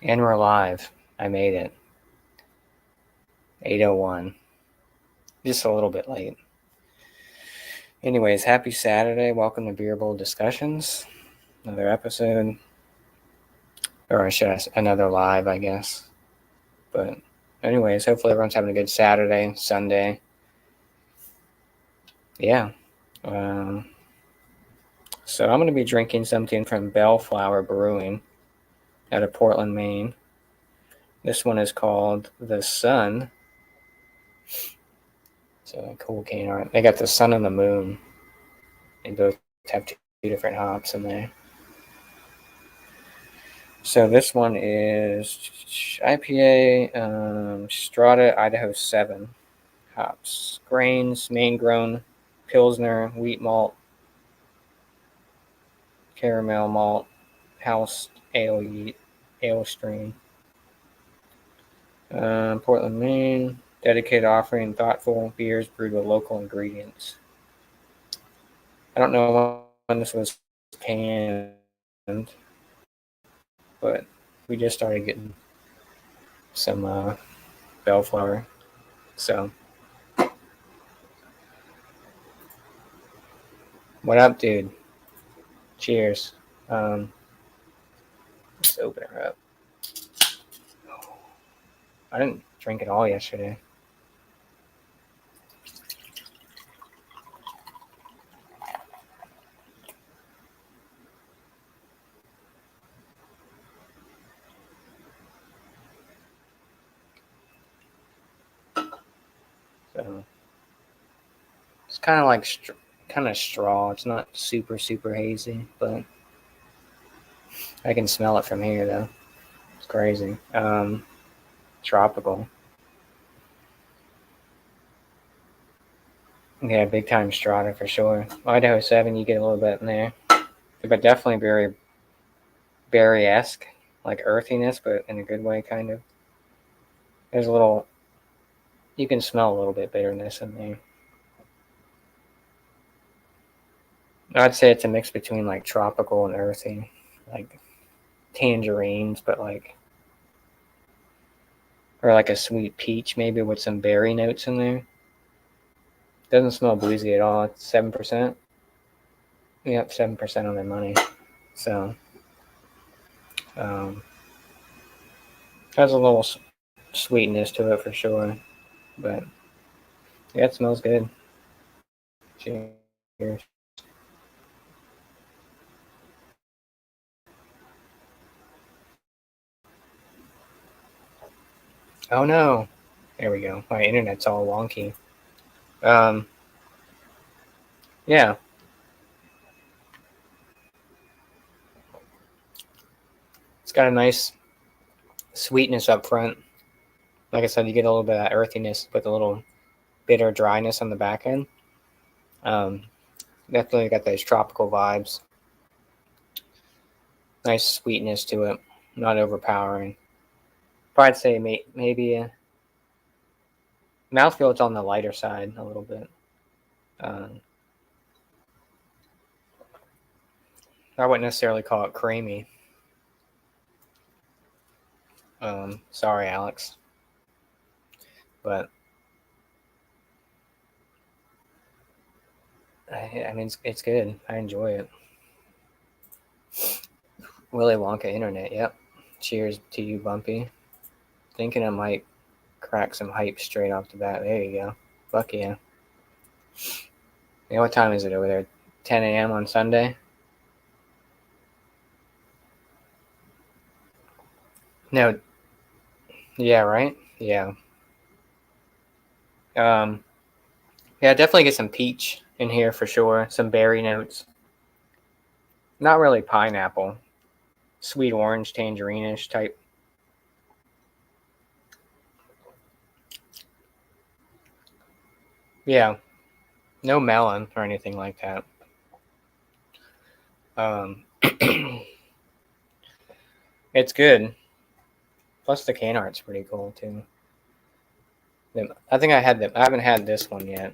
And we're live. I made it. 8:01. Just a little bit late. Anyways, happy Saturday. Welcome to Beer Bowl Discussions. Another episode. Or should I say, another live, I guess. But anyways, hopefully everyone's having a good Saturday, Sunday. Yeah. So I'm going to be drinking something from Bellflower Brewing out of Portland, Maine. This one is called The Sun. It's a cool can art. They got the sun and the moon. They both have two different hops in there. So this one is IPA, Strata Idaho 7 hops. Grains, Maine grown, Pilsner, wheat malt, caramel malt, house ale yeast, ale strain. Portland, Maine. Dedicated offering thoughtful beers brewed with local ingredients. I don't know when this was canned, but we just started getting some Bellflower. So, what up, dude? Cheers. Um, let's open her up. I didn't drink it all yesterday. So, it's kind of like kind of straw. It's not super hazy, but I can smell it from here though. It's crazy. Tropical. Yeah, big time strata for sure. Idaho 7, you get a little bit in there, but definitely very berry-esque, like earthiness, but in a good way, kind of. There's a little. You can smell a little bit bitterness in there. I'd say it's a mix between like tropical and earthy, like tangerines, but like or like a sweet peach maybe with some berry notes in there. Doesn't smell boozy at all. It's 7%. Yep, 7% on their money. So um, has a little sweetness to it for sure, but yeah, it smells good. Cheers. Oh no! There we go. My internet's all wonky. Um, yeah, it's got a nice sweetness up front. Like I said, you get a little bit of that earthiness with a little bitter dryness on the back end. Um, Definitely got those tropical vibes. Nice sweetness to it, not overpowering. Probably say maybe mouthfeel. It's on the lighter side a little bit. Um, I wouldn't necessarily call it creamy. Sorry, Alex, but I mean it's good. I enjoy it. Willy Wonka internet. Yep. Cheers to you, Bumpy. Thinking I might crack some hype straight off the bat. There you go. Fuck yeah. Yeah, what time is it over there? 10 a.m. on Sunday? No. Yeah, right? Yeah. Um, yeah, definitely get some peach in here for sure. Some berry notes. Not really pineapple. Sweet orange, tangerine-ish type. Yeah. No melon or anything like that. Um, it's good. Plus the can art's pretty cool too. I think I had them. I haven't had this one yet.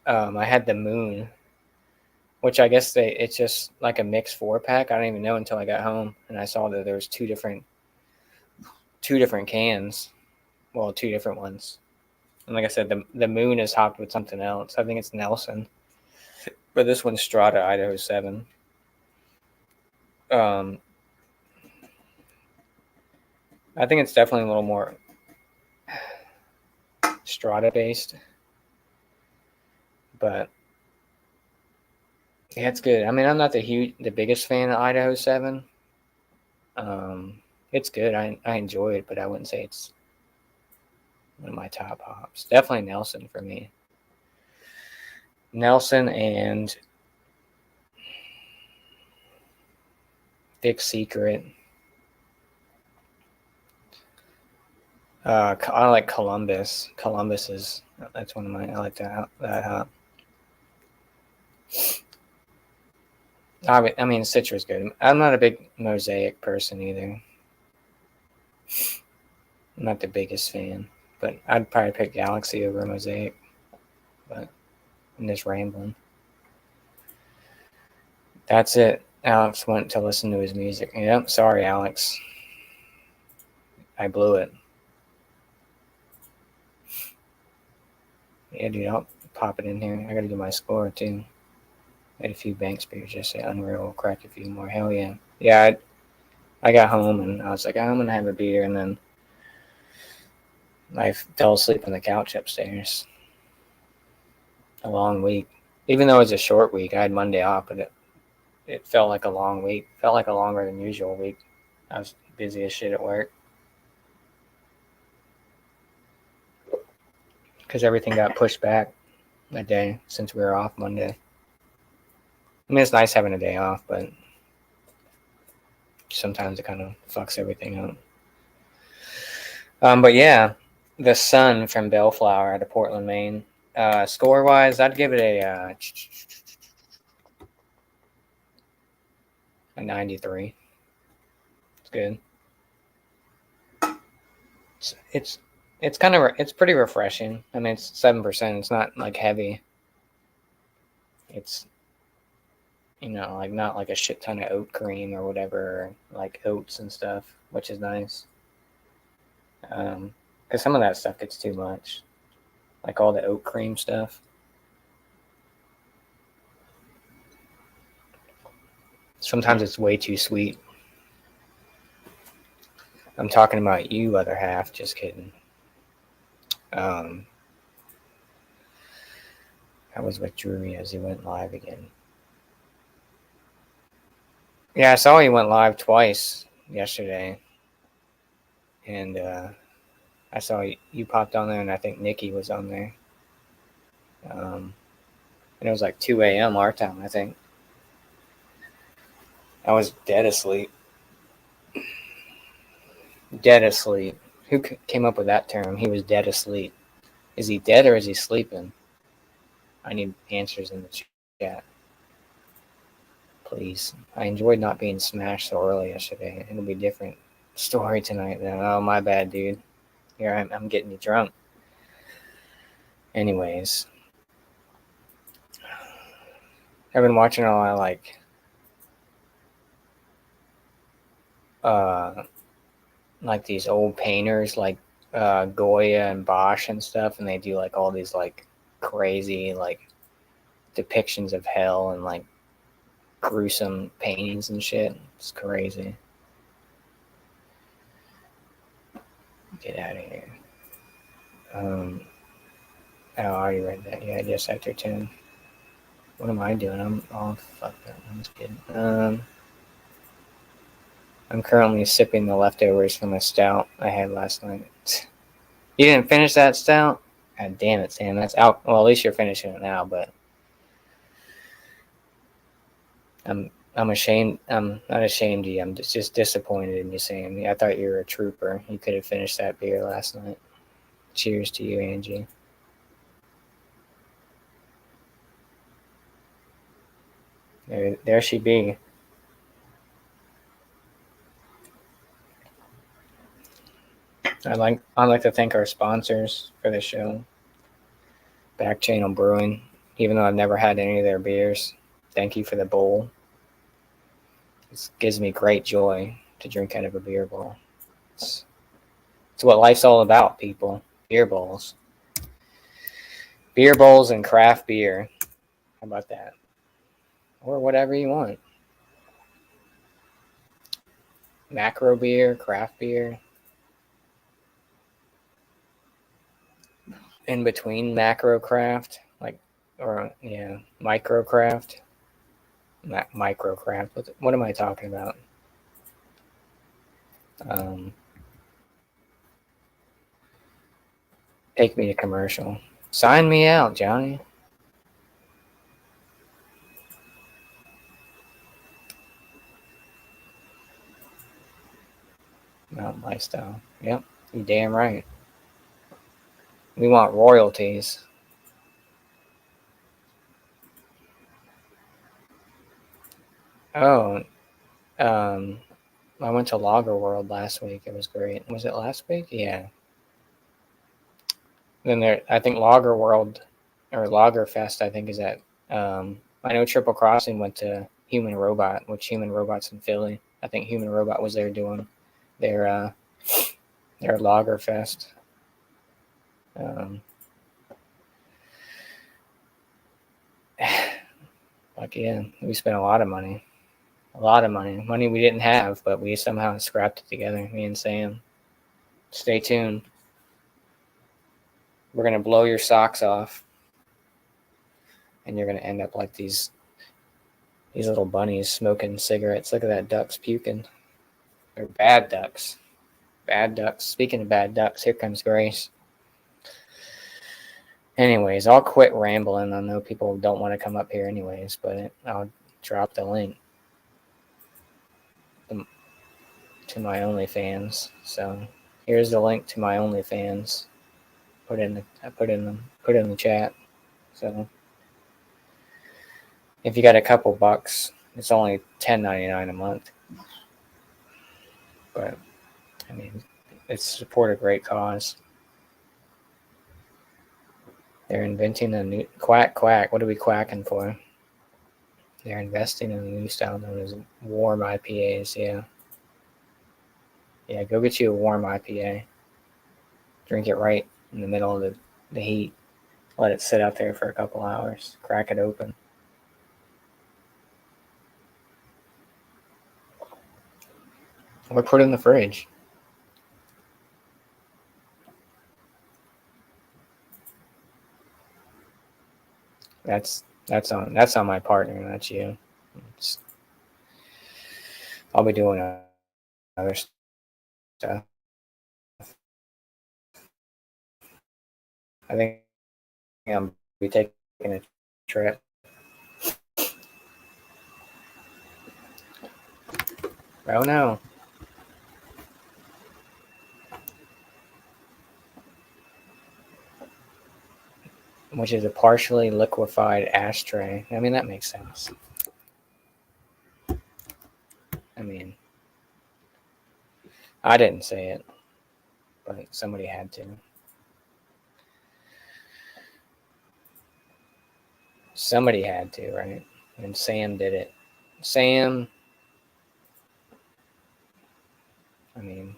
I had the moon. which I guess it's just like a mixed 4-pack. I didn't even know until I got home and I saw that there was two different cans. Well, two different ones. And like I said, the Moon is hopped with something else. I think it's Nelson, but this one's Strata Idaho 7. I think it's definitely a little more Strata based, but yeah, it's good. I mean, I'm not the biggest fan of Idaho 7. It's good. I enjoy it, but I wouldn't say it's one of my top hops. Definitely Nelson for me. Nelson and Big Secret. I like Columbus. That's one of my. I like that hop. I mean, Citra is good. I'm not a big Mosaic person either. I'm not the biggest fan, but I'd probably pick Galaxy over Mosaic. But I'm just rambling. That's it. Alex went to listen to his music. Yep, sorry, Alex. I blew it. Yeah, dude, I'll pop it in here. I gotta do my score too. Had a few bank spears yesterday. Unreal. Crack a few more. Hell yeah. Yeah, I got home and I was like, I'm gonna have a beer, and then I fell asleep on the couch upstairs. A long week. Even though it was a short week, I had Monday off, but it felt like a long week. Felt like a longer than usual week. I was busy as shit at work because everything got pushed back a day since we were off Monday. I mean, it's nice having a day off, but sometimes it kind of fucks everything up. But yeah, the Sun from Bellflower out of Portland, Maine. Score wise, I'd give it a 93. It's good. It's pretty refreshing. I mean, it's 7%. It's not like heavy. It's like not like a shit ton of oat cream or whatever, like oats and stuff, which is nice. Because some of that stuff gets too much, like all the oat cream stuff. Sometimes it's way too sweet. I'm talking about you, other half. Just kidding. I was with Drury as he went live again. Yeah, I saw he went live twice yesterday. And I saw you popped on there, and I think Nikki was on there. And it was like 2 a.m. our time, I think. I was dead asleep. Dead asleep. Who came up with that term? He was dead asleep. Is he dead or is he sleeping? I need answers in the chat. Please. I enjoyed not being smashed so early yesterday. It'll be a different story tonight then. Oh, my bad, dude. Here I'm getting you drunk. Anyways. I've been watching a lot of like these old painters like Goya and Bosch and stuff, and they do like all these like crazy like depictions of hell and like gruesome paintings and shit. It's crazy. Get out of here. I already read that. Yeah, just after 10. What am I doing? I'm all fucked up. I'm just kidding. I'm currently sipping the leftovers from a stout I had last night. You didn't finish that stout? God damn it, Sam. That's out. Well, at least you're finishing it now, but I'm ashamed. I'm not ashamed of you. I'm just disappointed in you, Sam. I thought you were a trooper. You could have finished that beer last night. Cheers to you, Angie. There she be. I'd like to thank our sponsors for the show. Back Channel Brewing, even though I've never had any of their beers. Thank you for the bowl. It gives me great joy to drink out of a beer bowl. It's what life's all about, people. Beer bowls. Beer bowls and craft beer. How about that? Or whatever you want. Macro beer, craft beer. In between macro craft, micro craft. Micro craft. What am I talking about? Take me to commercial. Sign me out, Johnny. Mountain lifestyle. Yep, you damn right. We want royalties. Oh, I went to Lager World last week. It was great. Was it last week? Yeah. Then I think Lager World or Lager Fest, I think is at. I know Triple Crossing went to Human Robot, which Human Robot's in Philly. I think Human Robot was there doing their Lager Fest. Like, yeah, we spent a lot of money. Money we didn't have, but we somehow scrapped it together, me and Sam. Stay tuned. We're going to blow your socks off, and you're going to end up like these little bunnies smoking cigarettes. Look at that, ducks puking. They're bad ducks. Bad ducks. Speaking of bad ducks, here comes Grace. Anyways, I'll quit rambling. I know people don't want to come up here anyways, but I'll drop the link to my OnlyFans. So here's the link to my OnlyFans. Put in the chat. So if you got a couple bucks, it's only $10.99 a month. But I mean, it's support a great cause. They're inventing a new quack. What are we quacking for? They're investing in a new style known as warm IPAs. Yeah. Go get you a warm IPA. Drink it right in the middle of the heat. Let it sit out there for a couple hours. Crack it open. Or put it in the fridge. That's on my partner. That's you. I'll be doing other stuff. I think I'll be taking a trip. Oh no. Which is a partially liquefied ashtray. I mean, that makes sense. I mean, I didn't say it, but somebody had to. Somebody had to, right? And Sam did it. Sam, I mean,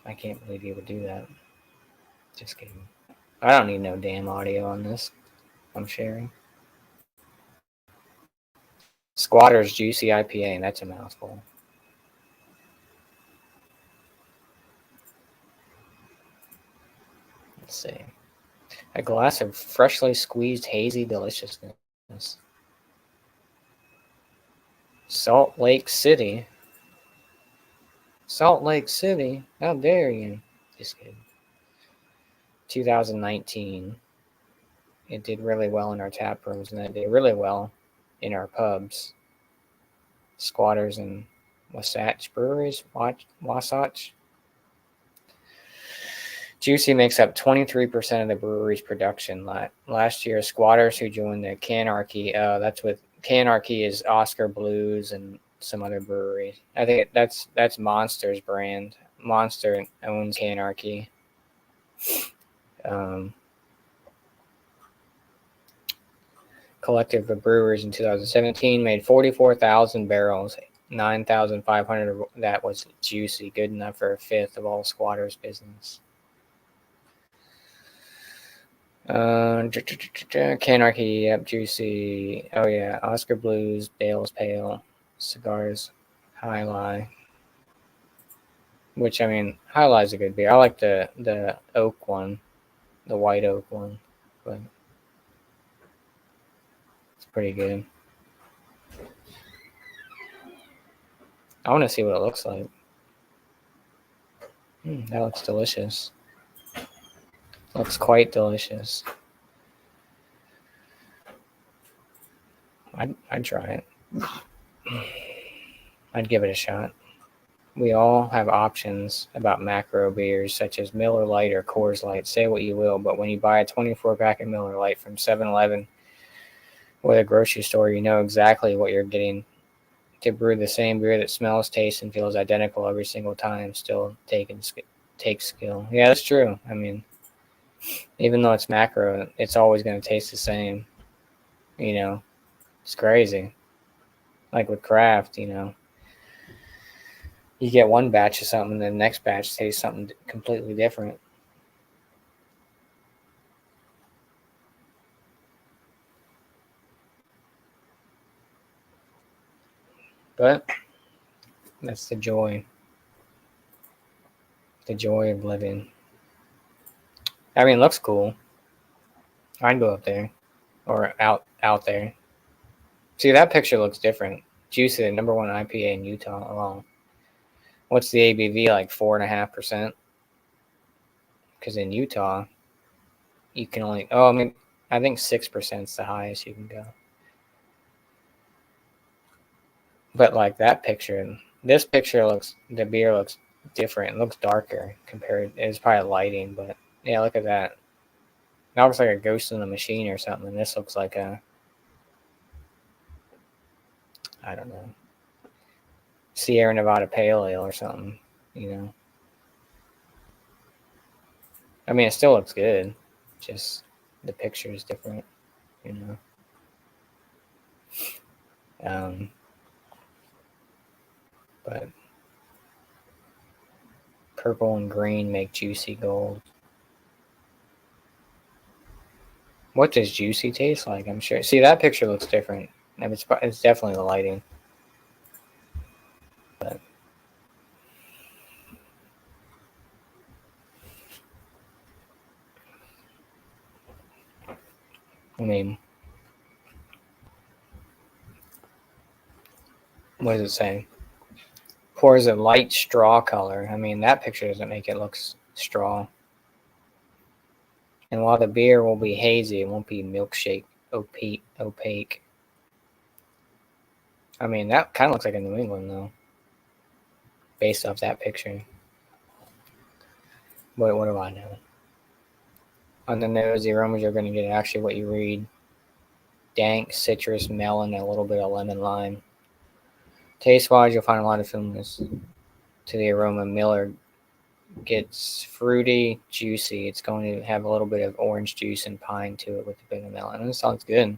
I can't believe you would do that. Just kidding. I don't need no damn audio on this. I'm sharing. Squatter's Juicy IPA, and that's a mouthful. Let's see. A glass of freshly squeezed hazy deliciousness. Salt Lake City. Salt Lake City? How dare you? Just kidding. 2019. It did really well in our tap rooms, and it did really well in our pubs. Squatters and Wasatch Breweries. Wasatch. Juicy makes up 23% of the brewery's production. Last year, Squatters, who joined the Canarchy, that's with Canarchy is Oscar Blues and some other breweries. I think that's Monster's brand. Monster owns Canarchy. Collective of Brewers in 2017 made 44,000 barrels. 9,500 of that was juicy, good enough for a fifth of all Squatter's business. Canarchy, yep, juicy. Oh yeah, Oscar Blues, Bale's Pale, cigars, High Lie. Which I mean, High Lie's a good beer. I like the oak one, the white oak one, but it's pretty good. I want to see what it looks like. That looks delicious. Looks quite delicious. I'd try it. I'd give it a shot. We all have options about macro beers such as Miller Lite or Coors Light. Say what you will, but when you buy a 24-pack of Miller Lite from 7-Eleven or a grocery store, you know exactly what you're getting. To brew the same beer that smells, tastes, and feels identical every single time still takes skill. Yeah, that's true. I mean, even though it's macro, it's always going to taste the same. You know, it's crazy. Like with craft, you know, you get one batch of something, and the next batch tastes something completely different. But that's the joy. The joy of living. I mean, it looks cool. I'd go up there or out there. See, that picture looks different. Juicy, the number one IPA in Utah alone. What's the ABV, like 4.5%? Because in Utah, you can only, I think 6% is the highest you can go. But like that picture, this picture the beer looks different. It looks darker compared, it's probably lighting, but yeah, look at that. That looks like a Ghost in the Machine or something. This looks like I don't know, Sierra Nevada Pale Ale or something, you know. I mean, it still looks good. Just the picture is different, you know. But purple and green make juicy gold. What does juicy taste like? I'm sure. See, that picture looks different. I mean, it's definitely the lighting. But I mean, what does it say? Pours a light straw color. I mean, that picture doesn't make it look straw. And while the beer will be hazy, it won't be milkshake opaque. I mean, that kind of looks like a New England, though, based off that picture. But what do I know? On the nose, the aromas you're going to get actually what you read. Dank, citrus, melon, and a little bit of lemon lime. Taste-wise, you'll find a lot of similarness to the aroma. Miller gets fruity, juicy. It's going to have a little bit of orange juice and pine to it with a bit of melon. And it sounds good.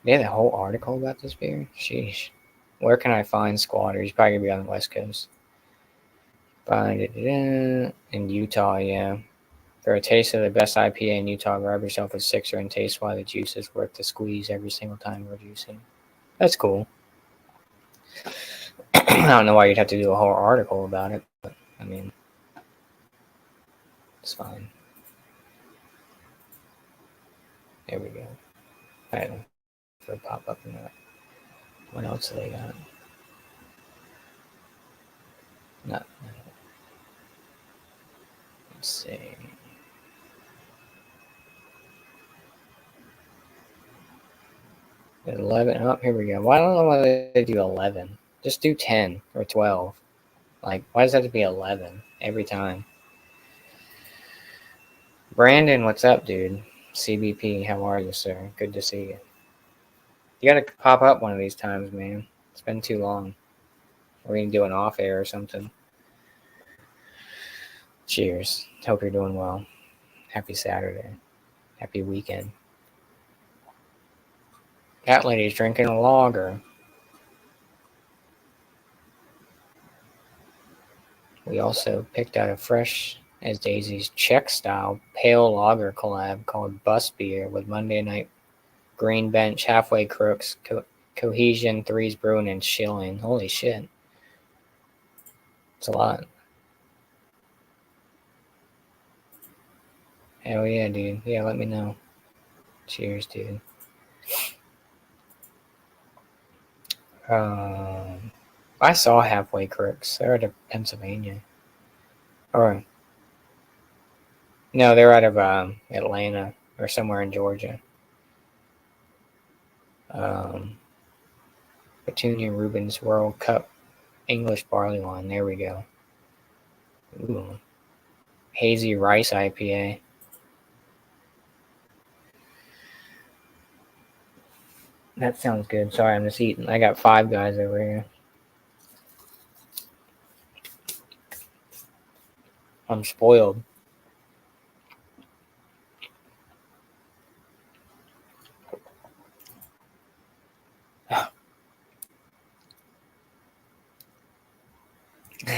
They had a whole article about this beer. Sheesh. Where can I find Squatter? He's probably going to be on the West Coast. Find it in Utah, yeah. For a taste of the best IPA in Utah, grab yourself a sixer and taste why the juice is worth the squeeze every single time we're juicing. That's cool. I don't know why you'd have to do a whole article about it, but I mean, it's fine. There we go. I had them for a pop up in that. What else do they got? Not. Let's see. At 11. Oh, here we go. Well, I don't know why they do 11. Just do 10 or 12. Like, why does it have to be 11 every time? Brandon, what's up, dude? CBP, how are you, sir? Good to see you. You gotta pop up one of these times, man. It's been too long. We're gonna do an off air or something. Cheers. Hope you're doing well. Happy Saturday. Happy weekend. That lady's drinking a lager. We also picked out a fresh as Daisy's Czech style pale lager collab called Bus Beer with Monday Night Green Bench, Halfway Crooks, Cohesion, Threes Brewing, and Shilling. Holy shit. It's a lot. Hell yeah, dude. Yeah, let me know. Cheers, dude. I saw Halfway Crooks. They're out of Pennsylvania. Or no, they're out of Atlanta or somewhere in Georgia. Petunia Rubens World Cup English Barley Wine. There we go. Ooh. Hazy Rice IPA. That sounds good. Sorry, I'm just eating. I got Five Guys over here. I'm spoiled.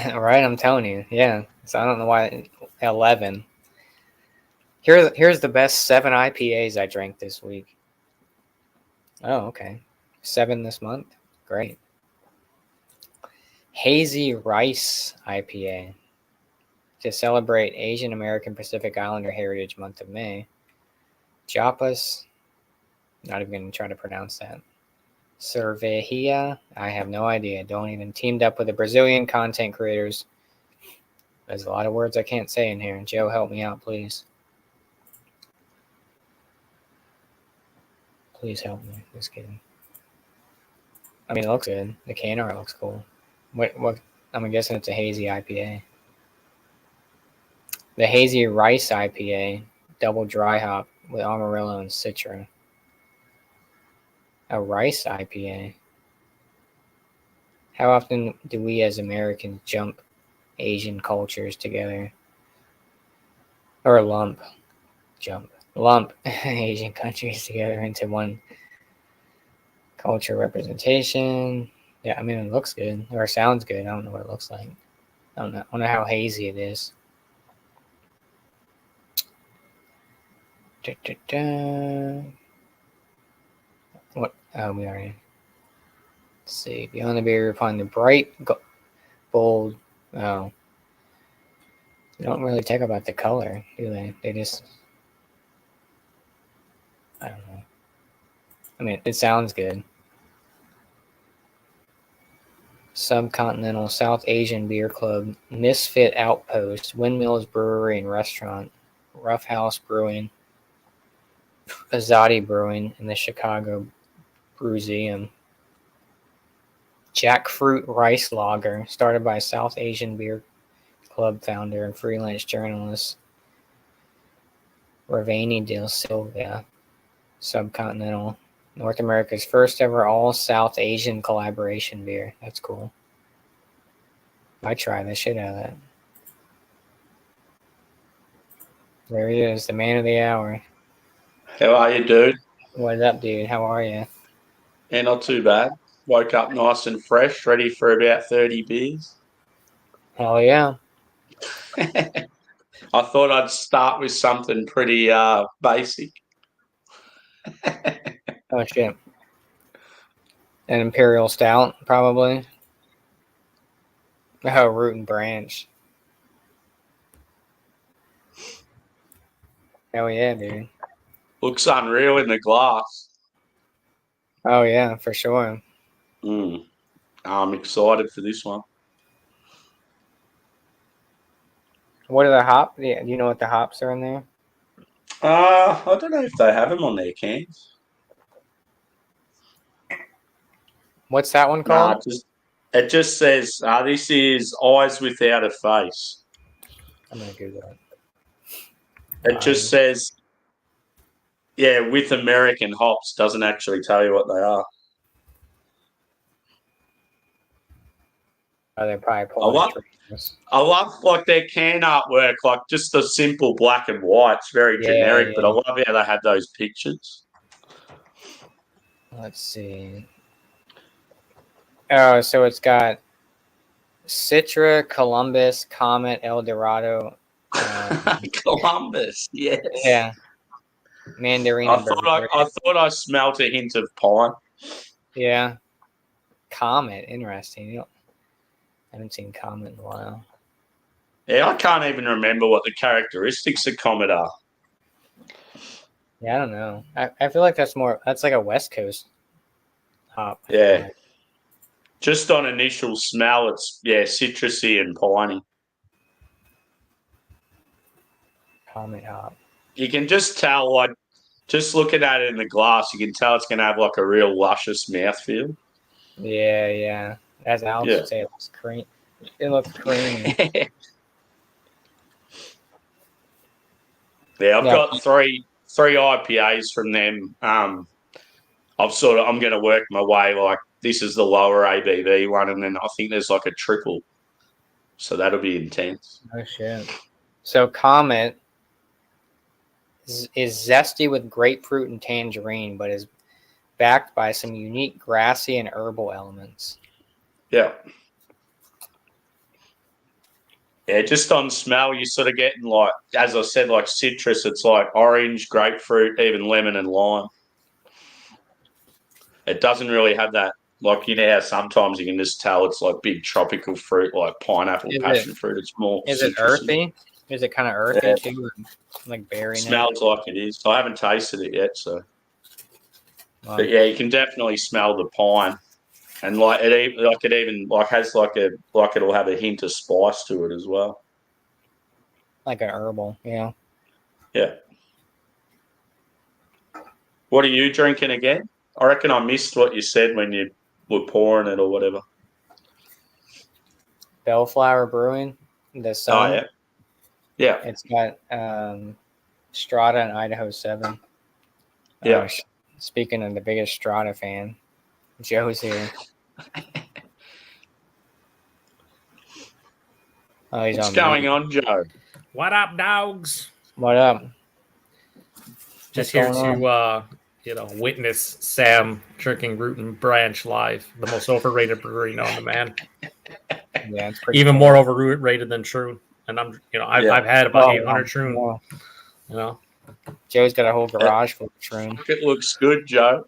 All right, I'm telling you. Yeah. So I don't know why 11. Here's the best 7 IPAs I drank this week. Oh, okay. 7 this month. Great. Hazy Rice IPA to celebrate Asian American Pacific Islander Heritage Month of May. Japas, not even going to try to pronounce that. Cervejia, I have no idea. Don't even. Teamed up with the Brazilian content creators. There's a lot of words I can't say in here. Joe, help me out, please. Please help me. Just kidding. I mean, it looks good. The can art looks cool. What? I'm guessing it's a hazy IPA. The Hazy Rice IPA, double dry hop with Amarillo and Citra. A rice IPA. How often do we as Americans jump Asian cultures together? Or lump Asian countries together into one culture representation. Yeah, I mean, it looks good or sounds good. I don't know what it looks like. I don't know how hazy it is. Da, da, da. What? Oh, we already. Let's see. Beyond the beer, find the bright, bold. Oh, they don't really talk about the color, do they? They just. I don't know. I mean, it sounds good. Subcontinental South Asian Beer Club, Misfit Outpost, Windmills Brewery and Restaurant, Rough House Brewing, Azadi Brewing, and the Chicago Brewseum. Jackfruit Rice Lager, started by South Asian Beer Club founder and freelance journalist Ravani Del Silva. Subcontinental, North America's first ever all South Asian collaboration beer. That's cool. I try the shit out of that. There he is, the man of the hour. How are you, dude? What's up, dude? How are you? Yeah, not too bad. Woke up nice and fresh, ready for about 30 beers. Hell yeah. I thought I'd start with something pretty basic. Oh shit. An Imperial Stout, probably. Oh, Root and Branch. Hell yeah, dude. Looks unreal in the glass. Oh yeah, for sure. I'm excited for this one. What are the hops? Yeah, do you know what the hops are in there? I don't know if they have them on their cans. What's that one Nah, called? it just says this is Eyes Without a Face. I'm gonna Google it. It just says, yeah, with American hops. Doesn't actually tell you what they are. Oh, they're probably I pulling love, strings. I love like their can artwork, like just the simple black and white. It's very generic, but I love how they have those pictures. Let's see. Oh, so it's got Citra, Columbus, Comet, El Dorado. Columbus, yes. Yeah. Mandarin I and thought I smelt a hint of pine. Yeah. Comet, interesting. I haven't seen Comet in a while. Yeah, I can't even remember what the characteristics of Comet are. Yeah, I don't know. I feel like that's like a West Coast hop. Yeah. Just on initial smell, it's citrusy and piney. Comet hop. You can just tell, like, just looking at it in the glass, you can tell it's going to have like a real luscious mouthfeel. Yeah. As Alex would say, it looks cream. It looks creamy. I've got three IPAs from them. I'm going to work my way, like, this is the lower ABV one, and then I think there's like a triple. So that'll be intense. Oh, shit. So Comet is zesty with grapefruit and tangerine, but is backed by some unique grassy and herbal elements. Yeah. Yeah, just on smell, you're sort of getting, like, as I said, like citrus. It's like orange, grapefruit, even lemon and lime. It doesn't really have that, like, you know how sometimes you can just tell it's like big tropical fruit, like pineapple, passion fruit. It's more Is citrusy. it earthy? Is it kind of earthy too? Like berry? Smells like it is. I haven't tasted it yet, so. But yeah, you can definitely smell the pine, and like it even has it'll have a hint of spice to it as well. Like an herbal, yeah. Yeah. What are you drinking again? I reckon I missed what you said when you were pouring it or whatever. Bellflower Brewing, the Sun. Oh, yeah. It's got Strata and Idaho 7. Yeah. Speaking of the biggest Strata fan, Joe's here. Oh, he's What's on going mute. on, Joe? What up, dogs? What up? Just here to witness Sam drinking Root and Branch live, the most overrated brewery known to man. Yeah, it's pretty even more overrated than Troon. And I've had about 800 Troon. Yeah. You know, Joe's got a whole garage full of Troon. It looks good, Joe.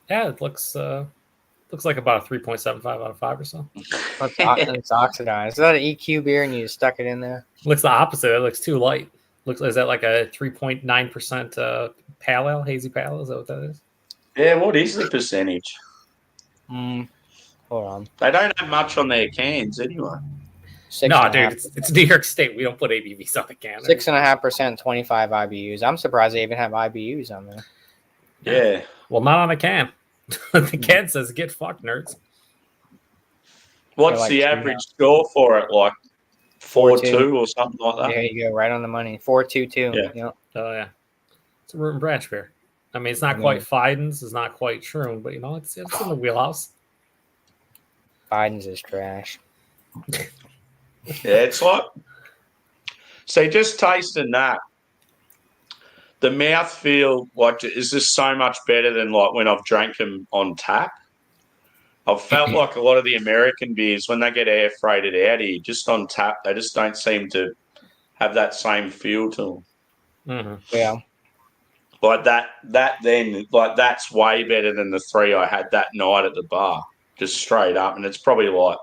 Yeah, it looks like about a 3.75 out of 5 or so. It's oxidized. Is that an EQ beer and you just stuck it in there? Looks the opposite. It looks too light. Is that like a 3.9% pale ale, hazy pale ale? Is that what that is? Yeah, what is the percentage? Hold on. They don't have much on their cans anyway. No, dude, it's New York State. We don't put ABVs on the can. 6.5%, 25 IBUs. I'm surprised they even have IBUs on there. Yeah. Well, not on a can. The can says "Get fucked, nerds." What's the average score for it? Like 4.2 or something like that? There you go, right on the money. 4.22. Yeah. Yep. Oh yeah, it's a Root and Branch beer. I mean, it's not quite Fiden's, it's not quite Troon, but it's in the wheelhouse. Biden's is trash. Yeah, it's like, so just tasting that, the mouthfeel, like, is just so much better than like when I've drank them on tap. I've felt like a lot of the American beers, when they get air freighted out here, just on tap, they just don't seem to have that same feel to them. Mm-hmm. Yeah. Like that's way better than the 3 I had that night at the bar, just straight up. And it's probably like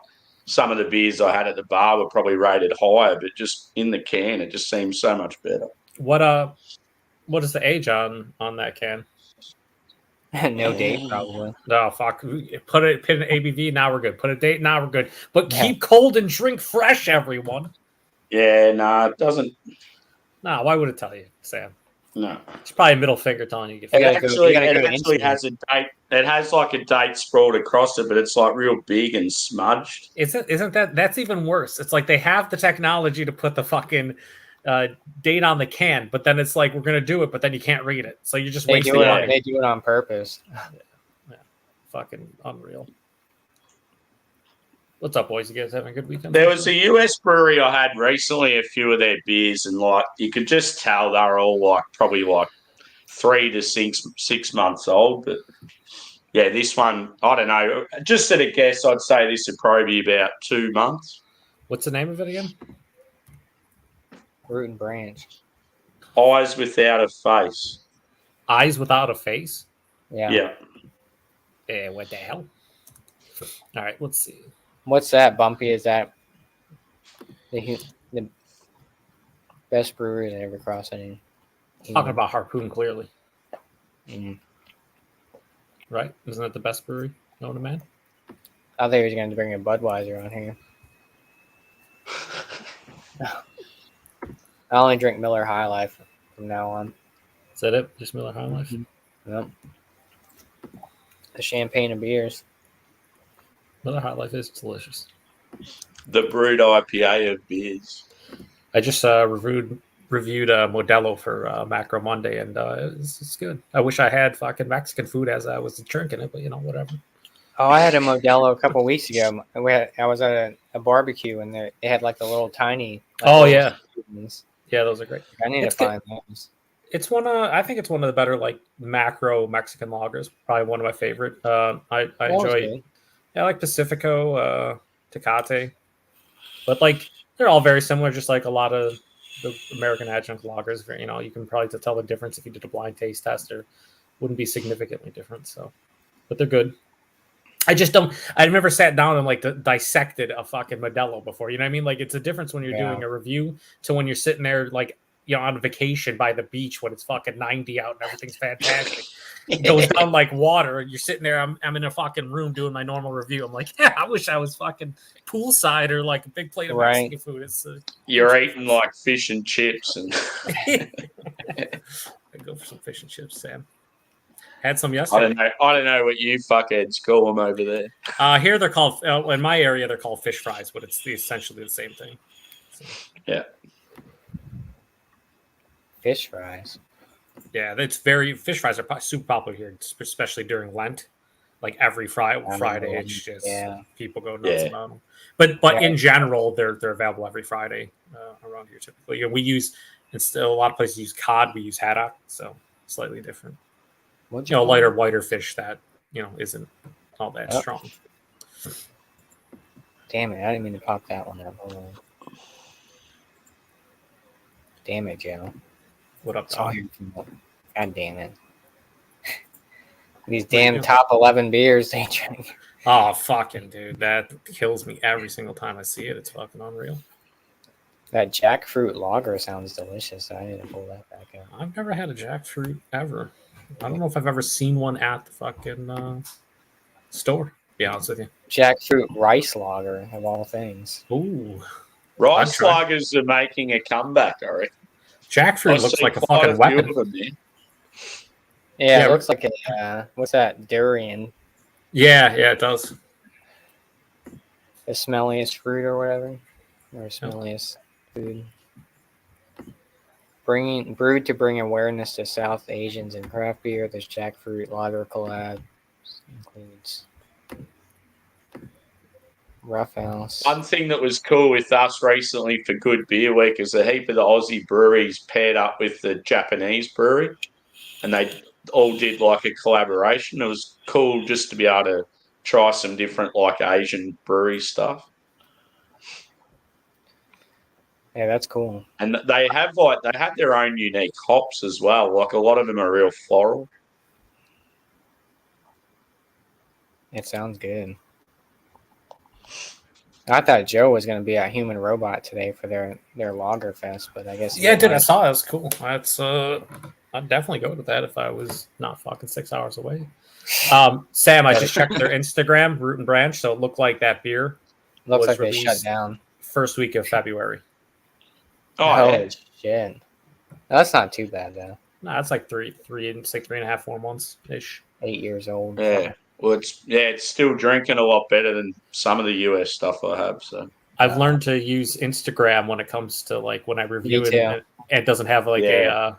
some of the beers I had at the bar were probably rated higher, but just in the can, it just seems so much better. What is the age on that can? No date, probably. No, fuck. Put an ABV, now we're good. Put a date, now we're good. But keep cold and drink fresh, everyone. Yeah, no, it doesn't. No, why would it tell you, Sam? No. It's probably a middle finger telling you. It actually has a date. It has like a date scrawled across it, but it's like real big and smudged. Isn't that's even worse? It's like they have the technology to put the fucking date on the can, but then it's like we're gonna do it, but then you can't read it, so you're just wasting money. They do it on purpose. Yeah. Fucking unreal. What's up, boys? You guys having a good weekend? There was a US brewery I had recently, a few of their beers, and like you could just tell they were all like probably like 3 to 6 months old. But yeah, this one, I don't know. Just at a guess, I'd say this would probably be about 2 months. What's the name of it again? Root and Branch. Eyes without a face. Eyes without a face. Yeah. Yeah. What the hell? All right, let's see. What's that, Bumpy? Is that the best brewery that ever crossed any? Talking about Harpoon, clearly, Mm. right? Isn't it the best brewery known to man? I thought he was going to bring a Budweiser on here. I only drink Miller High Life from now on. Is that it? Just Miller High Life? Yep. The champagne of beers. Miller High Life is delicious. The brewed IPA of beers. I just reviewed Modelo for Macro Monday, and it's good. I wish I had fucking Mexican food as I was drinking it, but whatever. Oh, I had a Modelo a couple weeks ago. I was at a barbecue, and they had like the little tiny. Oh, little yeah. spoons. Yeah, those are great. I need It's to find those. It's I think it's one of the better like macro Mexican lagers. Probably one of my favorite. I enjoy. Good. Yeah, I like Pacifico, Tecate, but like they're all very similar. Just like a lot of the American adjunct lagers. You can probably tell the difference if you did a blind taste test. Or wouldn't be significantly different. So, but they're good. I just don't. I've never sat down and like dissected a fucking Modelo before. You know what I mean? Like it's a difference when you're doing a review to when you're sitting there like on vacation by the beach when it's fucking 90 out and everything's fantastic. It goes down like water. You're sitting there. I'm in a fucking room doing my normal review. I'm like, yeah, I wish I was fucking poolside or like a big plate of Mexican food. It's you're eating like fish and chips and. I go for some fish and chips, Sam. Had some yesterday. I don't know what you fuckheads call them over there. Here they're called in my area they're called fish fries, but it's essentially the same thing. So. Yeah. Fish fries. Yeah, fish fries are super popular here, especially during Lent. Like every Friday, it's just people go nuts about them. But in general, they're available every Friday around here typically. We use a lot of places use cod. We use haddock, so slightly different. Lighter, whiter fish that isn't all that strong. Damn it! I didn't mean to pop that one up. Hold on. Damn it, Joe. What up? God damn it! These damn top 11 beers they drink. Oh fucking dude, that kills me every single time I see it. It's fucking unreal. That jackfruit lager sounds delicious. I need to pull that back up. I've never had a jackfruit ever. I don't know if I've ever seen one at the fucking store, to be honest with you. Jackfruit rice lager, of all things. Ooh. Rice lagers are making a comeback, I reckon. Jackfruit looks like a fucking weapon. Yeah, it looks like a, what's that, durian? Yeah, it does. The smelliest fruit or whatever. Or smelliest food. Brewed to bring awareness to South Asians in craft beer. This jackfruit lager collab includes Rough House. One thing that was cool with us recently for Good Beer Week is a heap of the Aussie breweries paired up with the Japanese brewery, and they all did like a collaboration. It was cool just to be able to try some different like Asian brewery stuff. Yeah, that's cool. And they have their own unique hops as well. Like a lot of them are real floral. It sounds good. I thought Joe was going to be at Human Robot today for their Lager Fest, but I guess dude, I saw it. It was cool. That's I'd definitely go to that if I was not fucking 6 hours away. Sam, I just checked their Instagram, Root and Branch, so it looked like that beer looks like they shut down first week of February. Oh shit! That's not too bad though. No, that's like 3.5, 4 months ish. 8 years old. Yeah. Well, it's still drinking a lot better than some of the US stuff I have. So I've learned to use Instagram when it comes to like when I review it, and it doesn't have like a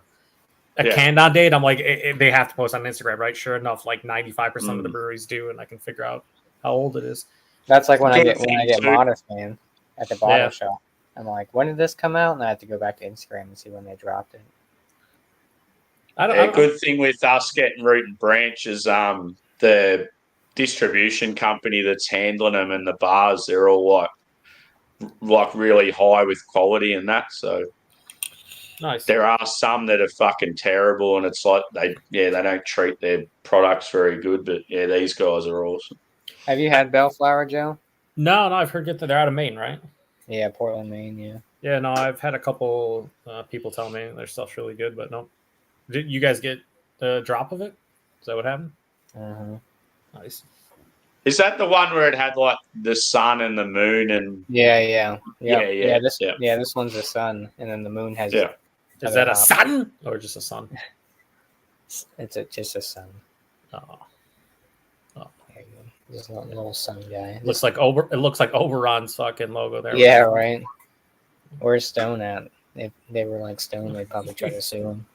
canned on date. I'm like, they have to post on Instagram, right? Sure enough, like 95% of the breweries do, and I can figure out how old it is. That's like when I Good get thing, too. Modest Man at the bottle Yeah. shop. I'm like, when did this come out? And I have to go back to Instagram and see when they dropped it. A good thing with us getting Root and Branch is the distribution company that's handling them and the bars, they're all like really high with quality and that. So Nice. there are some that are fucking terrible, and it's like they don't treat their products very good. But yeah, these guys are awesome. Have you had Bellflower, Joe? No, I've heard that they're out of Maine, right? Yeah, Portland, Maine. Yeah. Yeah, no, I've had a couple people tell me their stuff's really good, but no. Did you guys get the drop of it? Is that what happened? Nice. Is that the one where it had like the sun and the moon and Yeah. This yeah. this one's the sun, and then the moon has. Yeah. Is that a sun or just a sun? It's just a sun. Oh. There you go. Just a little sun guy. It looks like Oberon's fucking logo there. Yeah, right. Where's Stone at? If they were like Stone, they'd probably try to sue him.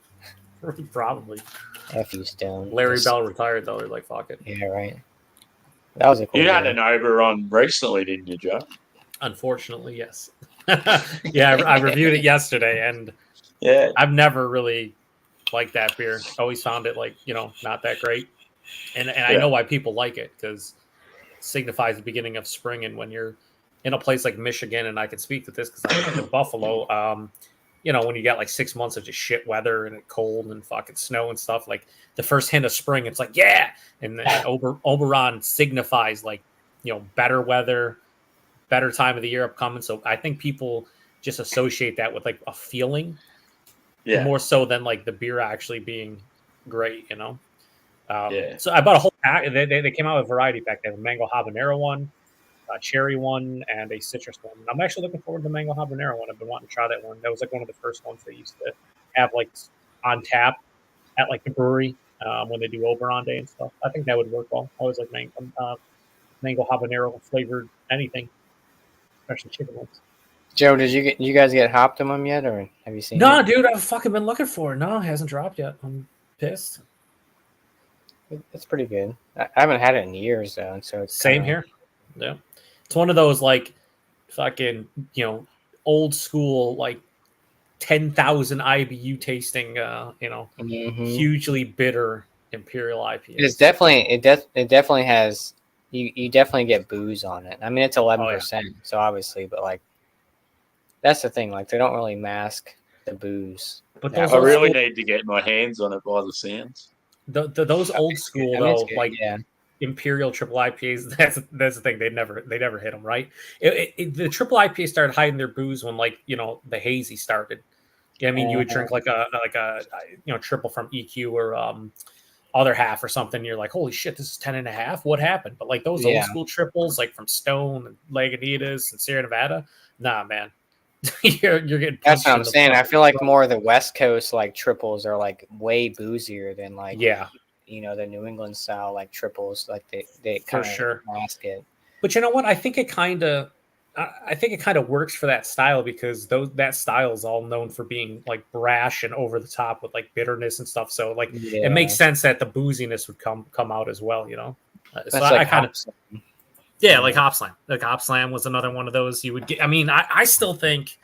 Probably. F you, Stone. Larry Bell retired though. They're like, fuck it. Yeah, right. That was a cool. You had game. an Oberon recently, didn't you, Joe? Unfortunately, yes. Yeah, I reviewed it yesterday, and Yeah. I've never really liked that beer. Always found it not that great. And I know why people like it, because it signifies the beginning of spring. And when you're in a place like Michigan, and I can speak to this because I live in Buffalo, when you get like 6 months of just shit weather and cold and fucking snow and stuff, like the first hint of spring, it's like, yeah. And then Oberon signifies better weather, better time of the year upcoming. So I think people just associate that with like a feeling more so than like the beer actually being great, So I bought a whole pack. They came out with a variety pack. They have a mango habanero one, a cherry one, and a citrus one. And I'm actually looking forward to the mango habanero one. I've been wanting to try that one. That was like one of the first ones they used to have like on tap at like the brewery when they do Oberon Day and stuff. I think that would work well. I always like mango habanero flavored anything, especially chicken wings. Joe, did you guys get Optimum yet, or have you seen? No, it? dude, I've fucking been looking for it. No, it hasn't dropped yet. I'm pissed. It's pretty good. I haven't had it in years though, so it's Same here. Yeah, it's one of those like fucking old school like 10,000 IBU tasting hugely bitter imperial IPA. It's definitely it definitely has you definitely get booze on it. I mean, it's 11%, so obviously, but like that's the thing. Like they don't really mask the booze. But I really need to get my hands on it by the sounds. Those old school imperial triple IPAs. That's the thing. They never hit them right. The triple IPA started hiding their booze when the hazy started. I mean, you would drink like a triple from EQ or other half or something. You're like, holy shit, this is 10.5. What happened? But like those old school triples, like from Stone and Lagunitas and Sierra Nevada, nah, man. you're getting. That's what I'm saying. I feel like more of the West Coast like triples are like way boozier than like the New England style like triples. Like they kind of mask it. But you know what? I think it kind of works for that style because that style is all known for being like brash and over the top with like bitterness and stuff. So like it makes sense that the booziness would come out as well. That's so like I kind of. Yeah, like Hop Slam. Like Hop Slam was another one of those you would get. I mean, I still think.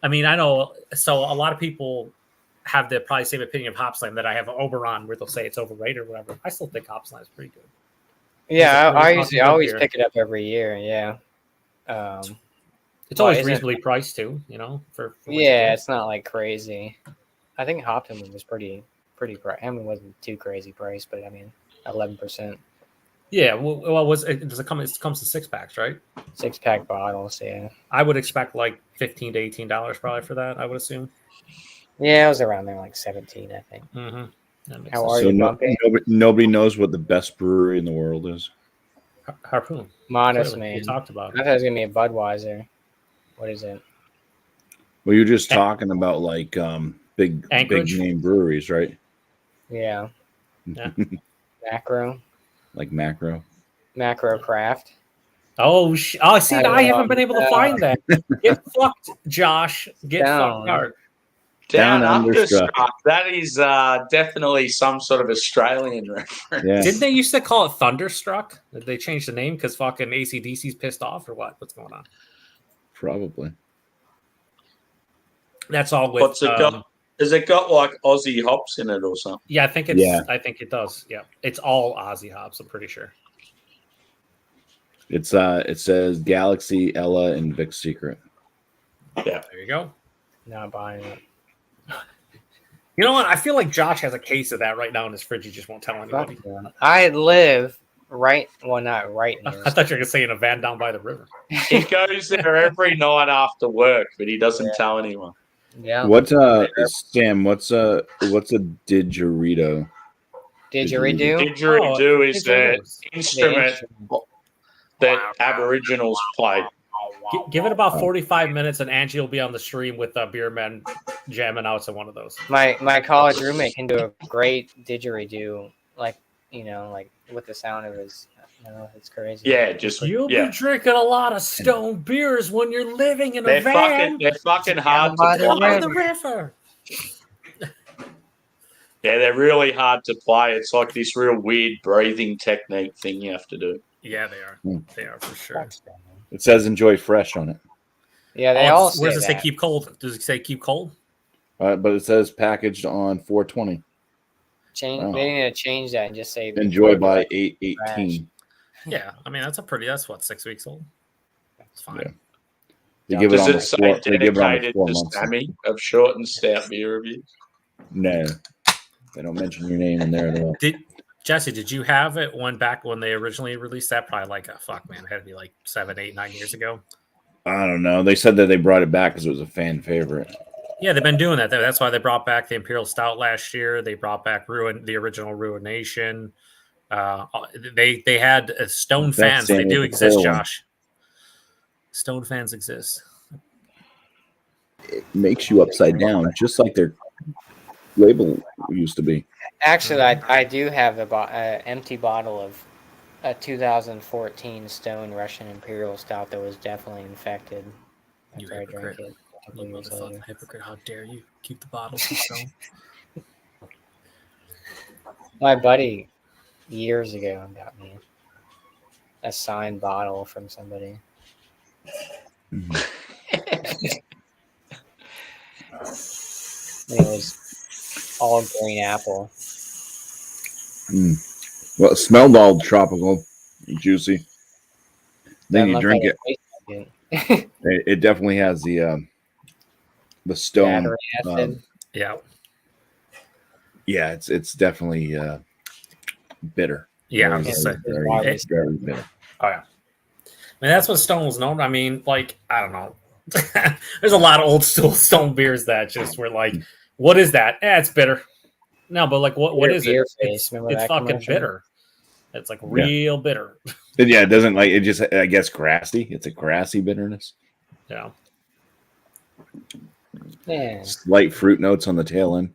I mean, I know. So a lot of people have the probably same opinion of Hop Slam that I have Oberon, where they'll say it's overrated or whatever. I still think Hop Slam is pretty good. Yeah, I always pick it up every year. Yeah. It's always reasonably priced too. For it's not like crazy. I think Optimum was pretty price. I mean, it wasn't too crazy price, but I mean, 11%. Yeah, well, it comes in 6-packs, right? 6-pack bottles, yeah. I would expect like $15 to $18 probably for that. I would assume. Yeah, it was around there, like 17, I think. Mm-hmm. How are you, Bumpy? Nobody knows what the best brewery in the world is. Harpoon. Modest Clearly, Man. we talked about it. I thought it was gonna be a Budweiser. What is it? Well, you're just talking about like big name breweries, right? Yeah. Macro. Like Macro Craft. Oh, see, I haven't been able to find that. Get fucked, Josh. Get fucked hard. Down Down Understruck. Understruck. That is definitely some sort of Australian reference. Yeah. Didn't they used to call it Thunderstruck? Did they change the name because fucking AC/DC's pissed off or what? What's going on? Probably. That's all with. What's it got? Has it got like Aussie hops in it or something? Yeah, I think it's. Yeah. I think it does. Yeah, it's all Aussie hops. I'm pretty sure. It's it says Galaxy, Ella, and Vic's Secret. Yeah. There you go. Not buying it. You know what? I feel like Josh has a case of that right now in his fridge. He just won't tell anybody. Fuck yeah. I live right. Well, not right near. I thought you were gonna say in a van down by the river. He goes there every night after work, but he doesn't tell anyone. Yeah. What Sam? What's a didgeridoo? Didgeridoo? Didgeridoo is the didgeridoos. instrument that Aboriginals play. Give it about 45 minutes, and Angie will be on the stream with beer men jamming out to one of those. My college roommate can do a great didgeridoo, like with the sound of his. It's crazy. Yeah, just You'll be drinking a lot of stone beers when you're living in a van. They're fucking hard by to the play. By the river. Yeah, they're really hard to play. It's like this real weird breathing technique thing you have to do. Yeah, they are. They are for sure. It says enjoy fresh on it, Yeah, they all say Where does it say that. keep cold? Does it say keep cold? but it says packaged on 420. Change. Wow. They need to change that and just say Enjoy by 8/18. Yeah, I mean that's what 6 weeks old. It's fine. Yeah. They give it Does on it the say four, they give it on the dedicated 4 to months. Sammy of short and stout beer reviews? No, they don't mention your name in there at all. Jesse, did you have it back when they originally released that? Probably like it had to be like 7, 8, 9 years ago. I don't know. They said that they brought it back because it was a fan favorite. Yeah, they've been doing that. That's why they brought back the Imperial Stout last year. They brought back the original Ruination. They had Stone That's fans. They Sammy do the exist, Clear one. Josh. Stone fans exist. It makes you upside down, just like their label used to be. Actually, I do have an empty bottle of a 2014 Stone Russian Imperial Stout that was definitely infected You after I drank hypocrite. it. a couple You years motherfucking later. hypocrite. How dare you keep the bottle from Stone? My buddy years ago got me a signed bottle from somebody. It was all green apple. Well, it smelled all tropical and juicy. Then you Doesn't drink look it. like it tastes It definitely has the stone. Battery acid. Yeah. Yeah, it's definitely bitter. Yeah, Very, I'm just saying. very, very bitter. Oh yeah. I mean, that's what Stone was known. I mean, like, I don't know. There's a lot of old school Stone beers that just were like, what is that? It's bitter. No, but like, what is it? Beer face. Remember It's that fucking commercial? bitter. It's like real bitter. Yeah, it doesn't like it. Just I guess grassy. It's a grassy bitterness. Yeah. Yeah. Slight fruit notes on the tail end.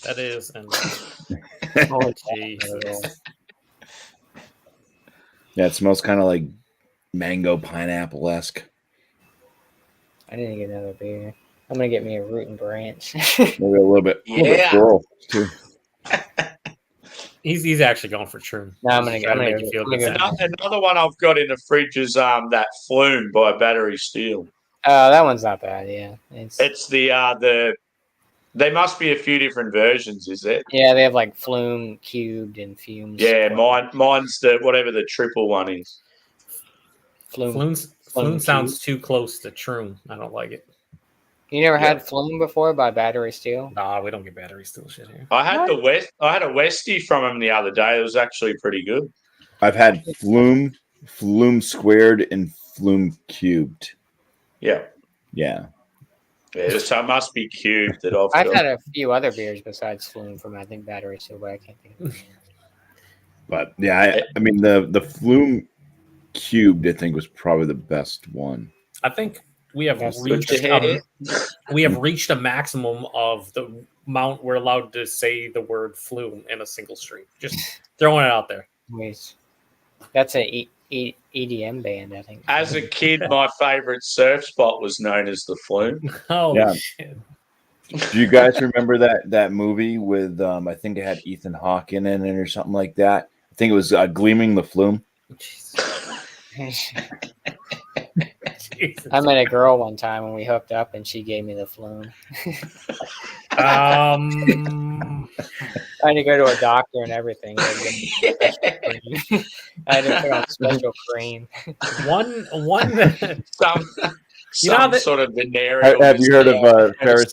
That is. And Oh, Jesus. Yeah, it smells kind of like mango pineapple esque. I need to get another beer. I'm gonna get me a root and branch. Maybe a little bit Yeah. floral too. He's actually going for true. No, I'm gonna Trying to get. make you feel good. Another one I've got in the fridge is that Flume by Battery Steel. Oh, that one's not bad. Yeah, It's the there must be a few different versions, is it? yeah. They have like Flume cubed and fumes. Yeah, mine's the whatever the triple one is. Flume. Flume sounds too close to true. I don't like it. You never had Flume before by Battery Steel? Nah, we don't get battery still shit here. I had a Westie from him the other day. It was actually pretty good. I've had flume squared, and flume cubed. Yeah. Yeah. Yeah, so it must be cubed that I've I've got. had a few other beers besides Flume from I think Battery Steel, but I can't think of it. But yeah, I mean the flume cubed I think was probably the best one. I think we have That's reached a maximum of the amount we're allowed to say the word flume in a single stream. Just throwing it out there. Anyways, that's an EDM band, I think. As a kid, my favourite surf spot was known as the Flume. Oh Yeah. shit! Do you guys remember that movie with I think it had Ethan Hawke in it or something like that? I think it was Gleaming the Flume. Jesus. I met a girl one time when we hooked up, and she gave me the flume. Um, I had to go to a doctor and everything. I had to put on special cream. one. Some You know some that- sort of venereal. Have you heard of Ferris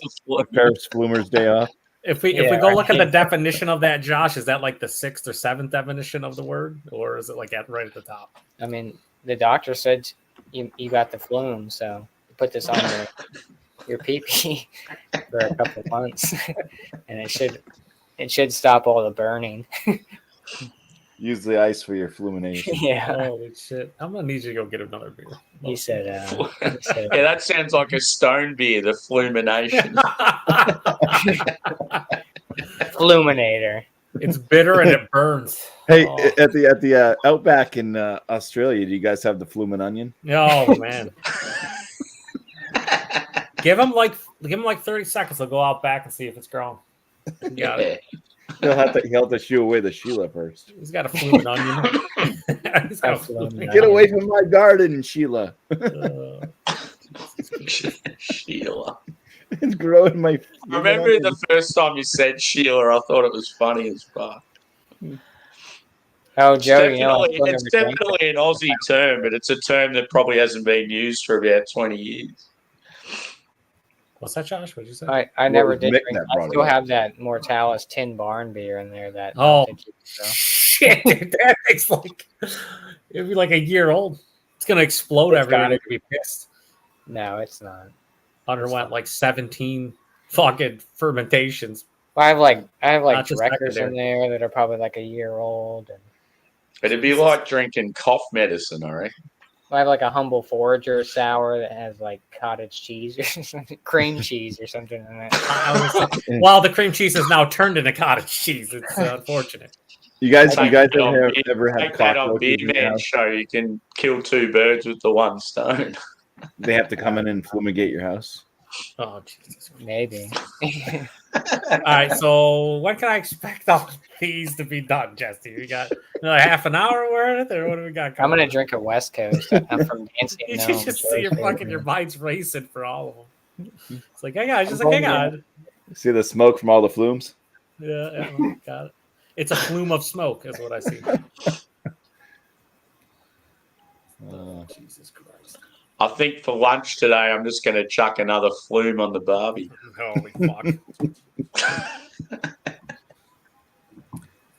Ferris Flumer's Day Off? If we Yeah, go look at the right. definition of that, Josh, is that like the 6th or 7th definition of the word, or is it like right at the top? I mean, the doctor said you got the flume, so you put this on your pee-pee for a couple months, and it should stop all the burning. Use the ice for your flumination. Yeah, Holy shit! I'm gonna need you to go get another beer. he said. Yeah, that sounds like a stone beer, the Flumination. Fluminator. It's bitter and it burns. Hey, Oh. at the Outback in Australia, do you guys have the flumin' onion? Oh man. Give him like 30 seconds. They'll go out back and see if it's growing. Yeah, He'll have to shoo away the Sheila first. he's got a fluid onion. He's got a Fluid fluid Get away from my garden, Sheila. Sheila. It's growing my. I remember the first time you said Sheila, I thought it was funny as fuck. Oh, It's Joe, you know, definitely, it's definitely an Aussie term, but it's a term that probably hasn't been used for about 20 years. What's that, Josh? What'd you say? I never was did Mick drink. that I brought it still up? have that Mortalis tin barn beer in there. That Oh. melted cheese, so. Shit, dude, that thing's like it'd be like a year old. It's gonna explode It's every year. gotta They're gonna be pissed. No, it's not. Underwent like 17 fucking fermentations. Well, I have like Not just records in secondary. there that are probably like a year old, and It'd be like drinking cough medicine, all right? I have like a Humble Forager sour that has like cottage cheese or something, cream cheese or something in it. Well, the cream cheese has now turned into cottage cheese. It's unfortunate. You guys Take ever that have Take that on cockroaches Beer in your Man house? show. You can kill two birds with the one stone. They have to come in and fumigate your house. Oh Jesus Christ. Maybe. All right, so when can I expect all these to be done, Jesse? We got another half an hour worth, or what do we got? I'm coming gonna up? drink a West Coast. I'm from Dancing You Gnome. just see your fucking your mind's racing for all of them. It's like, hang on, just like, hang on. See the smoke from all the flumes? Yeah, got it. It's a plume of smoke, is what I see. Jesus Christ! I think for lunch today, I'm just going to chuck another flume on the barbie. Holy fuck!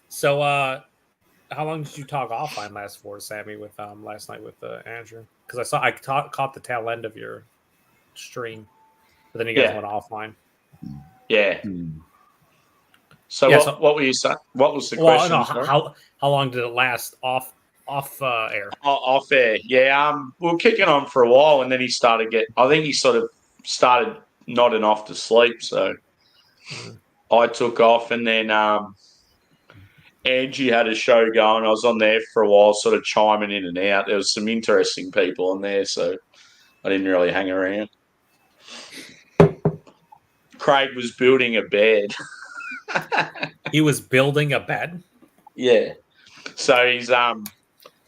So, how long did you talk offline last for, Sammy? With last night with Andrew, because I caught the tail end of your stream, but then you guys Yeah. went offline. Yeah. Hmm. So, Yeah, what were you saying? What was the Well, question? no, sorry? how long did it last off air? Off air, yeah. We were kicking on for a while, and then he started I think he sort of started nodding off to sleep. So I took off, and then Angie had a show going. I was on there for a while, sort of chiming in and out. There was some interesting people on there, so I didn't really hang around. Craig was building a bed. He was building a bed. Yeah. So he's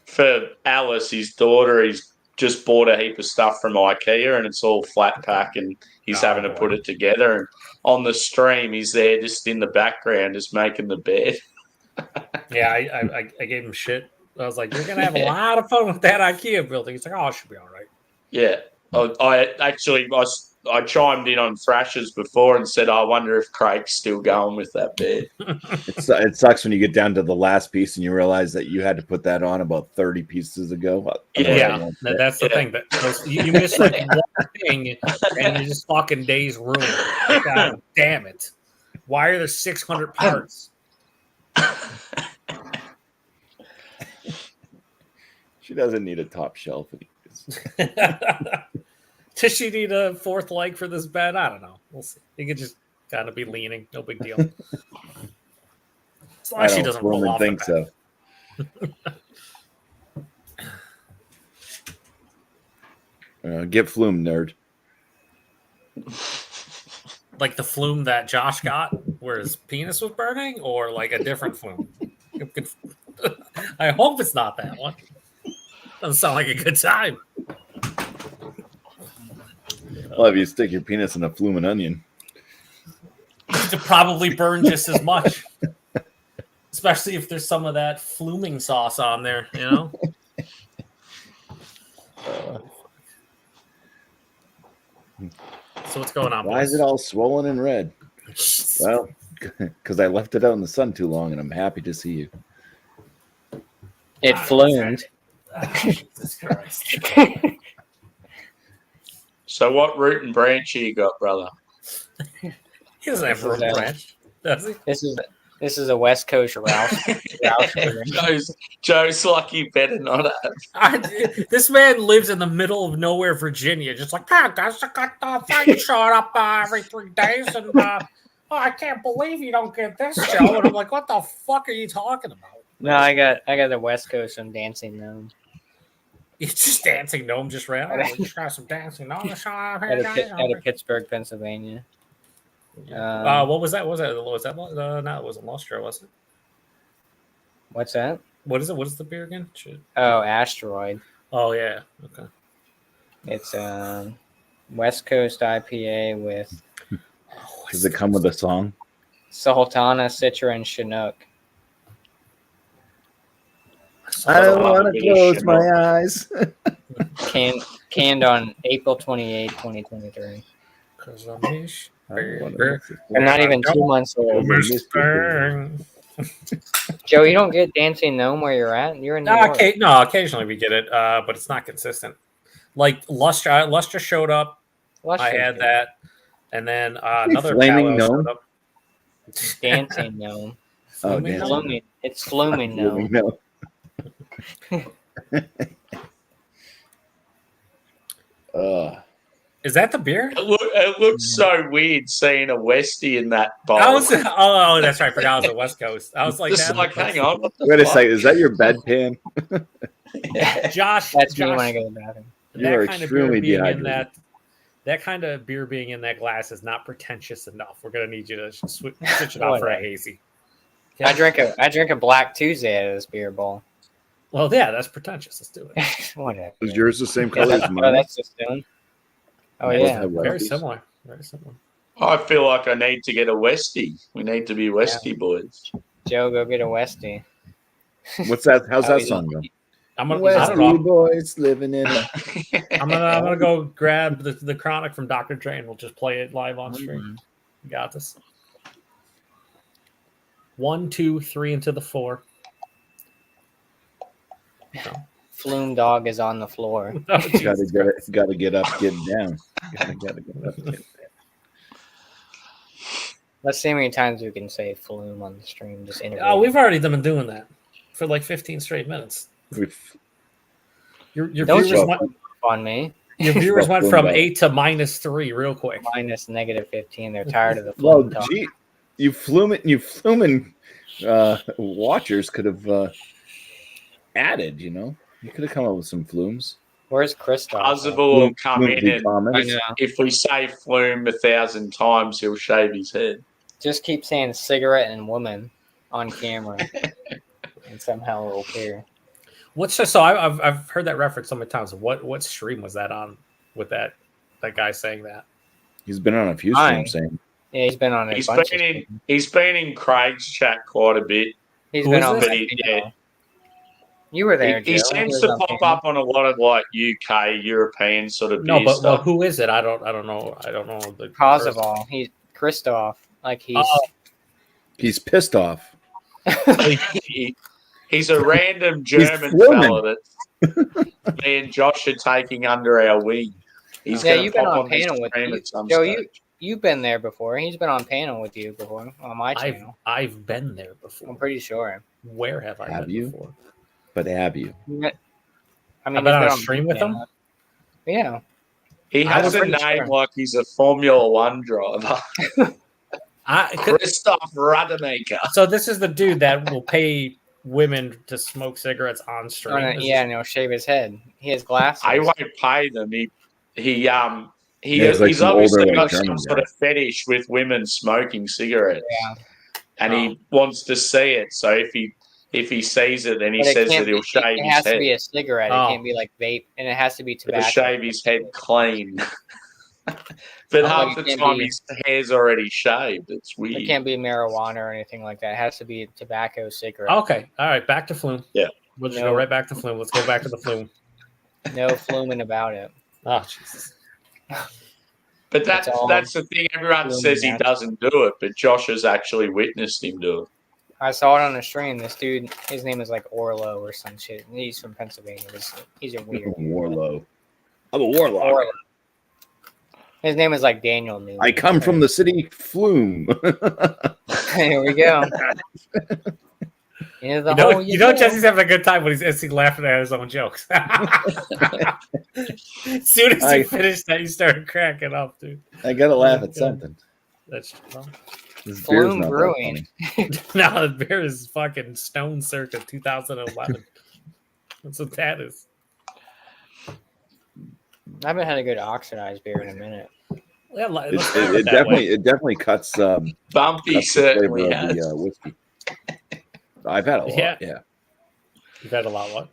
for Alice, his daughter, he's just bought a heap of stuff from IKEA and it's all flat pack and he's Oh, having to boy. put it together. And on the stream, he's there just in the background, just making the bed. Yeah, I gave him shit. I was like, "You're gonna have a lot of fun with that IKEA building." He's like, "Oh, it should be all right." Yeah. I chimed in on Thrashers before and said, I wonder if Craig's still going with that bed. It sucks when you get down to the last piece and you realize that you had to put that on about 30 pieces ago. Yeah, that's the thing. That you miss like one thing, and you're just fucking days ruined. God damn it! Why are there 600 parts? She doesn't need a top shelf. Does she need a fourth leg for this bed? I don't know. We'll see. You could just kind of be leaning. No big deal. As long as she doesn't roll off the think bed. so. Get flume, nerd. Like the flume that Josh got, where his penis was burning, or like a different flume. I hope it's not that one. Doesn't sound like a good time. Well, if you stick your penis in a flume onion. To probably burn just as much, especially if there's some of that fluming sauce on there. You know. So what's going on? Why boys? is it all swollen and red? Well, because I left it out in the sun too long, and I'm happy to see you. It flumed. Jesus Christ. So what root and branch you got, brother? He doesn't have root branch, does he? This is a West Coast Rouse. Joe's lucky better not have. This man lives in the middle of nowhere, Virginia, just like, guys, I got the fight shot up every 3 days, and I can't believe you don't get this, Joe. And I'm like, what the fuck are you talking about? No, I got the West Coast from Dancing Gnome. It's just Dancing Gnome just ran. Oh, we just got some Dancing Gnome Out of Pittsburgh, Pennsylvania. What was that? Was that no, it wasn't Lustra, was it? What's that? What is it? What is the beer again? Shit. Oh, Asteroid. Oh yeah. Okay. It's West Coast IPA with Does it come with a song? Sultana, Citra, and Chinook. I don't want to close my eyes. Canned on April 28, 2023. Because I miss I'm not even 2 months old. Joe, you don't get Dancing Gnome where you're at? You're in New York. Occasionally we get it, but it's not consistent. Like Lustra showed up. Lustra's I had good. that, and then another Flaming Palo Gnome? showed up. Dancing Gnome. Oh, Flaming damn. Gnome? It's Fluming Gnome. No. Is that the beer? It looks so weird seeing a Westie in that bowl. Oh, that's right. I forgot it was the West Coast. I was like, Just like, hang on. What the Wait a fuck? second. Is that your bedpan? Josh. That's me Josh, when I go to the bathroom. You are that kind of beer extremely being in dehydrated. that kind of beer being in that glass is not pretentious enough. We're gonna need you to switch it out for a hazy. I drink a Black Tuesday out of this beer bowl. Well, yeah, that's pretentious. Let's do it. Whatever. Is yours the same color as Oh, mine? that's just done. Oh Very yeah. Very similar. Very similar. I feel like I need to get a Westie. We need to be Westie boys. Joe, go get a Westie. What's that? How's Oh, that song go? I don't know. boys living in a... I'm gonna go grab the Chronic from Dr. Dre and we'll just play it live on stream. You got this. 1, 2, 3 into the 4. Flume dog is on the floor. Oh, Gotta get up, get down. Gotta get up, get down. Let's see how many times we can say flume on the stream. Just Oh, we've already been doing that for like 15 straight minutes. Your Don't viewers just went, on me. your viewers went from 8 to -3 real quick. Minus -15. They're tired of the Well, flume talk. gee, you flumin' watchers could have added, you know? You could have come up with some flumes. Where's Christoph? Parzival will come in and I know. if we say Flume 1,000 times, he'll shave his head. Just keep saying cigarette and woman on camera, and somehow it'll appear. I've heard that reference so many times. What stream was that on with that guy saying that? He's been on a few Mine. streams saying, Yeah, he's been on a bunch of streams. He's been in Craig's chat quite a bit. He's Who been is on. this? But Yeah. You were there, He Joe. seems was to on pop camera. up on a lot of like UK, European sort of No, beer but stuff. who is it? I don't know. I don't know the Parzival. He's Christoph. Like he's. he's pissed off. He's a random German flumin'. fella that me and Josh are taking under our wing. He's Yeah, gonna you've been pop on this panel with stream you. at some Joe, stage. you've been there before. He's been on panel with you before on my channel. I've been there before. I'm pretty sure. Where have I Have been you? before? But have you? I mean, I've he's been on a my stream with him. channel. Yeah. He I has was a pretty name sure. like he's a Formula One driver. Christoph Rademacher. So this is the dude that will pay women to smoke cigarettes on stream. Is Yeah, and he'll shave his head. He has glasses. I won't pay them. he Yeah, it's like he's some obviously older, like, got some German sort guy. of fetish with women smoking cigarettes, Yeah. and he wants to see it. So if he sees it, then he But it says can't that he'll be, shave it his has to head. be a cigarette. Oh. It can't be like vape, and it has to be He'll tobacco. shave his head clean. But Like, half it the can't time be- his hair's already shaved. It's It weird. can't be marijuana or anything like that. It has to be a tobacco cigarette. Okay, all right, back to Flume. Yeah. We'll just No. go right back to Flume. Let's go back to the Flume. No fluming about it. Oh, Jesus. But that's It's all the thing. Everyone doing says he that. doesn't do it, but Josh has actually witnessed him do it. I saw it on the stream. This dude, his name is like Orlo or some shit. He's from Pennsylvania. He's a weird Warlow. I'm a warlock. Orlo. His name is like Daniel Newman. I come from the city Flume. Here we go. Into the You know, hole you know go. Jesse's having a good time when he's laughing at his own jokes. As soon as he I- finished that, he started cracking up, dude. I gotta laugh at God. something. That's well, This Flume beer's not that Brewing. funny. now the beer is fucking Stone Circa 2011. That's what that is. I haven't had a good oxidized beer in a minute. Yeah, It, let's it, start it that definitely way. it definitely cuts Bumpy cuts the certainly flavor of has. the whiskey. I've had a lot. Yeah. Yeah. You've had a lot. What?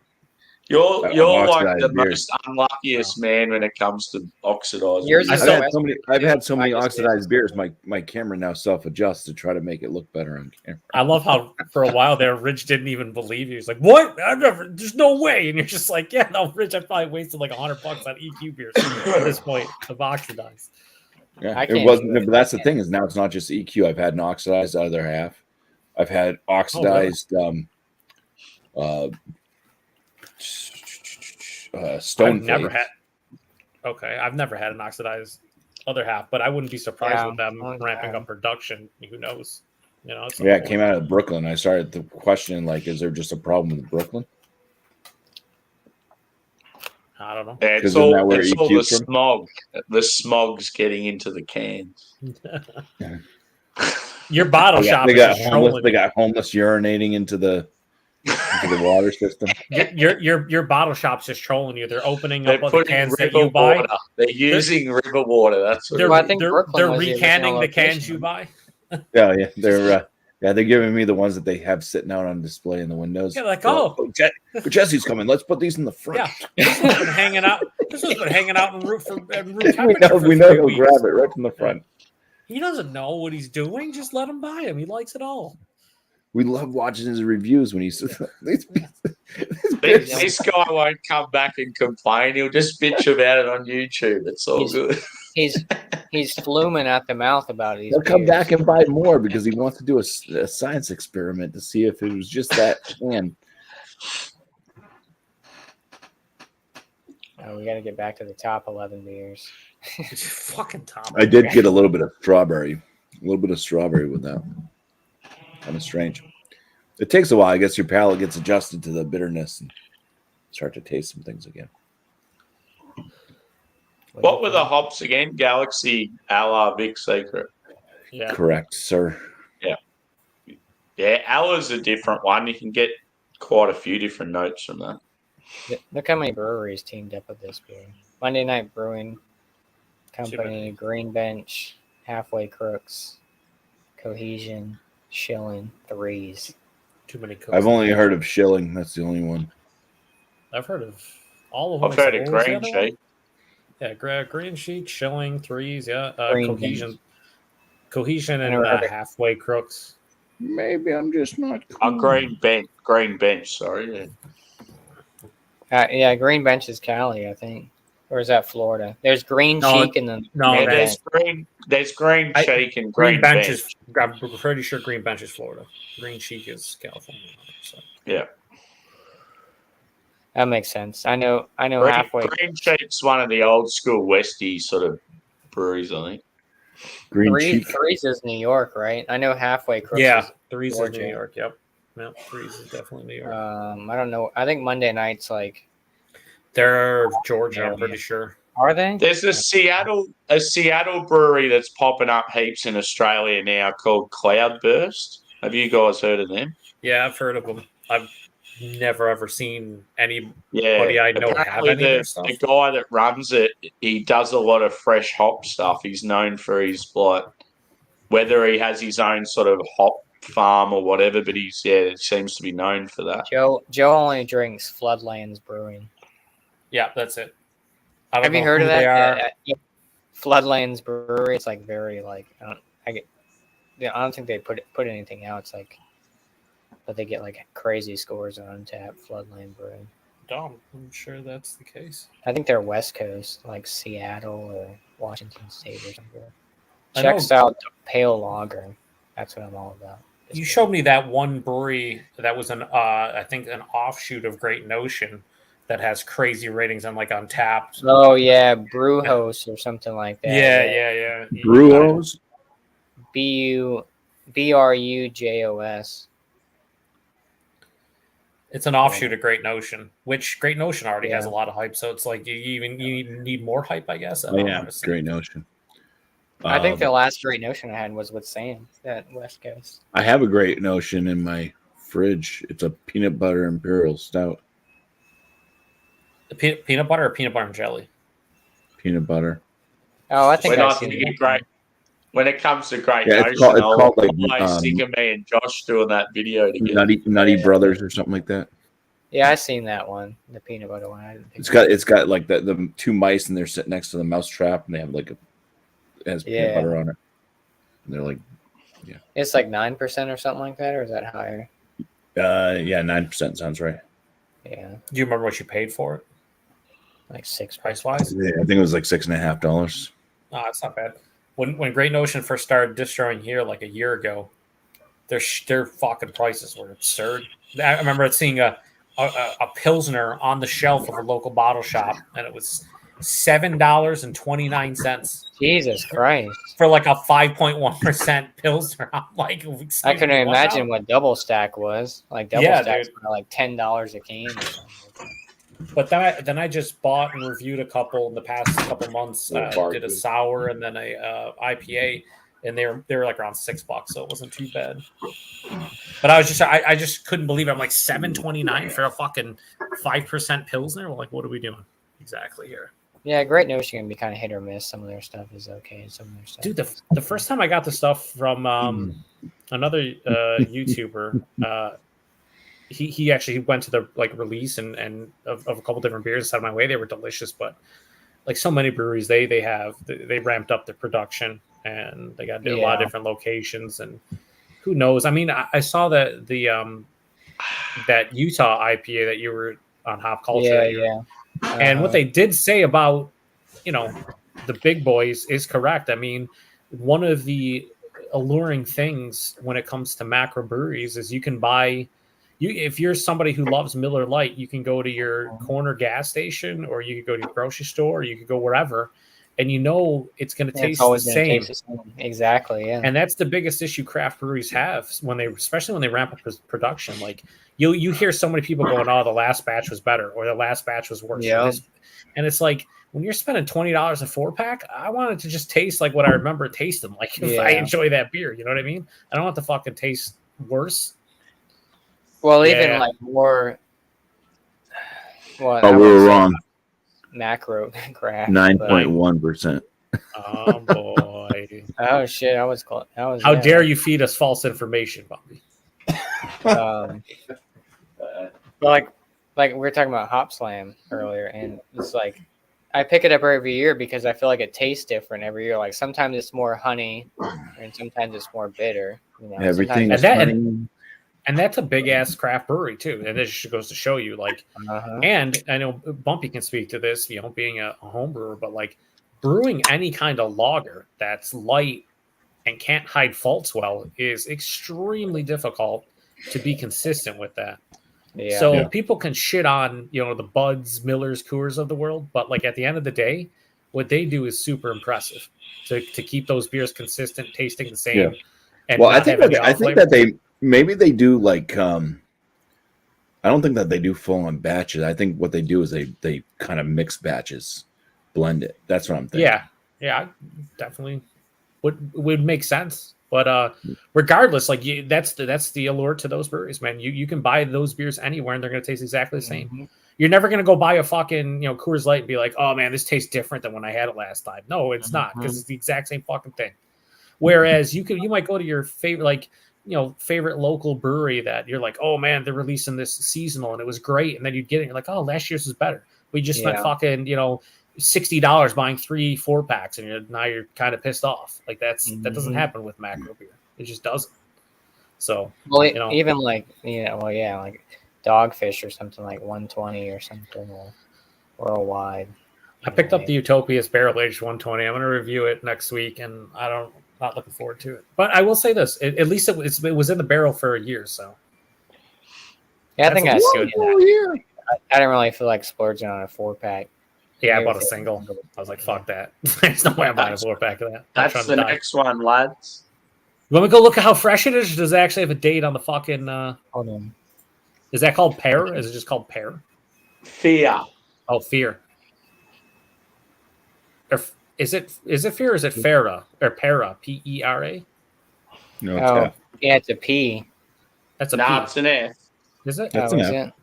You're Of like oxidized the beer. most unluckiest man when it comes to oxidizing. Yours beer. is I've so had much- so many. I've had so many I just oxidized beers. My camera now self adjusts to try to make it look better on camera. I love how for a while there, Rich didn't even believe you. He's like, "What? I've never. There's no way." And you're just like, "Yeah, no, Rich. I probably wasted like $100 on EQ beers at this point of oxidized." Yeah, I it can't wasn't. do it. But that's the I thing is now it's not just EQ. I've had an oxidized other half. I've had oxidized stone. I've never Face. had. Okay, I've never had an oxidized other half, but I wouldn't be surprised Yeah, with them oh, ramping yeah. up production. Who knows? You know, Yeah, it came out of Brooklyn. I started to question like, is there just a problem with Brooklyn? I don't know. Yeah, 'Cause isn't that where it's all the EQ's from? smog. The smog's getting into the cans. Your bottle shop They is got just homeless. trolling They you. got homeless urinating into the water system. Your bottle shop's just trolling you. They're opening They're up other putting cans that river you buy. water. They're using river water. That's what They're, Well, I think they're, Brooklyn they're was the recanning original the cans location. you buy. They're giving me the ones that they have sitting out on display in the windows. Yeah, like, They're oh. Jesse's coming. Let's put these in the front. Yeah, this has been hanging out. This has been hanging out in room we temperature know, for we know 3 he'll weeks. grab it right from the front. He doesn't know what he's doing. Just let him buy him. He likes it all. We love watching his reviews when he's This guy won't come back and complain. He'll just bitch about it on YouTube. It's all He's- good. He's fluming at the mouth about it. He'll come back and buy more because he wants to do a science experiment to see if it was just that can. Oh, we got to get back to the top 11 beers. Fucking Tom. I did get a little bit of strawberry with that. Kind of strange. It takes a while. I guess your palate gets adjusted to the bitterness and start to taste some things again. What were the hops again? Galaxy, Allah, Vic Secret. Yeah. Correct, sir. Yeah, Allah's a different one. You can get quite a few different notes from that. Look how many breweries teamed up with this beer. Monday Night Brewing Company, many. Green Bench, Halfway Crooks, Cohesion, Schilling, Threes. Too many cooks. I've only heard of Schilling. That's the only one. I've heard of all of them. I've heard of except- what was the Green other one? Sheet. Yeah, Green Sheet, Schilling, Threes. Yeah, Green Cohesion, and I never heard of- Halfway Crooks. Maybe I'm just not. Oh, Green Bench. Sorry. Yeah. Yeah, Green Bench is Cali, I think. Or is that Florida? There's Green No, Cheek and then no, Yeah, that's- there's Green I- Sheik and Green Green Bench Bench. is. I'm pretty sure Green Bench is Florida. Green Sheik is California. 100%. Yeah. that makes sense. I know halfway. Green Sheik's one of the old school Westie sort of breweries, I think. Green cheek. Threes is New York, right? I know Halfway Crooks. Yeah, is- Threes is Georgia. New York. Yep. Threes is definitely New York. I don't know. I think Monday night's like. They're Georgia. I'm Yeah. pretty sure. Are they? There's a Seattle brewery that's popping up heaps in Australia now called Cloudburst. Have you guys heard of them? Yeah, I've heard of them. I've never ever seen anybody Yeah, I know have apparently any of their stuff. the guy that runs it, he does a lot of fresh hop stuff. He's known for his like whether he has his own sort of hop farm or whatever, but he seems to be known for that. Joe only drinks Floodlands Brewing. Yeah, that's it. I don't Have you know heard who of that? they are. Floodlands Brewery. It's like very like I don't think they put anything out. It's like, but they get like crazy scores on tap. Floodland Brewing. I'm sure that's the case. I think they're West Coast, like Seattle or Washington State or something. I Check know- out Pale Lager. That's what I'm all about. You showed me that one brewery that was I think an offshoot of Great Notion that has crazy ratings on like Untapped. Oh yeah, Brew Host or something like that. Yeah. Brewos. BRUJOS. It's an offshoot of Great Notion, which Great Notion already has a Yeah. lot of hype. So it's like you need more hype, I guess. I Oh don't know yeah, how to say great it. notion. I think the last Great Notion I had was with Sam at West Coast. I have a great notion in my fridge. It's a peanut butter imperial stout. The peanut butter or peanut butter and jelly. Peanut butter. Oh, I think When I've I seen think that. of great, when it comes to Great Yeah, Notion, it's called I'll like, play sick of me and Josh doing that video together. Nutty Brothers or something like that. Yeah, I seen that one, the peanut butter one. I didn't think It's got like the two mice and they're sitting next to the mouse trap and they have like it has peanut Yeah. butter on it. And they're like, it's like 9% or something like that, or is that higher? yeah, 9% sounds right. Yeah, Do you remember what you paid for it, like 6 price wise? Yeah, I think it was like $6.50. No, it's not bad. When Great Notion first started distroing here like a year ago, their fucking prices were absurd. I remember seeing a Pilsner on the shelf of a local bottle shop, and it was $7.29 Jesus Christ! for like a 5.1% Pilsner. I'm like, I couldn't imagine what double stack was. Like double Yeah, stacks dude. were like $10 a can. Or something. But then I just bought and reviewed a couple in the past couple months. Did a sour and then a IPA, and they were like around $6, so it wasn't too bad. But I just couldn't believe it. I'm like $7.29 for a fucking 5% Pilsner. We're like, what are we doing exactly here? Yeah, Great Notion can be kind of hit or miss. Some of their stuff is okay, and some of their stuff. Dude, the first time I got the stuff from another YouTuber, he actually went to the like release and of a couple different beers out of my way. They were delicious, but like so many breweries, they ramped up the production and they got a lot of different locations, and who knows? I mean, I saw that that Utah IPA that you were on Hop Culture. Yeah. And what they did say about, the big boys is correct. I mean, one of the alluring things when it comes to macro breweries is you can buy, if you're somebody who loves Miller Lite, you can go to your corner gas station, or you could go to your grocery store, or you could go wherever, and it's going to taste the same. Exactly, yeah. And that's the biggest issue craft breweries have especially when they ramp up production. Like you hear so many people going, "Oh, the last batch was better," or "The last batch was worse." Yeah. And it's like when you're spending $20 a 4-pack, I want it to just taste like what I remember it tasting like. If I enjoy that beer, you know what I mean? I don't want it to fucking taste worse. Well, even like more. Well, Oh, we were wrong. Macro craft. 9.1%. Oh boy! Oh shit! I was close. How dare you feed us false information, Bobby? Like we were talking about Hop Slam earlier, and it's like I pick it up every year because I feel like it tastes different every year. Like sometimes it's more honey, and sometimes it's more bitter. Everything sometimes is funny. And that's a big ass craft brewery too. And this just goes to show you, like, and I know Bumpy can speak to this, being a home brewer, but like brewing any kind of lager that's light and can't hide faults well is extremely difficult to be consistent with that. So people can shit on, the Buds, Millers, Coors of the world, but like at the end of the day, what they do is super impressive to keep those beers consistent, tasting the same. Yeah. And Well, not I think have any that off-flavor. maybe they do like I don't think that they do full on batches. I think what they do is they kind of mix batches, blend it. That's what I'm thinking. Yeah, definitely would make sense. But regardless, like that's the allure to those breweries, man. You can buy those beers anywhere, and they're going to taste exactly the same. Mhm. You're never going to go buy a fucking Coors Light and be like, oh man, this tastes different than when I had it last time. No, it's not, because it's the exact same fucking thing. Whereas you might go to your favorite favorite local brewery that you're like, oh man, they're releasing this seasonal and it was great, and then you get it, and you're like, oh, last year's was better. We just spent Yeah. fucking $60 buying 3-4 packs, and now you're kind of pissed off. Like that doesn't Mhm. happen with macro beer. It just doesn't. So Well, know. even like like Dogfish or something like 120 or something worldwide. I picked up the Utopias Barrel Aged 120. I'm going to review it next week, and not looking forward to it. But I will say this: at least it was in the barrel for a year. So Yeah, I think That's I a see good that. I didn't really feel like splurging on a 4-pack. yeah, I Maybe bought a if it- single. I was like, fuck that. There's no way I'm buying a 4-pack of that. I'm That's trying the to die. next one, lads. Let me go look at how fresh it is. Does it actually have a date on the fucking? Hold on. Is that called pear? Is it just called pear? Fear. Oh, fear. Or is it fear? Or is it Farah or Para? Pera? No, it's Oh, half. yeah, it's a P. That's a Nah, P. it's an F. Is it? That's Oh, an is F. it?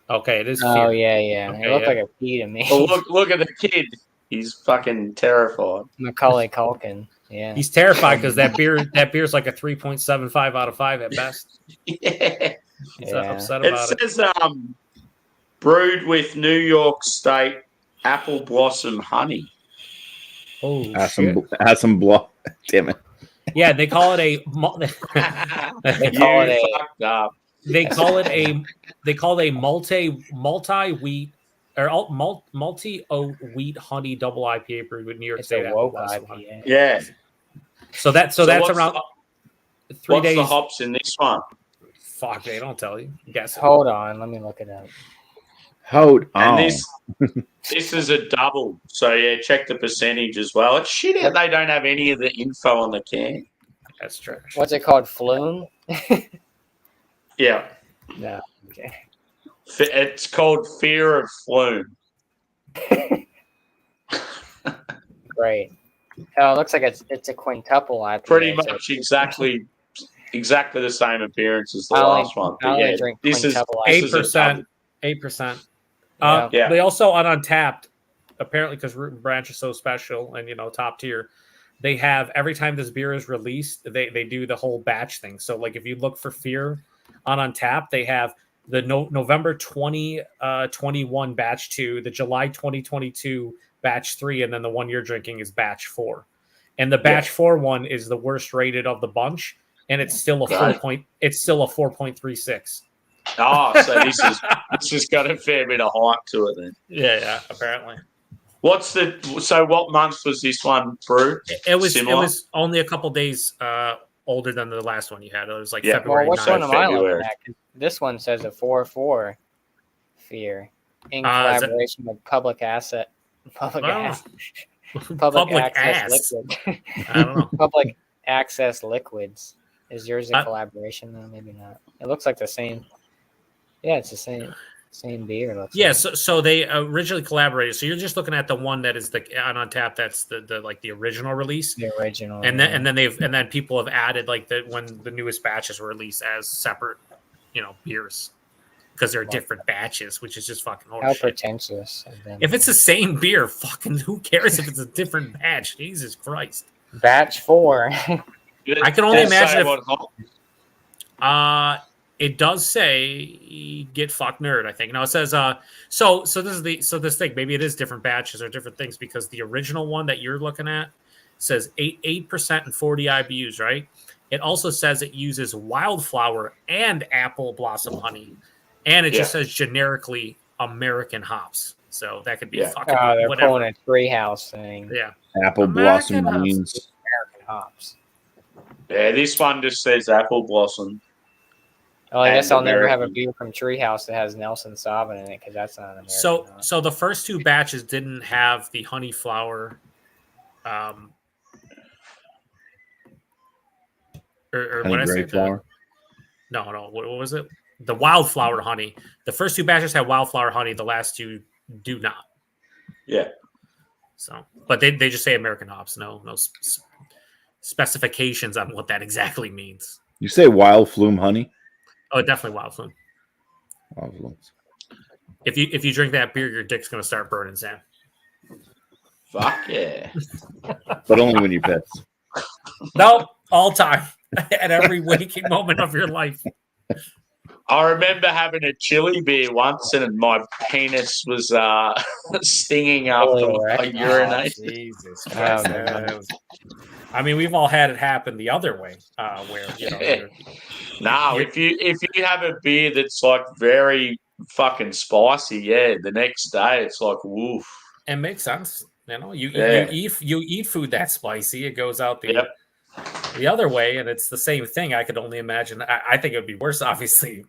Okay, it is fear. Oh, yeah. Okay, It looked yeah. like a P to me. Well, look at the kid. He's fucking terrified. Macaulay Culkin. Yeah. He's terrified because that beer's like a 3.75 out of 5 at best. Yeah. He's Yeah. upset It about it. says brewed with New York State apple blossom honey. Oh Has shit! some block. Damn it. Yeah, they call it a. They call it You a- fucked up. They call it a multi wheat or multi oat wheat honey double IPA brewed with New York It's State a apple woke blossom honey. IPA. Yeah. So that's what's around the, 3 what's days. the hops in this one? Fuck, they don't tell you. Guess it. Hold on, let me look it up. Hold And on. this is a double. So yeah, check the percentage as well. It's shit out they don't have any of the info on the can. That's trash. What's it called? Flume? Yeah. No. Okay. It's called Fear of Flume. Great. Oh, it looks like it's a quintuple IPA. Pretty so- much exactly the same appearance as the I only- last one. I But only yeah, drink this is quintuple this Eight is a 8%. double. 8%. Yeah. They also on Untapped, apparently because Root and Branch is so special and top tier, they have every time this beer is released, they do the whole batch thing. So like if you look for Fear on Untapped, they have the November 2021 batch 2, the July 2022 batch 3, and then the one you're drinking is batch 4. And the batch 4 one is the worst rated of the bunch, and it's still a God. 4.36. Oh, so this has got a fair bit of hype to it then. Yeah, apparently. What month was this one brewed? It was Similar? only a couple days older than the last one you had. It was like Yeah. Well, February which 9th. one am I looking February. at? 'Cause this one says a 4.4 Fear in Is that- collaboration with Public Access Public Access ass. Liquid. I don't know. Public Access Liquids. Is yours a I- collaboration though? Maybe not. It looks like the same. Yeah, it's the same beer. It looks Yeah, like. so they originally collaborated. So you're just looking at the one that is on Untapped. That's the like the original release, The original. and then people have added like when the newest batches were released as separate, beers, because they're different batches, which is just fucking How horseshit. pretentious of them. If it's the same beer, fucking who cares if it's a different batch? Jesus Christ. Batch 4. I can only Does it say imagine if- what hop? It does say get fucked nerd, I think. No, it says so this thing, maybe it is different batches or different things, because the original one that you're looking at says 8% and 40 IBUs, right? It also says it uses wildflower and apple blossom honey. And it just says generically American hops. So that could be fucking They're whatever. pulling a treehouse thing. Yeah. Apple American blossom hops. beans. American hops. Yeah, this one just says apple blossom. Well, I guess And I'll never have a American. beer from Treehouse that has Nelson Sauvin in it because that's not an American. hop. So the first two batches didn't have the honey flower, or Honey what I gray said. flower. No. What was it? The wildflower honey. The first two batches had wildflower honey. The last two do not. Yeah. So, but they just say American hops. No specifications on what that exactly means. You say wild flume honey? Oh, definitely wild flume. Wild flumes. If you drink that beer, your dick's gonna start burning, Sam. Fuck yeah. But only when you piss. No, all time, at every waking moment of your life. I remember having a chili beer once, and my penis was stinging after I urinated. Oh, Jesus Oh, Christ. man. I mean, we've all had it happen the other way, where Yeah. No, if you have a beer that's like very fucking spicy, yeah, the next day it's like woof. it makes sense. You know, you Yeah. eat food that spicy, it goes out Yep. the other way, and it's the same thing. I could only imagine. I think it would be worse, obviously.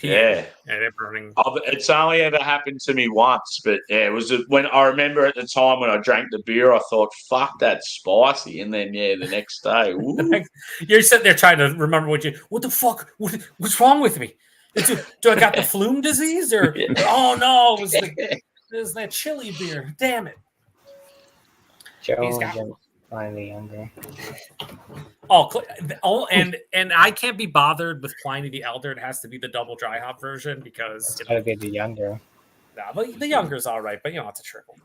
Yeah. And it burning. It's only ever happened to me once, but yeah, it was when I remember at the time when I drank the beer, I thought, "Fuck, that's spicy," and then yeah, the next day, woo. You're sitting there trying to remember what the fuck, what's wrong with me? Do I got the flume disease or oh no, it was that chili beer. Damn it. Joe He's got- and finally younger. Oh, and I can't be bothered with Pliny the Elder. It has to be the double dry hop version because It's gotta be the younger. the younger's all right, but it's a triple.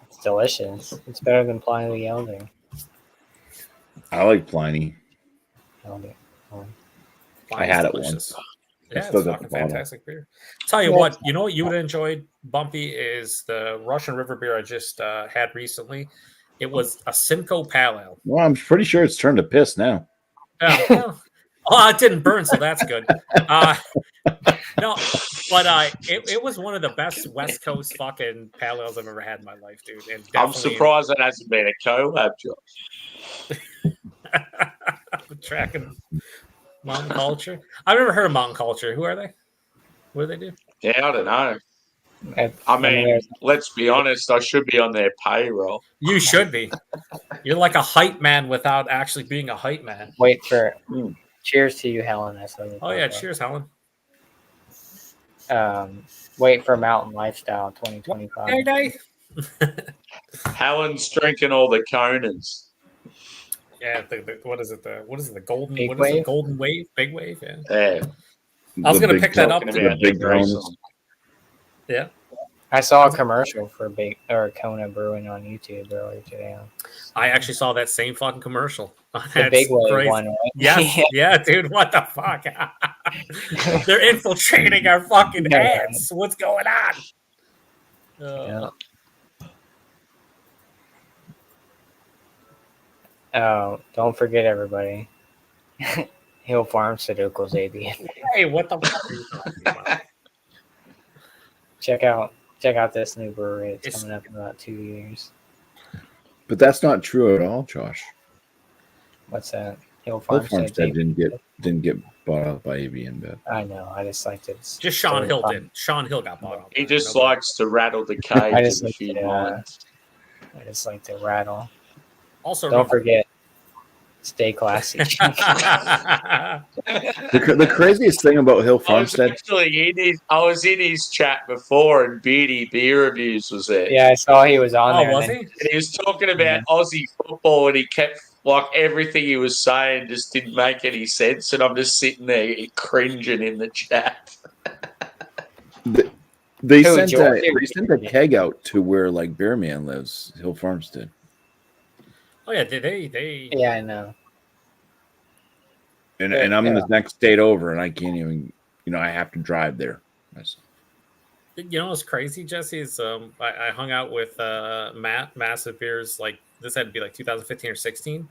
It's delicious. It's better than Pliny the Elder. I like Pliny. Elder. I had it Delicious. once. Yeah, still it's got fucking the bottle. fantastic beer. Tell you Yeah, what, you know what you would have enjoyed, Bumpy, is the Russian River beer I just had recently. It was a Simcoe Pale Ale. Well, I'm pretty sure it's turned to piss now. Oh, it didn't burn, so that's good. No, but it was one of the best West Coast fucking pale ales I've ever had in my life, dude. And I'm definitely- surprised that hasn't been a collab, Josh. Tracking Mountain Culture. I've never heard of Mountain Culture. Who are they? What do they do? Yeah, I don't know. I I mean, let's be honest. I should be on their payroll. You should be. You're like a hype man without actually being a hype man. wait for Mm. cheers to you, Helen. That's what Oh yeah, cheers, Helen. Wait for Mountain Lifestyle 2025. Hey, day. Helen's drinking all the Conans. Yeah, what is it? The golden? Big What is it? Wave? Golden wave? Big wave? Yeah. Yeah, I was The gonna big pick that up. talking too. about big their Coronas. recently. Yeah. I saw a commercial for Kona Brewing on YouTube earlier today. I actually saw that same fucking commercial. The That's big wave crazy. one, right? Yes, yeah, dude. What the fuck? They're infiltrating our fucking Yeah. ads. What's going on? Yeah. Oh, don't forget everybody. Hill Pharmaceuticals ABN. Hey, what the fuck are you talking about? Check out this new brewery. It's It's- coming up in about 2 years. But that's not true at all, Josh. What's that? Hill Hill Farmstead. Farmstead didn't get bought out by ABN Bet. I know. I just like to. Just Sean Hill did. Sean Hill got bought up. He just Nobody- likes to rattle the cage I of just a like few to, minds. I just like to rattle. Also, Don't forget, stay classy. The craziest thing about Hill Farmstead, I was in his chat before, and Beardy Beer Reviews was there. Yeah, I saw he was on Oh, there. was and he? And he was talking about Aussie football, and he kept like everything he was saying just didn't make any sense. And I'm just sitting there cringing in the chat. they Who, sent George? they sent a keg out to where like Bearman lives, Hill Farmstead. Oh yeah, they Yeah, I know. And I'm in Yeah. the next state over, and I can't even, I have to drive there myself. You know what's crazy, Jesse? Is I hung out with Matt Massive Beers, like this had to be like 2015 or 16,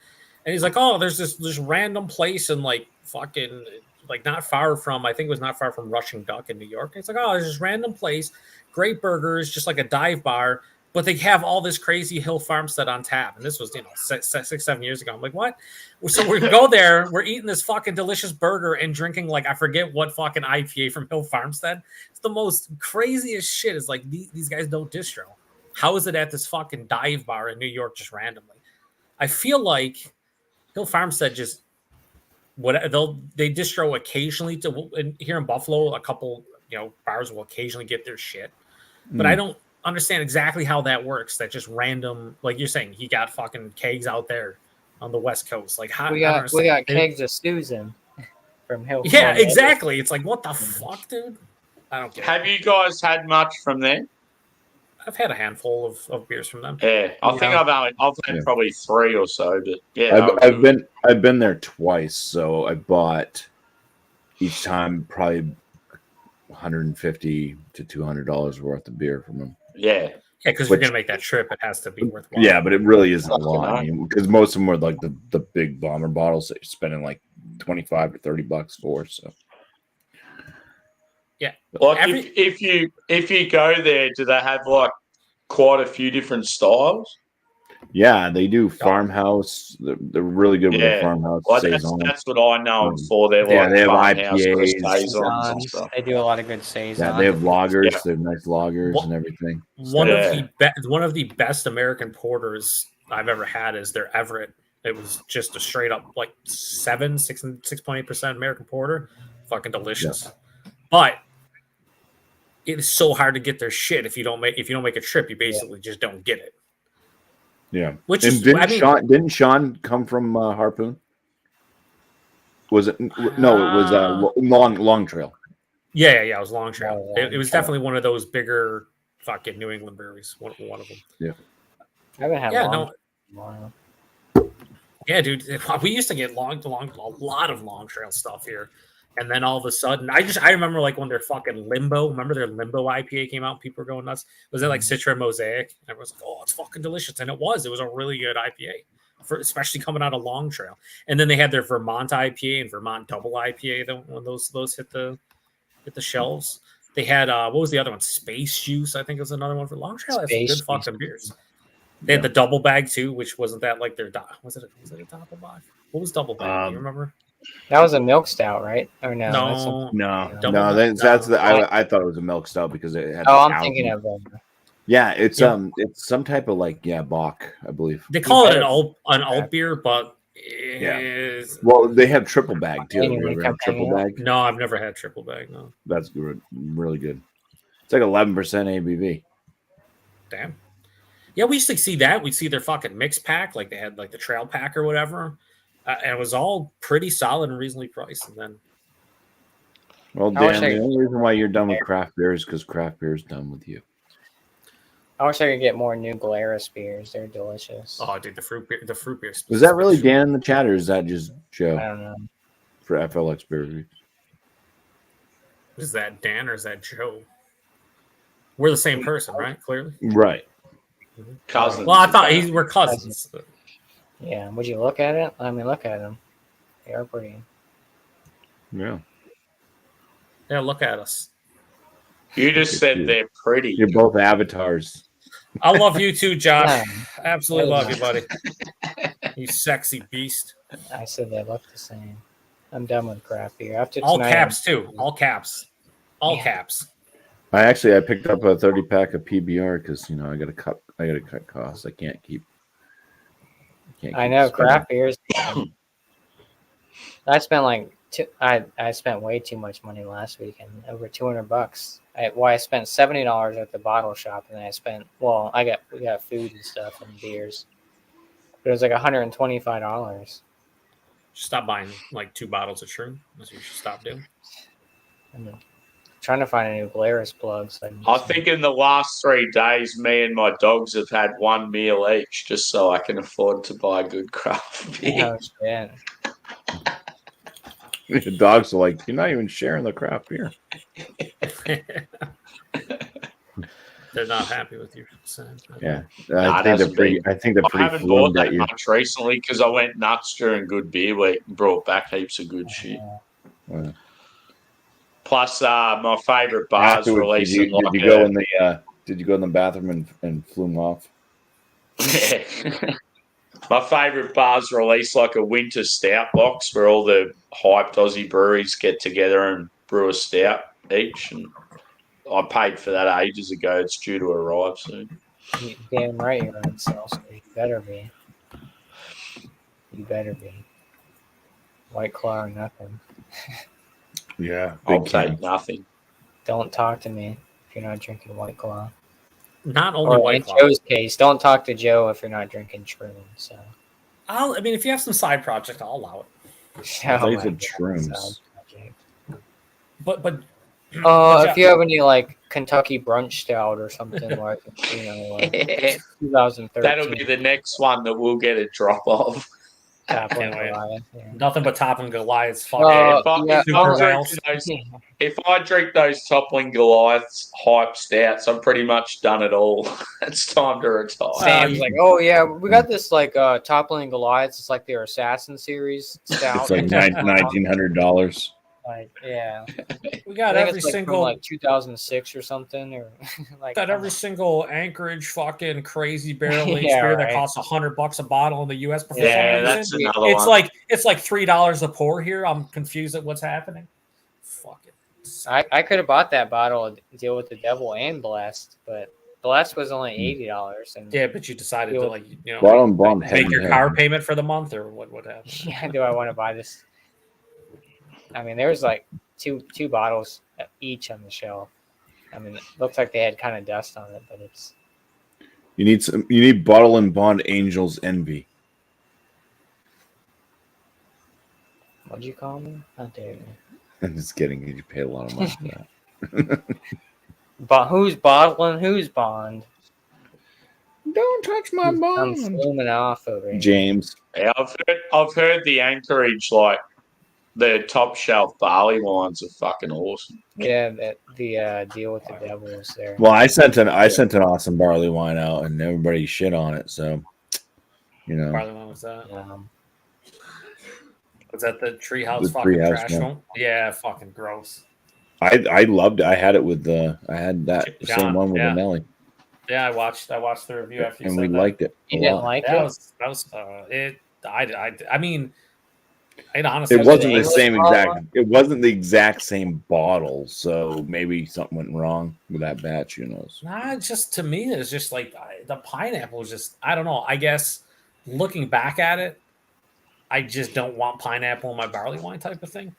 and he's like, oh, there's this random place in like fucking like not far from, I think it was not far from Rushing Duck in New York. And it's like, oh, there's this random place, great burgers, just like a dive bar, but they have all this crazy Hill Farmstead on tap. And this was 6-7 years ago. I'm like, what? So we go there, we're eating this fucking delicious burger and drinking like I forget what fucking IPA from Hill Farmstead. It's the most craziest shit. Is like these guys don't distro. How is it at this fucking dive bar in New York just randomly? I feel like Hill Farmstead just they distro occasionally and here in Buffalo. A couple bars will occasionally get their shit, but I don't understand exactly how that works. That just random, like you're saying, he got fucking kegs out there on the West Coast. Like, how We I don't got understand. kegs of Susan from Hill. Yeah, exactly. It's like, what the fuck, dude? I don't get Have it. you guys had much from there? I've had a handful of beers from them. Yeah, I think I've had Yeah. probably 3 or so, but yeah, I've been there twice, so I bought each time probably $150 to $200 worth of beer from them. yeah. Yeah, because you're gonna make that trip, it has to be worthwhile. Yeah, but it really isn't a Fucking lot. I right. mean, because most of them were like the big bomber bottles that you're spending like $25 to $30 for. So Like Every- if you go there, do they have like quite a few different styles? yeah, they do farmhouse. They're really good with the Yeah. farmhouse Well, saison. that's what I know them for. They're Yeah, like they have farmhouse IPAs. saisons and Saisons. stuff. They do a lot of good saisons. Yeah, they have lagers. Yeah. They have nice lagers What- and everything. One Yeah. of the best American porters I've ever had is their Everett. It was just a straight up like 6.8% American porter. Fucking delicious. But it is so hard to get their shit if you don't make a trip, you basically just don't get it. Yeah, Which and is didn't Sean come from Harpoon? Was it no? It was Long Trail. Yeah, it was Long Trail. Oh, It was Trail. definitely one of those bigger fucking New England breweries. One of them. I haven't had Yeah, long no, in a while. yeah, dude. We used to get a lot of Long Trail stuff here, and then all of a sudden, I remember like when their fucking Limbo. Remember their Limbo IPA came out? People were going nuts. Was it like Citra Mosaic? And everyone's like, "Oh, it's fucking delicious," and it was. It was a really good IPA, especially coming out of Long Trail. And then they had their Vermont IPA and Vermont Double IPA. When those hit the shelves. They had what was the other one? Space Juice, I think was another one for Long Trail. Had some Space good Juice. fucking beers. They had the double bag too, which wasn't that like their was it a double bag? What was double bag? Do you remember? That was a milk stout, right? Or no? that's a- No. No, Double no, Milk that's Stout. I thought it was a milk stout because it had. Oh, the I'm algae. thinking of Yeah, it's Yeah. it's some type of like Bach, I believe. They call it better- an alt beer, but is Well, they have triple bag too. Anyway, You ever have kept triple hanging bag? no, I've never had triple bag. No, That's good, really good. It's like 11% ABV. damn. Yeah, we used to see that. We'd see their fucking mix pack, like they had like the trail pack or whatever, and it was all pretty solid and reasonably priced. And then Well, I wish Dan, I- the only reason why you're done with craft beer is because craft beer is done with you. I wish I could get more New Glarus beers. They're delicious. oh, dude, the fruit beer Was that really Dan in the chat, or is that just I Joe don't know. for FLX Beer Review? Is that Dan or is that Joe? We're the same person, right? Clearly. Right. Cousins. Well, I thought we're cousins. Yeah. Would you look at it? I mean, look at them. They are pretty. Yeah. Yeah, look at us. You just said they're pretty. You're both avatars. I love you too, Josh. Yeah, Absolutely love you, buddy. You sexy beast. I said they look the same. I'm done with craft beer. After All tonight, caps too. All caps. All Yeah. caps. I picked up a 30-pack of PBR because I got to cut costs. I can't keep I know spending. craft beers. I spent like I spent way too much money last weekend. Over $200. I spent $70 at the bottle shop, and then we got food and stuff and beers. But it was like $125. Stop buying like 2 bottles of shroom. That's what you should stop doing. I'm trying to find a new Glarus plug. So I think in the last 3 days, me and my dogs have had 1 meal each, just so I can afford to buy good craft beer. Oh, shit. The dogs are like, you're not even sharing the craft beer. They're not happy with you. Yeah, Nah, I think they're pretty. been- I think they're I pretty haven't bought fluent at that you. much recently because I went nuts during Good Beer Week and brought back heaps of good shit. Yeah. Plus, my favourite bar's Afterwards, releasing did you go in the? Did you go in the bathroom and flume off? Yeah. My favourite bar's released like a winter stout box where all the hyped Aussie breweries get together and brew a stout each. And I paid for that ages ago. It's due to arrive soon. You damn right you're on sale, so you better be. You better be. White Claw or nothing. Yeah, I'll big can. take nothing. Don't talk to me if you're not drinking White Claw. Not only Or White in Claw. Joe's case, don't talk to Joe if you're not drinking Troon. So I mean, if you have some side project, I'll allow it. I thought you my said God, shrooms. sounds okay. But but If you have any like Kentucky brunch stout or something like, you know, 2013. That'll be the next one that we'll get a drop of. Toppling Can't wait. Goliath, yeah. nothing but toppling Goliath's fucking Yeah, If I drink those Toppling Goliaths hype stouts, I'm pretty much done it all. It's time to retire. Sam's like, oh yeah, we got this like Toppling Goliaths. It's like their Assassin series stout. It's like $1,900. Like, yeah, we I got think every it's like single from like 2006 or something, or like got every single Anchorage fucking crazy barrel aged Yeah, beer that right. costs $100 a bottle in the U.S. for Yeah, some that's reason. another It's one. like $3 a pour here. I'm confused at what's happening. Fuck it. I could have bought that bottle of Deal with the Devil and Blessed, but Blessed was only $80, and Yeah, but you decided to like Bottom bomb make your car payment for the month or what happened? yeah, do I want to buy this? I mean, there's like two bottles each on the shelf. I mean, it looks like they had kind of dust on it, but it's You need Bottle and Bond Angels Envy. what'd you call me? How dare you? I'm just kidding. You pay a lot of money for that. But who's bottling? Who's Bond? Don't touch my I'm bond. foaming off over here. James. Yeah, I've heard the Anchorage, like the top shelf barley wines are fucking awesome. Yeah, the Deal with the Devil is there. Well, I sent an awesome barley wine out, and everybody shit on it. So, you know, Barley wine was that? Um, Was that the Treehouse The fucking Treehouse trash one. one? Yeah, fucking gross. I loved it. I had it with I had that John, same one with yeah. the Nelly, Yeah, I watched the review after you and said we that. liked it. you a didn't lot. like That it? was it. I mean, it honestly It wasn't the English same bottle? exact. It wasn't the exact same bottle, so maybe something went wrong with that batch. Who knows? Nah, just to me, it's just like the pineapple is just, I don't know. I guess looking back at it, I just don't want pineapple in my barley wine type of thing.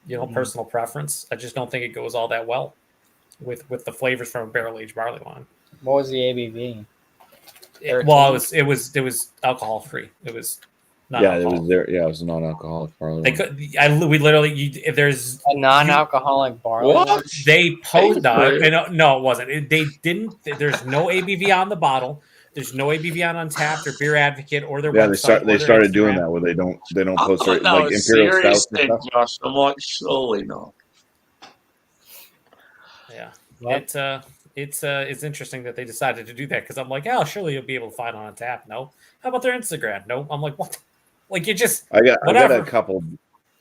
You know, personal preference. I just don't think it goes all that well with the flavors from a barrel aged barley wine. What was the ABV? Well, it was alcohol free. It was not Yeah, it alcohol. was there. Yeah, it was a non-alcoholic barley They wine. could. We literally. If there's A non-alcoholic barley What? wine? they post Hey, no, it wasn't. They didn't. There's no ABV on the bottle. There's no ABV on Untapped or Beer Advocate or their Yeah, website. they or their started doing Instagram. that where they don't I post thought it, that like was Imperial serious Stouts and then, stuff. Josh. I'm like, surely not. Yeah, What? it's interesting that they decided to do that because I'm like, oh, surely you'll be able to find it on Untapped. No, how about their Instagram? No, I'm like, what? Like you just I got whatever. a couple.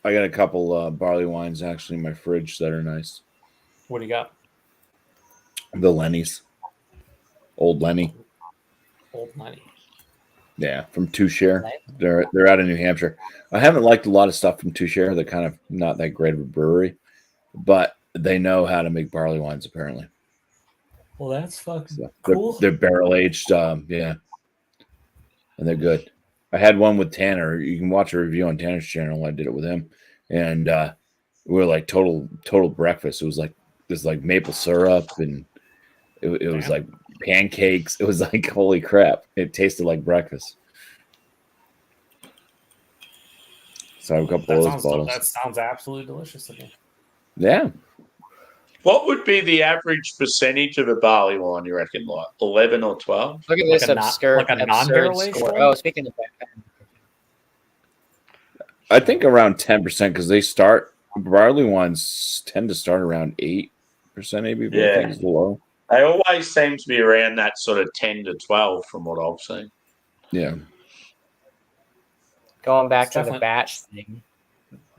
I got a couple barley wines actually in my fridge that are nice. What do you got? The Lenny's, Old Lenny. Old money. Yeah, from Touche. They're out of New Hampshire. I haven't liked a lot of stuff from Touche. They're kind of not that great of a brewery, but they know how to make barley wines apparently. Well, that's fucking So cool. they're barrel aged. Yeah, and they're good. I had one with Tanner. You can watch a review on Tanner's channel. I did it with him, and we were like total breakfast. It was like maple syrup, and it was Damn. like pancakes. It was like holy crap. It tasted like breakfast. So I have a couple of those bottles. That sounds absolutely delicious to me. Yeah, What would be the average percentage of a barley wine, you reckon? Like 11 or 12? Look at Like this a absurd non-barrel aged score. one? Oh, speaking of that, I think around 10% because they start barley wines tend to start around 8% ABV. I think is low. They always seem to be around that sort of 10 to 12 from what I've seen. Yeah. going back It's to the definitely- batch thing.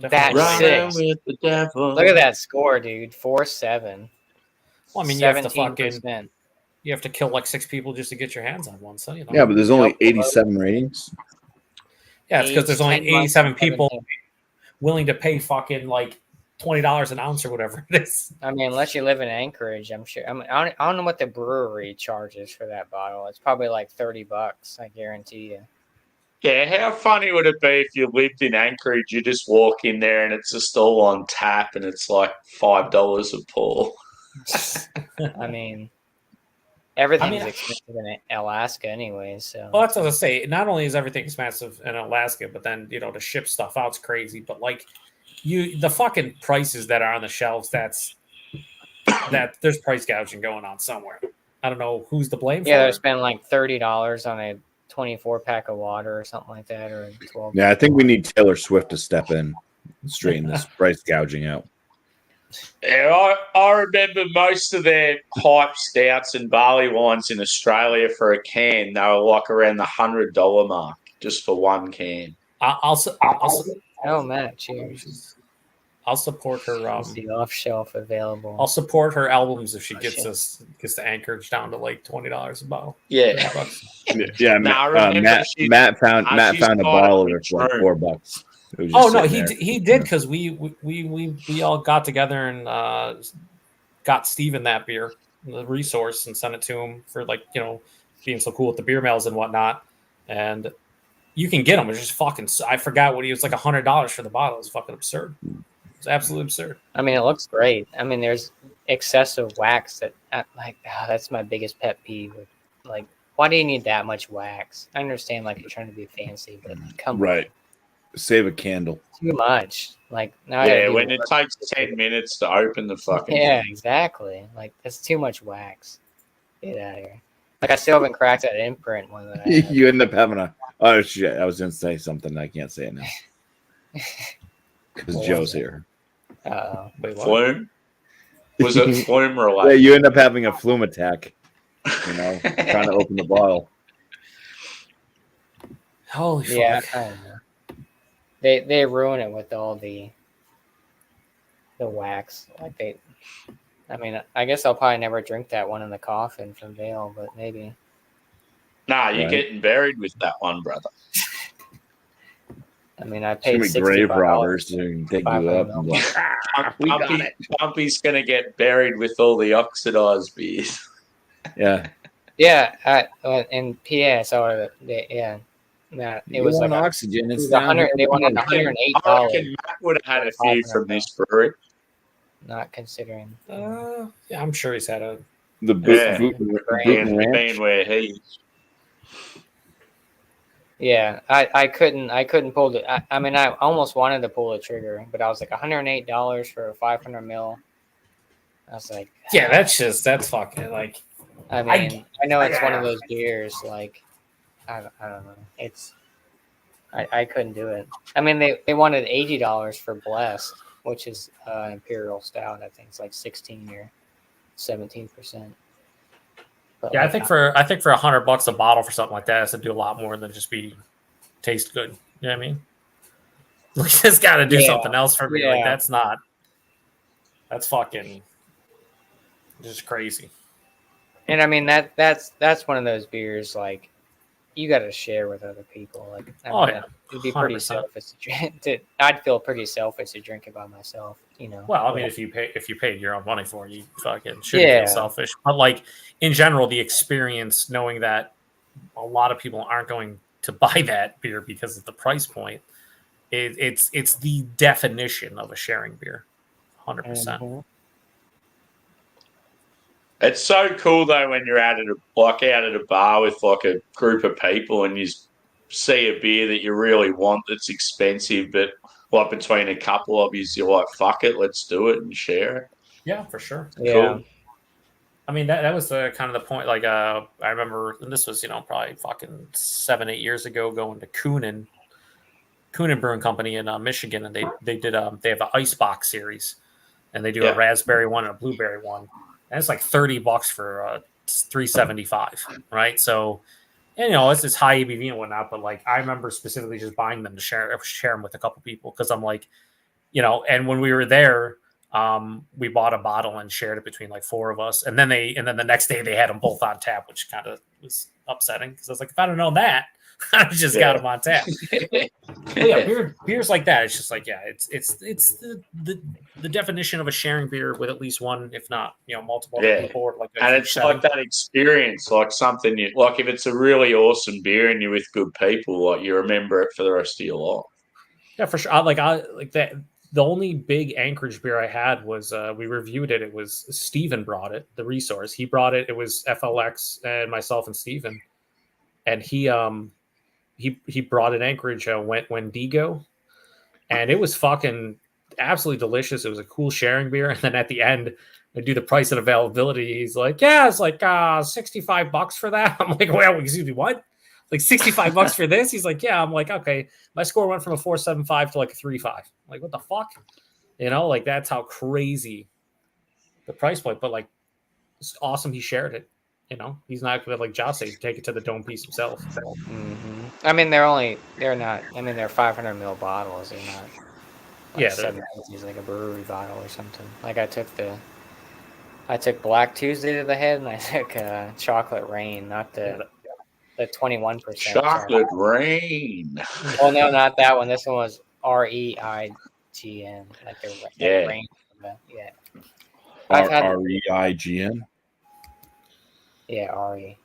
Definitely Batch right. six. with the devil. Look at that score, dude. 4.7. Well, I mean, you have to 17%. you have to kill like 6 people just to get your hands on one. So you know, Yeah, but there's only Nope. 87 ratings. yeah, it's because there's only 10 months, 87 people 17. willing to pay fucking like $20 an ounce or whatever it is. I mean, unless you live in Anchorage, I'm sure. I don't know what the brewery charges for that bottle. It's probably like $30. I guarantee you. Yeah, how funny would it be if you lived in Anchorage? You just walk in there and it's just all on tap and it's like $5 a pour. I mean, everything's mean, expensive in Alaska anyway. So Well, that's what I say. Not only is everything expensive in Alaska, but then to ship stuff out's crazy. But like the fucking prices that are on the shelves, that there's price gouging going on somewhere. I don't know who's to blame yeah, for they're it. spending like $30 on a 24 pack of water or something like that, or 12. Yeah, I think we need Taylor Swift to step in, straighten this price gouging out. Yeah, I remember most of their hype stouts and barley wines in Australia for a can. They were like around the $100 mark just for one can. I'll Oh, Matt, cheers. I'll support her. Is the off shelf available? I'll support her albums if she gets the Anchorage down to like $20 a bottle. Yeah, Yeah, Matt found a bottle of it for like $4. Oh no, he did because we all got together and got Steven that beer, the resource, and sent it to him for being so cool with the beer mails and whatnot. And you can get them. It's just fucking. I forgot what he was like $100 for the bottle. It's fucking absurd. It's absolutely absurd. I mean, it looks great. I mean, there's excessive wax that that's my biggest pet peeve. Like, why do you need that much wax? I understand like you're trying to be fancy, but come on. Save a candle. Too much. Like now. Yeah, when it takes 10 minutes to open the fucking. Yeah, exactly. Like that's too much wax. Get out of here. Like I still haven't cracked that imprint one that I had. You end up having a. Oh shit! I was gonna say something. I can't say it now because Joe's here. Flume? Was it flume related? Yeah, you end up having a flume attack. Trying to open the bottle. Holy fuck! Yeah, I don't know. They ruin it with all the wax. Like I mean, I guess I'll probably never drink that one in the coffin from Vail, but maybe. Nah, you're getting buried with that one, brother. I mean, I paid $65 grave robbers to dig you up. And Bumpy's gonna get buried with all the oxidized beers. Yeah. Yeah, in PA, I saw it. It was like oxygen. It's they wanted $108. I reckon Matt would have had a few from this brewery. Not considering. Yeah, I'm sure he's had a boot being where he. Yeah, I couldn't pull it. I mean, I almost wanted to pull the trigger, but I was like $108 for a 500 ml. I was like, yeah, that's fucking like. I mean, I know it's one of those beers. Like, I don't know. It's I couldn't do it. I mean, they wanted $80 for Blessed, which is imperial stout. I think it's like 16 or 17%. But yeah, I think for $100 a bottle for something like that, it's to do a lot more than just taste good. You know what I mean? We just got to do something else for me. Like that's fucking just crazy. And I mean that's one of those beers like you got to share with other people. Like, it'd be pretty 100%. Selfish to drink. I'd feel pretty selfish to drink it by myself. Well, I mean, if you paid your own money for it, you fucking should feel selfish. But like in general, the experience, knowing that a lot of people aren't going to buy that beer because of the price point, it's the definition of a sharing beer, 100%. Mm-hmm. It's so cool though when you're out at a bar with like a group of people and you see a beer that you really want that's expensive, but like between a couple of you, you're like, fuck it, let's do it and share it. Yeah, for sure. Yeah. Cool. I mean, that was kind of the point. Like, I remember, and this was, probably fucking 7-8 years ago, going to Koonin Brewing Company in Michigan, and they have an Icebox series, and they do a raspberry one and a blueberry one, and it's like $30 for $3.75, right? So, and it's high ABV and whatnot, but like I remember specifically just buying them to share them with a couple people because I'm like, and when we were there, we bought a bottle and shared it between like 4 of us, and then the next day they had them both on tap, which kind of was upsetting because I was like, if I'd have known that, I just got them on tap. Beers like that, it's just like it's the definition of a sharing beer with at least one, if not multiple people. Or like and it's like that experience, like something you like. If it's a really awesome beer and you're with good people, like you remember it for the rest of your life. Yeah, for sure. I like that. the only big Anchorage beer I had was we reviewed it. It was Steven brought it, the Resource. He brought it. It was FLX and myself and Steven. And he brought an Anchorage Wendigo, and it was fucking absolutely delicious. It was a cool sharing beer. And then at the end, I do the price and availability. He's like, yeah, it's like $65 for that. I'm like, well, excuse me, what? Like $65 for this? He's like, yeah. I'm like, okay. My score went from a 4.75 to like a 3.5. I'm like, what the fuck? You know, like that's how crazy the price point. But like, it's awesome. He shared it. You know, he's not gonna like Josh say take it to the dome piece himself. Mm-hmm. I mean, they're not. I mean, they're 500 ml bottles. They're not. Like Yeah, 7 ounces, like a brewery bottle or something. Like I took Black Tuesday to the head, and I took Chocolate Rain, not the 21%. Chocolate Rain. Well, no, not that one. This one was REIGN, like the Yeah. rain. Yeah. I've had- REIGN. Yeah, REIGN.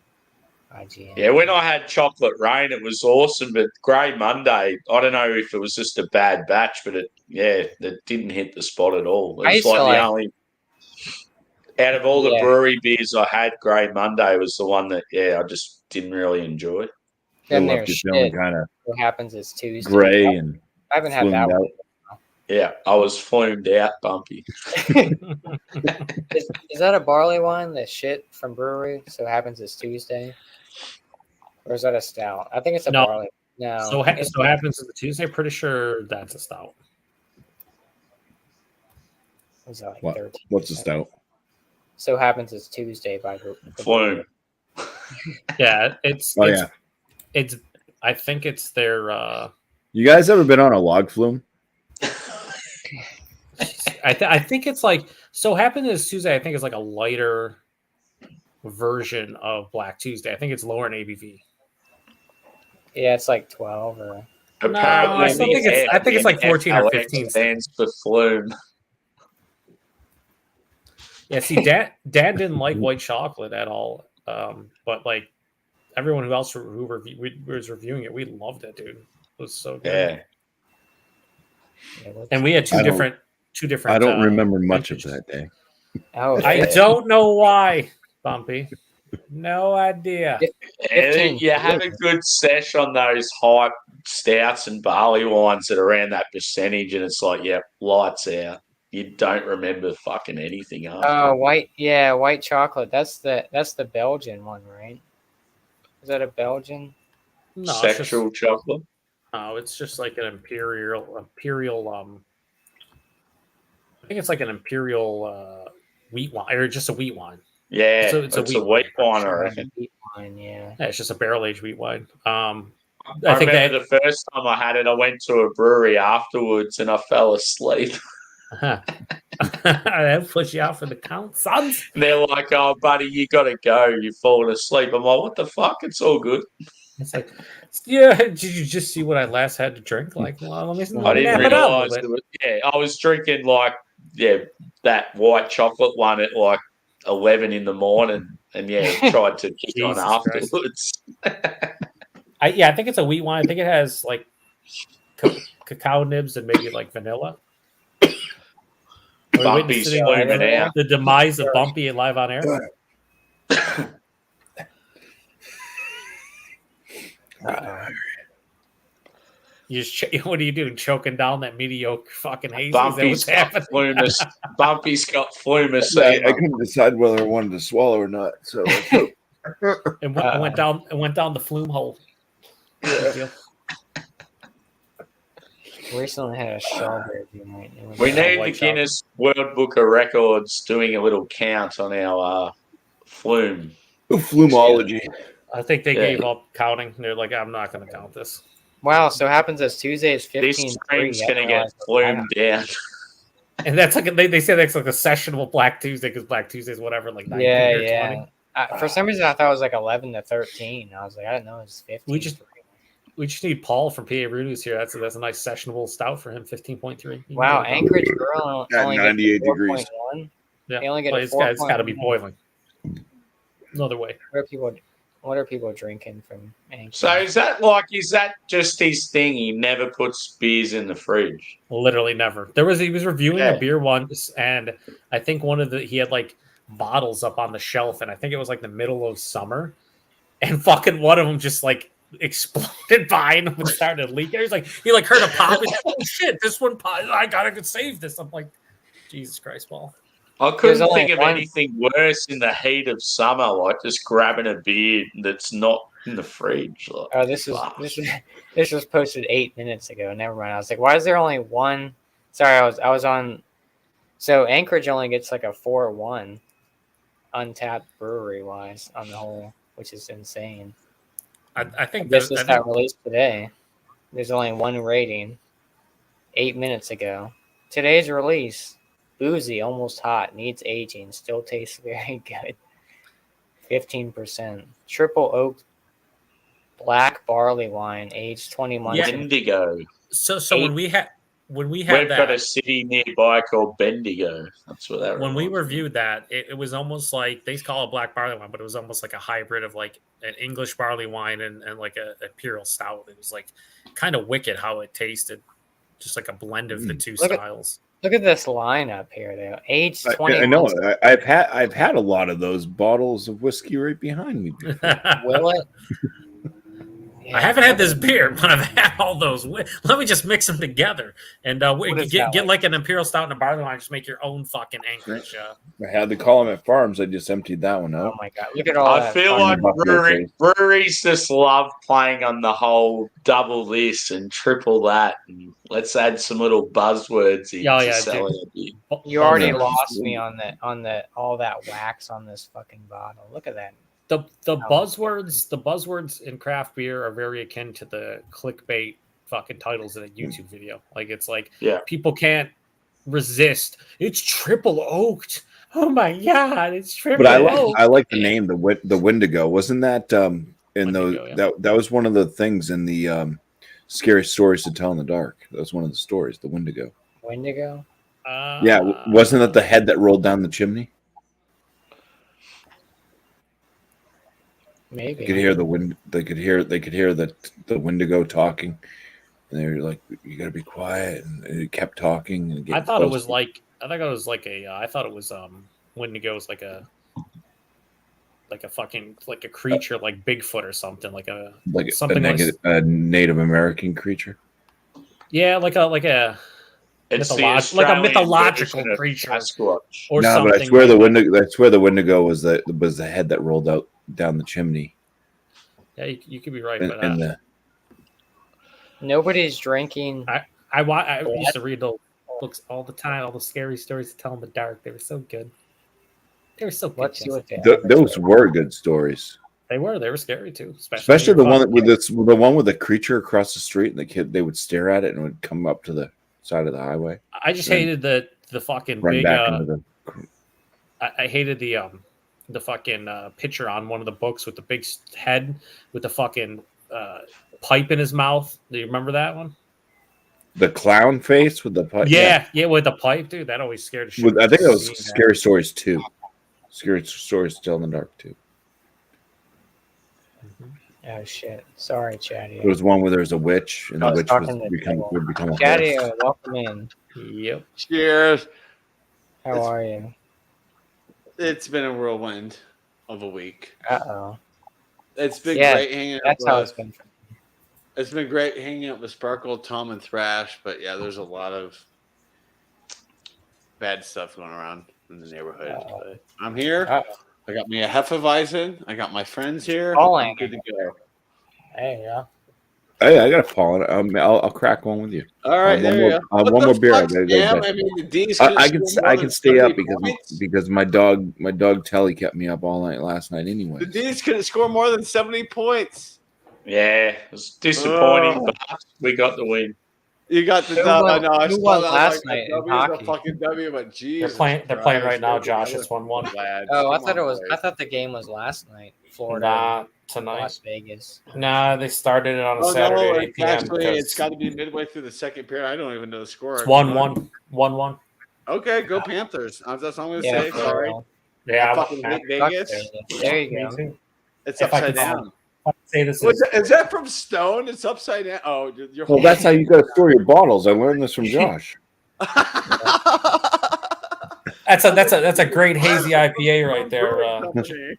Yeah, when I had Chocolate Rain, it was awesome. But Grey Monday, I don't know if it was just a bad batch, but it didn't hit the spot at all. I It was used to like the like- only out of all the Yeah. brewery beers I had, Grey Monday was the one that I just didn't really enjoy. Then left there's you feeling shit. kind of What happens is Tuesday. gray and I haven't had flumed that one. out. Yeah, I was flumed out, Bumpy. Is that a barley wine? The shit from brewery. So happens is Tuesday. Or is that a stout? I think it's a No. barley. No. So happens is the Tuesday. Pretty sure that's a stout. Was that like What? 13%? What's the stout? So happens is Tuesday by the Flume. Yeah, it's Oh it's, yeah. it's I think it's their You guys ever been on a log flume? I think it's like so happen is Tuesday. I think it's like a lighter version of Black Tuesday. I think it's lower in ABV. Yeah, it's like 12 or Apparently, I still think it's like 14 or 15. Stands for flume. Yeah, see, Dan didn't like white chocolate at all, but like everyone else who was reviewing it, we loved it, dude. It was so good. Yeah. And we had two I don't- different. I don't remember much of vintages. that day. Oh, I shit. don't know why, Bumpy. No idea. And 15. you have a good sesh on those hype stouts and barley wines that are around that percentage, and it's like, lights out. You don't remember fucking anything after. Oh, white chocolate. That's the Belgian one, right? Is that a Belgian? No, Sexual chocolate. it's just like an imperial. I think it's like an imperial wheat wine, or just a wheat wine. Yeah, So it's it's a a wheat wheat wine, I reckon. Wheat wine, yeah. Yeah, it's just a barrel aged wheat wine. I think remember the first time I had it, I went to a brewery afterwards and I fell asleep. That puts you out for the count, sons. And they're like, "Oh, buddy, you got to go. You've fallen asleep." I'm like, "What the fuck? It's all good." It's like, yeah. Did you just see what I last had to drink? Like, well, let me. I didn't nap it up a realise little it bit. was. I was drinking that white chocolate one at like 11 in the morning, and tried to kick on Jesus afterwards. I think it's a wheat wine. I think it has like cacao nibs and maybe like vanilla. Are we Bumpy's witnessing fuming out. the demise of Bumpy live on air. You just what are you doing? Choking down that mediocre fucking haze? Is that Bumpy's what's got happening? flumus. Bumpy's got flumus. I couldn't decide whether I wanted to swallow or not. So And went down the flume hole. Big deal. Recently had a strawberry joint. It was We like- need the white Guinness World Book of Records doing a little count on our flume. flumology. I think they Yeah. gave up counting. They're like, I'm not going to count this. Wow, so happens as Tuesday is This 15. stream's going to get flumed down. And that's like they say that's like a sessionable Black Tuesday because Black Tuesday is whatever, like 19 Yeah, or 20. yeah. For some reason, I thought it was like 11 to 13. I was like, I didn't know it was 15. We just need Paul from PA Brewers here. That's a nice sessionable stout for him. 15.3. Wow, Anchorage Girl At only 98 gets a degrees. 4.1. Yeah, They only get but a it's got to be 4.1. boiling. No other way. Where people What are people drinking from Anchorage? So is that just his thing? He never puts beers in the fridge. Literally never. He was reviewing Yeah. a beer once, and I think he had like bottles up on the shelf, and I think it was like the middle of summer, and fucking one of them just like exploded behind him and started leaking. He heard a pop and oh shit, this one pop, I gotta save this. I'm like, Jesus Christ, Paul. I couldn't only think of one- anything worse in the heat of summer, like just grabbing a beer that's not in the fridge. Like, Oh, this was posted 8 minutes ago. Never mind. I was like, why is there only one? Sorry, I was on. So Anchorage only gets like a 4-1 untapped brewery wise on the whole, which is insane. I think This just got released today. There's only one rating. 8 minutes ago. Today's release. Boozy, almost hot, needs aging, still tastes very good. 15%. Triple oak black barley wine, aged 20 months. Yeah. Bendigo. So when we had We've that, got a city nearby called Bendigo. That's what that. when we reminds me. reviewed that, it was almost like they call it black barley wine, but it was almost like a hybrid of like an English barley wine and like a imperial stout. It was like kind of wicked how it tasted, just like a blend of the two styles. Look at this lineup here, though. Aged 20 I know. months. I've had a lot of those bottles of whiskey right behind me. Will it? I haven't had this beer, but I've had all those. Let me just mix them together and is get that like an imperial stout and a barley wine. Just make your own fucking Anchorage. I had the Column at Farms. I just emptied that one Oh out. my god! Look at all I that. feel fucking- like breweries just love playing on the whole double this and triple that, and let's add some little buzzwords in Oh, to yeah, sell dude. it a bit. You already Yeah. lost me on all that wax on this fucking bottle. Look at that. The buzzwords in craft beer are very akin to the clickbait fucking titles in a YouTube video. Like it's like Yeah. people can't resist. It's triple oaked. Oh my god, it's triple But oaked. I like the name, the Wendigo. Wasn't that in those Wendigo, yeah. that was one of the things in the Scary Stories to Tell in the Dark. That was one of the stories, the Wendigo. Wendigo. Yeah, wasn't that the head that rolled down the chimney? Maybe. You could hear the wind. They could hear the Wendigo talking, and they were like, "You got to be quiet." And it kept talking. And I thought it was like Wendigo was like a fucking like a creature like Bigfoot or something like something a Native American creature. Yeah, like a It's the like a Australian mythological version of creature Sasquatch. or No, something. but I swear the Wendigo was the head that rolled out down the chimney. Yeah, you could be right. And, But and the Nobody's drinking. I used to read those books all the time, all the scary stories to tell in the dark. They were so good. They were so good. Let's see what they those were good stories. They were scary too, Especially when the you're one with the one with the creature across the street, and they would stare at it and it would come up to the side of the highway. I just and hated the fucking Run big. back into the. I hated the fucking picture on one of the books with the big head with the fucking pipe in his mouth. Do you remember that one? The clown face with the pipe. Yeah, with the pipe, dude. That always scared the shit. I think that was Seeing that. Scary Stories 2. Scary Stories to Tell in the Dark 2. Oh shit! Sorry, Chatty. There was one where there was a witch, and I the was witch talking to Devil. would become a Chatty, horse. welcome in. Yep. Cheers. How are you? It's been a whirlwind of a week. Oh. It's been Yeah, great hanging out. That's how with, it's been. It's been great hanging out with Sparkle, Tom, and Thrash. But yeah, there's a lot of bad stuff going around in the neighborhood. Uh-oh. But I'm here. Uh-oh. I got me a Hefeweizen. I got my friends here. Calling. I'm good to go. Hey, yeah. Hey, I got a pollen. I'll crack one with you. All right, one there more- you go. one What more the beer. I fuck, gotta go Sam? to bed. I mean, the D's I could've can scored more I can than stay up 70 points. because my dog Telly kept me up all night last night anyway. The D's could have scored more than 70 points. Yeah, it was disappointing, Oh. but we got the win. You got the Who dub. won- I know. I who saw won that. last Like, night in W is a hockey? fucking W, but geez. They're playing right now, Josh. It's 1-1. Oh, I thought the game was last night. Florida, Not tonight. Las Vegas. Nah, they started it on a Oh Saturday no! at 8 It's p.m. actually because it's got to be midway through the second period. I don't even know the score. it's 1-1. 1-1. Okay, go Panthers. That's all I'm gonna Yeah, say. for Sorry. real. Yeah, I fucking hate Fuck Vegas. Vegas. There you Me go. too. It's If I upside could down. say this Is that from Stone? It's upside down. Oh, you're Well, that's how you got to store your bottles. I learned this from Josh. that's a great hazy IPA right there. Company.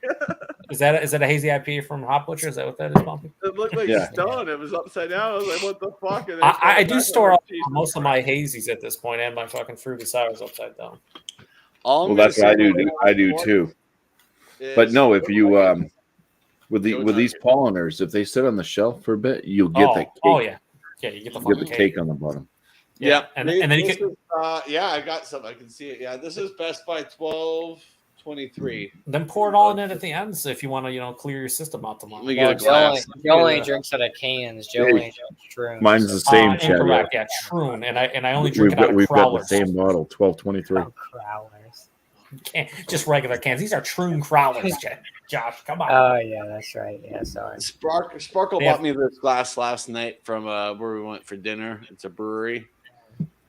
Is that a hazy IPA from Hop Butcher? Is that what that is, Bumpy? It looked like Yeah. Stone. It was upside down. I was like, what the fuck? And then I do store all, Jesus most of my hazies at this point, and my fucking fruity sours upside down. All I'm Well, gonna that's what I say do. I do too. But is- no, if you with Go these Tigers. polliners, if they sit on the shelf for a bit, you'll get the cake. Yeah, you get the You get fucking the cake on the bottom. Yeah, and then you This can is, yeah, I got some. I can see it. Yeah, this is Best Buy 1223. then pour it all in it at the end. So if you want to, clear your system out tomorrow. Let me Well, get a glass. Joe only drinks out of cans. Joe Hey, only drinks shrooms. Mine's the same, Chad. Incorrect. Yeah, Troon, and I only drink it out of We've got the crawlers. same bottle, 1223. Oh, crowlers. Just regular cans. These are Troon crawlers, Josh. Come on. Oh yeah, that's right. Yeah, sorry. Sparkle Yeah. bought me this glass last night from where we went for dinner. It's a brewery.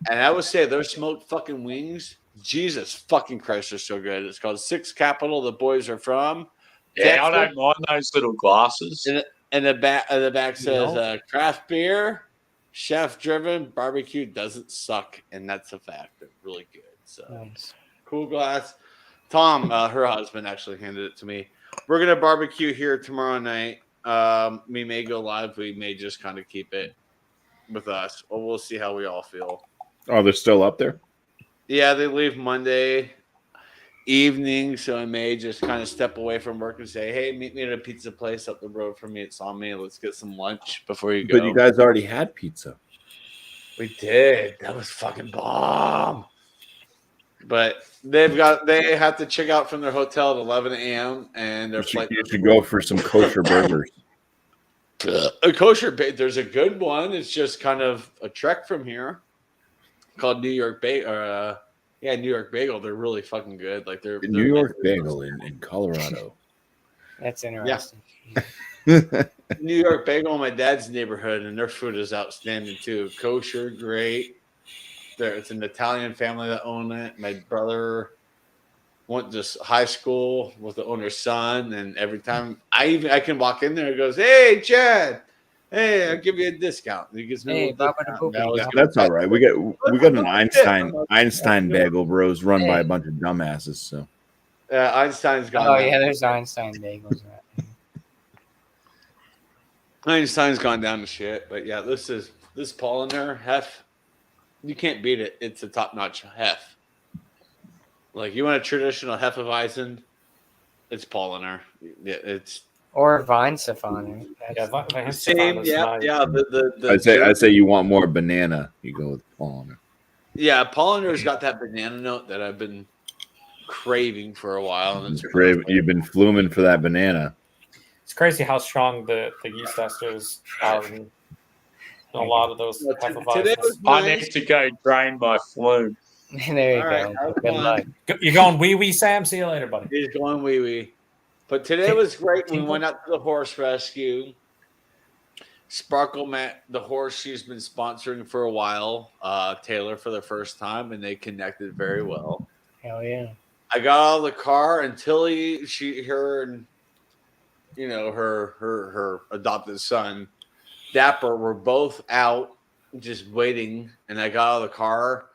And I would say their smoked fucking wings, Jesus fucking Christ, are so good. It's called Six Capital. The boys are from. Yeah, I Texas. don't mind those little glasses. And the back says craft beer, chef driven, barbecue doesn't suck, and that's a fact. They're really good. So Nice. cool glass. Tom, her husband, actually handed it to me. We're gonna barbecue here tomorrow night. We may go live. We may just kind of keep it with us. Well, we'll see how we all feel. Oh, they're still up there? Yeah, they leave Monday evening, so I may just kind of step away from work and say, "Hey, meet me at a pizza place up the road from me. It's on me. Let's get some lunch before you go." But you guys already had pizza. We did. That was fucking bomb. But they have to check out from their hotel at 11 a.m. and their flight. You should go for some kosher burgers. A kosher. There's a good one. It's just kind of a trek from here, called New York Bagel. New York Bagel. They're really fucking good. Like they're New York Bagel in Colorado. That's interesting. New York Bagel in my dad's neighborhood, and their food is outstanding too. Kosher, great. It's an Italian family that own it. My brother went to high school with the owner's son, and every time I can walk in there, he goes, "Hey, Chad, hey, I'll give you a discount." And he gives me Hey, a little Baba discount. the Poopy. That's all right. We got an Einstein Bagel Bros run by a bunch of dumbasses. So Einstein's gone. Oh down. yeah, there's Einstein bagels. Right? Einstein's gone down to shit. But yeah, this Polliner Hef. You can't beat it. It's a top-notch Hef. Like you want a traditional Hefeweizen, it's Polliner. Yeah, it's Or Weinsiphoner. same. Yeah. I'd say you want more banana. You go with Polliner. Yeah, Polliner's got that banana note that I've been craving for a while, and it's You've been fluming for that banana. It's crazy how strong the yeast esters are in a lot of those Well, type of today items. was I nice. need to go drain my flume. There you All right, go. have Good fun. luck. You're going wee Sam. See you later, buddy. He's going wee wee. But today was great. We went out to the horse rescue. Sparkle met the horse she's been sponsoring for a while, Taylor, for the first time, and they connected very well. Hell yeah. I got out of the car and Tilly, her and her adopted son, Dapper, were both out just waiting, and I got out of the car,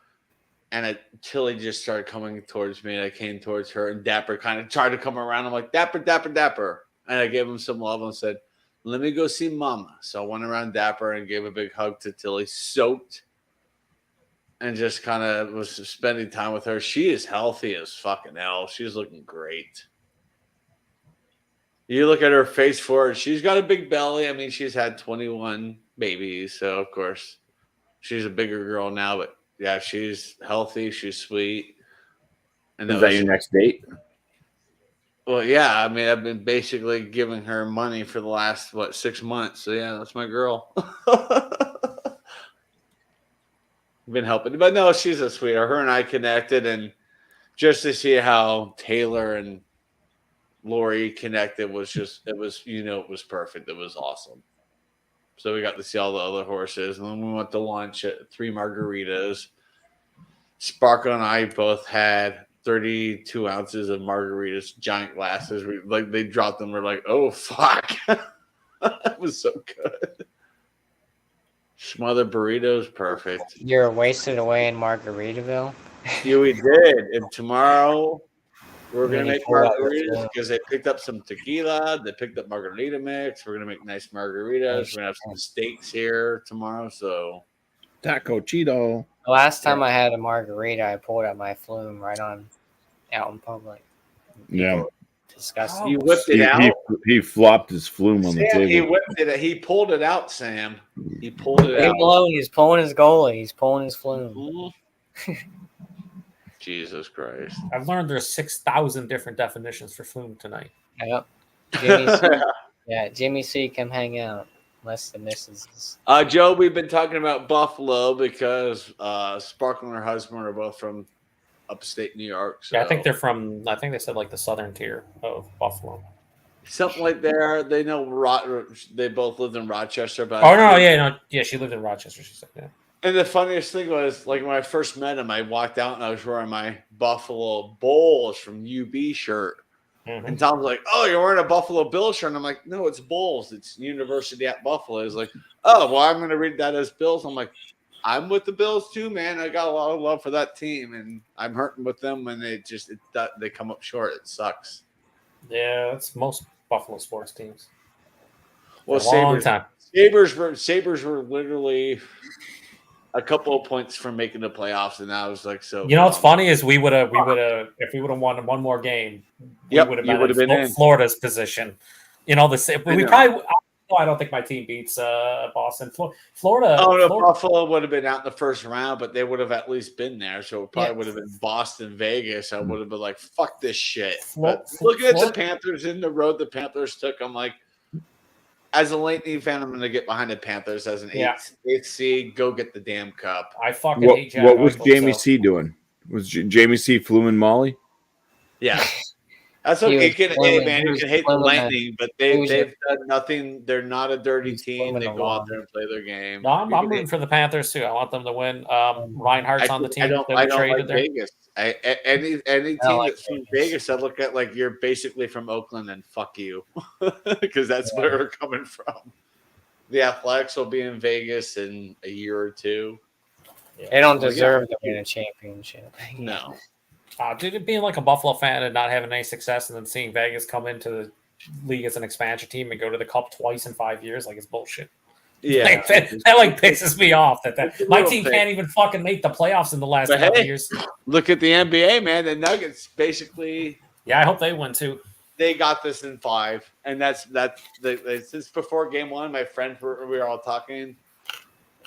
and Tilly just started coming towards me, and I came towards her, and Dapper kind of tried to come around. I'm like, Dapper, Dapper, Dapper. And I gave him some love and said, let me go see Mama. So I went around Dapper and gave a big hug to Tilly, soaked, and just kind of was spending time with her. She is healthy as fucking hell. She's looking great. You look at her face forward, she's got a big belly. I mean, she's had 21 babies, so of course she's a bigger girl now, but yeah, she's healthy, she's sweet. And Is that your next date? Well, yeah, I mean, I've been basically giving her money for the last 6 months. So yeah, that's my girl. Been helping, but no, she's a sweetheart. Her and I connected, and just to see how Taylor and Lori connected was it was perfect. It was awesome. So we got to see all the other horses, and then we went to lunch at 3 Margaritas. Sparkle and I both had 32 ounces of margaritas, giant glasses. They dropped them. We're like, oh fuck, that was so good. Smothered burritos, perfect. You're wasted away in Margaritaville. Yeah, we did. And tomorrow we're Then gonna you make pull out your margaritas phone. because they picked up some tequila. They picked up margarita mix. We're gonna make nice margaritas. We're gonna have some steaks here tomorrow. So Taco Cheeto. The last time I had a margarita, I pulled out my flume right on out in public. Yeah. Disgusting. you whipped it out. He flopped his flume on the Sam, he table. whipped it. He pulled it out, Sam. He pulled it Leave out. him alone. He's pulling his goalie. He's pulling his flume. Mhm. Jesus Christ. I've learned there's 6,000 different definitions for flume tonight. Yep. Jimmy C. Yeah, Jimmy C. Come hang out. Unless the missus is. Joe, we've been talking about Buffalo because Sparkle and her husband are both from upstate New York. So Yeah, I think they're from. I think they said like the southern tier of Buffalo. something like there. They know they both lived in Rochester. But Oh no, yeah, she lived in Rochester. She said, yeah. And the funniest thing was, like, when I first met him, I walked out and I was wearing my Buffalo Bulls from UB shirt. Mhm. And Tom's like, "Oh, you're wearing a Buffalo Bills shirt?" And I'm like, "No, it's Bulls. It's University at Buffalo." He's like, "Oh, well, I'm going to read that as Bills." I'm like, "I'm with the Bills too, man. I got a lot of love for that team, and I'm hurting with them when they come up short. It sucks." Yeah, that's most Buffalo sports teams. Well, For a long time. Sabres were literally a couple of points from making the playoffs, and I was like, "So." You know what's funny is we would have if we would have won one more game, we Yep, would have you would have been in. Florida's position. You know, we know. probably. I don't think my team beats Boston. Florida. Oh no, Florida, Buffalo would have been out in the first round, but they would have at least been there. So it probably Yeah. would have been Boston, Vegas. I would have been like, "Fuck this shit." Flo- But looking at the Florida- Panthers in the road the Panthers took, I'm like, as a Lightning fan, I'm going to get behind the Panthers as an Yeah. eighth seed. Go get the damn cup. I fucking What, hate Jack what was Eichel, Jamie so- C doing? Was Jamie C fluing Molly? Yeah. That's He okay. was Hey, swimming- man, he you was can hate the swimming Lightning, but he was they've done nothing. They're not a dirty He was team. swimming They go along. out there and play their game. No, I'm You can rooting for the Panthers too. I want them to win. Reinhardt's on the team. I don't that we traded like there. Vegas. Any team like that's from Vegas. Vegas, I look at like you're basically from Oakland and fuck you, because that's where we're coming from. The Athletics will be in Vegas in a year or two. They don't Well, yeah. deserve to win a championship. No, Dude, being like a Buffalo fan and not having any success, and then seeing Vegas come into the league as an expansion team and go to the Cup twice in 5 years, like it's bullshit. yeah, Like, that like pisses me off. It's That a my little team bit. can't even fucking make the playoffs in the last But couple hey. years. Look at the NBA, man. The Nuggets basically Yeah, I hope they win too. they got this in 5, and that's since before game 1. My friends we were all talking.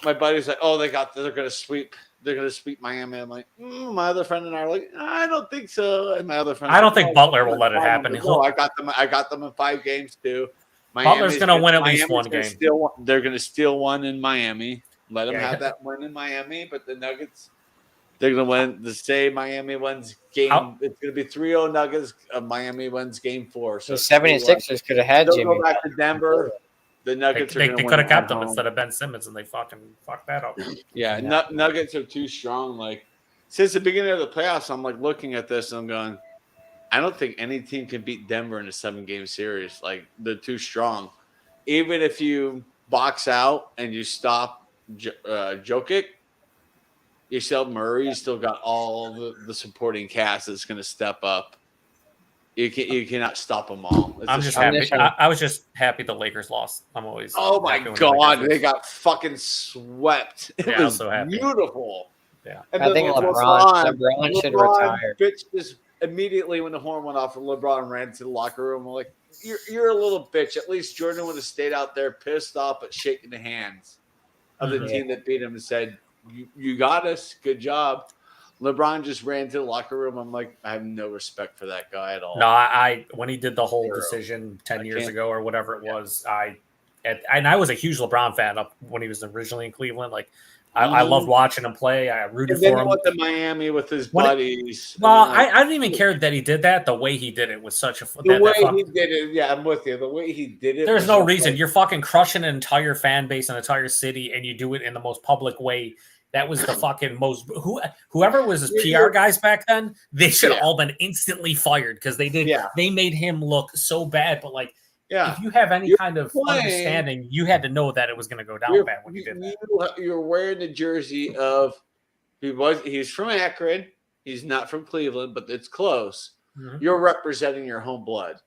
My buddy's like, "Oh, they're gonna sweep." They're going to sweep Miami. I'm like, my other friend and I are like, I don't think so. And my other friend, I don't think Butler will let it happen. No, I got them in 5 games too. Butler's going to win at least one game. They're going to steal one in Miami. Let them Yeah. have that win in Miami. But the Nuggets, they're going to win. The say Miami wins game. It's going to be 3-0 Nuggets. Miami wins game 4. So The 76ers could have had they'll Jimmy. go back to Denver. The Nuggets They are could have kept him instead of Ben Simmons, and they fucking fucked that up. Yeah, Nuggets are too strong. Like since the beginning of the playoffs, I'm like looking at this and I'm going, I don't think any team can beat Denver in a 7-game series. Like they're too strong. Even if you box out and you stop Jokic, you still have Murray. You still got all the supporting cast that's going to step up. You cannot stop them all. It's I'm a just strong- happy. I was just happy the Lakers lost. I'm always. Oh my happy when the god, Lakers they lose. got fucking swept. It Yeah, I was was so happy. beautiful. Yeah. And I then think LeBron should retire. Bitch just immediately when the horn went off, LeBron ran to the locker room. I'm like, you're a little bitch. At least Jordan would have stayed out there pissed off but shaking the hands of the Mhm. team that beat him and said, you got us. Good job. LeBron just ran to the locker room. I'm like, I have no respect for that guy at all. No, I when he did the whole Zero. decision 10 I years can't- ago or whatever it was, and I was a huge LeBron fan up when he was originally in Cleveland. Like I Mhm. loved watching him play. I rooted And then for he him. went to Miami with his When it- buddies. Well, And then, I didn't even care that he did that. The way he did it was such a the way he did it, yeah, I'm with you. The way he did it, There's was no just reason. like- You're fucking crushing an entire fan base, an entire city, and you do it in the most public way that was the fucking most whoever was his PR guys back then, they should have all been instantly fired because they made him look so bad. But like, if you have any kind of understanding, you had to know that it was going to go down bad when you did that. You're wearing the jersey of he's from Akron. He's not from Cleveland, but it's close. Mm-hmm. You're representing your home blood.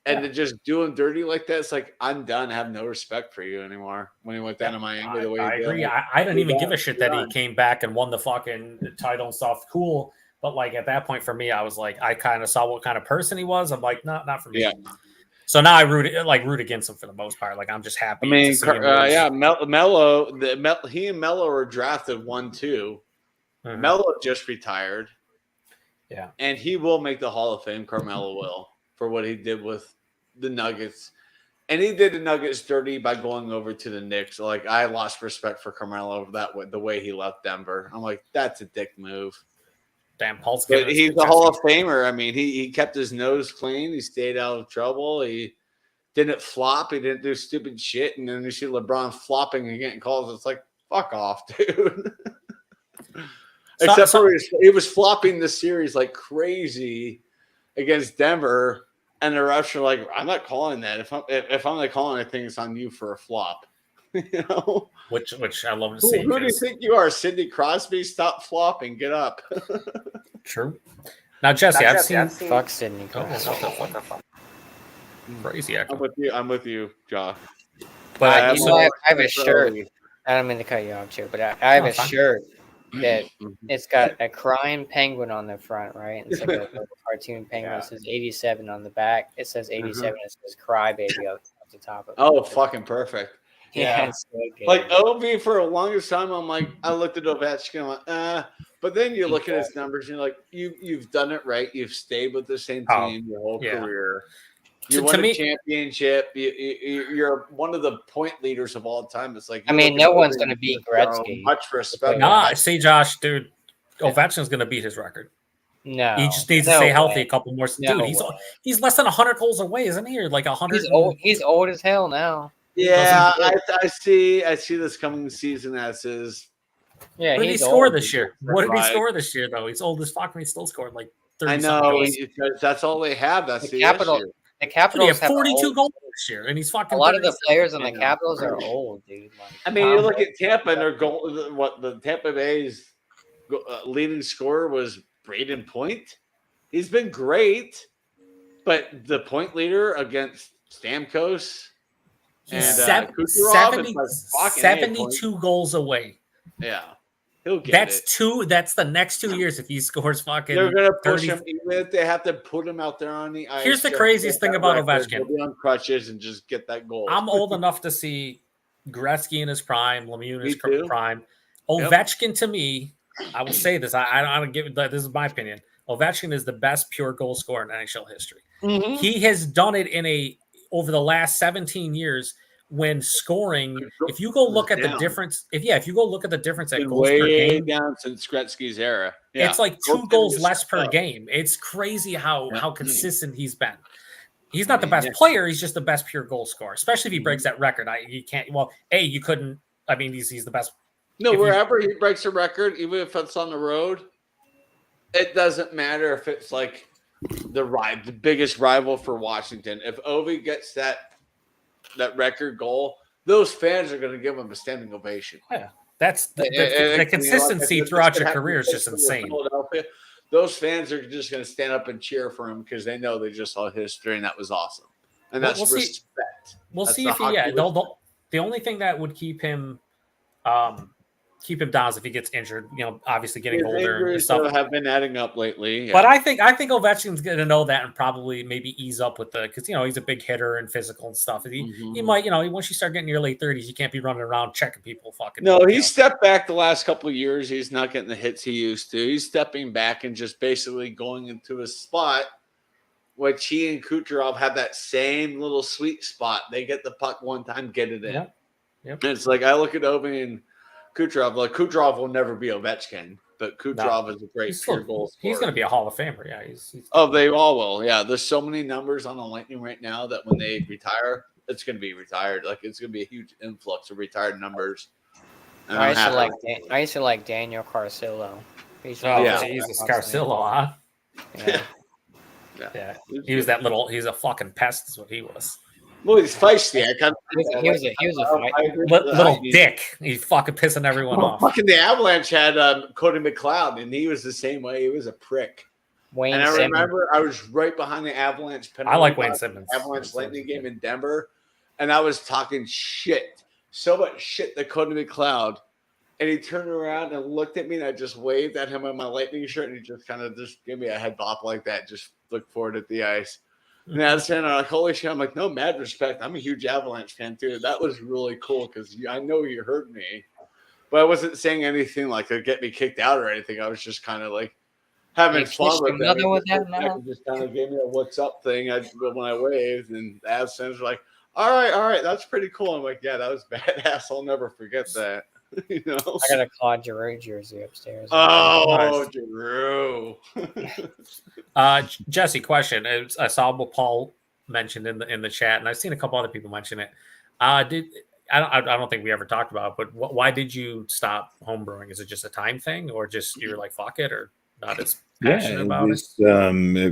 And to just do him dirty like that, it's like, I'm done. I have no respect for you anymore. When he went down to Miami the way he did. I agree. I didn't even give a shit that he came back and won the fucking title and stuff. Cool. But like at that point for me, I was like, I kind of saw what kind of person he was. I'm like, not for me. Yeah. So now I root against him for the most part. Like I'm just happy. I mean, Melo, he and Melo were drafted 1-2. Mm-hmm. Melo just retired. Yeah. And he will make the Hall of Fame. Carmelo will. For what he did with the Nuggets. And he did the Nuggets dirty by going over to the Knicks. Like, I lost respect for Carmelo the way he left Denver. I'm like, that's a dick move. Damn, Paul's but he's a Hall of Famer. I mean, he kept his nose clean. He stayed out of trouble. He didn't flop. He didn't do stupid shit. And then you see LeBron flopping and getting calls. It's like, fuck off, dude. Except for he was flopping the series like crazy against Denver, and the refs are like, "I'm not calling that. If I'm not calling anything, it's on you for a flop." You know, which I love to see. Who do you think you are, Sidney Crosby? Stop flopping. Get up. True. Now, Jesse, I've seen fuck Sidney Crosby. Crazy. I'm with you, Josh. But I have a shirt. I don't mean to cut you off too, but I have a shirt that it's got a crying penguin on the front, right? It's like a little cartoon penguin. It says 87 on the back. It says 87. It says "Cry Baby" up the top of it. Oh, fucking perfect. Yeah. So like Ovi for the longest time, I'm like, I looked at Ovechkin, I'm like, but then you look at his numbers, and you're like, you've done it right. You've stayed with the same team your whole career. You won a championship. You're one of the point leaders of all time. It's like, I mean, no one's going to beat Gretzky. Much respect. Nah, see, Josh, dude, Ovechkin's going to beat his record. No, he just needs to stay healthy a couple more. Dude, he's less than 100 goals away, isn't he? Or like 100. He's old as hell now. Yeah, I see this coming season as his. Yeah, what did he score this year? What did he score this year, though? He's old as fuck, and he still scored like 30. I know. That's all they have. That's the Capitals. issue. The Capitals have 42 goals this year, and he's fucking. A lot of the players on the Capitals are old, dude. Like, I mean, you look at Tampa, and their goal. What the Tampa Bay's leading scorer was Braden Point. He's been great, but the point leader against Stamkos and 72 goals away. Yeah. He'll get That's the next 2 years if he scores fucking. They're gonna push him even if they have to put him out there on the ice. Here's the craziest thing about Ovechkin: he'll be on crutches and just get that goal. I'm old enough to see Gretzky in his prime, Lemieux in his prime. Ovechkin to me, I will say this: I don't give it. This is my opinion. Ovechkin is the best pure goal scorer in NHL history. Mm-hmm. He has done it over the last 17 years. When scoring, if you go look at the difference, if you go look at the difference at goals per game, down since Gretzky's era, it's like 2 goals less per game. It's crazy how consistent he's been. He's not the best player; he's just the best pure goal scorer. Especially if he breaks that record, you can't. Well, you couldn't. I mean, he's the best. No, wherever he breaks a record, even if it's on the road, it doesn't matter if it's like the biggest rival for Washington. If Ovi gets that record goal, those fans are going to give him a standing ovation. Yeah, that's the consistency throughout your career is just insane. Those fans are just going to stand up and cheer for him because they know they just saw history and that was awesome. And that's respect. We'll see if the only thing that would keep him down is if he gets injured. You know, obviously getting older and stuff have been adding up lately. Yeah. But I think Ovechkin's going to know that and probably maybe ease up with because he's a big hitter and physical and stuff. He might once you start getting your late 30s, you can't be running around checking people. Fucking no, he stepped back the last couple of years. He's not getting the hits he used to. He's stepping back and just basically going into a spot. Which he and Kucherov have that same little sweet spot. They get the puck one time, get it in. Yep. And it's like I look at Ovi and Kucherov. Like Kucherov will never be Ovechkin, but Kucherov is a great pure goal scorer. He's going to be a Hall of Famer. Yeah, they all will. Yeah, there's so many numbers on the Lightning right now that when they retire, it's going to be retired. Like it's going to be a huge influx of retired numbers. And I I'm used to happy. like I used to like Daniel Carcillo. He used to Oh, be Yeah. Jesus, constantly. Carcillo, huh? Yeah. Yeah, he was that little. He's a fucking pest, is what he was. Well, he's feisty. I kind He was a fight. Little dick. He's fucking pissing everyone Well, off. fucking the Avalanche had Cody McLeod, and he was the same way. He was a prick. Wayne And I Simmons. remember I was right behind the Avalanche. I like Wayne penalty box, Simmons. Avalanche Lightning game in Denver, and I was talking shit, so much shit to Cody McLeod, and he turned around and looked at me, and I just waved at him in my Lightning shirt, and he just kind of just gave me a head bop like that, just looked forward at the ice. And I was saying, like, holy shit, I'm like, no, mad respect. I'm a huge Avalanche fan too. That was really cool because I know you heard me, but I wasn't saying anything like to get me kicked out or anything. I was just kind of like having You fun kissed with your mother them. with that He mouth? just kind of gave me a what's up thing when I waved, and the Avs fans were like, all right, that's pretty cool. I'm like, yeah, that was badass. I'll never forget that. You know? I got a Claude Giroux jersey upstairs. Oh, Drew. Jesse, question. I saw what Paul mentioned in the chat, and I've seen a couple other people mention it. I don't think we ever talked about it, but why did you stop homebrewing? Is it just a time thing, or just you're like fuck it, or not as passionate about it?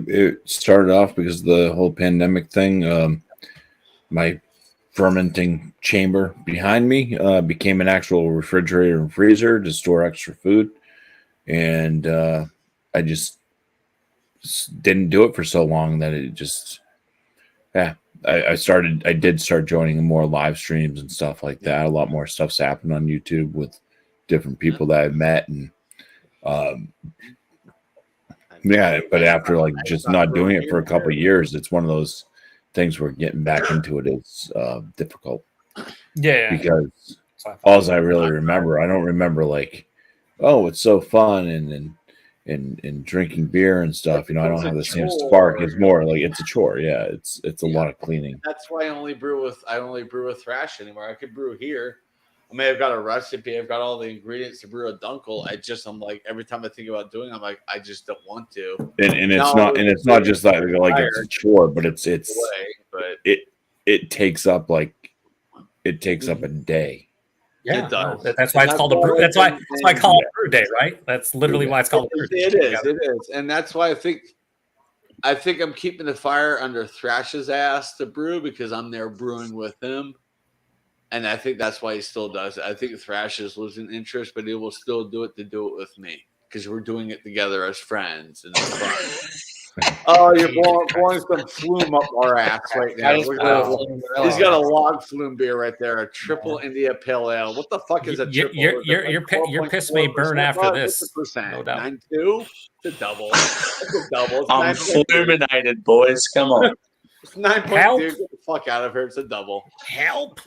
It started off because of the whole pandemic thing. My fermenting chamber behind me became an actual refrigerator and freezer to store extra food, and I just didn't do it for so long that it just I did start joining more live streams and stuff like that. A lot more stuff's happened on YouTube with different people that I've met, and but after like just not doing it for a couple of years, it's one of those things where getting back into it is difficult. Yeah, Because all I really remember, I don't remember like, oh, it's so fun and drinking beer and stuff. You know, I don't have the same spark. It's more like it's a chore. Yeah, it's a lot of cleaning. That's why I only brew with thrash anymore. I could brew here. I mean, I've got a recipe. I've got all the ingredients to brew a dunkel. I'm like, every time I think about doing it, I'm like, I just don't want to. And it's not just like it's a chore, but it takes up a day. Yeah, it does. That's why it's called a brew. That's why I call it brew day, right? That's literally why it's called a brew day. It is, and that's why I think I'm keeping the fire under Thrash's ass to brew because I'm there brewing with him. And I think that's why he still does it. I think Thrash is losing interest, but he will still do it with me because we're doing it together as friends. And it's fun. Oh, you're blowing some flume up our ass right now. He's got a log flume beer right there, a triple India Pale Ale. What the fuck is a triple? Your piss may burn after this. No doubt. 9.2? It's a double. It's a double. I'm fulminated, boys. Come on. It's 9.2. Get the fuck out of here. It's a double. Help.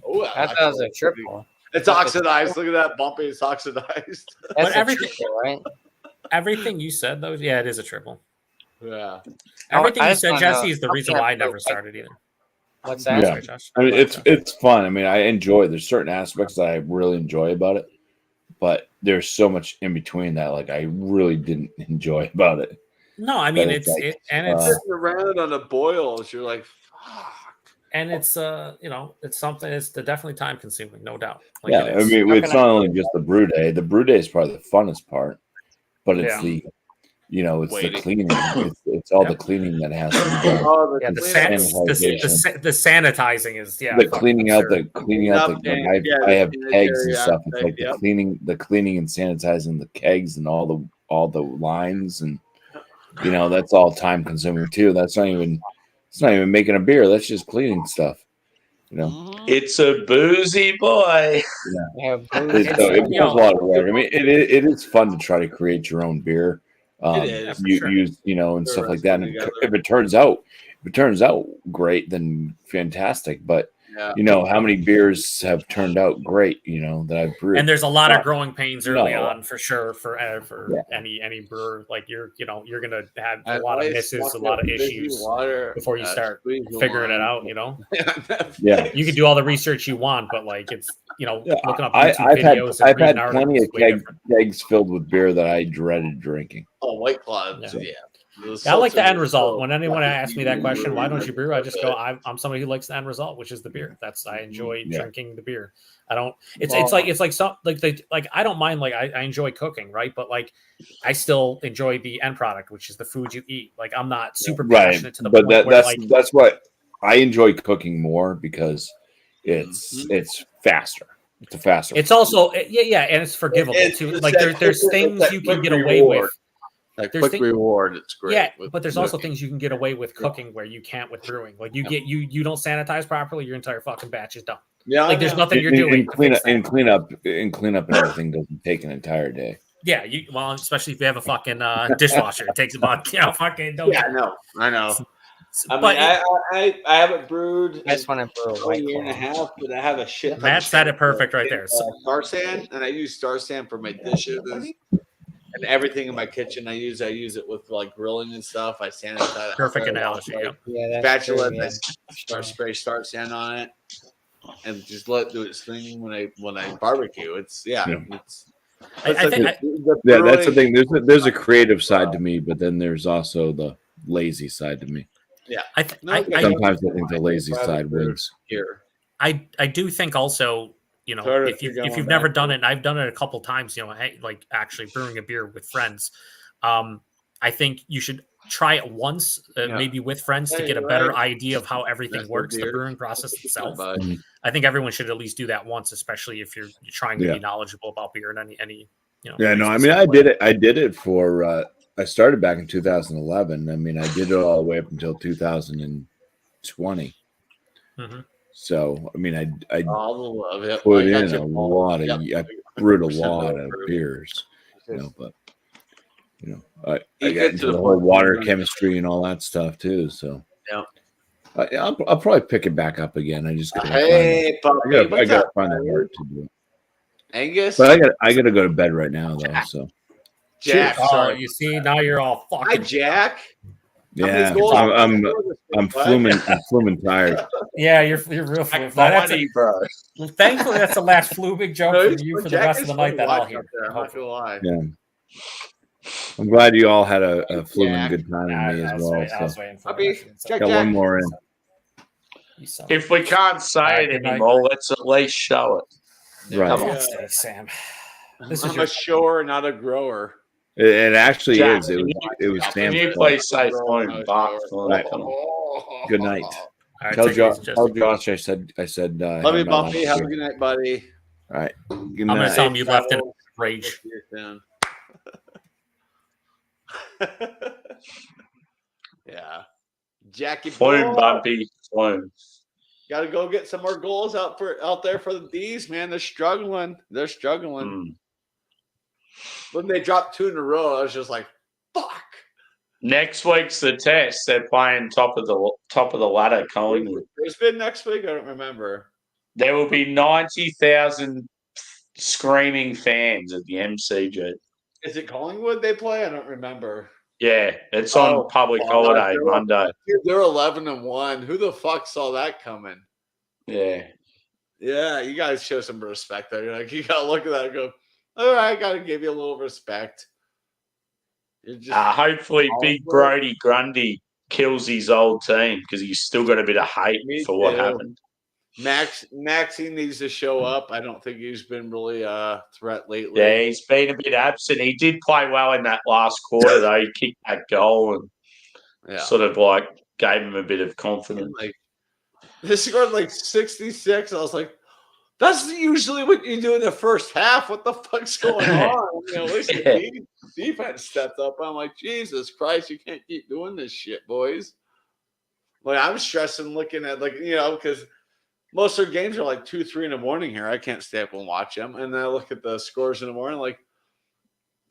Oh, I thought it was a triple. It's oxidized. Look at that bumpy. It's oxidized. That's But a triple, right? Everything you said, though, yeah, it is a triple. Yeah. Everything I you just said, wanna Jesse, know- is the reason why I never started either. What's that? Yeah. Sorry, Josh. I mean, it's fun. I mean, I enjoy. There's certain aspects that I really enjoy about it, but there's so much in between that like I really didn't enjoy about it. No, I mean But it's Sitting around on the boils, you're like, fuck. and it's something. It's definitely time consuming, no doubt. Like, Yeah, it I is. mean, How it's can not I- only just the brew day. The brew day is probably the funnest part, but it's Yeah. it's Waiting. the cleaning. It's all the cleaning that has to be done. Oh, Yeah, the sanitization. the sanitizing is The fucking cleaning out absurd. I have kegs and yeah, stuff. It's like yep. the cleaning and sanitizing the kegs and all the lines, and that's all time consuming too. It's not even making a beer. That's just cleaning stuff. It's a boozy boy. Yeah, It becomes a lot of work. I mean, it is fun to try to create your own beer. It is, for sure. Use and Throw stuff a like that. And recipe if it turns out great, then fantastic. But Yeah. how many beers have turned out great? That I've brewed. And there's a lot of Not- growing pains early no. on for sure for Yeah. any brewer. Like you're gonna have a And lot of ice, misses, a fuck lot of it, busy issues water, before you start squeeze the figuring it lime. out. Yeah. You can do all the research you want, but like it's looking up YouTube I've videos. had and reading plenty articles of is way different. kegs filled with beer that I dreaded drinking. Oh, White Claw. Yeah. Yeah. I like the end result. When anyone asks me that question, why don't you brew? I just go, I'm somebody who likes the end result, which is the beer. I enjoy drinking the beer. I don't. It's like some like I don't mind. Like I enjoy cooking, right? But like I still enjoy the end product, which is the food you eat. Like I'm not super passionate to the point where that's what I enjoy cooking more because it's faster. It's a faster. It's also and it's forgivable too. Like there's things you can get away with. Like quick reward, it's great. Yeah, but there's also things you can get away with cooking where you can't with brewing. Like you don't sanitize properly, your entire fucking batch is done. Yeah, like there's nothing you're doing. Cleanup and everything doesn't take an entire day. Yeah, especially if you have a fucking dishwasher, it takes about fucking. I know. I mean, I haven't brewed. I just want to brew a year and a half, but I have a shit. Matt said it perfect right there. Star sand, and I use Star sand for my dishes and everything in my kitchen. I use it with like grilling and stuff. I sanitize. Perfect analogy. Yeah, spatula. I spray Star sand on it, and just let it do its thing when I barbecue. It's. That's the thing. There's a creative side to me, but then there's also the lazy side to me. Yeah, sometimes I think the lazy side wins. Here, I do think also, if you've never done it, and I've done it a couple times, like actually brewing a beer with friends. I think you should try it once, maybe with friends, to get a better idea of how everything works, the brewing process itself. I think everyone should at least do that once, especially if you're trying to be knowledgeable about beer in any. I mean, I did it for. I started back in 2011. I mean, I did it all the way up until 2020. Mm-hmm. So, I mean, I put in a lot of, I brewed a lot of beers, but, I got into the whole water chemistry and all that stuff too. So, I'll probably pick it back up again. I just got to find the word to do it. Angus, but I got to go to bed right now though. So. Jack, you see, now you're all fucking. Hi, Jack. Yeah, I'm fluming tired. Yeah, you're real fluid. Bro. Thankfully, that's the last fluid joke from you for the rest of the night that I'll hear. Yeah. I'm glad you all had a fluid good time with me as well. Got one more in. If we can't say it anymore, let's at least show it. Right. Come on, Sam. I'm a shower, not a grower. It actually is. It was Sam. Can you play safe phone? Right. Good night. Tell Josh I said. Love you, Bumpy. Have a good night, buddy. All right. Good night. I'm gonna tell him you left in a rage. Yeah, Jackie. Flume, Bumpy. Flume. Got to go get some more goals out there for the D's, man. They're struggling. When they dropped 2 in a row, I was just like, "Fuck!" Next week's the test. They're playing top of the ladder, Collingwood. It's been next week. I don't remember. There will be 90,000 screaming fans at the MCG. Is it Collingwood they play? I don't remember. Yeah, it's on public holiday Monday. Dude, they're 11-1. Who the fuck saw that coming? Yeah. Yeah, you guys show some respect there. Like, you gotta look at that and go, all right, I gotta give you a little respect. Hopefully Big Brody Grundy kills his old team because he's still got a bit of hate for what happened. Maxie needs to show up. I don't think he's been really a threat lately. Yeah, he's been a bit absent. He did play well in that last quarter, though. He kicked that goal and sort of like gave him a bit of confidence. They scored like 66. I was like, that's usually what you do in the first half. What the fuck's going on? At least the defense stepped up. I'm like, Jesus Christ, you can't keep doing this shit, boys. Like, I'm stressing looking at, because most of their games are like 2, 3 in the morning here. I can't stay up and watch them. And then I look at the scores in the morning, like,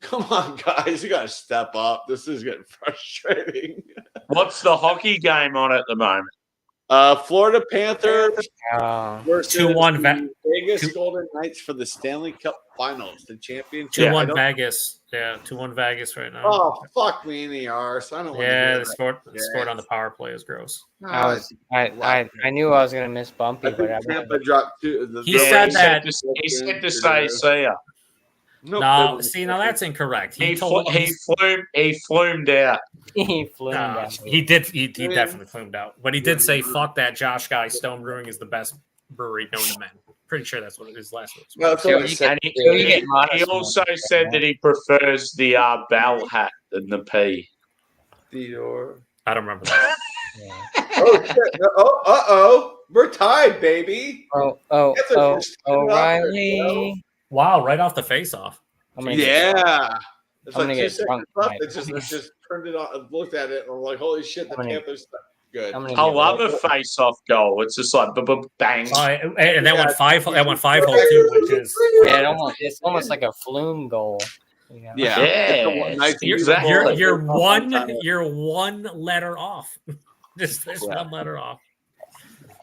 come on, guys, you got to step up. This is getting frustrating. What's the hockey game on at the moment? Florida Panthers versus 2-1 Vegas Golden Knights for the Stanley Cup Finals, the championship. 2-1 Vegas. Yeah, 2-1 Vegas right now. Oh, fuck me in the arse. I don't want to the sport on the power play is gross. I knew I was going to miss Bumpy, but Tampa dropped 2. He said that. He said to say, see ya. Nope, No, see, now that's incorrect. He told flumed out. He flew Nah, down. he did. He Yeah. definitely flumed out. But he did say, "Fuck that, Josh guy. Stone Brewing is the best brewery known to men." Pretty sure that's what his last words. No, it's So only you second. And So you get he modest also ones, said that right? he prefers the bell hat than the P. Theodore. I don't remember that. Yeah. Oh shit! Oh, we're tied, baby. Oh, That's a first time out there, O'Reilly. Wow, right off the face off. I'm gonna get Yeah, it's I'm like gonna 2 get seconds drunk left. tonight. It just turned it on, looked at it, and I'm like, holy shit, the I'm gonna- Panthers good. I'm gonna I get love real- a face-off goal. It's just like bang. And that went five. That went 5 hole Yeah. too, which is Yeah, it's almost like a flume goal. You know? Yeah. Yeah, Nice exactly. you're one letter off. Just there's Yeah. one letter off.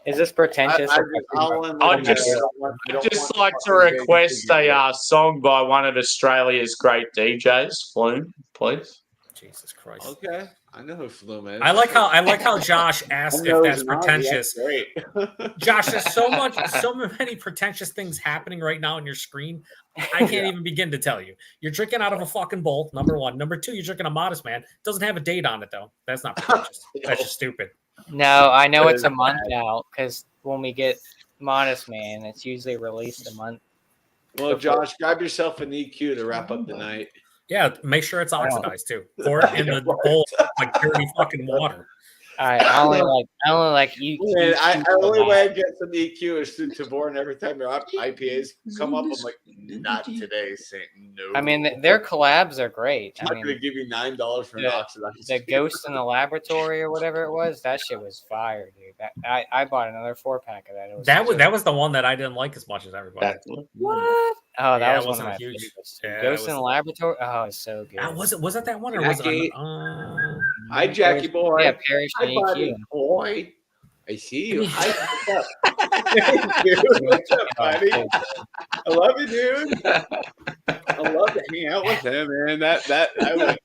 Is this pretentious? I'd just like to request a song by one of Australia's great DJs, Flume, please. Jesus Christ. Okay, I know who Flume is. I like how Josh asked if that's pretentious. Great. Josh, there's so many pretentious things happening right now on your screen. I can't even begin to tell you. You're drinking out of a fucking bowl, number one. Number two, you're drinking a Modest Man. Doesn't have a date on it, though. That's not pretentious. That's just stupid. No, I know it's a month out because when we get Modest Man, it's usually released a month. Well, Josh, grab yourself an EQ to wrap up the night. Yeah, make sure it's oxidized, too. Pour it in the bowl like dirty fucking water. All right, I only like you. Man, the only way I get some EQ is through Tavor, and every time their IPAs come up, I'm like, not today, Saint. No. I mean, their collabs are great. I'm I not going to mean, give you $9 for an oxidized. the Ghost in the Laboratory or whatever it was, that shit was fire, dude. I bought another 4-pack of that. It was That was the one that I didn't like as much as everybody. what? Oh, that Yeah, it was one wasn't of my huge. favorites. Yeah, Ghost it in the was- Laboratory. Oh, it's so good. Was it that one or was it? Jackie. Hi, Jackie boy. Yeah, Parrish Hi, and buddy EQ. boy. I see you. Hi, what's up? Hey, dude, what's up, buddy? I love you, dude. I love to hang out with him, man. I would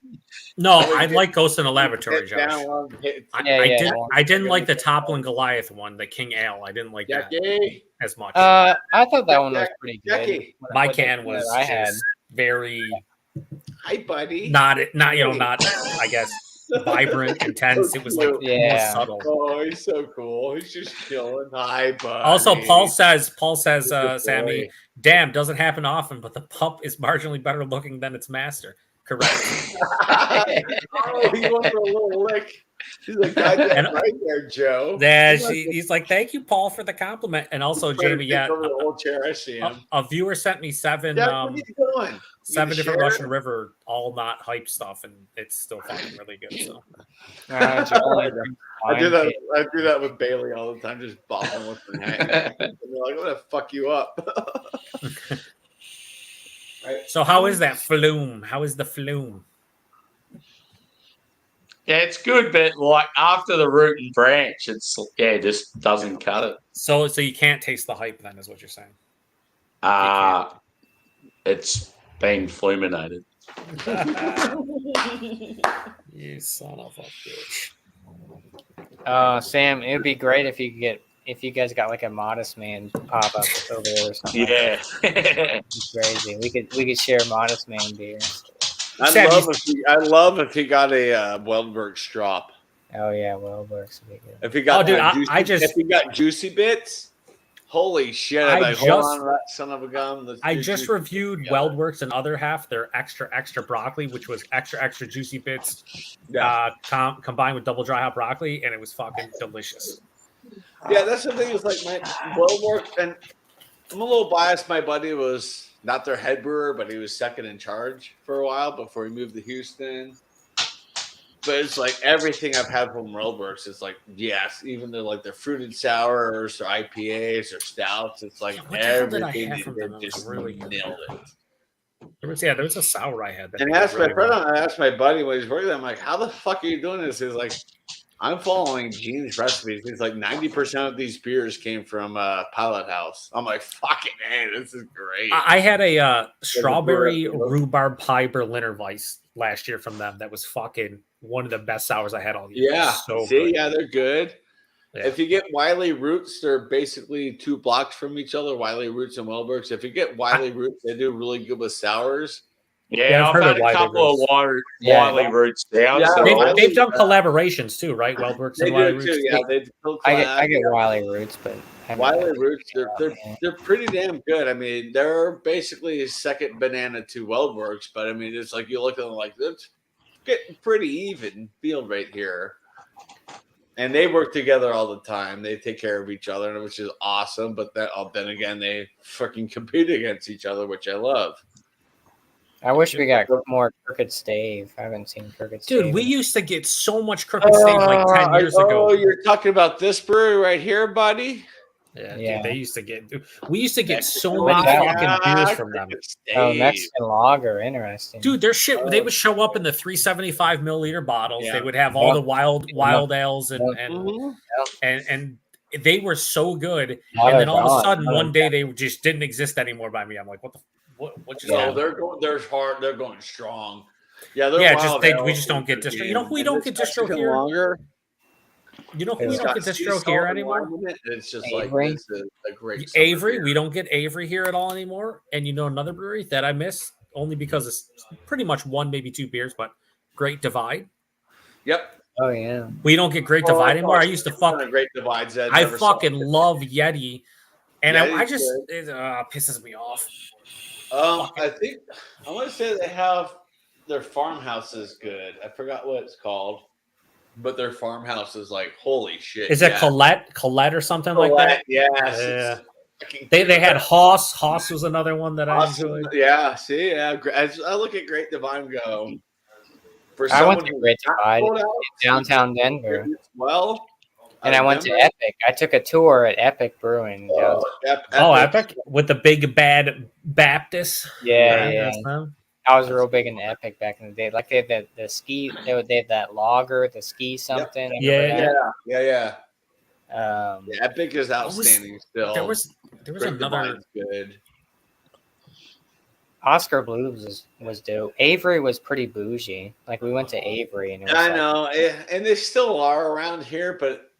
No, I like Ghost in the Laboratory, sit down Josh. along the hit. I didn't like the Toppling Goliath one, the King Ale. I didn't like that Jackie. as much. I thought that one was pretty good. Jackie. My With the can one was that I had. just very Hi, buddy. not I guess vibrant, intense. It was like more Yeah. subtle. Oh, he's so cool. He's just chilling. Hi, buddy. Also, Paul says, Good Sammy, boy. damn, doesn't happen often, but the pup is marginally better looking than its master. Correct. Oh, he went for a little lick. He's like, goddamn right there, Joe. He's like, thank you, Paul, for the compliment. And also, Jamie, yeah, Over the whole chair, I see him. a viewer sent me seven Jack, what are you doing? seven You different share? Russian River, all not hype stuff, and it's still fucking really good. So I do that with Bailey all the time, just bopping with her hand. And they're like, I'm gonna fuck you up. So how is that flume? How is the flume? Yeah, it's good, but like after the root and branch, it just doesn't cut it. So you can't taste the hype then, is what you're saying. It's been fulminated. You son of a bitch. Sam, it would be great if you guys got like a Modest Man pop up over there or something. Yeah. It'd be crazy. We could share Modest Man beer. I'd love if he got a Weldberg strop. Oh yeah, well works. Would be good. If he got, Oh, dude, if he got juicy bits, holy shit! I I'd like, hold just- on, to that son of a gun. Let's I do just juicy reviewed together. Weldworks and other half, their extra broccoli, which was extra juicy bits, Yeah. combined with double dry hop broccoli, and it was fucking delicious. Yeah, that's the thing. Is like my Weldwork, and I'm a little biased. My buddy was not their head brewer, but he was second in charge for a while before he moved to Houston. But it's like everything I've had from Weldworks is like, yes, even their fruited sours or IPAs or stouts. It's like Yeah, what the hell did I everything have they from did them? It was just really good. nailed it. There was a sour I had. That And did I asked really my friend, well. I asked my buddy when he's working, I'm like, how the fuck are you doing this? He's like, I'm following Gene's recipes. He's like, 90% of these beers came from Pilot House. I'm like, fucking hey, this is great. I had a strawberry rhubarb pie Berliner Weiss last year from them. That was fucking one of the best sours I had all year. It was Yeah. so See, good. yeah, they're good. Yeah. If you get Wiley Roots, they're basically 2 blocks from each other. Wiley Roots and Wellbergs. If you get Wiley Roots, they do really good with sours. Yeah, I've I've heard had of a Wiley couple Roots. of Yeah. Wiley Roots down. Yeah, so They've, Wiley- they've done collaborations too, right? Wellbergs They and Wiley do Roots. too. Yeah, they do I get Wiley Roots, but I haven't Wiley had it. Roots. They're pretty damn good. I mean, they're basically a second banana to Wellbergs, but I mean, it's like you look at them like it's getting pretty even field right here. And they work together all the time. They take care of each other, which is awesome. But then again, they freaking compete against each other, which I love. I wish we got more Crooked Stave. I haven't seen Crooked Stave. Dude, we used to get so much Crooked Stave like 10 years ago. Oh, you're talking about this brewery right here, buddy? Yeah. Dude, they used to get. We used to get so What's many that? fucking beers from them. Oh, Mexican lager, interesting. Dude, their shit. They would show up in the 375 milliliter bottles. Yeah. They would have all Yeah. the wild ales and Mhm. and they were so good. Now And then they're all of a gone. sudden, one day they just didn't exist anymore by me. I'm like, what just Oh, happened? they're going. They're hard. They're going strong. Yeah, they're Yeah, wild we ales just don't get for distro. the You know who we don't get It's distro got here? Longer. You know who It's we don't got get sea distro salt here and anymore? lime in it. It's just Avery? like this is a great summer Avery. beer. We don't get Avery here at all anymore. And you know another brewery that I miss only because it's pretty much one, maybe 2 beers, but Great Divide. Yep. Oh yeah. We don't get Great Divide anymore. I used to fuck. Great Divides. I fucking love Yeti, and I Yeti's just good. it pisses me off. I think I want to say they have their farmhouse is good. I forgot what it's called, but their farmhouse is like holy shit. Is it Colette or something like that? Yes. Yeah. it's fucking They good. had Haas. Haas was another one that I Awesome. enjoyed. Yeah. See, yeah. I look at Great Divide and go. For I went someone to who's Great not Divide sold out, in downtown Denver, well, and I went to Epic. I took a tour at Epic Brewing. downtown. Oh, Epic with the big bad Baptist. Yeah, yeah. that's them. I was real big into Epic back in the day. Like they had the ski, they had that lager, the ski something. Yeah. Yeah. Yeah. Epic is outstanding still. There was Great another. Divide's good. Oscar Blues was dope. Avery was pretty bougie. Like we went to Avery, and it was I like, know, and they still are around here, but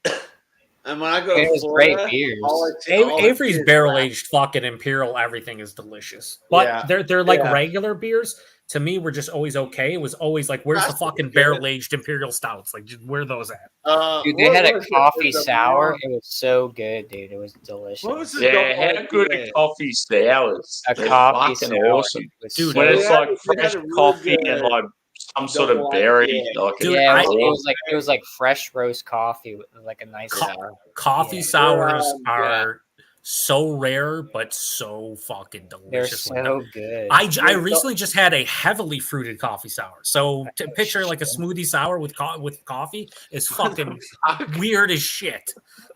and when I go it to was Florida, great beers. all I see- all I see Avery's is barrel crap. aged fucking imperial everything is delicious, but Yeah. they're like Yeah. regular beers. To me, were just always okay. It was always like, where's the That's fucking good. barrel aged imperial stouts? Like, just where are those at? Dude, they what had a was it? coffee There's a sour. more- It was so good, dude. It was delicious. What was the Yeah, double how good IPA? are coffee sours? A They're coffee fucking sour awesome. was Dude, so When it's they had- like they had fresh a really coffee good and like some sort of double berry, IPA. like Dude, yeah, I- it was like fresh roast coffee with like a nice. Coffee Yeah. sours Yeah. are so rare, but so fucking They're delicious. so good. I recently just had a heavily fruited coffee sour. So to picture like a smoothie sour with coffee is fucking weird as shit.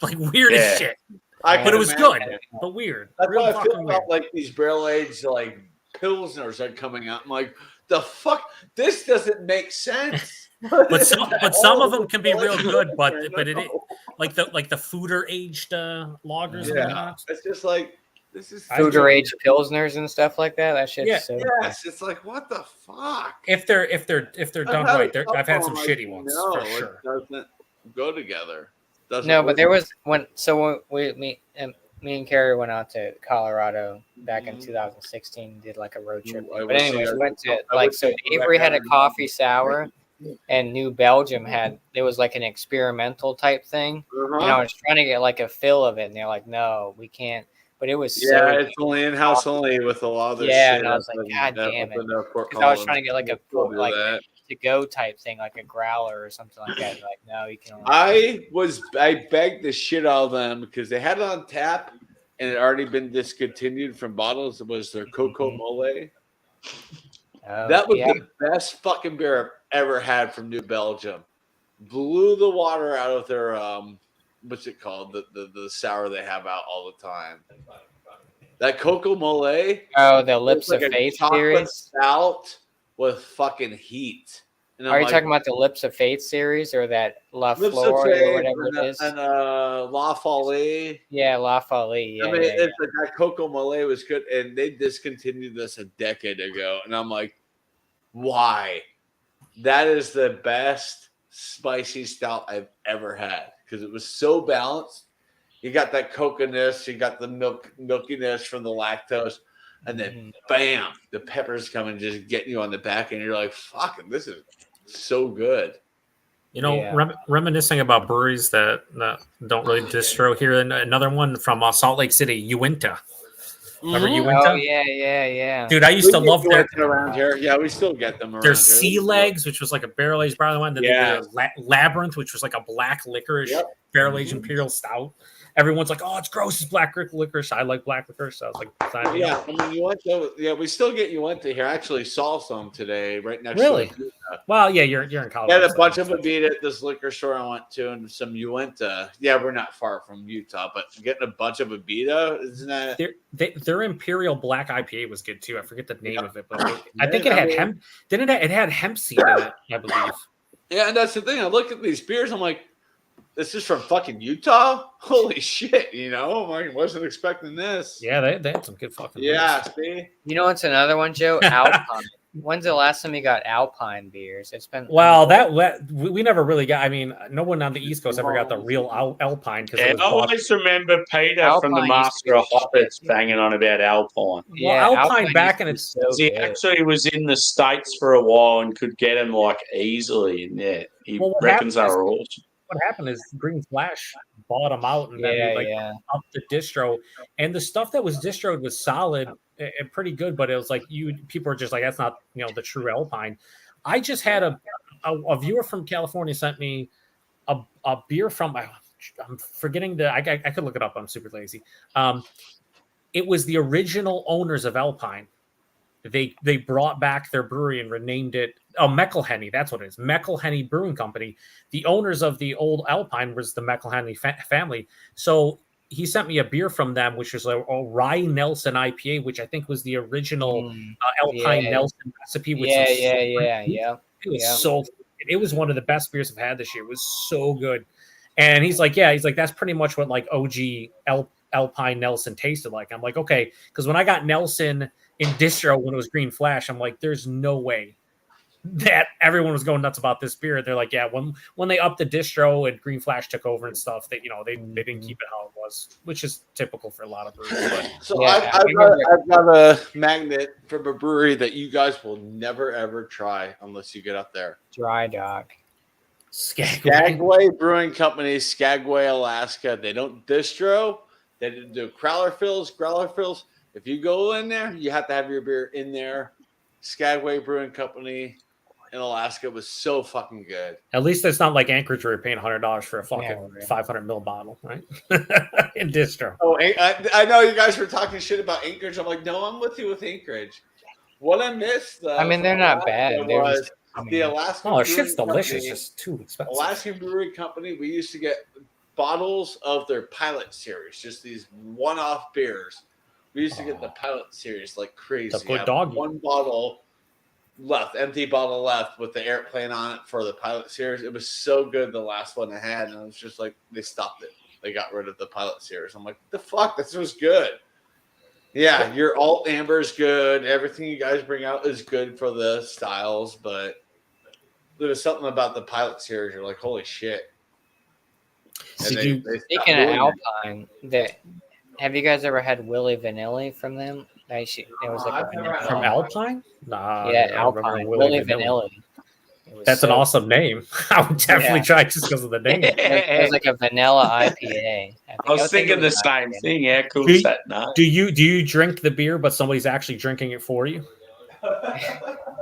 Like weird Yeah. as shit. I But can it was imagine. good, but weird. That's Real how I feel fucking weird. about like these barrel aged like pilsners are coming out. I'm like, the fuck, this doesn't make sense. But some of them can be real good, but it like the fooder aged lagers and Yeah. whatnot. It's just like this is Fooder aged pilsners and stuff like that. That shit's Yeah. so Yes, it's like what the fuck. If they're done right, I've had some shitty ones No, for sure. it doesn't go together. Doesn't No, work. but there was me and Carrie went out to Colorado back in 2016. Did like a road trip. Ooh, I But wish anyways, I- we went to I like wish so I could Avery had a back coffee sour, and New Belgium had there was like an experimental type thing. Uh-huh. And I was trying to get like a fill of it, and they're like, "No, we can't." But it was Yeah, so. it's only in house only with a lot of their Yeah, shit. and I was up like, in- God up damn in it. their Fort Because I was Collins. trying to get like a We'll do like that. to go type thing, like a growler or something like that. They're like, no, you can. Only I begged the shit out of them because they had it on tap and it had already been discontinued from bottles. It was their Coco Mole. Oh, That was yeah. the best fucking beer I've ever had from New Belgium. Blew the water out of their what's it called? The sour they have out all the time. That Coco Mole. Oh, the Lips like of a Faith chocolate series. stout with fucking heat. And I'm Are you like, talking about the Lips of Faith series or that La Lips of Flor Faith or whatever and, it is? and La Folie. Yeah, La Folie. Yeah, I mean, yeah, it's like that Coco Mole was good, and they discontinued this a decade ago. And I'm like, why? That is the best spicy stout I've ever had because it was so balanced. You got that coconut, you got the milkiness from the lactose, and then bam, the peppers come and just getting you on the back, and you're like, "Fucking, this is so good." You know, Yeah. reminiscing about breweries that don't really distro here, and another one from Salt Lake City, Uinta. Remember Uinta? Oh yeah. Dude, I used to love their around here. Yeah, we still get them around their here. sea legs, which was like a barrel aged barley wine. Then Yeah. they did a labyrinth, which was like a black licorice Yep. barrel aged imperial stout. Everyone's like, "Oh, it's gross. It's black licorice." I like black licorice. So I was like, sign me up. Yeah, I mean, Uinta. We still get Uinta here. I actually saw some today, right next Really? to Well, yeah, you're in We Colorado. had a bunch of Abita at this liquor store I went to, and some Uinta. Yeah, we're not far from Utah, but getting a bunch of Abita, isn't that? Their imperial black IPA was good too. I forget the name of it, but I Yeah, think it I had mean- hemp. Didn't it? It had hemp seed in it, I believe. Yeah, and that's the thing. I look at these beers, I'm like, this is from fucking Utah? Holy shit, I wasn't expecting this. Yeah, they had some good fucking. Yeah, beers. see? You know what's another one, Joe? Alpine. When's the last time you got Alpine beers? It's been Well, we never really got. I mean, no one on the East Coast ever got the real Alpine because I always remember Peter from the Alpine used to Master of be Hoppets banging on about Alpine. Alpine back in used its. to be so He good. actually was in the States for a while and could get them like easily. And yeah, he Well, what reckons they happens- were awesome. What happened is Green Flash bought them out and then they up the distro, and the stuff that was distroed was solid and pretty good, but it was like people are just like, that's not the true Alpine. I just had a viewer from California sent me a beer from I'm forgetting I could look it up. I'm super lazy. It was the original owners of Alpine. They brought back their brewery and renamed it McElhenney. That's what it is. McElhenney Brewing Company. The owners of the old Alpine was the McElhenney family. So he sent me a beer from them, which was a Rye Nelson IPA, which I think was the original Alpine Nelson recipe. Which Yeah. It was so. It was one of the best beers I've had this year. It was so good. And he's like, that's pretty much what like OG Alpine Nelson tasted like. I'm like, okay, because when I got Nelson in distro when it was Green Flash, I'm like, there's no way that everyone was going nuts about this beer. They're like, yeah, when they upped the distro and Green Flash took over and stuff, they didn't keep it how it was, which is typical for a lot of breweries. But So Yeah, I've got a magnet from a brewery that you guys will never ever try unless you get up there. Dry Dock. Skagway Brewing Company, Skagway, Alaska. They don't distro. They do growler fills. If you go in there, you have to have your beer in there. Skagway Brewing Company in Alaska was so fucking good. At least it's not like Anchorage where you're paying $100 for a fucking 500 ml bottle, right? In distro. Oh, I know you guys were talking shit about Anchorage. I'm like, no, I'm with you with Anchorage. What I missed, though, I mean, they're not bad. They're was just, the Alaska. Oh, shit's Brewing delicious. Company- Just too expensive. Alaskan Brewery Company, we used to get bottles of their pilot series, just these one-off beers. We used to get the pilot series like crazy. The good I have doggy. one bottle left, empty bottle left with the airplane on it for the pilot series. It was so good, the last one I had, and I was just like, they stopped it. They got rid of the pilot series. I'm like, the fuck? This was good. Yeah, your alt amber is good. Everything you guys bring out is good for the styles, but there was something about the pilot series. You're like, holy shit. And Did you- they stopped speaking of doing Alpine, have you guys ever had Willy Vanilli from them? It was like a vanilla. From Alpine? Nah. Yeah, I don't remember Alpine. Willy Willy Vanilli. Vanilli. It was That's an so- awesome name. I would definitely Yeah. try just because of the name. It was like a vanilla IPA. I was thinking it the was same IPA. thing. How cool Do is you- that? No. Do you drink the beer, but somebody's actually drinking it for you?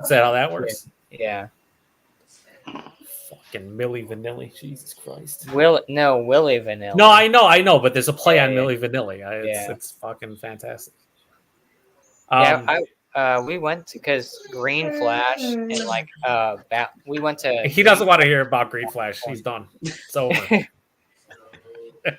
Is that how that works? Yeah. Fucking Milli Vanilli. Jesus Christ. Willy Vanilli. No, I know, but there's a play on Yeah, Milli Vanilli. Yeah. It's fucking fantastic. We went to because Green Flash and we went to. He doesn't want to hear about Green Flash. He's done. It's over.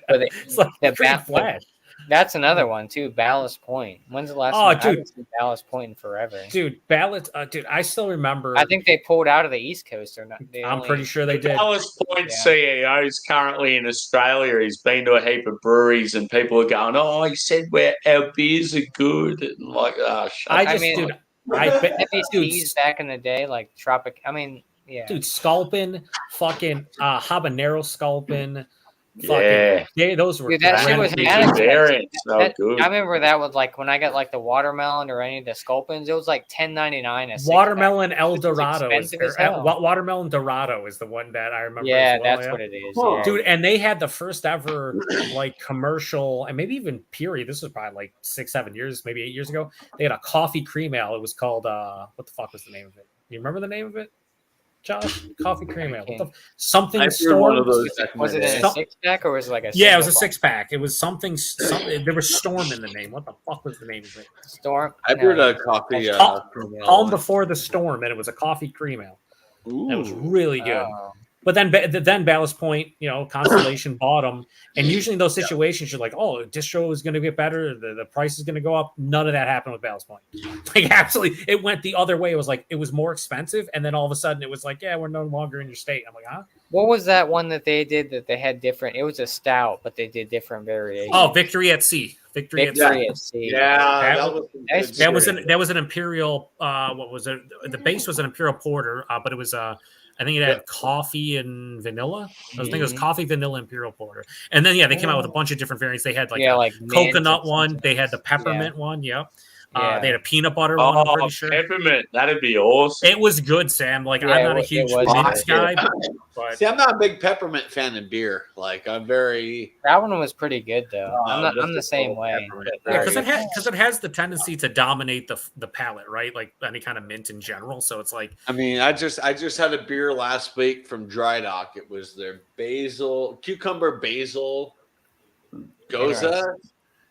But It's like the Green ba- Flash. that's another one too. Ballast Point. When's the last Oh, time? I dude. haven't seen Ballast Point in forever. Dude, Ballot. Dude, I still remember. I think they pulled out of the East Coast or not. I'm pretty sure they did. Dallas Point Yeah. CEO is currently in Australia. He's been to a heap of breweries, and people are going, "Oh, he said our beers are good." And like, shut I up. just, mean, dude, I bet, Maybe dude, teas back in the day, like Tropic. I mean, yeah. dude, Sculpin, fucking habanero Sculpin, Yeah. those were Dude, that shit was great. mad expensive. variant, so That- good. I remember that was like when I got like the watermelon or any of the Sculpins, it was like $10.99 a six-pack. Watermelon El This is Dorado is expensive as hell. Watermelon Dorado is the one that I remember. Yeah, as well, that's what it is. Huh. Yeah. Dude, and they had the first ever like commercial, and maybe even period. This was probably like 6-7 years, maybe 8 years ago. They had a coffee cream ale. It was called what the fuck was the name of it? You remember the name of it, Josh? Coffee cream ale. What the, something I threw one of Storm. those back in Was the it day. in a six-pack or was it like a Yeah, it was a single 6-pack. It was something. There was Storm in the name. What the fuck was the name of it? Storm? I brewed a coffee. Calm Before the Storm, and it was a coffee cream ale. That was really good. Oh. But then Ballast Point, Constellation bought them. And usually in those situations, you're like, oh, distro is going to get better. The price is going to go up. None of that happened with Ballast Point. Like, absolutely. It went the other way. It was like, it was more expensive. And then all of a sudden it was like, yeah, we're no longer in your state. I'm like, huh? What was that one that they did that they had different? It was a stout, but they did different variations. Oh, Victory at Sea. Victory at Sea. Victory at Sea. Yeah, That was that's- That was an imperial. What was it? The base was an imperial porter, but it was I think it had coffee and vanilla. I think it was coffee, vanilla, imperial porter. And then they came out with a bunch of different variants. They had like a like mint coconut or one. something. They had the peppermint one. Yep. Yeah. They had a peanut butter one. I'm Oh, pretty sure. peppermint. That'd be awesome. It was good, Sam. Like, Yeah, I'm not a it huge was mint good. guy, but See, I'm not a big peppermint fan of beer. Like, I'm very. That one was pretty good though. I'm just the a same little way. peppermint. but because very it has the tendency to dominate the palate, right? Like any kind of mint in general. So it's like, I mean, I just had a beer last week from Dry Dock. It was their cucumber basil goza.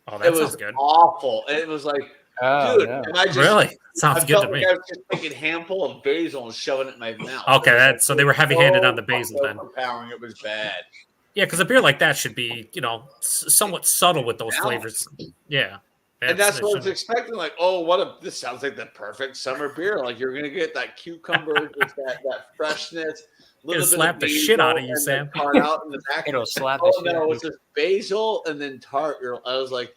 oh, It that was sounds good. awful. It was like, Oh, dude, no. and I just Really, sounds I good felt to like me. I was just taking a handful of basil and shoving it in my mouth. Okay, so they were heavy-handed on the basil then. Overpowering, it was bad. Yeah, because a beer like that should be, somewhat subtle with those Yeah. flavors. Yeah. And that's it what I was should- expecting. Like, oh, this sounds like the perfect summer beer. Like, you're gonna get that cucumber, just that freshness. It'll slap the shit out of you, and Sam. then tart out in the back. It'll slap the Oh shit out no, of it's just basil and then tart. I was like,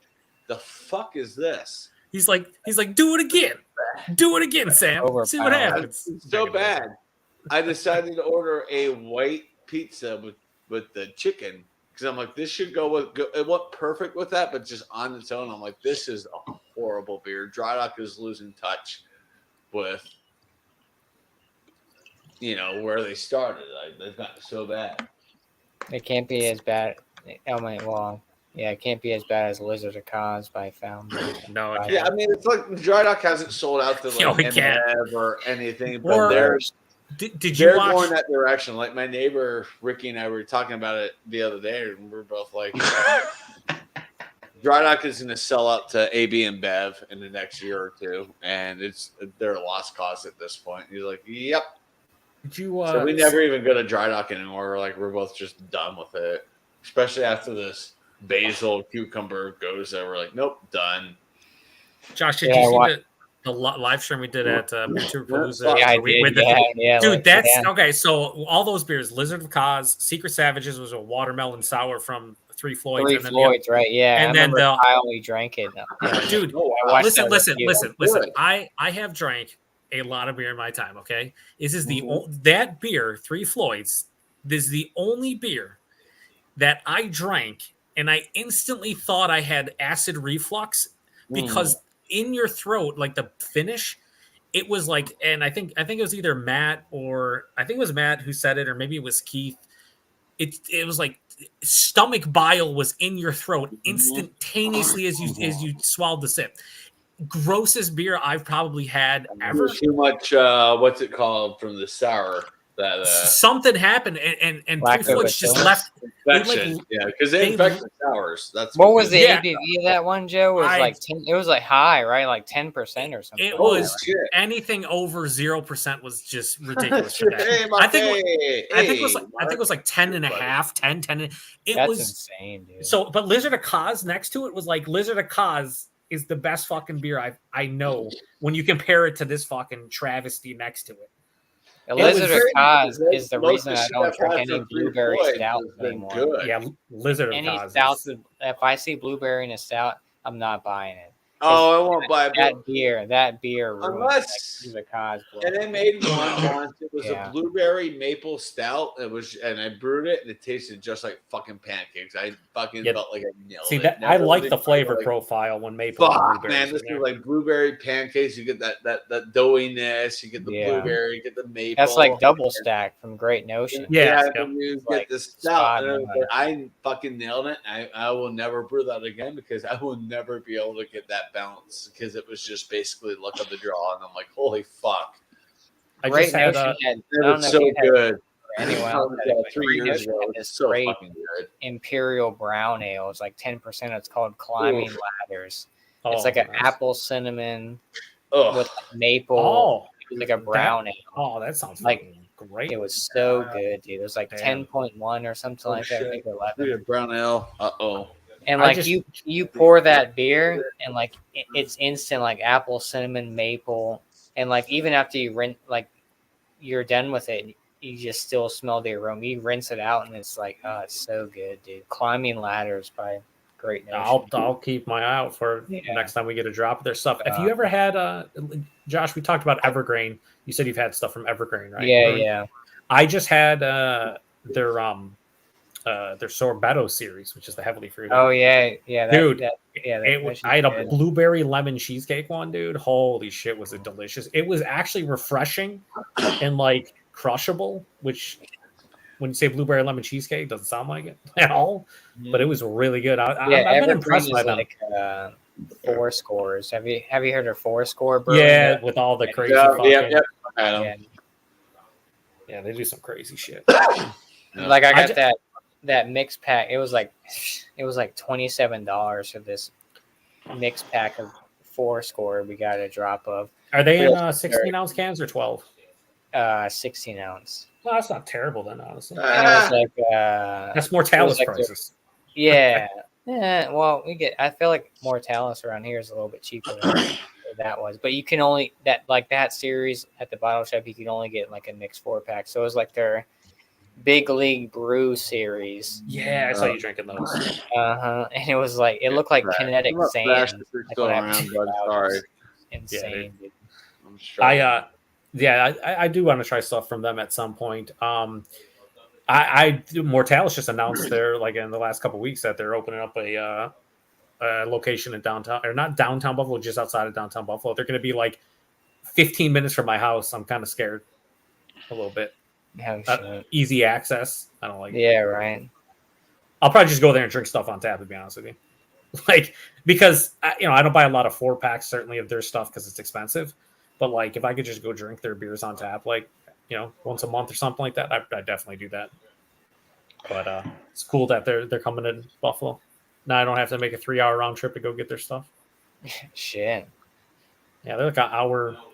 the fuck is this? He's like, do it again, Sam. See what Overpowered. happens. It's so bad. I decided to order a white pizza with the chicken because I'm like, this should it went perfect with that, but just on its own, I'm like, this is a horrible beer. Dry Dock is losing touch with where they started. Like, they've gotten so bad. It can't be as bad. I mean, well, yeah, it can't be as bad as Lizard of Cause by Fountain. No, it Yeah, can't. I mean, it's like Dry Dock hasn't sold out to No, like it can't. MF or anything, but Or- they're Did you they're watch? going that direction. Like my neighbor Ricky and I were talking about it the other day, and we're both like, Dry Dock is going to sell out to AB and Bev in the next year or two, and they're a lost cause at this point. He's like, yep. Did you? So we never even go to Dry Dock anymore. We're both just done with it, especially after this basil cucumber goza. We're like, nope, done. Josh, did Yeah, I you see wa- the live stream we did at Beer Palooza? Yeah, I With did. Yeah, Dude, like, that's yeah. okay. So all those beers, Lizard of Cause, Secret Savages was a watermelon sour from Three Floyds. Three and then Floyds, right? Yeah, and I then remember the- Kyle, we drank it. Dude, I watched listen, that listen, review. listen. Good. I have drank a lot of beer in my time. Okay, this is Mm-hmm. that beer, Three Floyds. This is the only beer that I drank, and I instantly thought I had acid reflux because in your throat, like the finish, it was like, and I think it was either Matt or I think it was Matt who said it, or maybe it was Keith. It was like stomach bile was in your throat instantaneously as you swallowed the sip. Grossest beer I've probably had ever. Too much. What's it called from the sour? That Something happened, and Lack Three of Floyds just bacillus? left. infection. like- Yeah, because they they- infect the sours. That's What was the Yeah. ABV of that one, Joe? It was like 10. It was like high, right? Like 10% or something. It Holy was shit. anything over 0% was just ridiculous. for that. Hey, I think hey, I think it was like 10 and a half, 10. It That's was insane, dude. so, but Lizard of Cause next to it was like Lizard of Cause is the best fucking beer I know when you compare it to this fucking travesty next to it. the it was Lizard of very- Cause is the most reason of the I shit don't I've drink had any from Three blueberry Floyds stout has been anymore. good. Yeah, Lizard of Any Cause. stout, if I see blueberry in a stout, I'm not buying it. Oh, I won't buy it. That beer ruined Unless- the cause. And they made one once. It was Yeah. a blueberry maple stout. And I brewed it, and it tasted just like fucking pancakes. I fucking Yeah. felt like I nailed See it. that I Never like did the flavor like, profile when maple and Fuck, blueberries man, in this there. is like blueberry pancakes. You get that doughiness. You get the Yeah. blueberry. You get the maple. That's like double stack from Great Notion. Yeah. and you Like, get the spot stout. And it was on. like, I fucking nailed it. I will never brew that again because I will never be able to get that balance because it was just basically luck of the draw. And I'm like, holy fuck. I Great just had Notion had, I It don't was know if so you had good. anyone That else was, had it, but 3 Great years Notion ago. had It was this so great fucking good. Imperial Brown Ale. It's like 10%. It's called Climbing Oof. Ladders. oh, It's like an nice. apple cinnamon Ugh. with like maple. Oh, It was like a brown ale. oh, that sounds Like, fucking great. It was so good, dude. It was like Damn. 10.1 or something Oh, like that, shit. maybe We 11. had brown ale. Uh-oh. And I like just- you pour that beer and like it's instant, like apple, cinnamon, maple, and like even after you rinse, like you're done with it, you just still smell the aroma. You rinse it out and it's like, oh, it's so good, dude. Climbing Ladders by Great Notion. I'll keep my eye out for Yeah. next time we get a drop of their stuff. Have you ever had Josh? We talked about Evergreen. You said you've had stuff from Evergreen, right? Yeah, yeah. I just had their sorbetto series, which is the heavily fruited. Oh yeah, yeah. Dude, I I had a blueberry lemon cheesecake one, dude. Holy shit, was it delicious! It was actually refreshing and like crushable, which when you say blueberry lemon cheesecake, doesn't sound like it at all. But it was really good. I've been Evergreen impressed is by them. like Four Scores. Have you heard of Four Score Brewing? Yeah, with all the crazy Yeah, fucking yeah. yeah, they do some crazy shit. Like I got I that mix pack. It was like $27 for this mix pack of Four Score. We got a drop of Are they in 16-ounce cans or 12? 16 ounce. Well, that's not terrible then, honestly. And it was like That's Mortalis like prices. yeah. Yeah, well, I feel like Mortalis around here is a little bit cheaper than that was, but you can only that series at the bottle shop. You can only get like a mixed 4-pack. So it was like their Big League Brew series. Yeah, I saw you drinking those. And it was like it looked like kinetic sand. Still when I around, put bud. it out, Sorry. it was insane. dude. I'm struggling. I do want to try stuff from them at some point. Mortalis just announced they're like in the last couple of weeks that they're opening up a location in downtown, or not downtown Buffalo, just outside of downtown Buffalo. They're going to be like 15 minutes from my house. I'm kind of scared a little bit. Oh, shit. Easy access. I don't like it. Yeah, right. I'll probably just go there and drink stuff on tap, to be honest with you. Like, because I don't buy a lot of 4-packs, certainly of their stuff because it's expensive. But like, if I could just go drink their beers on tap, like, once a month or something like that, I definitely do that. But it's cool that they're coming to Buffalo. Now I don't have to make a 3-hour round trip to go get their stuff. Shit. Yeah, they're like an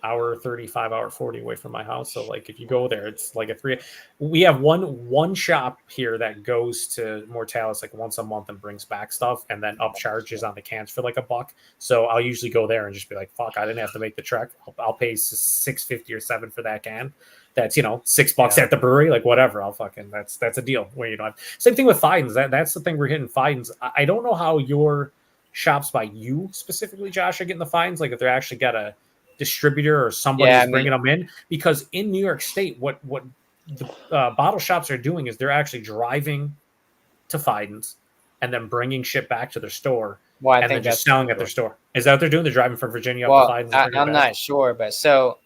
hour 35, hour 40 away from my house. So like, if you go there, it's like a 3. We have one shop here that goes to Mortalis like once a month and brings back stuff, and then upcharges on the cans for like $1. So I'll usually go there and just be like, "Fuck, I didn't have to make the trek. I'll pay $6.50 or $7 for that can. That's $6 at the brewery, like whatever. I'll fucking that's a deal where you don't have." Same thing with Fidens. That's the thing we're hitting Fidens. I don't know how your shops by you specifically, Josh, are getting the fines, like if they're actually got a distributor or somebody's bringing them in, because in New York State what the bottle shops are doing is they're actually driving to Fidens and then bringing shit back to their store, Well, and then just selling at their store. Is that what they're doing? They're driving from Virginia up to Fidens? I'm not sure, but so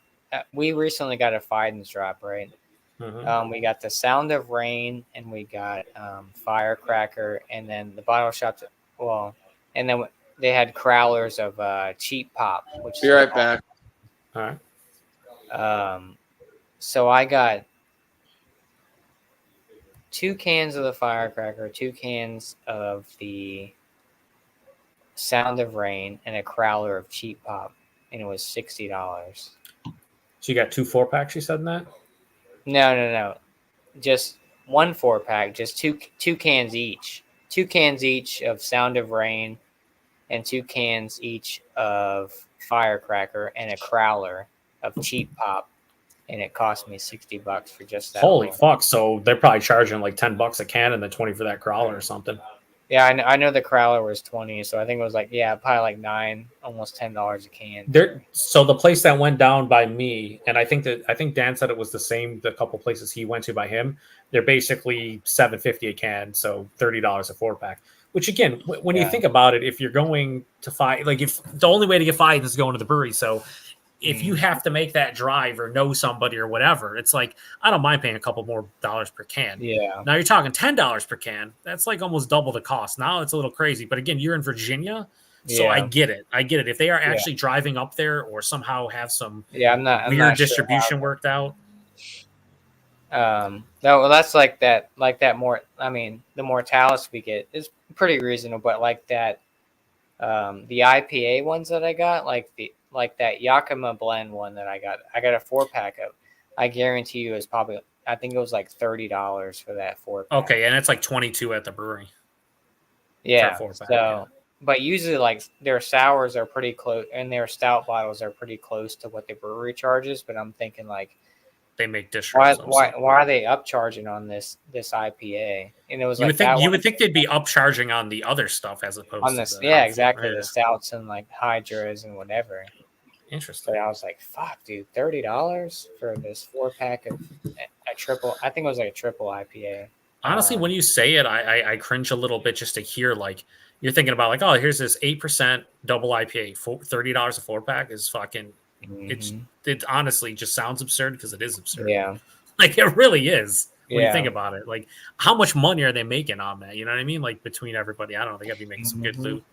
we recently got a Fidens drop, right? Mm-hmm. We got the Sound of Rain, and we got Firecracker, and then the bottle shops. And then they had crowlers of Cheap Pop, which Be right back. All right. So I got 2 cans of the Firecracker, 2 cans of the Sound of Rain, and a crowler of Cheap Pop, and it was $60. So you got 2 4-packs, you said in that? No. Just 1 4-pack, just two cans each. 2 cans each of Sound of Rain, and 2 cans each of Firecracker, and a crowler of Cheap Pop, and it cost me $60 for just that. Holy one. fuck! So they're probably charging like $10 a can and then 20 for that crawler or something. Yeah, I know the Crowler was 20, so I think it was like probably like $9, almost $10 a can. So the place that went down by me, and I think Dan said it was the same. The couple places he went to by him, they're basically $7.50 a can, so $30 a 4-pack. Which again, when you think about it, if you're going to find, like, if the only way to get five is going to the brewery, so if you have to make that drive or know somebody or whatever, it's like, I don't mind paying a couple more dollars per can. Yeah. Now you're talking $10 per can. That's like almost double the cost. Now it's a little crazy. But again, you're in Virginia, so I get it. If they are actually driving up there or somehow have some I'm weird not distribution worked out. No, well, that's like that more. I mean, the Mortalis we get is pretty reasonable, but like that, the IPA ones that I got, like that Yakima blend one that I got a 4-pack of. I guarantee you is probably, I think it was like $30 for that 4-pack. Okay, and it's like 22 at the brewery. Yeah. For a 4-pack, So, but usually like their sours are pretty close, and their stout bottles are pretty close to what the brewery charges. But I'm thinking like, they make dish. why are they upcharging on this IPA? And it was you like would think they'd be upcharging on the other stuff as opposed on this. to Yeah, exactly. Right. The stouts and like hydras and whatever. Interesting. But I was like, fuck, dude, $30 for this 4-pack of a triple. I think it was like a triple IPA. Honestly, when you say it, I cringe a little bit just to hear, like, you're thinking about like, oh, here's this 8% double IPA, $30 a 4-pack is fucking. It honestly just sounds absurd because it is absurd. Yeah, like it really is when you Yeah. think about it. Like, how much money are they making on that? You know what I mean? Like between everybody, I don't know. They got to be making some good loot.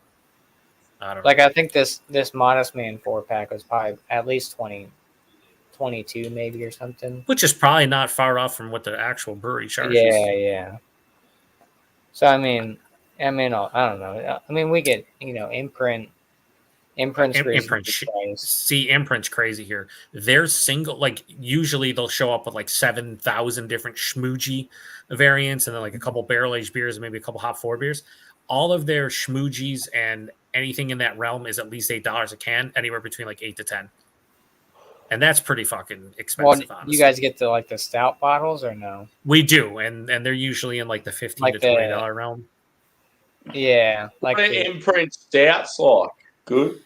I don't know. like I think this Modest Man 4-pack was probably at least 22 maybe or something. Which is probably not far off from what the actual brewery charges. Yeah. So I don't know. I mean, we get imprint. Imprint's Imprint's crazy here. They're single, like usually they'll show up with like 7,000 different schmoogy variants, and then like a couple barrel aged beers, and maybe a couple hop forward beers. All of their schmoogies and anything in that realm is at least $8 a can, anywhere between like 8 to 10, and that's pretty fucking expensive. Honestly. You guys get to like the stout bottles or no? We do, and they're usually in like the $15 to $20 realm. Yeah, like what the Imprint stouts like good.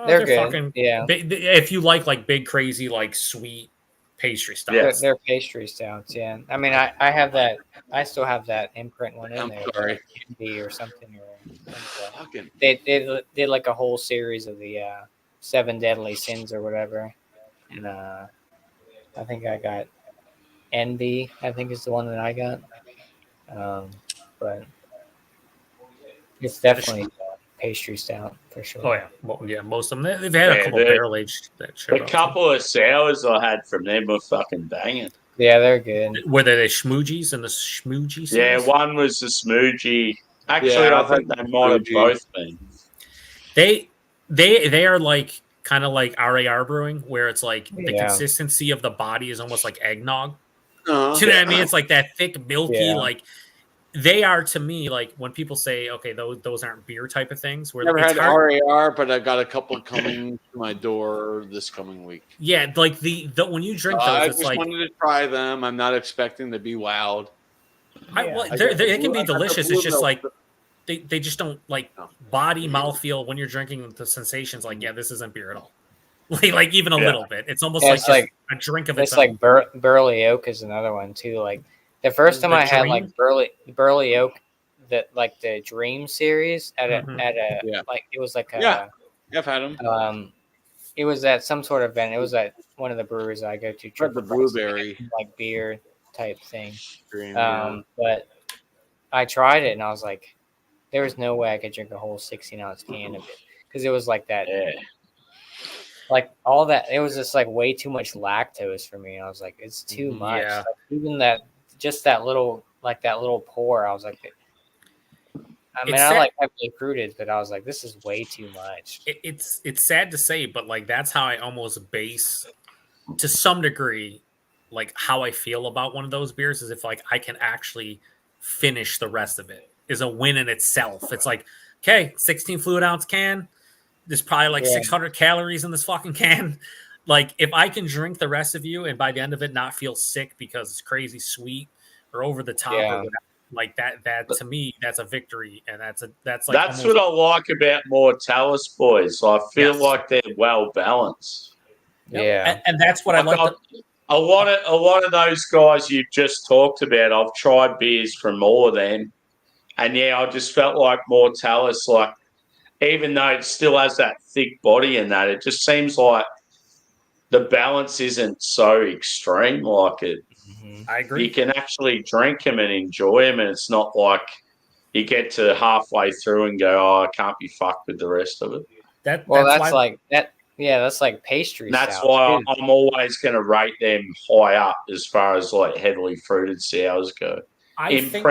They're good. Fucking, if you like big crazy like sweet pastry stouts, they're pastry stouts. Yeah, I mean, I have that. I still have that Imprint one in there. Sorry. Candy or something. They did like a whole series of the 7 Deadly Sins or whatever, and I think I got Envy. I think is the one that I got. But it's definitely pastry stout for sure. Oh yeah, well, yeah. Most of them they've had a couple barrel aged. The couple of sours I had from them were fucking banging. Yeah, they're good. Were they the schmoogies and the schmoogie? Yeah, one was the smoogie. Actually, I think they might have both been. They are like kind of like RAR brewing, where it's like the consistency of the body is almost like eggnog. Do you know what I mean? It's like that thick, milky, like. They are to me like when people say, "Okay, those aren't beer type of things." Where never had RAR, but I got a couple coming to my door this coming week. Yeah, like the when you drink those, I it's just wanted to try them. I'm not expecting to be wowed. They can be delicious. It's just like they just don't like body mouthfeel when you're drinking the sensations. Like, this isn't beer at all. like even a little bit. It's almost like a drink of its own. It's like Burley Oak is another one too. Like. The first time I had like Burley Oak, the Dream series at a like it was like I've had them. It was at some sort of event. It was at one of the breweries I go to. The blueberry like beer type thing. But I tried it and I was like, there was no way I could drink a whole 16-ounce can of it because it was like that. Yeah. Like all that, it was just like way too much lactose for me. I was like, it's too much. Yeah. Like, even that. Just that little pour, I was like, I like heavily fruited, but I was like, this is way too much. It's sad to say, but like that's how I almost base, to some degree, like how I feel about one of those beers is if like I can actually finish the rest of it is a win in itself. It's like, okay, 16 fluid ounce can. There's probably like 600 calories in this fucking can. Like, if I can drink the rest of you and by the end of it not feel sick because it's crazy sweet or over the top or whatever, Like that to me, that's a victory, and that's like That's almost, what I like about Mortalis boys. I feel Yes. like they're well balanced. Yep. Yeah. and that's what I like. A lot of those guys you just talked about, I've tried beers from all of them, and yeah, I just felt like Mortalis, like even though it still has that thick body and that, it just seems like the balance isn't so extreme. Like it, Mhm. I you agree. can actually drink them and enjoy them, and it's not like you get to halfway through and go, "Oh, I can't be fucked with the rest of it." Well, that's why, like that. Yeah, that's like pastry. And that's stouts, why too. I'm always going to rate them high up as far as like heavily fruited sours go. I think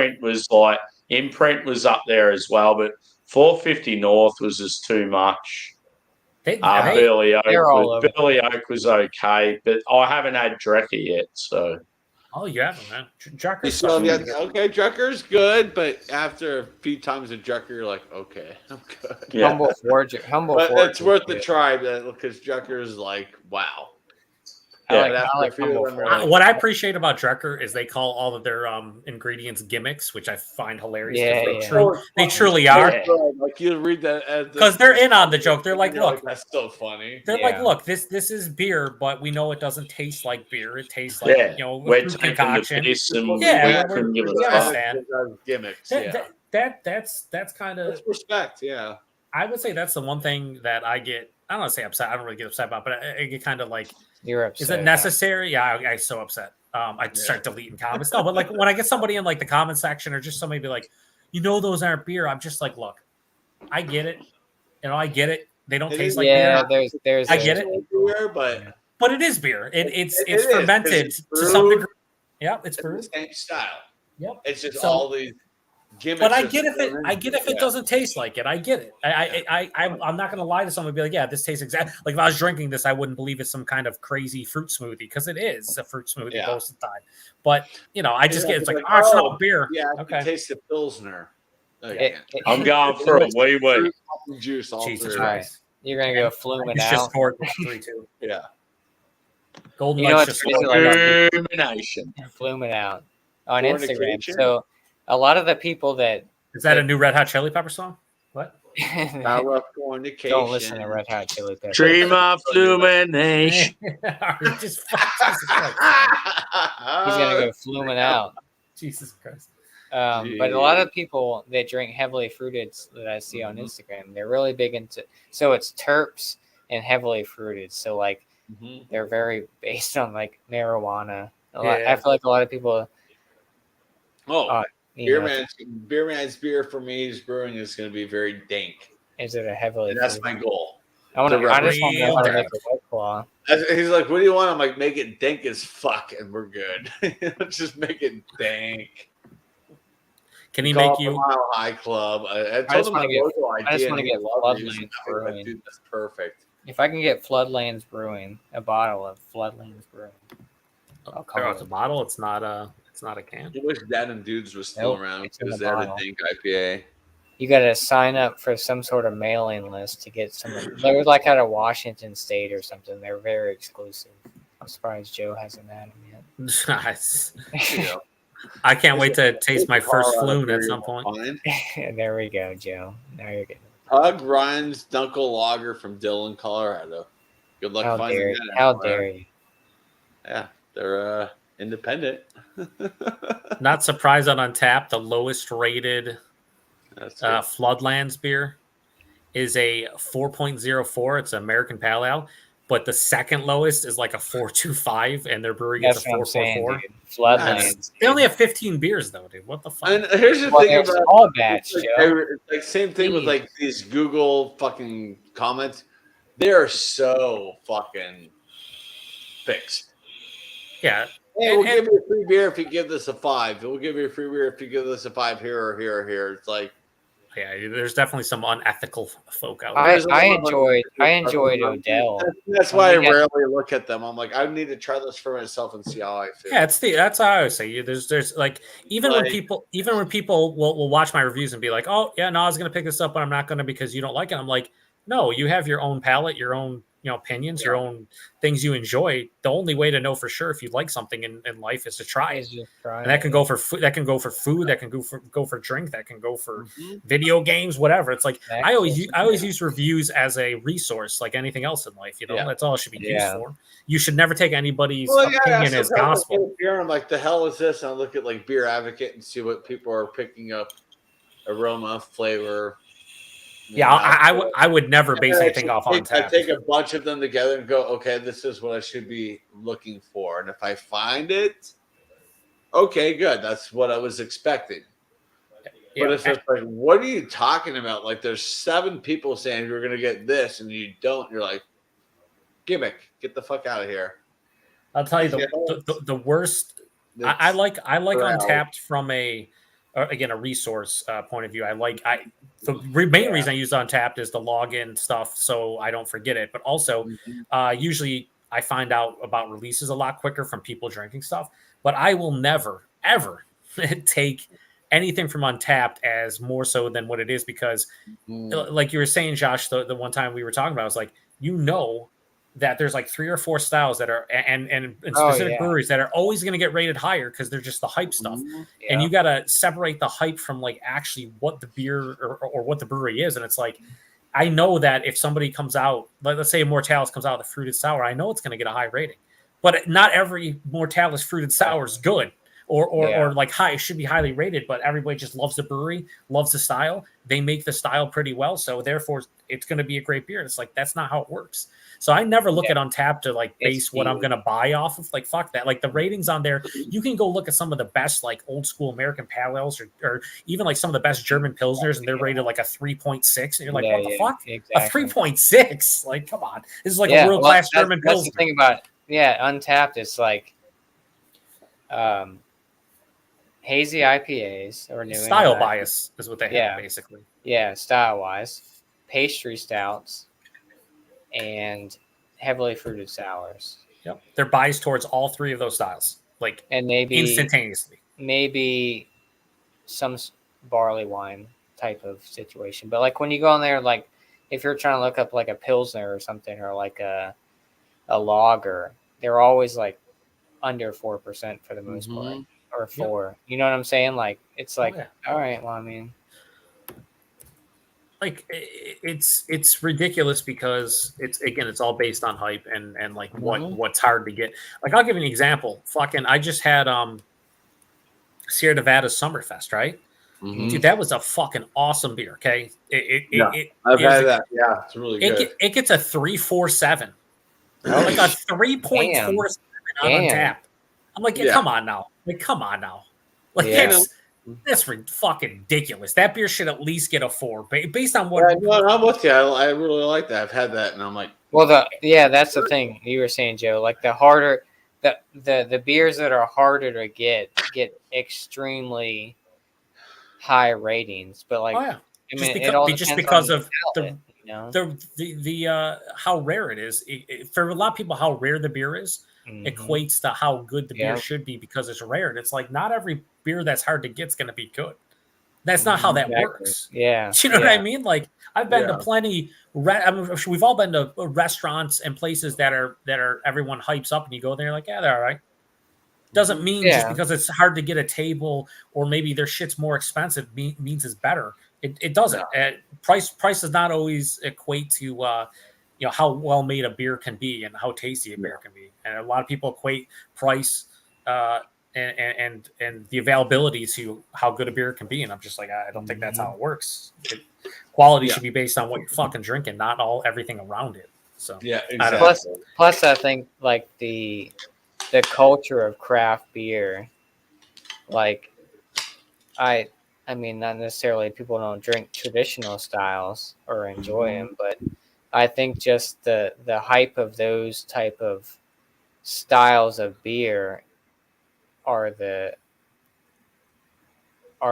Imprint was up there as well, but 450 North was just too much. they, Burley they're all over. Oak was okay, but I haven't had Drecker yet, so oh, you haven't, man. Drucker. You still have yet, okay, Drucker's good, but after a few times of Drucker, you're like, okay, I'm good. yeah. Humble Forge. But it's worth the try because Drucker's like, wow. Yeah. But after I like a few Humble of them, you're Forge. like, What I appreciate about Drucker is they call all of their ingredients gimmicks, which I find hilarious. 'Cause Yeah, they, yeah. they truly are. Like you read that as Because they're in on the joke. They're like, you're look, that's so funny. they're Yeah. like, look, this is beer, but we know it doesn't taste like beer. It tastes like Yeah. you know, We're fruit taking the concoction. piss and Yeah, we couldn't give a we fuck. understand. Gimmicks, That's kind of, That's respect, yeah. I would say that's the one thing that I get. I don't want to say upset. I don't really get upset about, but I get kind of like, You're upset. is it necessary? Yeah, I'm so upset. I start deleting comments. No, but like when I get somebody in like the comment section or just somebody be like, you know, those aren't beer. I'm just like, look, I get it. You know, I get it. They don't It taste is- like Yeah, beer, there's. I get it. Beer, but but it is beer. It's It is, 'cause fermented it's to some brewed. degree. Yeah, it's it's the brewed. same style. Yep. It's just So- all these gimmicks. But I that get if they're it. I get if it yeah. doesn't taste like it. I get it. I'm not going to lie to someone and be like, yeah, this tastes exactly like if I was drinking this, I wouldn't believe it's some kind of crazy fruit smoothie because it is a fruit smoothie Yeah. most of the time. But you know, I just Yeah, get it's like, like, oh, it's oh, not beer. Yeah, Okay. it tastes the Pilsner. I'm going for a wee wee. Juice all Jesus through. Right. Christ. You're gonna go fluming He's just out. scored 3-2. Yeah. Golden You know Knights what's just crazy, scored. like, Illumination. Fluming out on Instagram. Fornication? So a lot of the people that Is that a new Red Hot Chili Pepper song? What? Power of fornication. don't listen to Red Hot Chili Peppers. Dream of illumination. Jesus Christ. He's gonna go fluming out. Jesus Christ. But a lot of people that drink heavily fruited that I see on Instagram, they're really big into. So it's terps and heavily fruited. So like Mhm. they're very based on like marijuana. Yeah. I feel like a lot of people. Oh, You know, beer man's beer for me is brewing is going to be very dank. is it a heavily? And that's fruited? my goal. I just want to know how to Real make a White Claw. He's like, "What do you want?" I'm like, "Make it dank as fuck, and we're good. Let's just make it dank." Can he Call make it the you? Mile High Club. I just told him wanna my get- logo idea. I just and wanna he get loved it. He was Floodlands like, Brewing. Dude, that's perfect. If I can get Floodlands Brewing, a bottle of Floodlands Brewing, I'll Oh, call it's a it. bottle. It's not a can. I wish Dad and Dudes was still Nope, around it's in because the they have a bottle. dank IPA. You got to sign up for some sort of mailing list to get some. They were like out of Washington State or something. They're very exclusive. I'm surprised Joe hasn't had them Nice. You know, I can't wait to taste my first Colorado flume at beer some is point. fine. yet. There we go, Joe. Now you're getting. Hug Ryan's Dunkel Lager from Dillon, Colorado. Good luck How finding dare you? that. How everywhere. dare you? Yeah, they're independent. Not surprised on Untapped, the lowest rated That's good. Floodlands beer is a 4.04. It's an American Pale Ale, but the second lowest is like a 4.25, and their brewery gets That's a what I'm saying, 4.44. dude. Floodlands. They only have 15 beers though, dude. What the fuck? And here's the Well, thing they're about small batch, it's like, Joe. it's like same thing with like these Google fucking comments. They are so fucking fixed. Yeah, Hey, we'll And- give you a free beer if you give this a 5. We'll give you a free beer if you give this a 5 here or here or here. It's like yeah. There's definitely some unethical folk out I, there. There's a I lot of enjoyed Odell. that's why I You got- rarely look at them. I'm like, I need to try this for myself and see how I feel. Yeah, that's how I always say. There's like even when Like- people will watch my reviews and be like, oh yeah, no, I was gonna pick this up, but I'm not gonna because you don't like it. I'm like, no, you have your own palate, your own opinions, your own things you enjoy. The only way to know for sure if you like something in life is to try it. And that can go for food, that can go for food, that can go for drink, that can go for video games, whatever. It's like I always use reviews as a resource, like anything else in life. That's all it should be used for. You should never take anybody's opinion as gospel. I'm like, the hell is this? And I look at like Beer Advocate and see what people are picking up, aroma, flavor. Yeah, I would never base anything off on tap. I take a bunch of them together and go, okay, this is what I should be looking for. And if I find it, okay, good. That's what I was expecting. But it's just like, what are you talking about? Like, there's 7 people saying you're going to get this and you don't. You're like, gimmick, get the fuck out of here. I'll tell you the worst. I like Untapped from a resource point of view. The main reason I use Untapped is the login stuff, so I don't forget it. But also, usually I find out about releases a lot quicker from people drinking stuff. But I will never ever take anything from Untapped as more so than what it is, because, like you were saying, Josh, the one time we were talking about, I was like, that there's like 3 or 4 styles that are and specific breweries that are always going to get rated higher because they're just the hype stuff. And you got to separate the hype from like actually what the beer or what the brewery is. And it's like, I know that if somebody comes out, let's say Mortalis comes out with a fruited sour, I know it's going to get a high rating, but not every Mortalis fruited sour is good or like high. It should be highly rated, but everybody just loves the brewery, loves the style. They make the style pretty well. So therefore it's going to be a great beer. It's like, that's not how it works. So I never look at Untapped to like base what I'm going to buy off of. Like, fuck that. Like the ratings on there, you can go look at some of the best like old school American pale ales or even like some of the best German Pilsners, and they're rated like a 3.6. And you're like, what the fuck? Exactly. A 3.6? Like, come on. This is like a world-class German Pilsner. That's the thing about Untapped is like hazy IPAs or new style bias is what they have basically. Yeah, style-wise. Pastry stouts. And heavily fruited sours. Yep, they're biased towards all 3 of those styles, like, and maybe instantaneously. Maybe some barley wine type of situation, but like when you go on there, like if you're trying to look up like a Pilsner or something, or like a lager, they're always like under 4% for the most part, or 4. Yep. You know what I'm saying? Like it's like, all right, well, I mean. Like it's ridiculous because it's all based on hype and like what's hard to get. Like I'll give you an example. I just had Sierra Nevada Summerfest, right? Dude, that was a fucking awesome beer. Okay, I've had that. Yeah, it's really good. It gets a 3.47, like a 3.47 on Untapped. I'm like, come on now, like that's fucking ridiculous. That beer should at least get a 4 based on what. I'm with you. I really like that. I've had that, and I'm like, well, that's the thing you were saying, Joe. Like the harder, the beers that are harder to get extremely high ratings, but like, I mean, just because of the how rare it is. For a lot of people, how rare the beer is equates to how good the beer should be because it's rare. And it's like not every beer that's hard to get is going to be good. That's not how that works. Yeah, you know what I mean? Like I've been to plenty. We've all been to restaurants and places that are everyone hypes up, and you go there like, they're all right. Doesn't mean just because it's hard to get a table or maybe their shit's more expensive means it's better. It doesn't. Price does not always equate to how well made a beer can be and how tasty a beer can be. And a lot of people equate price and the availability to how good a beer can be. And I'm just like, I don't think that's how it works. Quality should be based on what you're fucking drinking, not everything around it. So exactly. Plus, I think like the culture of craft beer, like I mean, not necessarily people don't drink traditional styles or enjoy them, but I think just the hype of those type of styles of beer are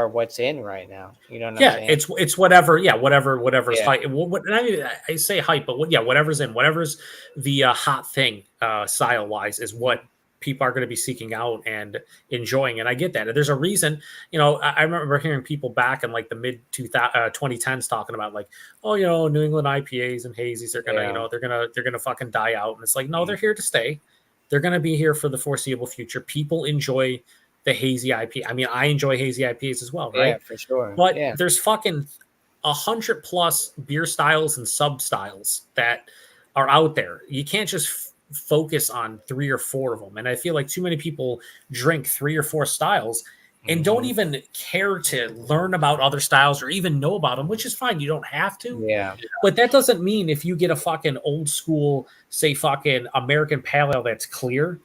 what's in right now. You know what I'm saying? It's whatever. Yeah, whatever's hype. I say hype, but whatever's in, whatever's the hot thing style wise is what people are going to be seeking out and enjoying. And I get that. And there's a reason, you know, I remember hearing people back in like the mid 2010s talking about like, oh, you know, New England IPAs and hazies are gonna, you know, they're gonna fucking die out. And it's like, no, they're here to stay. They're gonna be here for the foreseeable future. People enjoy the hazy IPA. I mean, I enjoy hazy IPAs as well, right? Yeah, for sure. But there's fucking 100+ beer styles and sub styles that are out there. You can't just focus on 3 or 4 of them. And I feel like too many people drink 3 or 4 styles and don't even care to learn about other styles or even know about them, which is fine. You don't have to. Yeah. But that doesn't mean if you get a fucking old school, say fucking American pale ale that's clear,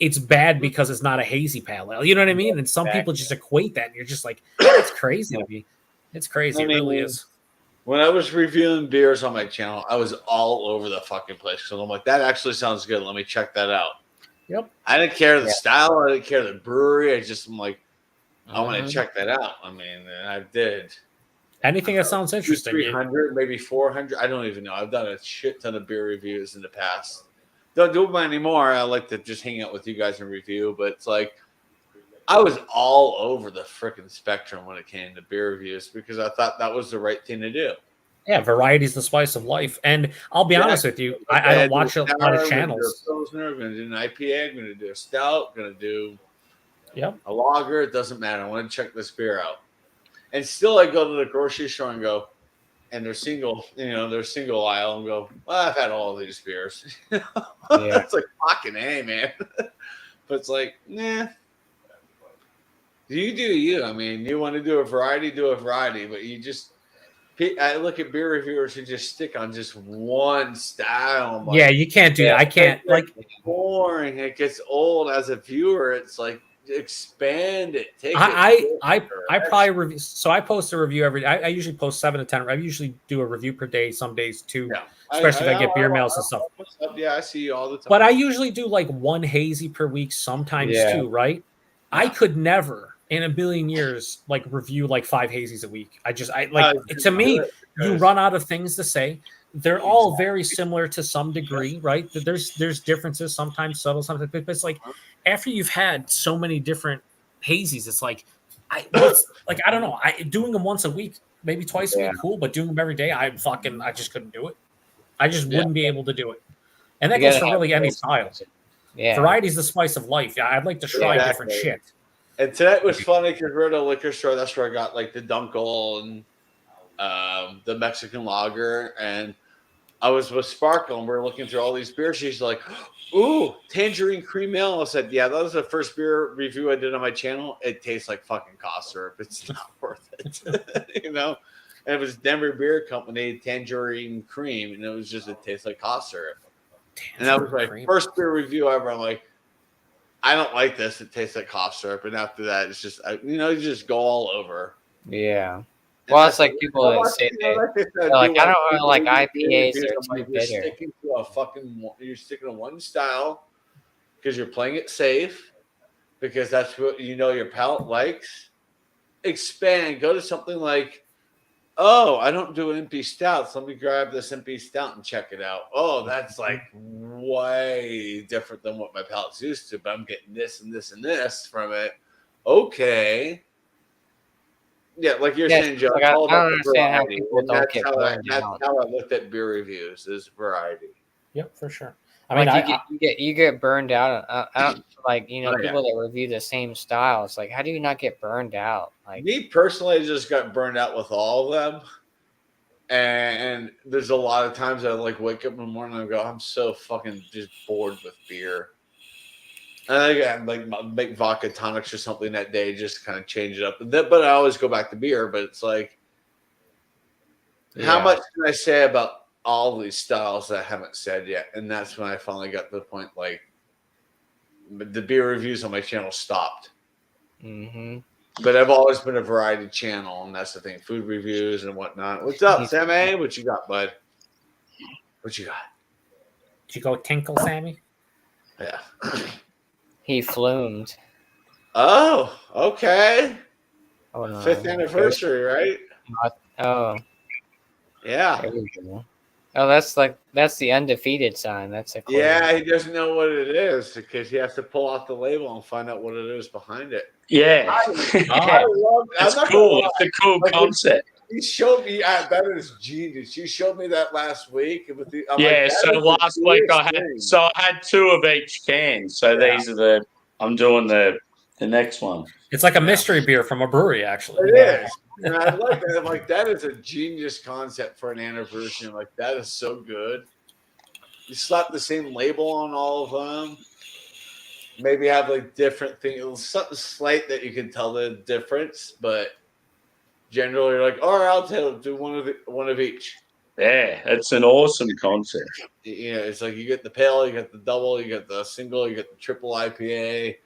it's bad because it's not a hazy pale ale. You know what I mean? And some people just equate that. And you're just like, it's crazy to me. It's crazy. It really is. When I was reviewing beers on my channel, I was all over the fucking place. So I'm like, that actually sounds good. Let me check that out. Yep. I didn't care the style. I didn't care the brewery. I'm like, I want to check that out. I mean, and I did. Anything that sounds interesting. 300, maybe 400. I don't even know. I've done a shit ton of beer reviews in the past. Don't do them anymore. I like to just hang out with you guys and review. But it's like, I was all over the freaking spectrum when it came to beer reviews because I thought that was the right thing to do. Yeah, variety is the spice of life. And I'll be honest with you, I don't watch a lot of channels. I'm going to do an IPA. I'm going to do a stout. I'm going to do a lager. It doesn't matter. I want to check this beer out. And still I go to the grocery store and go, and they're single aisle and go, well, I've had all of these beers. It's like, fucking A, man. But it's like, nah. You do you. I mean, you want to do a variety, but you just I look at beer reviewers who just stick on just one style. Like, you can't do that. I can't it's boring. It gets old as a viewer. It's like expand it. I probably review. So I post a review every day. I usually post 7 to 10. I usually do a review per day. Some days 2, especially if I get beer mails and stuff. Yeah, I see you all the time. But I usually do like 1 hazy per week, sometimes 2. Right? I could never in a billion years like review like 5 hazies a week. To me, you run out of things to say. They're all very similar to some degree, right? There's differences, sometimes subtle, sometimes, but it's like after you've had so many different hazies, it's like I don't know. Doing them once a week, maybe twice a week, cool, but doing them every day, I just couldn't do it. I just wouldn't be able to do it. And that goes for really any style. Yeah. Variety is the spice of life. Yeah, I'd like to try different shit. And tonight was funny because we're at a liquor store. That's where I got like the Dunkel and the Mexican lager. And I was with Sparkle and we're looking through all these beers. She's like, ooh, tangerine cream ale. I said, yeah, that was the first beer review I did on my channel. It tastes like fucking cough syrup. It's not worth it. You know? And it was Denver Beer Company, tangerine cream. And it tastes like cough syrup. And that was my first beer review ever. I'm like, I don't like this. It tastes like cough syrup. And after that, it's just, you just go all over. Yeah. Well, it's like people that say they're like, I don't really like IPAs. They're too bitter. You're sticking to one style because you're playing it safe because that's what your palate likes. Expand. Go to something like, oh, I don't do MP stouts. Let me grab this MP stout and check it out. Oh, that's like way different than what my palate's used to, but I'm getting this and this and this from it. Okay. Yeah, like you're saying, Joe. Like I don't understand how people don't get burned out. That's how I looked at beer reviews is variety. Yep, for sure. I mean, you get burned out. People that review the same style. It's like, how do you not get burned out? Like me personally, I just got burned out with all of them. And there's a lot of times I wake up in the morning and I go, I'm so fucking just bored with beer. And I make vodka tonics or something that day, just to kind of change it up. But I always go back to beer. But it's like, how much can I say about all these styles that I haven't said yet? And that's when I finally got to the point, the beer reviews on my channel stopped. Mm-hmm. But I've always been a variety channel, and that's the thing, food reviews and whatnot. What's up, Sammy? What you got, bud? What you got? Did you go tinkle, Sammy? Yeah. He flumed. Oh, okay. Oh, no. 5th anniversary, right? Oh. Yeah. There we go. Oh, that's the undefeated sign. That's a clue. Yeah, he doesn't know what it is because he has to pull off the label and find out what it is behind it. Yeah. I love. It's I'm not cool. gonna lie. It's a cool Like, concept. He showed me that is genius. You showed me that last week. With the, I'm Yeah, like, so that is the last week coolest thing. I had 2 of each can. So Yeah. these are I'm doing the next one. It's like a mystery beer from a brewery, actually. It Yeah. is. And I like that. I'm like, that is a genius concept for an anniversary. I'm like, that is so good. You slap the same label on all of them. Maybe have like different things, something slight that you can tell the difference, but generally, you're like, all right, I'll do one of each. Yeah, it's an awesome concept. You know, it's like you get the pale, you get the double, you get the single, you get the triple IPA,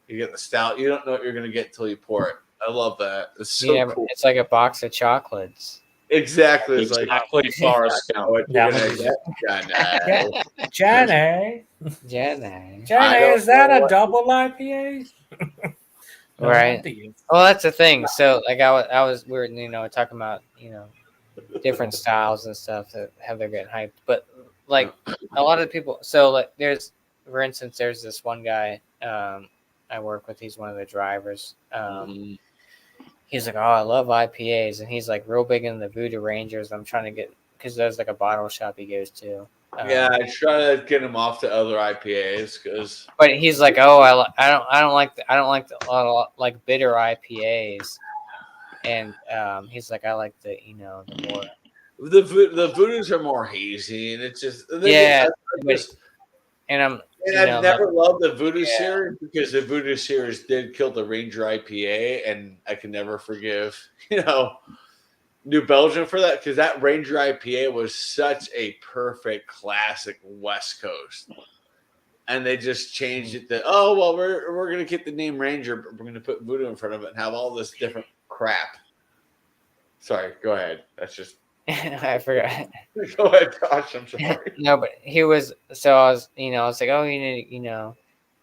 you get the stout. You don't know what you're going to get till you pour it. I love that. It's so Yeah, cool. it's like a box of chocolates. Exactly. It's like, Exactly, Forrest Gump. what you're Yeah, gonna get. Jenny, Jenny. I don't is that know a what- double IPA? Right. Indeed. Well, that's the thing. So, like, we were, talking about, different styles and stuff that how they're getting hyped. But like a lot of people, so like for instance, there's this one guy I work with. He's one of the drivers. He's like, oh, I love IPAs, and he's like real big into the Voodoo Rangers. I'm trying to get because there's like a bottle shop he goes to. Yeah, I try to get him off to other IPAs because But he's like, oh, I don't like bitter IPAs, and he's like, I like the the more the Voodoos are more hazy, and it's just Yeah, I just- and I'm and you know, I've never loved the Voodoo Yeah. series because the Voodoo series did kill the Ranger IPA, and I can never forgive New Belgium for that because that Ranger IPA was such a perfect classic West Coast, and they just changed it to we're gonna keep the name Ranger, but we're gonna put Voodoo in front of it and have all this different crap. Sorry, go ahead. That's just I forgot. go ahead, Josh. I'm sorry. No, but he was. So I was like, oh, you need,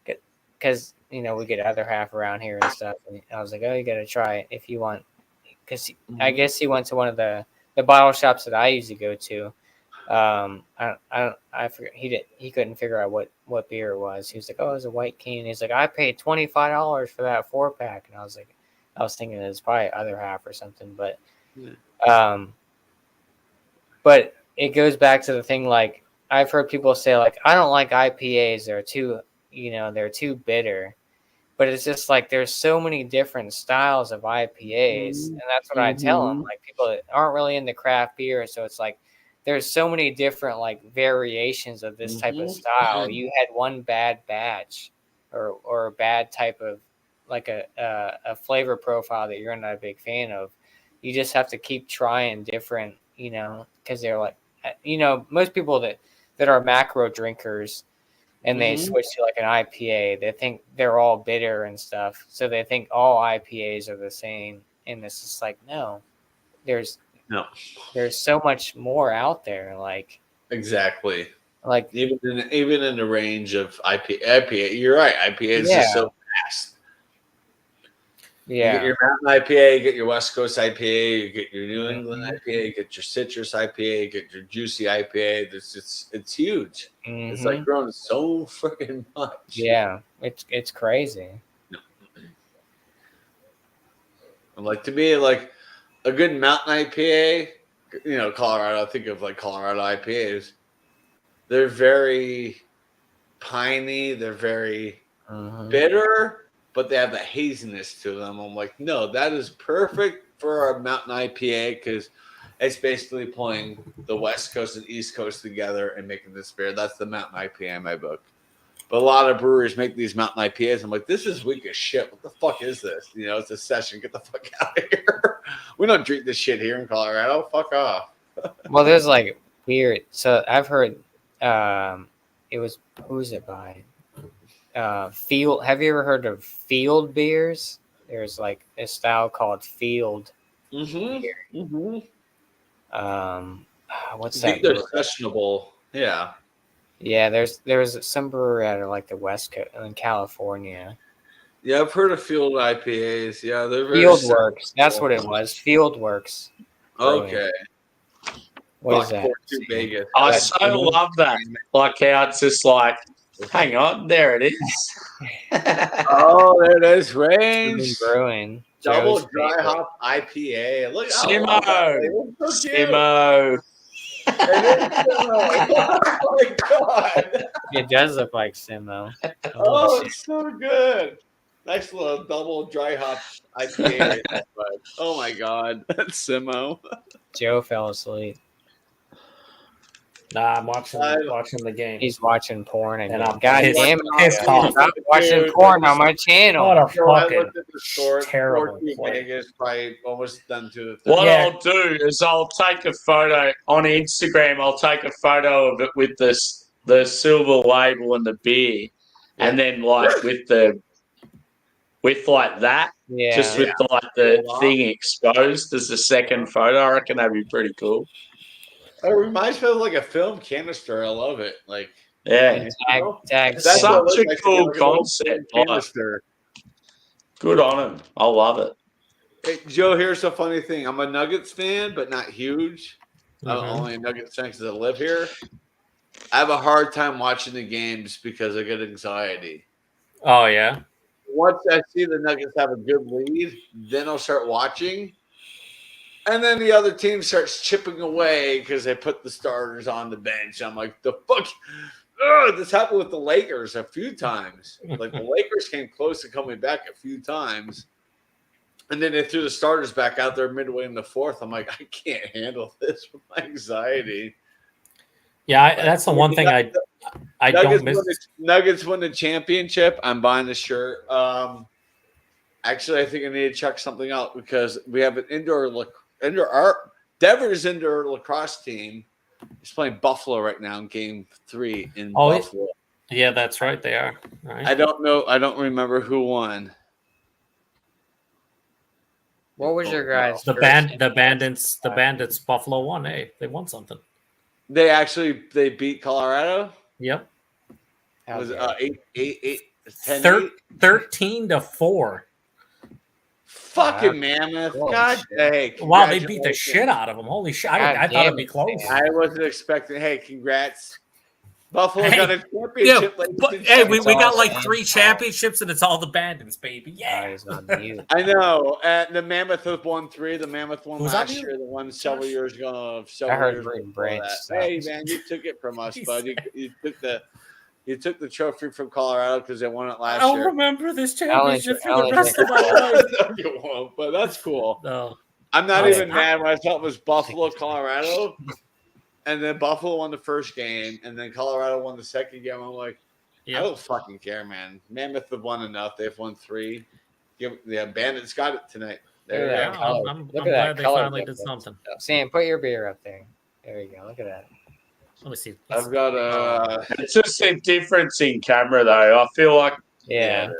get because we get other half around here and stuff. And I was like, oh, you got to try it if you want, because I guess he went to one of the bottle shops that I usually go to. I forget. He couldn't figure out what beer it was. He was like, oh, it was a white cane. He's like, I paid $25 for that 4-pack, and I was thinking it was probably other half or something, but But it goes back to the thing, like I've heard people say, like, I don't like IPAs. They're too bitter. But it's just like there's so many different styles of IPAs, and that's what I tell them. Like people that aren't really into craft beer, so it's like there's so many different like variations of this type of style. You had one bad batch, or a bad type of like a flavor profile that you're not a big fan of. You just have to keep trying different, because they're like, most people that are macro drinkers and they switch to like an IPA, they think they're all bitter and stuff. So they think all IPAs are the same. And it's just like, no, there's so much more out there. Like, Exactly. like Even in the range of IPA, you're right. IPA is just so fast. You get your Mountain IPA, you get your West Coast IPA, you get your New England IPA, you get your citrus IPA, you get your juicy IPA. It's huge. It's like growing so freaking much. Yeah, it's crazy. And like to me, like a good Mountain IPA, Colorado. I think of like Colorado IPAs. They're very piney. They're very bitter, but they have the haziness to them. I'm like, no, that is perfect for a Mountain IPA because it's basically pulling the West Coast and East Coast together and making this beer. That's the Mountain IPA in my book. But a lot of breweries make these Mountain IPAs. I'm like, this is weak as shit. What the fuck is this? It's a session. Get the fuck out of here. We don't drink this shit here in Colorado. Fuck off. Well, there's like weird. So I've heard, it was, who's it by? Field. Have you ever heard of Field beers? There's like a style called Field. What's What's I think that? they're sessionable. Yeah. Yeah, there's some brewery out of like the West Coast in California. Yeah, I've heard of Field IPAs. Yeah, they're very Fieldworks. That's what it was. Fieldworks. Okay. What is that? Fuck 4-2 Vegas. I That's so love that. Like how it's just like, hang on, there it is. Oh, there it is. Cinnamon Range. Brewing. Double Joe's dry favorite. hop IPA. Look, I Simo. love that thing. It's so cute. Simo. It is Simo. Oh my god. It does look like Simo. Oh, it's so good. Nice little double dry hop IPA. Oh my god. That's Simo. Joe fell asleep. Nah, I'm watching the game. He's watching porn again. And I'm God pissed- damn pissed it. off. Stop watching Dude, porn on my channel. What a So I fucking looked at the score. terrible 4-2 play. Vegas, probably almost done to the third. What Yeah. I'll do is I'll take a photo on Instagram. I'll take a photo of it with the silver label and the beer, and then like with like that, Yeah. just with the thing exposed as the second photo. I reckon that'd be pretty cool. It reminds me of like a film canister. I love it. Like, Yeah, Tag that's Simo. what it Such looks a like, cool like a little concept, film like- Canister. good on him. I love it. Hey, Joe, here's the funny thing. I'm a Nuggets fan, but not huge. I'm Mhm. only a Nuggets fan because I live here. I have a hard time watching the games because I get anxiety. Oh yeah. Once I see the Nuggets have a good lead, then I'll start watching. And then the other team starts chipping away because they put the starters on the bench. I'm like, the fuck? Ugh, this happened with the Lakers a few times. Like the Lakers came close to coming back a few times. And then they threw the starters back out there midway in the fourth. I'm like, I can't handle this with my anxiety. Yeah, that's the one thing I don't miss. Nuggets win the championship. I'm buying the shirt. Actually, I think I need to check something out because we have an Devers indoor lacrosse team is playing Buffalo right now in Game 3 in Buffalo. Yeah, that's right. They are. Right. I don't know. I don't remember who won. What was your guys' The first bandits. Buffalo won. Hey, they won something. They beat Colorado. Yep. How Was dare you. 10-8? 13-4. Fucking Mammoth. Holy God shit. dang. Wow, they beat the Congratulations. shit out of them. Holy shit! God I thought damn it'd be it, close. man. I wasn't expecting. Hey, congrats. Buffalo Hey, got a championship. ladies But and hey, we gentlemen. got like awesome. 3 championships, and it's all the bandits, baby. Oh, Yeah. he's on mute. I know. The Mammoth have won 3. The Mammoth won Who's last on you? year. The one several years ago. I heard years Braden before Branch that. sucks. Hey man, you took it from us, bud. You took the trophy from Colorado because they won it last I'll year. remember this Alan- championship for Alan the rest of my Jackson. life. No, you won't, but that's cool. No. I'm not Oh, even yeah. mad when I thought it was Buffalo, Colorado. And then Buffalo won the first game, and then Colorado won the second game. I'm like, I Yeah. don't fucking care, man. Mammoth have won enough. They've won 3. The Bandits got it tonight. There you Look at Yeah, that go. color. I'm Look at that glad they color finally did difference. something. Sam, put your beer up there. There you go. Look at that. Let me see. I've got a. It's just a difference in camera, though. I feel like Yeah.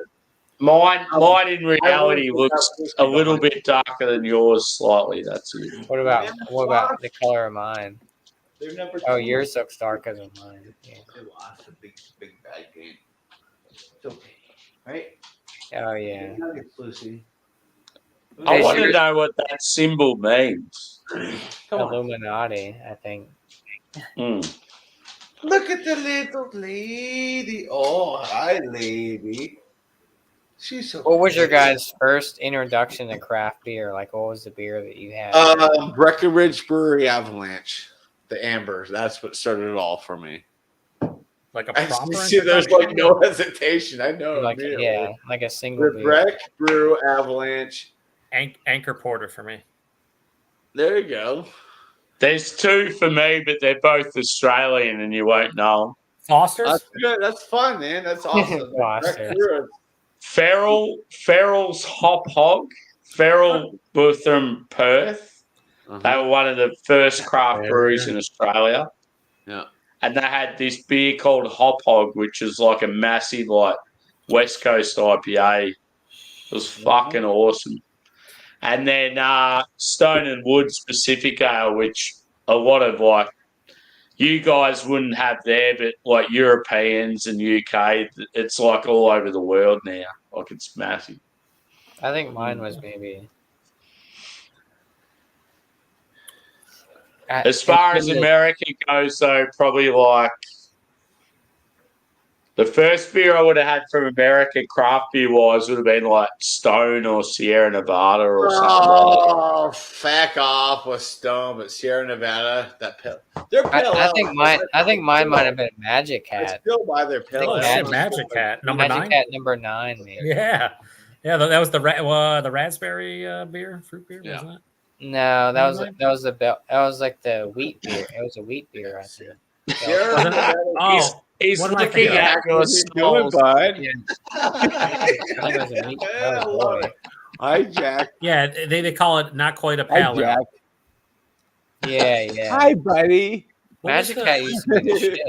mine in reality looks a little bit darker than yours, slightly. That's it. What about the color of mine? They're number Oh, 2. yours looks darker than mine. Yeah. They lost a big bad game. It's okay, right? Oh yeah. Nuggets, Lucy. I Hey, want to sure. know what that symbol means. Come on. Illuminati, I think. Hmm. Look at the little lady. Oh, hi, lady. She's so. What was your guys' first introduction to craft beer? Like, what was the beer that you had? Breckenridge Brewery Avalanche, the Amber. That's what started it all for me. Like a I proper see there's like no hesitation. I know. like immediately. yeah, like a single beer. Breck Brew Avalanche. Anchor Porter for me. There you go. There's 2 for me, but they're both Australian, and you won't know. Foster's? That's good. That's fun, man. That's awesome. Foster. Breck Brew. Ferrell's Hop Hog, Ferrell Butham Perth. Uh-huh. They were one of the first craft breweries in Australia. Yeah. And they had this beer called Hop Hog, which is like a massive, like, West Coast IPA. It was fucking awesome. And then Stone and Wood Pacific Ale, which a lot of, like, you guys wouldn't have there, but, like, Europeans and UK, it's, like, all over the world now. Like, it's massive. I think mine was maybe. As far as America goes, though, probably like the first beer I would have had from America, craft beer wise, would have been like Stone or Sierra Nevada or something. Oh, fuck off with Stone, but Sierra Nevada, they're pale I ale. think mine might have been Magic I Cat. still buy their pale Oh ale. shit, Magic Cat number Magic 9. Cat number 9, maybe. Yeah, that was the raspberry beer, fruit beer, Yeah. wasn't it? No, that was Mine? that was like the wheat beer. It was a wheat beer, I think. Sierra Wasn't it? Nevada. Oh, He's What am I looking thinking at your souls. bud? Yeah. I think it was a wheat. Yeah, I Oh, love boy. it. Hi, Jack. yeah, they call it not quite a pale ale. Yeah. Hi, buddy. What was Magic the- Cat used to be the shit.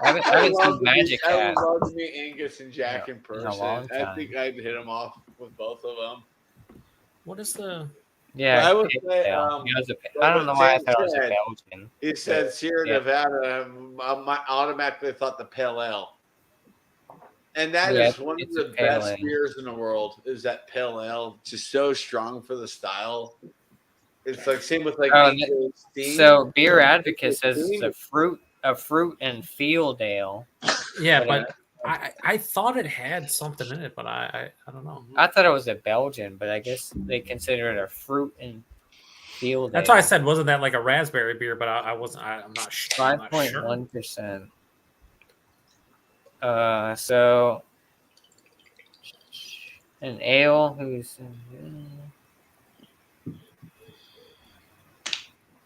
I haven't seen Magic I Cat. would love to meet Angus and Jack in in a person. long I time. think I'd hit them off with both of them. What is the? Yeah, I would pale say, ale. It was I don't know why I thought it was a Belgian. He said Sierra Yeah. Nevada. I automatically thought the pale ale. And that Yeah, is one of it's the a pale best ale. beers in the world. Is that pale ale? Just so strong for the style. It's like same with like Oh, AJ Steen. So Beer Advocate says it's a fruit and field ale. Yeah, but I thought it had something in it, but I don't know. I thought it was a Belgian, but I guess they consider it a fruit and field That's ale. why I said wasn't that like a raspberry beer, but I'm not sure. I'm not sure. 5.1%. So an ale who's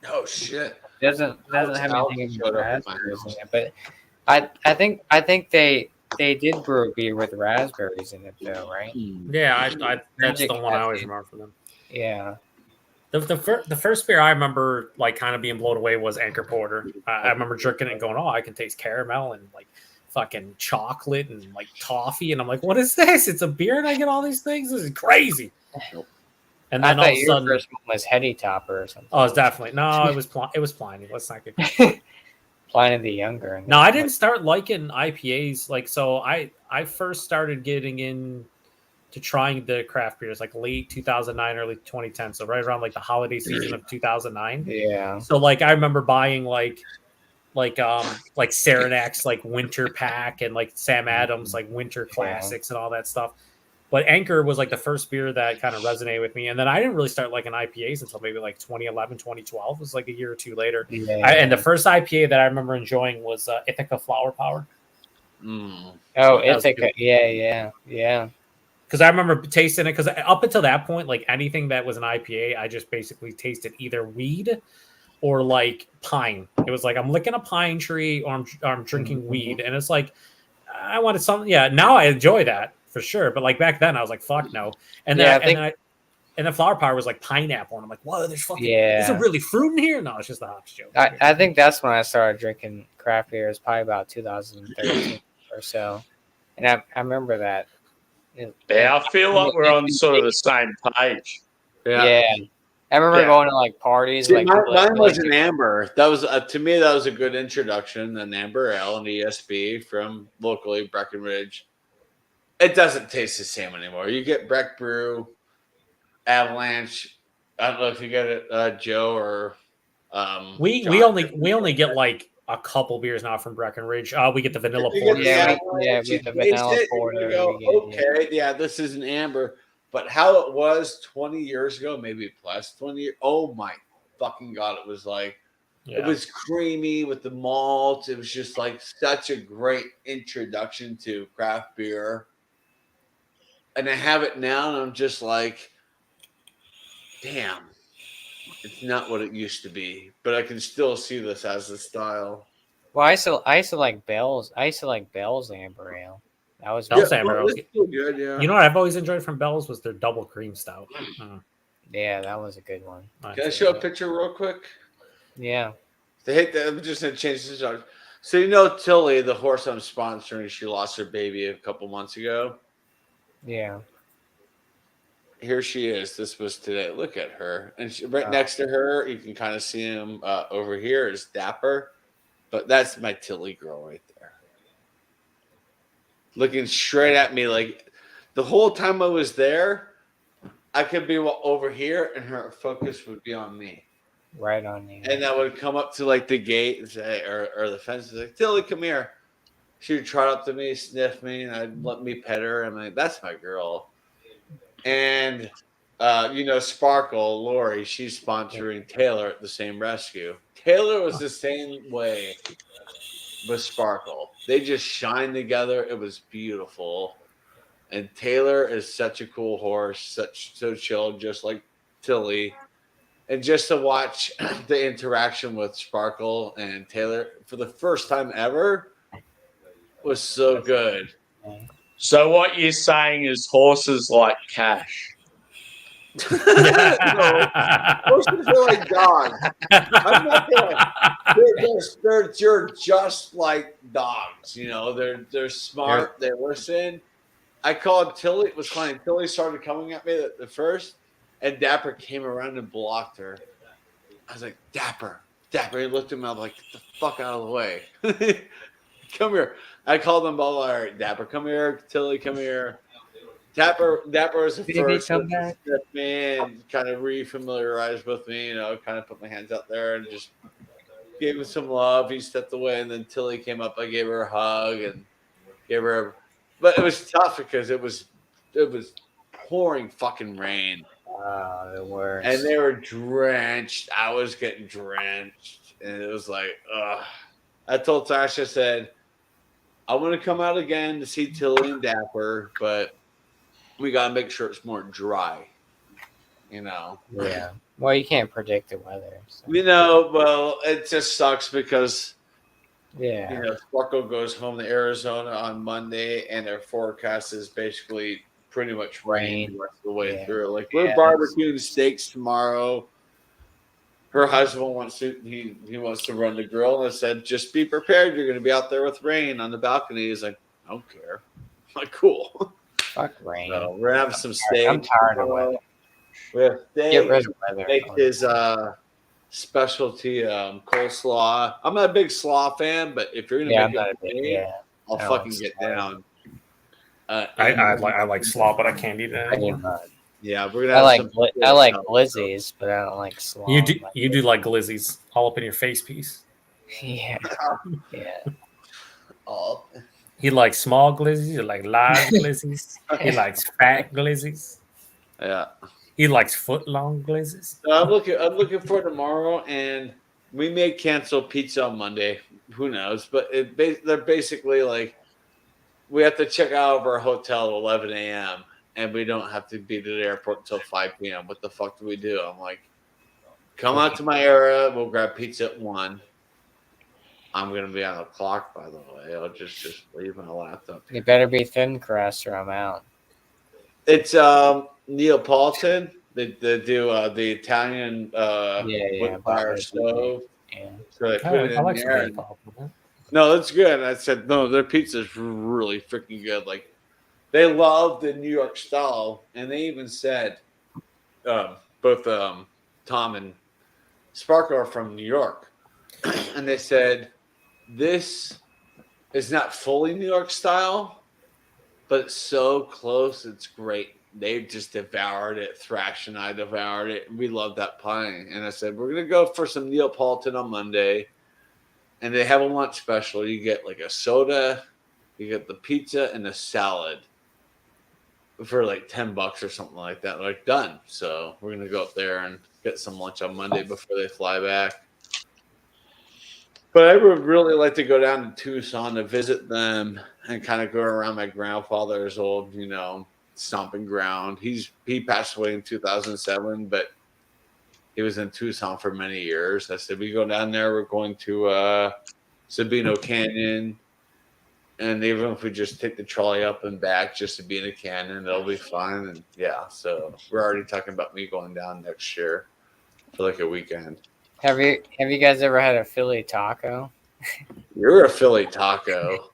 Oh shit! doesn't have Alex anything showed with up at my raspberries in house. it, but I think they did brew a beer with raspberries in it though, right? Yeah, I that's Magic the one I Cat, always dude. remember from them. Yeah. The first beer I remember like kind of being blown away was Anchor Porter. I remember drinking it and going, "Oh, I can taste caramel and like fucking chocolate and like toffee," and I'm like, "What is this? It's a beer and I get all these things. This is crazy." And I then all thought of a your sudden, first one was Heady Topper or something. oh, it's definitely no, it was Pliny. Let's not get. Pliny the Younger. No, I didn't start liking IPAs. Like, so I first started getting in to trying the craft beers like late 2009, early 2010. So right around like the holiday season of 2009. Yeah. So like I remember buying like Saranac's like winter pack and like Sam Adams like winter classics and all that stuff. But Anchor was like the first beer that kind of resonated with me. And then I didn't really start liking IPAs until maybe like 2011, 2012. It was like a year or two later. Yeah. And the first IPA that I remember enjoying was Ithaca Flower Power. Oh, That was Ithaca. Yeah. Because I remember tasting it. Because up until that point, like anything that was an IPA, I just basically tasted either weed or like pine. It was like I'm licking a pine tree or I'm drinking weed, and it's like I wanted something. Yeah, now I enjoy that for sure. But like back then, I was like, fuck no. And then and then Flower Power was like pineapple, and I'm like, whoa, there's fucking is it really fruit in here? No, it's just the hops joke. I think that's when I started drinking craft beer. It's probably about 2013 or so, and I remember that. Yeah, I feel like we're on sort of the same page. Yeah. I remember going to like parties. See, like mine was an amber. That was to me that was a good introduction. An amber ale and ESB from locally Breckenridge. It doesn't taste the same anymore. You get Breck Brew, Avalanche. I don't know if you get it, Joe or we only get like a couple beers now from Breckenridge. We get the vanilla You porter. get we get the you taste vanilla it, porter. you go, we get- okay, yeah, this is an amber. But how it was 20 years ago, maybe plus 20 years. Oh my fucking God. It was like, it was creamy with the malt. It was just like such a great introduction to craft beer. And I have it now and I'm just like, damn, it's not what it used to be. But I can still see this as a style. Well, I used to like Bell's. I used to like Bell's Amber Ale. That was Bell's really- Amber Ale. It's still good, yeah. You know what I've always enjoyed from Bell's was their double cream stout. Yeah, that was a good one. Can I show a picture real quick? Yeah. They hate that. I'm just gonna change the subject. So you know Tilly, the horse I'm sponsoring, she lost her baby a couple months ago. Yeah. Here she is. This was today. Look at her, and right next to her, you can kind of see him over here is Dapper, but that's my Tilly girl right there, looking straight at me like the whole time I was there. I could be over here, and her focus would be on me. Right on you. And I would come up to like the gate and say, or the fence, and like, Tilly, come here. She would trot up to me, sniff me, and I'd let me pet her. I'm like, that's my girl. And Sparkle, Lori, she's sponsoring Taylor at the same rescue. Taylor was the same way with Sparkle. They just shine together. It was beautiful. And Taylor is such a cool horse, so chill, just like Tilly. And just to watch the interaction with Sparkle and Taylor for the first time ever was so good. So what you're saying is horses like cash. No, horses are like dogs. I'm not gonna, they're just like dogs. They're smart. They listen. I called Tilly. It was funny. Tilly started coming at me at first, and Dapper came around and blocked her. I was like, Dapper. He looked at me. I'm like, get the fuck out of the way. Come here. I called them all. All right, Dapper, come here. Tilly, come here. Dapper was the first to step me and kind of re-familiarize with me. Kind of put my hands out there and just gave him some love. He stepped away, and then Tilly came up. I gave her a hug and gave her. But it was tough because it was pouring fucking rain. Oh, the worst. And they were drenched. I was getting drenched. And it was like, ugh. I told Tasha, I said, I want to come out again to see Tilly and Dapper, but we got to make sure it's more dry. Yeah. Well, you can't predict the weather. So. Well, it just sucks because Sparkle goes home to Arizona on Monday, and their forecast is basically pretty much rain the rest of the way through. Like, we're barbecuing steaks tomorrow. Her husband wants to run the grill, and I said, just be prepared. You're going to be out there with rain on the balcony. He's like, I don't care. I'm like, cool. Fuck rain. So we're having some steak. I'm tired of weather. We have steak. Get rid of weather. Make his specialty coleslaw. I'm not a big slaw fan, but if you're gonna make it, I'll fucking get down. I like slaw, but I can't eat it anymore. Yeah, we're gonna. I like glizzies, but I don't like slaw. You do like glizzies all up in your face piece. Yeah. Oh. He likes small glizzies. He likes large glizzies. He likes fat glizzies. Yeah. He likes foot-long glizzies. So I'm looking for tomorrow, and we may cancel pizza on Monday. Who knows? But they're basically like, we have to check out of our hotel at 11 a.m. and we don't have to be to the airport until 5 p.m. What the fuck do we do? I'm like, come out to my area. We'll grab pizza at 1. I'm going to be on the clock, by the way. I'll just leave my laptop here. You better be thin crust or I'm out. It's Neapolitan. They do the Italian wood fire stove. Yeah. So they put it in like there. No, that's good. I said, no, their pizza is really freaking good. Like, they love the New York style. And they even said, both Tom and Sparkle are from New York. And they said, this is not fully New York style, but it's so close. It's great. They just devoured it. Thrash and I devoured it. We love that pie. And I said, we're going to go for some Neapolitan on Monday. And they have a lunch special. You get like a soda, you get the pizza, and a salad for like $10 or something like that. Like, done. So we're going to go up there and get some lunch on Monday before they fly back. But I would really like to go down to Tucson to visit them and kind of go around my grandfather's old, stomping ground. He passed away in 2007, but he was in Tucson for many years. I said, we go down there. We're going to Sabino Canyon. And even if we just take the trolley up and back just to be in a canyon, it'll be fun. And yeah, so we're already talking about me going down next year for like a weekend. Have you guys ever had a Philly taco? You're a Philly taco.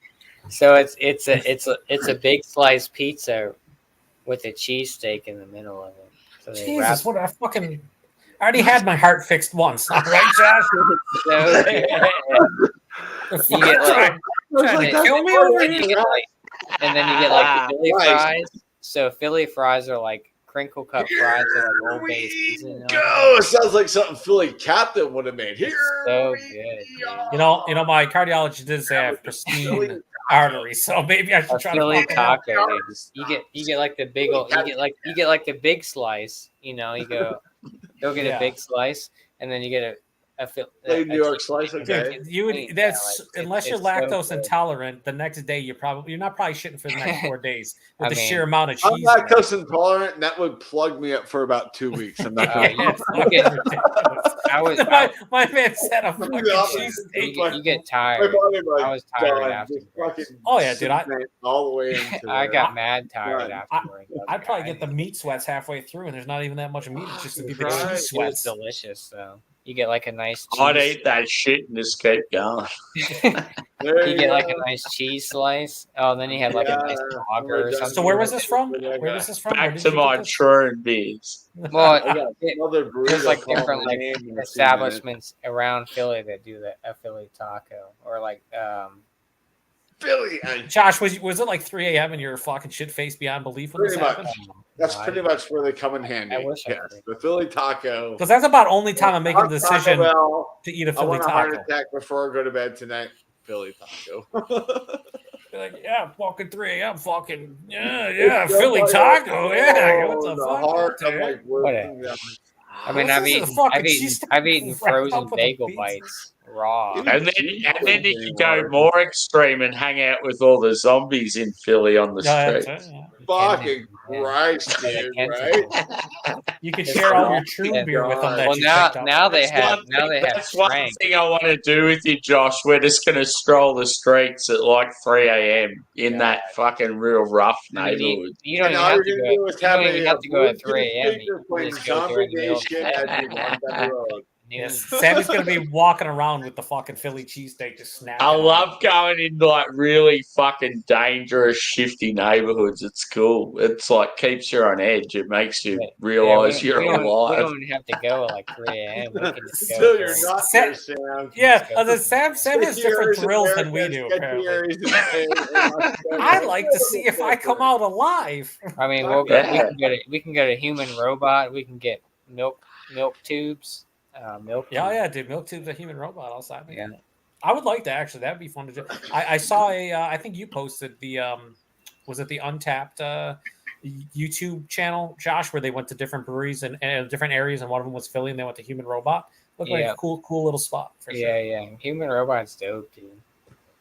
So it's a big slice pizza with a cheesesteak in the middle of it. So they Jesus, what a fucking! I already had my heart fixed once. All right, Josh. You get like, kill me over here. and then you get like the Philly fries. So Philly fries are like crinkle cut fries with like Old Bay seasoning on them. Go! It sounds like something Philly Captain would have made. Here, So we good, dude. are. My cardiologist did say I have pristine arteries, so maybe I should A try to Philly fucking have- taco, dude. You get like the big old, you get like the big slice. You go get Yeah. a big slice, and then you get a Like New York slice, okay. Dude, you would Yeah, that's like, unless you're it's so lactose good. intolerant. The next day you're not probably shitting for the next 4 days with I the mean, sheer amount of I'm cheese. in it. lactose intolerant, and that would plug me up for about 2 weeks. I'm not Oh, gonna Yeah, it's fucking ridiculous. I was my man said a fucking opposite. cheesesteak. you get My tired. body, like, I was tired God, after. just fucking Oh, yeah, dude, cement all the way into I there. got mad tired Right. afterwards. I'd probably get the meat sweats halfay through, and there's not even that much meat. It's just to be the Right. cheese It's sweats. delicious though. You get like a nice I'd cheese. eat that shit and just keep going. There You get like go. a nice cheese slice. Oh, then you have like a nice Yeah. lager or So something. So where was this from? Where was this from? Where Back did to you my get this? churn beers. Well, I got another brewery. there's like I'll call different my like name in a few minutes. establishments around Philly that do a Philly taco or like Philly. Josh, was it like 3 a.m. and you're fucking shit faced beyond belief when this Pretty much. happened? That's I- pretty much where they come in handy. I wish I Yes, could. the Philly taco. Because that's about only time I'm making the Taco decision Bell. to eat a I Philly want a heart taco. attack before I go to bed tonight. Philly taco. Be like, yeah, fucking 3 a.m. Fucking yeah, Philly taco. Yeah, what the the fuck? heart. I'm dude? like, working down. I mean This I've is a eaten fucking cheesesteak I've eaten wrapped frozen up with a bagel pizza. bites raw. Dude. And then you go more extreme and hang out with all the zombies in Philly on the Yeah, that's streets. it, yeah. Fucking Yeah. Christ, Yeah, dude, Kenton. right? You could It's share all raw. your true Yeah. beer with them that Well you now picked up. now they That's have one now they thing- have That's one strength. thing I want to do with you, Josh. We're just going to stroll the streets at like 3 a.m. in Yeah. that fucking real rough I mean, neighborhood. you don't And even all have you're to gonna go. do is You have don't even a have to go at Bluetooth 3 a.m. speaker You playing just go during Zombie the middle of Nation the as day. you walk down the road. Yes, Noon. Sammy's gonna be walking around with the fucking Philly cheesesteak just snapping. I love going into like really fucking dangerous, shifty neighborhoods. It's cool. It's like keeps you on edge. It makes you Yeah, realize we you're don't alive. even have to go at like 3 a.m. We can just go. Still, there. you're not Sa- there, Sam. Yeah, Sam has different Sketchy areas in thrills than America, we do. sketchy Apparently, areas in I'd like to see if I come out alive. I mean, Yeah. we can go to Human Robot. We can get milk tubes. Milk. Yeah, dude. Milk Tube's a human robot. I'll sign me. Yeah. I would like to actually. That'd be fun to do. I saw I think you posted the was it the Untapped YouTube channel, Josh, where they went to different breweries and different areas, and one of them was Philly, and they went to Human Robot. Looked like Yeah. a cool little spot for sure. Yeah. Human Robot's dope, dude.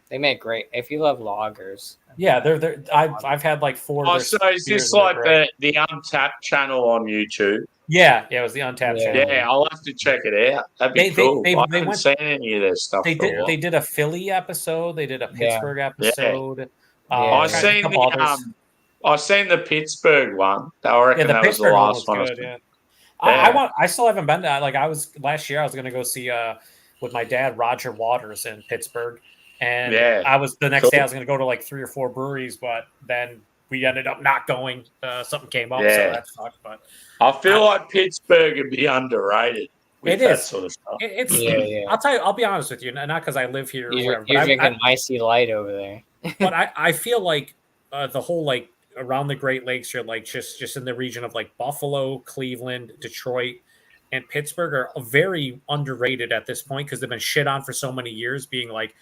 They make great. If you love loggers. Yeah, they're. I've had like 4. of Oh, their so is beers this and they're like great. the Untapped channel on YouTube? Yeah, it was the Untapped Yeah. channel. Yeah, I'll have to check it out. That'd be They- cool. they I haven't went- seen any of their stuff. They for a did. while. They did a Philly episode. They did a Pittsburgh episode. Yeah. I tried a seen couple the others. I seen the Pittsburgh one. I reckon the that was the Pittsburgh one last one. was good. Yeah. Yeah. I still haven't been to. Like I was last year. I was going to go see with my dad Roger Waters in Pittsburgh, and Yeah. I was the next day. Cool. I was going to go to like 3 or 4 breweries, but then we ended up not going. Something came up, so Yeah. that sucked. But I feel like Pittsburgh would be underrated with It that is. sort of stuff. it's. Yeah. I'll tell you. I'll be honest with you. Not because I live here or You're, whatever. you're But drinking icy light over there. but I feel like the whole like around the Great Lakes are like just in the region of like Buffalo, Cleveland, Detroit, and Pittsburgh are very underrated at this point because they've been shit on for so many years, being like,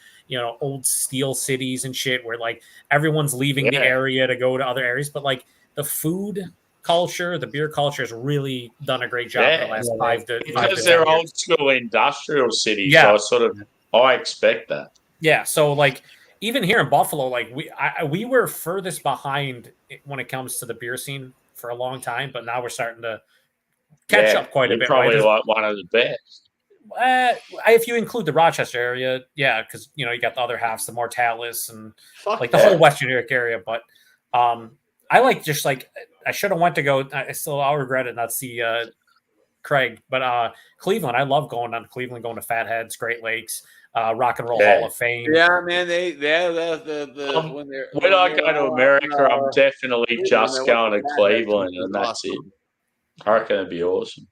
old steel cities and shit where like everyone's leaving the Yeah. area to go to other areas. But like the food culture, the beer culture has really done a great job in the Yeah. last Yeah, 5 to 10 Because they're years. old school industrial cities, Yeah. so I expect that. Yeah, so like even here in Buffalo, like we were furthest behind when it comes to the beer scene for a long time, but now we're starting to catch Yeah, up quite a you're bit. Probably Right? like one of the best. If you include the Rochester area, yeah, because you got the other halves, the Mortalis and Fuck like the that. whole Western New York area. But I like just like I should have went to go. I'll regret it not see Craig, but Cleveland. I love going down to Cleveland, going to Fatheads, Great Lakes, Rock and Roll Yeah. Hall of Fame. Yeah, man. the when they're When I go to America, I'm definitely Cleveland, just they going to went to Cleveland, Fatheads, and that's it. awesome. I reckon it'd be awesome.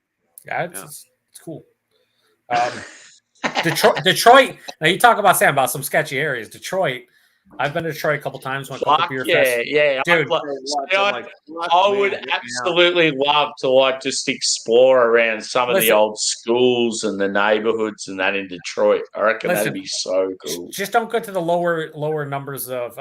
Yeah, it's cool. Detroit. Now you talk about Sam about some sketchy areas. Detroit. I've been to Detroit a couple times. Went to the Fuck beer yeah, fest. yeah. Dude. I would absolutely love to like just explore around some of the Listen. old schools and the neighborhoods and that in Detroit. I reckon Listen. that'd be so cool. Just don't go to the lower numbers of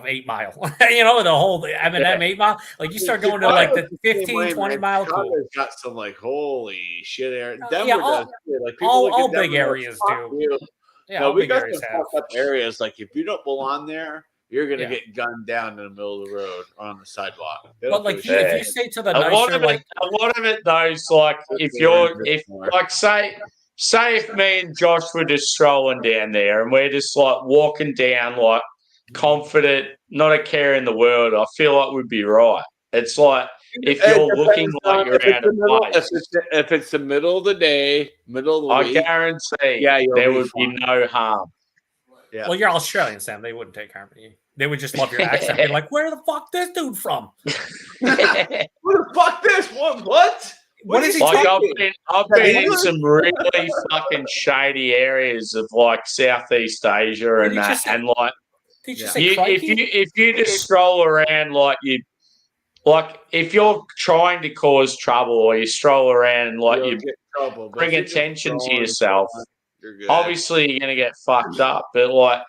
8 Mile. You know, the whole M&M 8 Mile. Like you start going to like the 15, 20 mile cool. Chicago's got some like holy shit area. Denver yeah, does too. Like people all look at big Denver, areas like, fuck do. you. Yeah, no, all we big got areas some have. fucked up areas. Like if you don't belong there, you're gonna Yeah. get gunned down in the middle of the road or on the sidewalk. They But don't like give a if shit. you stay to the A lot nicer, of it, like a lot of it though is like if me and Josh were just strolling down there and we're just like walking down like confident, not a care in the world, I feel like we'd be right. It's like if you're looking like you're out of place. If it's the middle of the day, middle of the I week, guarantee you'll there be would fine. be no harm. Yeah. well, you're Australian, Sam. They wouldn't take harm from you. They would just love your accent. Be like, where the fuck this dude from? Who the fuck this one? What? What is he Like talking? I've been in some really fucking shady areas of like Southeast Asia and Did you that, just say- and like Did you Yeah. say crikey? if you just stroll around like if you're trying to cause trouble or you stroll around and like You'll you get in trouble, but bring if you're just attention to strolling, yourself, you're good. obviously you're gonna get fucked up. But like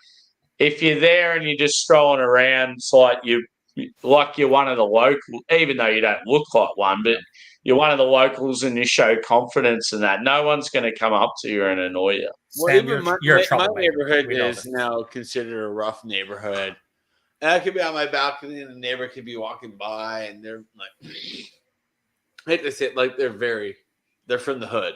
if you're there and you're just strolling around, it's like you're one of the local, even though you don't look like one, but you're one of the locals and you show confidence in that. No one's going to come up to you and annoy you. Well, Sam, even you're a my troublemaker. neighborhood We know is this. now considered a rough neighborhood. And I could be on my balcony and the neighbor could be walking by and they're like, I hate to say it, like they're from the hood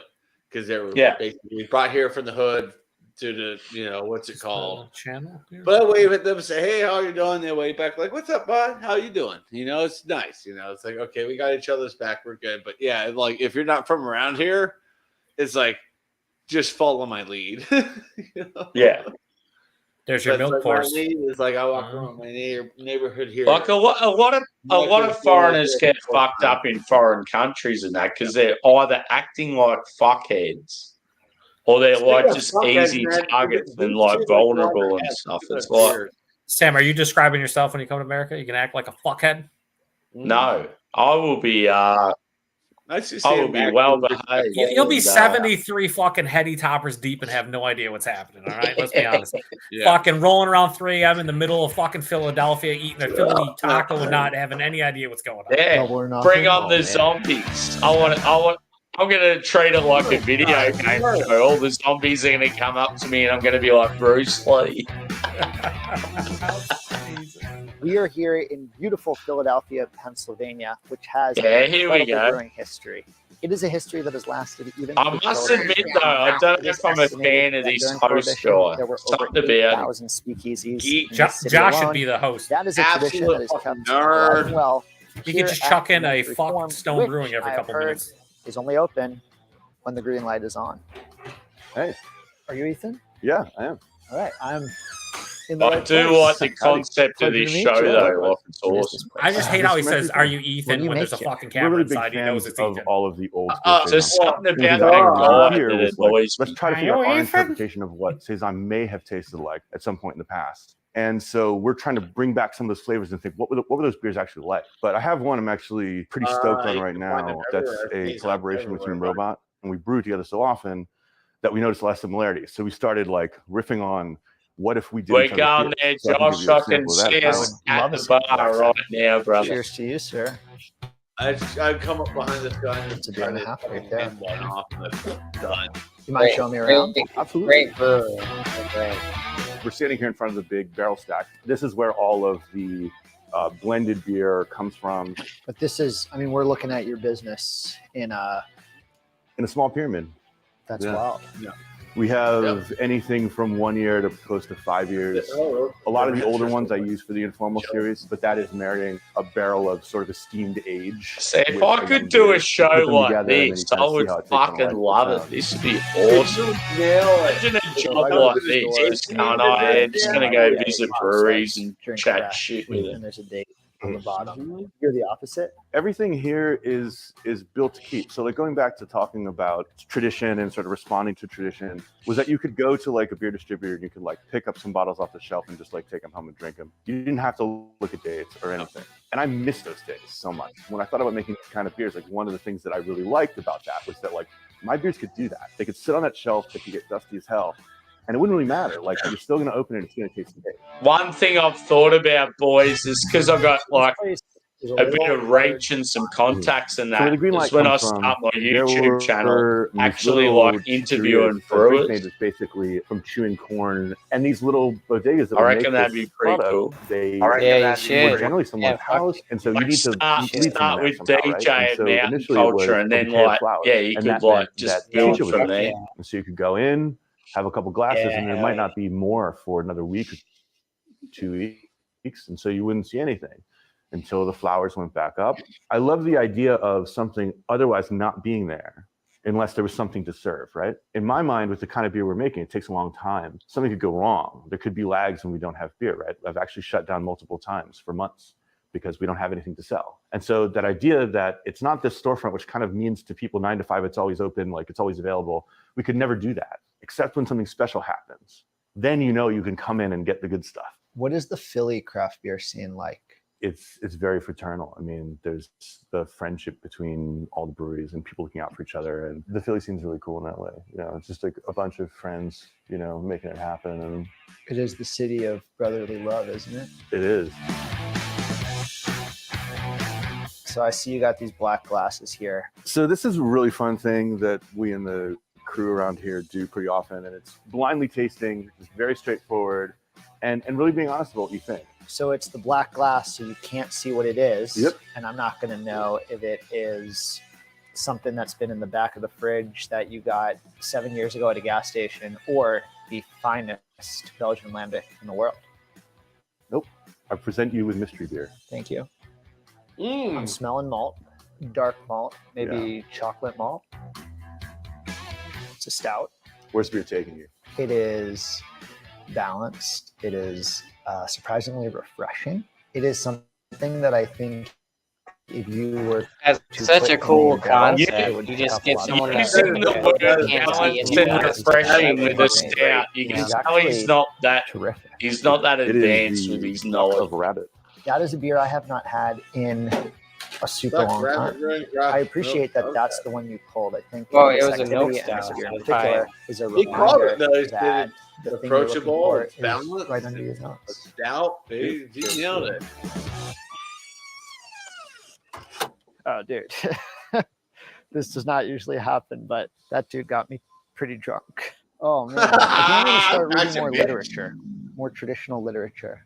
because they were basically brought here from the hood to the, what's it called? Channel. Yeah. But I wave at them and say, hey, how you doing? They wave back like, what's up, bud? How you doing? It's nice. It's like, okay, we got each other's back. We're good. But yeah, like if you're not from around here, it's like, just follow my lead. Yeah. There's your milk My pours. lead is like, I walk around my neighborhood here. Like a lot of foreigners get fucked up in foreign countries and that because they're either acting like fuckheads or they're like just easy targets and like vulnerable and stuff. It's like, Sam, are you describing yourself when you come to America? You can act like a fuckhead. no, I will be well behaved. You'll be 73 fucking heady toppers deep and have no idea what's happening. All right, let's be honest. Yeah. Fucking rolling around 3 a.m. in the middle of fucking Philadelphia, eating a Philly taco and not having any idea what's going on. Yeah, Double or nothing. bring on the zombies. I'm gonna treat it like a video game show. All the zombies are gonna come up to me and I'm gonna be like Bruce Lee. We are here in beautiful Philadelphia, Pennsylvania, which has Yeah, here we incredible go. brewing history. It is a history that has lasted even. I must admit though, I don't know if I'm a fan of this host guy. There were over Something about 8,000 speakeasies. in the city Josh should alone. be the host. That is a tradition that is kept nerd. alive and well. You here could just at chuck in a Community Reform, fuck Stone which Brewing every I have couple heard minutes. is only open when the green light is on. Hey. Are you Ethan? Yeah, I am. All right, I'm in the I right do place. like the concept of Pleasure this to meet show you. though. Like, it's awesome. I just hate how he This says, might be "Are fun. you What Ethan?" do you when there's a make it? fucking We're camera really big inside. He knows fans it's of Ethan. all of the old There's school something Cezanne. about that guy Here that was like, annoys me. let's try to Are figure out you our Ethan? interpretation of what Cezanne may have tasted like at some point in the past. And so we're trying to bring back some of those flavors and think, what were those beers actually like? But I have one I'm actually pretty stoked on you right can find them now. That's everywhere. a Cezanne's collaboration with Team everywhere, Robot. And we brew together so often that we noticed a lot of similarities. So we started like riffing on what if we did We're each other's going there, beers? So I can Josh. give you a I can sample of that see if you us want. at Love the it. bar right now, brother. Cheers to you, sir. I'd come up behind this guy and It's a beer and a half right there. hand one off and it's done. You mind showing me around? Absolutely. Great brewery. Great. We're standing here in front of the big barrel stack. This is where all of the blended beer comes from But this is, I mean, we're looking at your business in a, in a small pyramid. that's Yeah. wild. We have anything from 1 year to close to 5 years. A lot of the older ones I use for the informal series, but that is marrying a barrel of sort of esteemed age. So if with I a could young do beer. a show Put them like together and then you this, kinda I see would how it takes on fucking life. love it. This would be awesome. Nail it. Imagine a job Right like up to the this. door. Just going, oh, yeah, just going to go Yeah, visit yeah. breweries and Drink chat craft, shit with and it. there's a date. on the bottom. You're the opposite. Everything here is built to keep. So like going back to talking about tradition and sort of responding to tradition, was that you could go to like a beer distributor and you could like pick up some bottles off the shelf and just like take them home and drink them. You didn't have to look at dates or anything. And I miss those days so much. When I thought about making these kind of beers, like one of the things that I really liked about that was that like my beers could do that. They could sit on that shelf, they could get dusty as hell, and it wouldn't really matter. Like you're still going to open it, it's going to taste great. One thing I've thought about, boys, is because I've got like a bit of reach and some contacts and So where that. the green light It's when I comes from, start my there YouTube channel, were these actually little like interviewing cheerios that were brewers. made basically from chewing corn, and these little bodegas that I would reckon make that'd this be pretty product, cool. They Yeah, you should. were generally someone's Yeah, house, and so you Like need to start you need start some with of that somehow, right? DJ And and so mountain initially it was culture, and then prepared like flowers, yeah, you and could that like meant just that build teacher was from there. there. And so you could go in, have a couple glasses, and there Yeah. might not be more for another week or 2 weeks, and so you wouldn't see anything until the flowers went back up. I love the idea of something otherwise not being there unless there was something to serve, right? In my mind, with the kind of beer we're making, it takes a long time. Something could go wrong. There could be lags when we don't have beer, right? I've actually shut down multiple times for months because we don't have anything to sell. And so that idea that it's not this storefront, which kind of means to people 9 to 5, it's always open, like it's always available. We could never do that, except when something special happens. Then you know you can come in and get the good stuff. What is the Philly craft beer scene like? It's very fraternal. I mean, there's the friendship between all the breweries and people looking out for each other. And the Philly scene's really cool in that way. You know, it's just like a bunch of friends, you know, making it happen. And It is the city of brotherly love, isn't it? it is. So I see you got these black glasses here. So this is a really fun thing that we in the crew around here do pretty often. And it's blindly tasting, it's very straightforward, and really being honest about what you think. So it's the black glass, so you can't see what it is. Yep. And I'm not going to know if it is something that's been in the back of the fridge that you got 7 years ago at a gas station, or the finest Belgian lambic in the world. Nope. I present you with mystery beer. Thank you. I'm smelling malt, dark malt, maybe chocolate malt. It's a stout. Where's beer taking you? It is balanced. It is surprisingly refreshing. It is something that I think if you were That's to such put a in cool a barrel, concept. it would You just take get up a lot of someone space. that Using the word can't see balanced into and it. refreshing with a stout, you can It's tell he's not that Terrific. he's not that It advanced is with the his Duck knowledge. of rabbit. That is a beer I have not had in a super long time. I appreciate that that's the one you pulled. I think Well, this it was a milk activity and this stout, beer in so particular is a He called reminder it though. He said that it's the thing you're looking approachable, for it's is balanced, right under your a nose. stout. He nailed it. Oh, dude. This does not usually happen, but that dude got me pretty drunk. Oh, man. I think I'm going to start reading Gotcha, more bitch. literature, more traditional literature.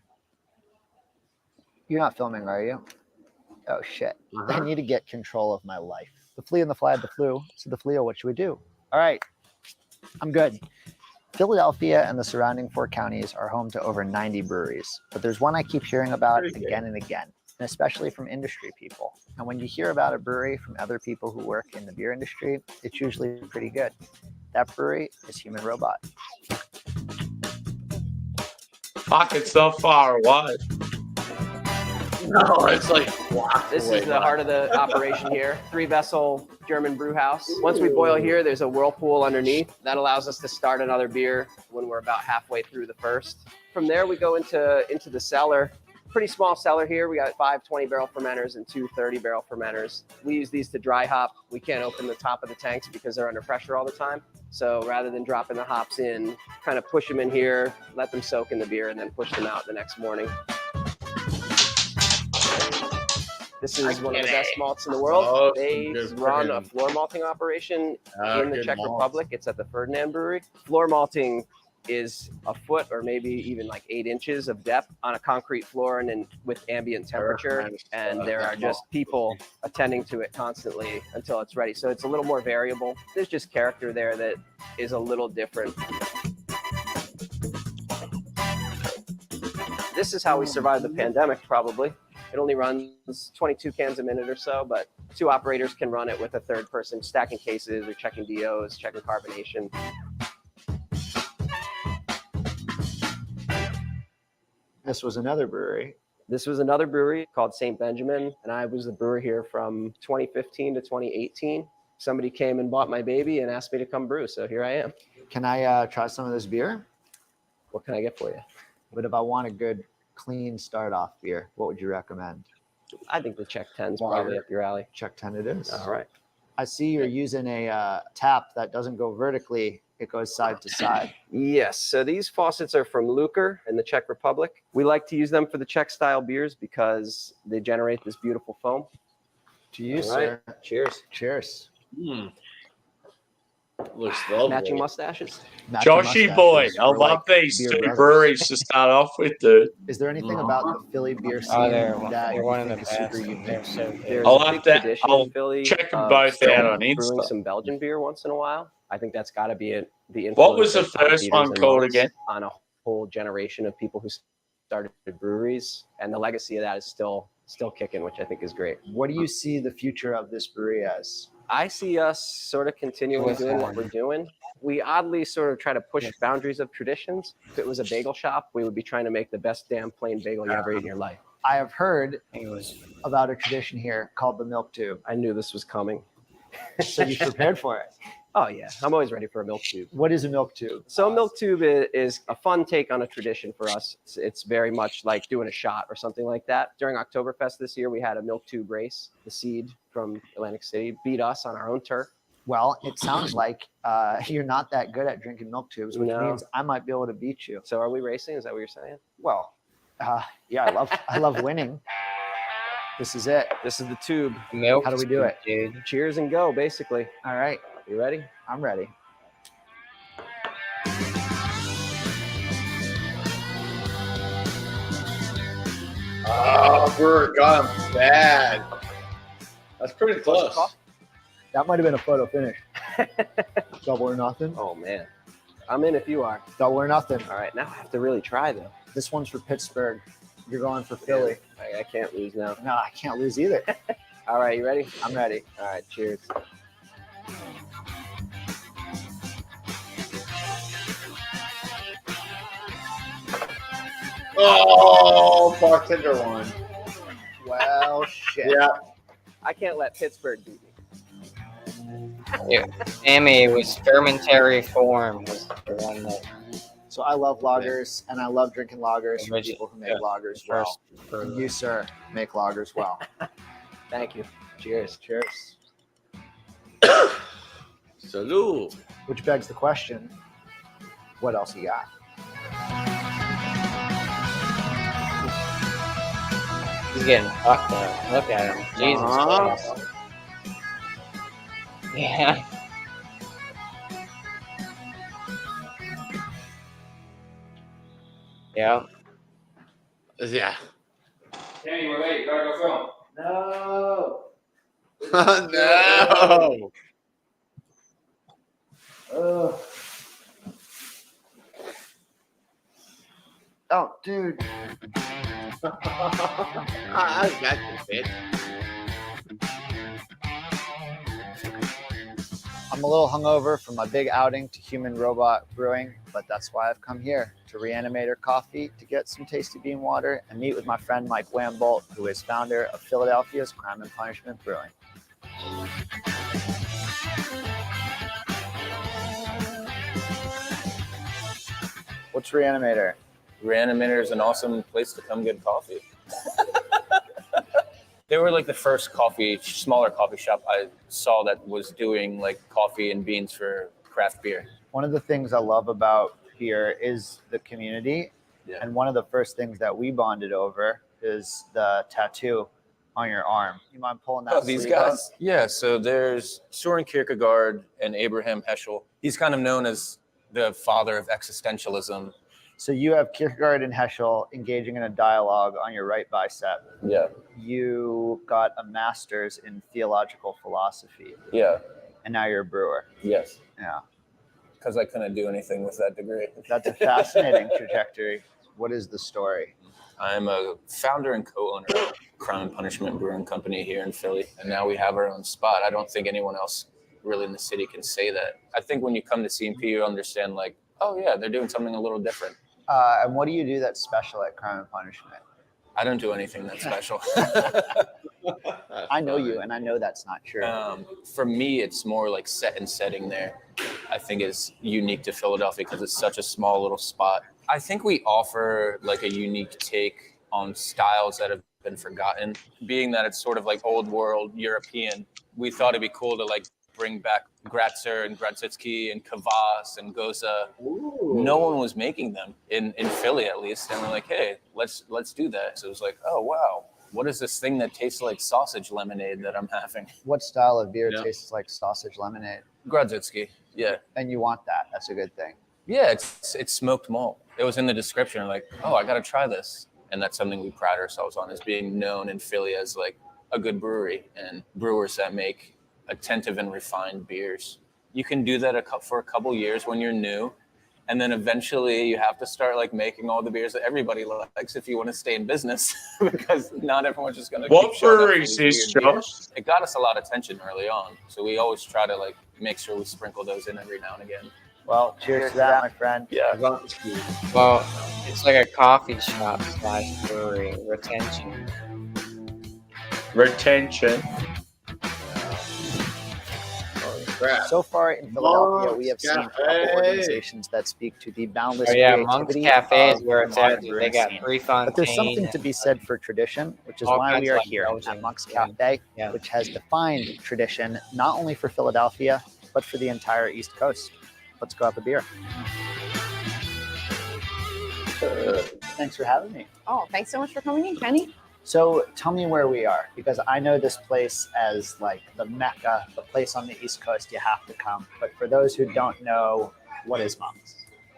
You're not filming, are you? Oh, shit. I need to get control of my life. The flea and the fly had the flu. So the flea, what should we do? All right. I'm good. Philadelphia and the surrounding 4 counties are home to over 90 breweries, but there's one I keep hearing about Pretty good. again and again, and especially from industry people. And when you hear about a brewery from other people who work in the beer industry, it's usually pretty good. That brewery is Human Robot. Fuck, it's not far away. No, it's like blocks This away, is the man. heart of the operation here. 3-vessel German brew house. Once we boil here, there's a whirlpool underneath. That allows us to start another beer when we're about halfway through the first. From there, we go into the cellar. Pretty small cellar here. We got 5 20-barrel fermenters and 2 30-barrel fermenters. We use these to dry hop. We can't open the top of the tanks because they're under pressure all the time. So rather than dropping the hops in, kind of push them in here, let them soak in the beer, and then push them out the next morning. This is one of the best malts in the world. Oh, They good run for a him. floor malting operation in the Good Czech malt. Republic. It's at the Ferdinand Brewery. Floor malting is a foot or maybe even like 8 inches of depth on a concrete floor and in, with ambient temperature. And there are just people attending to it constantly until it's ready. So it's a little more variable. There's just character there that is a little different. This is how we survived the pandemic, probably. It only runs 22 cans a minute or so, but 2 operators can run it with a 3rd person stacking cases or checking DOs, checking carbonation. This was another brewery This was another brewery called St. Benjamin, and I was the brewer here from 2015 to 2018. Somebody came and bought my baby and asked me to come brew, so here I am. Can I try some of this beer? What can I get for you? But if I want a good, clean start-off beer, what would you recommend? I think the Czech 10's Water. probably up your alley. Czech 10 it is. All right. I see you're using a tap that doesn't go vertically. It goes side to side. Yes, so these faucets are from Luker in the Czech Republic. We like to use them for the Czech style beers because they generate this beautiful foam. To you, All right. sir. Cheers. Cheers. Looks lovely. Matching mustaches. Matching Joshy mustaches boy, I for, love like, these beer two brothers. breweries to start off with, dude. Is there anything about the Philly beer scene Oh, that they're you one of the think is super best. unique? They're so good. There's I'll a have big to- tradition I'll in Philly check them of both out on brewing Insta. some Belgian beer once in a while. I think that's got to be it. The What was the influence of Tom first Peters one and called Monks again? on a whole generation of people who started breweries, and the legacy of that is still kicking, which I think is great. What do you see the future of this brewery as? I see us sort of continuing With doing what one. we're doing. We oddly sort of try to push boundaries of traditions. If it was a bagel shop, we would be trying to make the best damn plain bagel you ever ate in your life. I have heard It was about a tradition here called the milk tube. I knew this was coming. So you prepared for it. Oh yeah, I'm always ready for a milk tube. What is a milk tube? So a milk tube is a fun take on a tradition for us. It's very much like doing a shot or something like that. During Oktoberfest this year, we had a milk tube race. The Seed from Atlantic City beat us on our own turf. Well, it sounds like you're not that good at drinking milk tubes, which No. means I might be able to beat you. So are we racing? Is that what you're saying? Well, yeah, I love winning. This is it. This is the tube. milk. How do we do it? dude? Cheers and go, basically. All right, You ready? I'm ready. Oh, brewer got him bad. That's pretty close. That might have been a photo finish. Double or nothing. Oh man, I'm in if you are. Double or nothing. All right, now I have to really try though. This one's for Pittsburgh. You're going for Philly. I can't lose now. No, I can't lose either. All right, you ready? I'm ready. All right, cheers. Oh, bartender one. Well, shit. Yeah. I can't let Pittsburgh beat me. Amy, it was fermentary form was the one that So I love lagers, and I love drinking lagers from Original- people who make yeah, lagers well. first. And you, sir, make lagers well. Thank you. Cheers. Cheers. Salud. Which begs the question, what else you got? He's getting fucked up. Look at him. Jesus Uh-huh. Christ. Yeah. Yeah. Yeah. Danny, we're late. You gotta go film. No. No. Ugh. Oh, dude. I got you, bitch. I'm a little hungover from my big outing to Human Robot Brewing, but that's why I've come here to Reanimator Coffee to get some tasty bean water and meet with my friend Mike Wambolt, who is founder of Philadelphia's Crime and Punishment Brewing. What's Reanimator? Reanimator is an awesome place to come get coffee. They were like the first smaller coffee shop I saw that was doing like coffee and beans for craft beer. One of the things I love about here is the community. Yeah. And one of the first things that we bonded over is the tattoo on your arm. You mind pulling that? Oh, these sleeve up? guys? Yeah, so there's Soren Kierkegaard and Abraham Heschel. He's kind of known as the father of existentialism. So you have Kierkegaard and Heschel engaging in a dialogue on your right bicep. Yeah, You got a master's in theological philosophy, yeah, and now you're a brewer. yes. Yeah, Because I couldn't do anything with that degree. that's a fascinating trajectory. What is the story? I'm a founder and co-owner of Crime and Punishment Brewing Company here in Philly, and now we have our own spot. I don't think anyone else really in the city can say that. I think when you come to CMP, you understand like, oh yeah, they're doing something a little different. And what do you do that's special at Crime and Punishment? I don't do anything that's special. I know you, and I know that's not true. For me, it's more like set and setting there. I think is unique to Philadelphia because it's such a small little spot. I think we offer like a unique take on styles that have been forgotten. Being that it's sort of like old world European, we thought it'd be cool to like bring back Gratzer and Grodzisky and Kvass and Goza. No one was making them in Philly at least. And we're like, hey, let's do that. So it was like, oh, wow. What is this thing that tastes like sausage lemonade that I'm having? What style of beer tastes like sausage lemonade? Grodzisky, yeah. And you want that. That's a good thing. Yeah, it's smoked malt. It was in the description, like, oh, I got to try this. And that's something we pride ourselves on, is being known in Philly as like a good brewery and brewers that make attentive and refined beers. You can do that for a couple years when you're new, and then eventually you have to start like making all the beers that everybody likes if you want to stay in business, because not everyone's just going to. What brewery is this, Josh? It got us a lot of attention early on, so we always try to like make sure we sprinkle those in every now and again. Well, cheers to that, my friend. Yeah. Well, it's like a coffee shop / brewery. Retention. So far in Philadelphia, we have seen a couple organizations that speak to the boundless Monk's creativity Cafe is of where the it's at. modern They brewing got scene. 3 Fontaine. But there's something to be said for tradition, which is All why kinds we of are like here Belgian. at Monk's Yeah. Cafe, Yeah. which has defined tradition not only for Philadelphia, but for the entire East Coast. Let's go have a beer. Thanks for having me. Oh, thanks so much for coming in, Kenny. So tell me where we are, because I know this place as like the Mecca, the place on the East Coast you have to come. But for those who don't know, what is Monk's?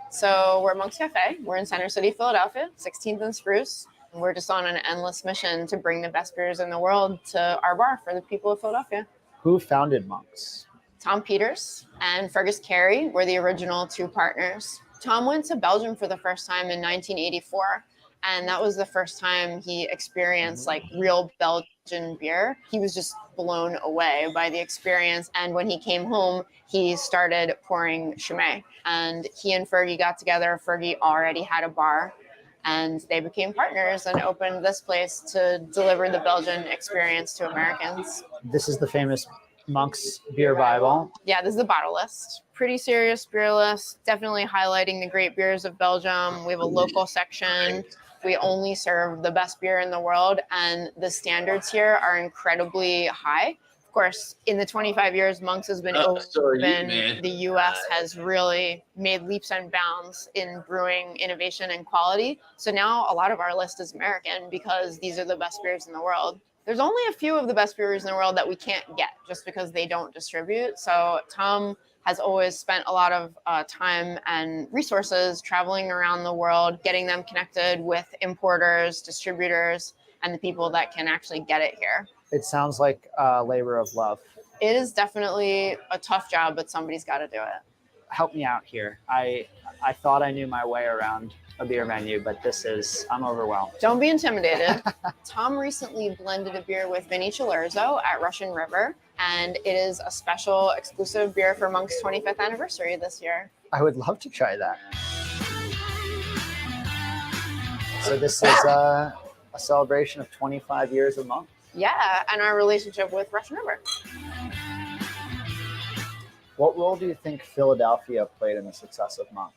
So we're at Monk's Cafe. We're in Center City, Philadelphia, 16th and Spruce. We're just on an endless mission to bring the best beers in the world to our bar for the people of Philadelphia. Who founded Monk's? Tom Peters and Fergus Carey were the original 2 partners. Tom went to Belgium for the first time in 1984. And that was the first time he experienced like real Belgian beer. He was just blown away by the experience. And when he came home, he started pouring Chimay. And he and Fergie got together. Fergie already had a bar, and they became partners and opened this place to deliver the Belgian experience to Americans. This is the famous Monk's Beer Bible. Yeah, this is the bottle list. Pretty serious beer list, definitely highlighting the great beers of Belgium. We have a local section. We only serve the best beer in the world, and the standards here are incredibly high. Of course, in the 25 years Monk's has been open, the U.S. has really made leaps and bounds in brewing innovation and quality. So now a lot of our list is American because these are the best beers in the world. There's only a few of the best brewers in the world that we can't get just because they don't distribute. So Tom has always spent a lot of time and resources traveling around the world, getting them connected with importers, distributors, and the people that can actually get it here. It sounds like a labor of love. It is definitely a tough job, but somebody's got to do it. Help me out here. I thought I knew my way around a beer menu, but I'm overwhelmed. Don't be intimidated. Tom recently blended a beer with Vinny Cilurzo at Russian River, and it is a special exclusive beer for Monk's 25th anniversary this year. I would love to try that. So this is a celebration of 25 years of Monk. Yeah, and our relationship with Russian River. What role do you think Philadelphia played in the success of Monk's?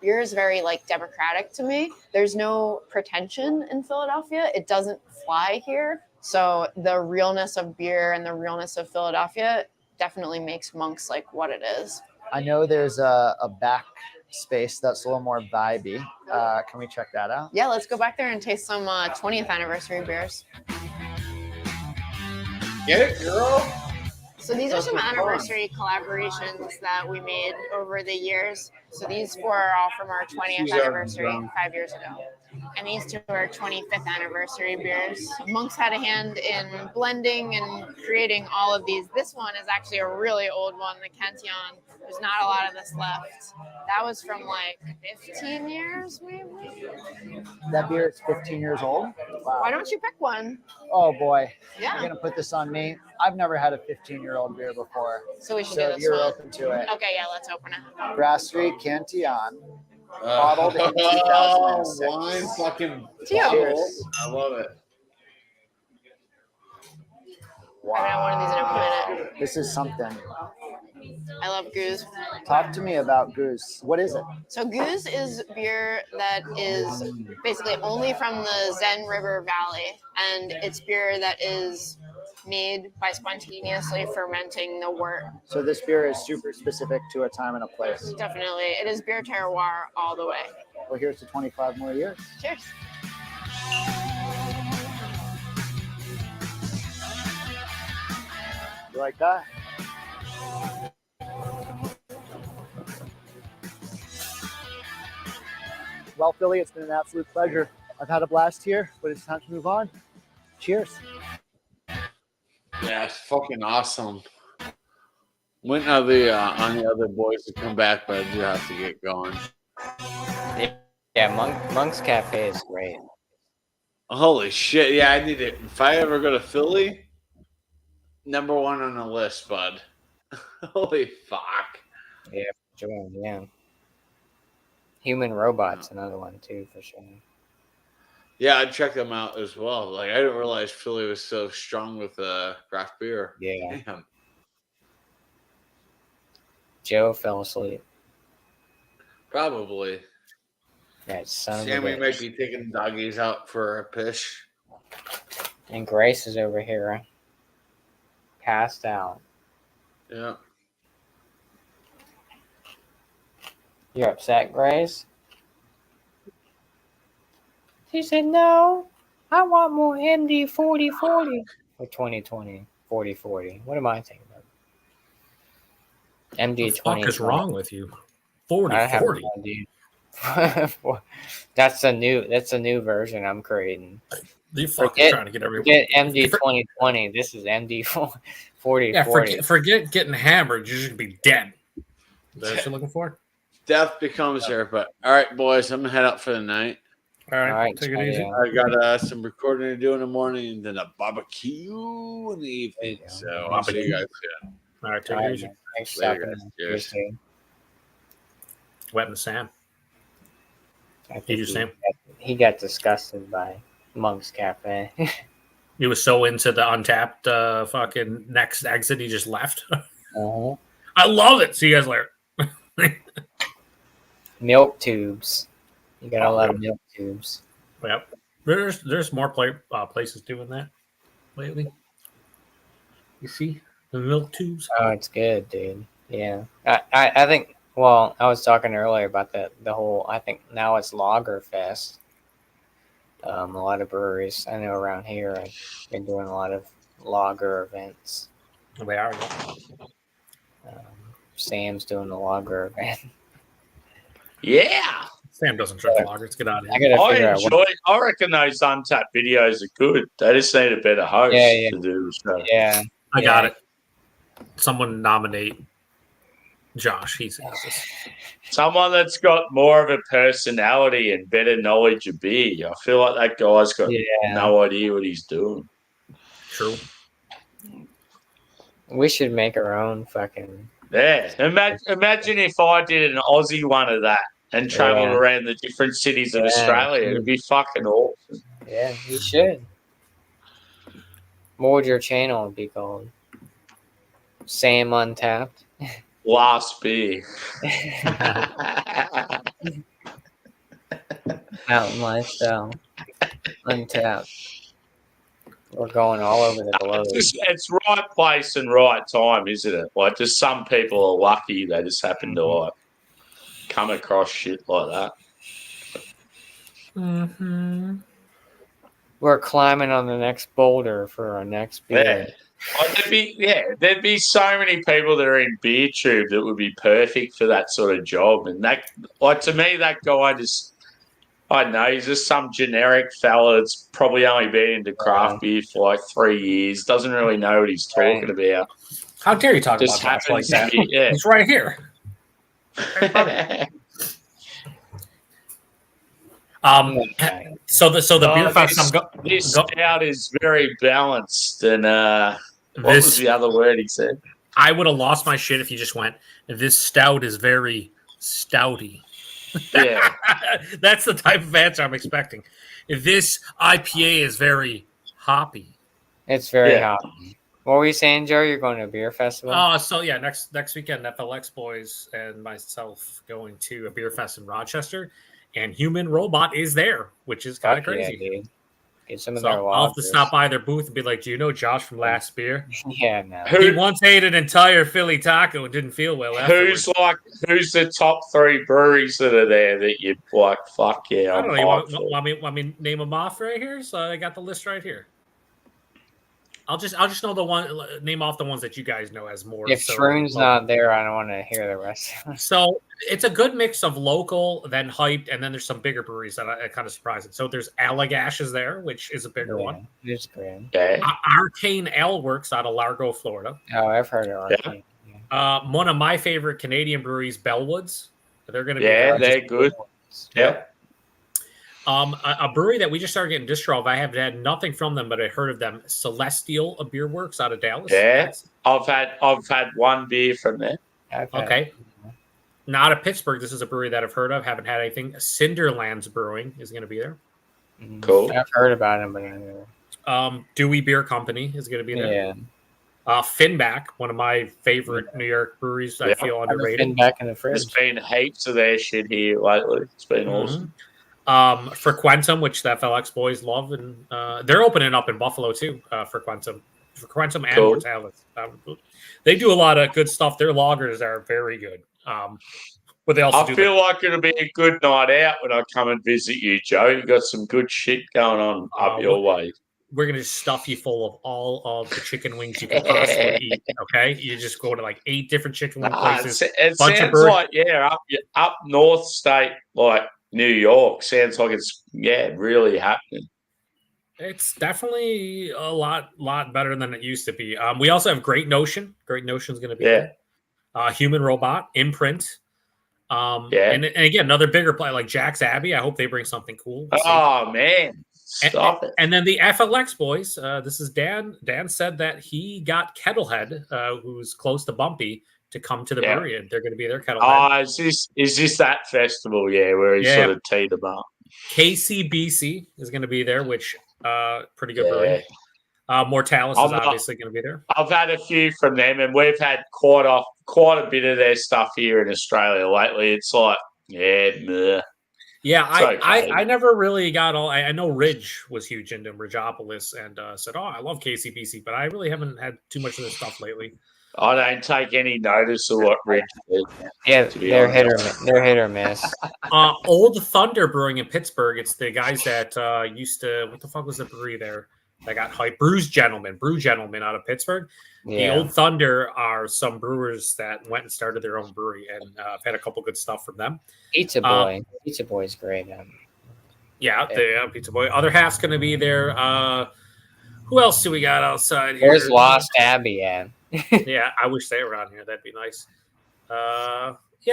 Beer is very like democratic to me. There's no pretension in Philadelphia. It doesn't fly here. So the realness of beer and the realness of Philadelphia definitely makes Monk's like what it is. I know there's a back space that's a little more vibey. Can we check that out? Yeah, let's go back there and taste some 20th anniversary beers. Get it, girl? So these are some anniversary collaborations that we made over the years. So these 4 are all from our 20th anniversary 5 years ago. And these 2 are 25th anniversary beers. Monk's had a hand in blending and creating all of these. This one is actually a really old one, the Cantillon. There's not a lot of this left. That was from like 15 years, maybe? That beer is 15 years old? Wow. Why don't you pick one? Oh boy, Yeah. you're gonna put this on me. I've never had a 15-year-old beer before. So we should So do this you're one. open to it. Okay, yeah, let's open it. Grass Street Cantillon. Bottled in Oh, 2006. wine fucking Cheers. bottle. I love it. I haven't had one of these in a minute. This is something. I love Goose. Talk to me about Goose. What is it? So Goose is beer that is basically only from the Zen River Valley, and it's beer that is made by spontaneously fermenting the wort. So this beer is super specific to a time and a place. Definitely, it is beer terroir all the way. Well, here's to 25 more years. Cheers. You like that? Well, Philly, it's been an absolute pleasure. I've had a blast here, but it's time to move on. Cheers. Yeah, it's fucking awesome. Waiting on the other boys to come back, but I do have to get going. Yeah, Monk's Cafe is great. Holy shit! Yeah, I need it. If I ever go to Philly, number one on the list, bud. Holy fuck! Yeah, for sure. Yeah. Human Robot's another one too, for sure. Yeah, I'd check them out as well. Like, I didn't realize Philly was so strong with craft beer. Yeah. Damn. Joe fell asleep. Probably. That son of a Sammy bitch. might be taking doggies out for a pish. And Grace is over here, passed out. Yeah. You're upset, Grace? She said, no, I want more MD 4040. Or 2020, 4040. What am I thinking of? MD What the fuck 20. is wrong with you? 40, I have 40. no idea. That's a new version I'm creating. You fucking trying to get everyone. Forget MD 2020. This is MD 4040. Yeah, forget getting hammered. You're just gonna be dead. Is that what you're looking for? Death becomes there, but all right, boys, I'm gonna head out for the night. All right, All right, take it easy. yeah. I got some recording to do in the morning and then a barbecue in the evening. So I'll see you guys soon. All right, take All it right, easy. man. Thanks for Later, stopping guys. in. Cheers. Cheers, dude. Wet in the sand. I think You just saying? he got disgusted by Monk's Cafe. He was so into the Untapped fucking next exit, he just left. Uh-huh. I love it. See you guys later. Milk tubes. You got a lot of milk tubes. Yep. There's more places doing that lately. You see the milk tubes. Oh, it's good, dude. Yeah. I think, well, I was talking earlier about the whole, I think now it's Lager Fest. A lot of breweries I know around here have been doing a lot of lager events. They are. Sam's doing the lager event. Yeah. Sam doesn't drink lager. Let's get out of I here. gotta figure out what. I reckon those Untapped videos are good. They just need a better host Yeah. to do the show. Yeah. I got it. Someone nominate Josh. He's this. Someone that's got more of a personality and better knowledge of beer. I feel like that guy's got Yeah. no idea what he's doing. True. We should make our own fucking. Yeah. Imagine if I did an Aussie one of that and travelled Yeah. around the different cities of Yeah. Australia. It'd be fucking awesome. Yeah, you should. What would your channel be called? Sam Untapped. Last beer. Mountain Lifestyle. Untapped. We're going all over the globe. It's right place and right time, isn't it? Like, just some people are lucky they just happen to like come across shit like that. Mm-hmm. We're climbing on the next boulder for our next beer. There'd be so many people that are in beer tube that would be perfect for that sort of job. And that, like, to me, that guy just, I don't know, he's just some generic fella that's probably only been into craft beer for like 3 years, doesn't really know what he's talking about. How dare you talk Just about Josh like happens that? to be, yeah. He's right here. So the beer fest I'm this stout is very balanced, and what was the other word he said? I would have lost my shit if you just went, this stout is very stouty. Yeah. That's the type of answer I'm expecting. This IPA is very hoppy. It's very Yeah. hot. What were you saying, Joe? You're going to a beer festival? So yeah, next weekend, FLX boys and myself going to a beer fest in Rochester, and Human Robot is there, which is kind of Fuck yeah, crazy. dude. Get some of So their I'll have to lagers. stop by their booth and be like, "Do you know Josh from Last Beer? Yeah, no. He once ate an entire Philly taco and didn't feel well afterwards." Who's the top 3 breweries that are there that you like? Fuck yeah, I I'm don't know. You hyped for? want me name them off right here? So I got the list right here. I'll just know name off the ones that you guys know as more. If Shroom's not there, I don't want to hear the rest. So it's a good mix of local, then hyped, and then there's some bigger breweries that are kind of surprising. So there's Allagash is there, which is a bigger one. It's great. Yeah. Arcane Ale Works out of Largo, Florida. Oh, I've heard of Arcane. One of my favorite Canadian breweries, Bellwoods. They're going to be they're good. Yeah. A brewery that we just started getting distro of. I have had nothing from them, but I heard of them. Celestial, a beer works out of Dallas. Yeah, I've had one beer from there. Okay. Not at Pittsburgh. This is a brewery that I've heard of. Haven't had anything. Cinderlands Brewing is going to be there. Cool. I've heard about them, but I never. Dewey Beer Company is going to be there. Yeah. Finback, one of my favorite New York breweries. I feel underrated. Finback in the fridge. There's been heaps of their shit here lately. It's been awesome. Frequentum, which the FLX boys love, and they're opening up in Buffalo too. Frequentum and Mortalis. They do a lot of good stuff. Their lagers are very good. But they also I feel like it'll be a good night out when I come and visit you, Joe. You got some good shit going on up your way. We're gonna just stuff you full of all of the chicken wings you can possibly eat. Okay, you just go to like 8 different chicken wing places. It sounds like up north state like New York. Sounds like it's really happening. It's definitely a lot better than it used to be. We also have Great Notion. Great Notion's going to be there. Human Robot, Imprint. And again, another bigger play like Jack's Abbey. I hope they bring something cool. Oh man, stop it! And then the FLX boys. This is Dan. Dan said that he got Kettlehead, who's close to Bumpy, to come to the brewery, and they're going to be there. Kettlehead. Is this that festival? Yeah, where he sort of teed them up. KCBC is going to be there, which pretty good brewery. Mortalis is obviously going to be there. I've had a few from them, and we've had quite a bit of their stuff here in Australia lately. It's like, meh. Yeah, okay. I never really got all. I know Ridge was huge into Ridgeopolis and said, "Oh, I love KCBC," but I really haven't had too much of this stuff lately. I don't take any notice of what Ridge did. Yeah, they're hit or miss. Old Thunder Brewing in Pittsburgh. It's the guys that used to. What the fuck was the brewery there? That got hyped. Brew Gentlemen out of Pittsburgh. Yeah. The Old Thunder are some brewers that went and started their own brewery, and I've had a couple good stuff from them. Pizza Boy. Pizza Boy is great. Pizza Boy. Other half's going to be there. Who else do we got outside here? Where's Lost Abbey at? Yeah, I wish they were on here. That'd be nice.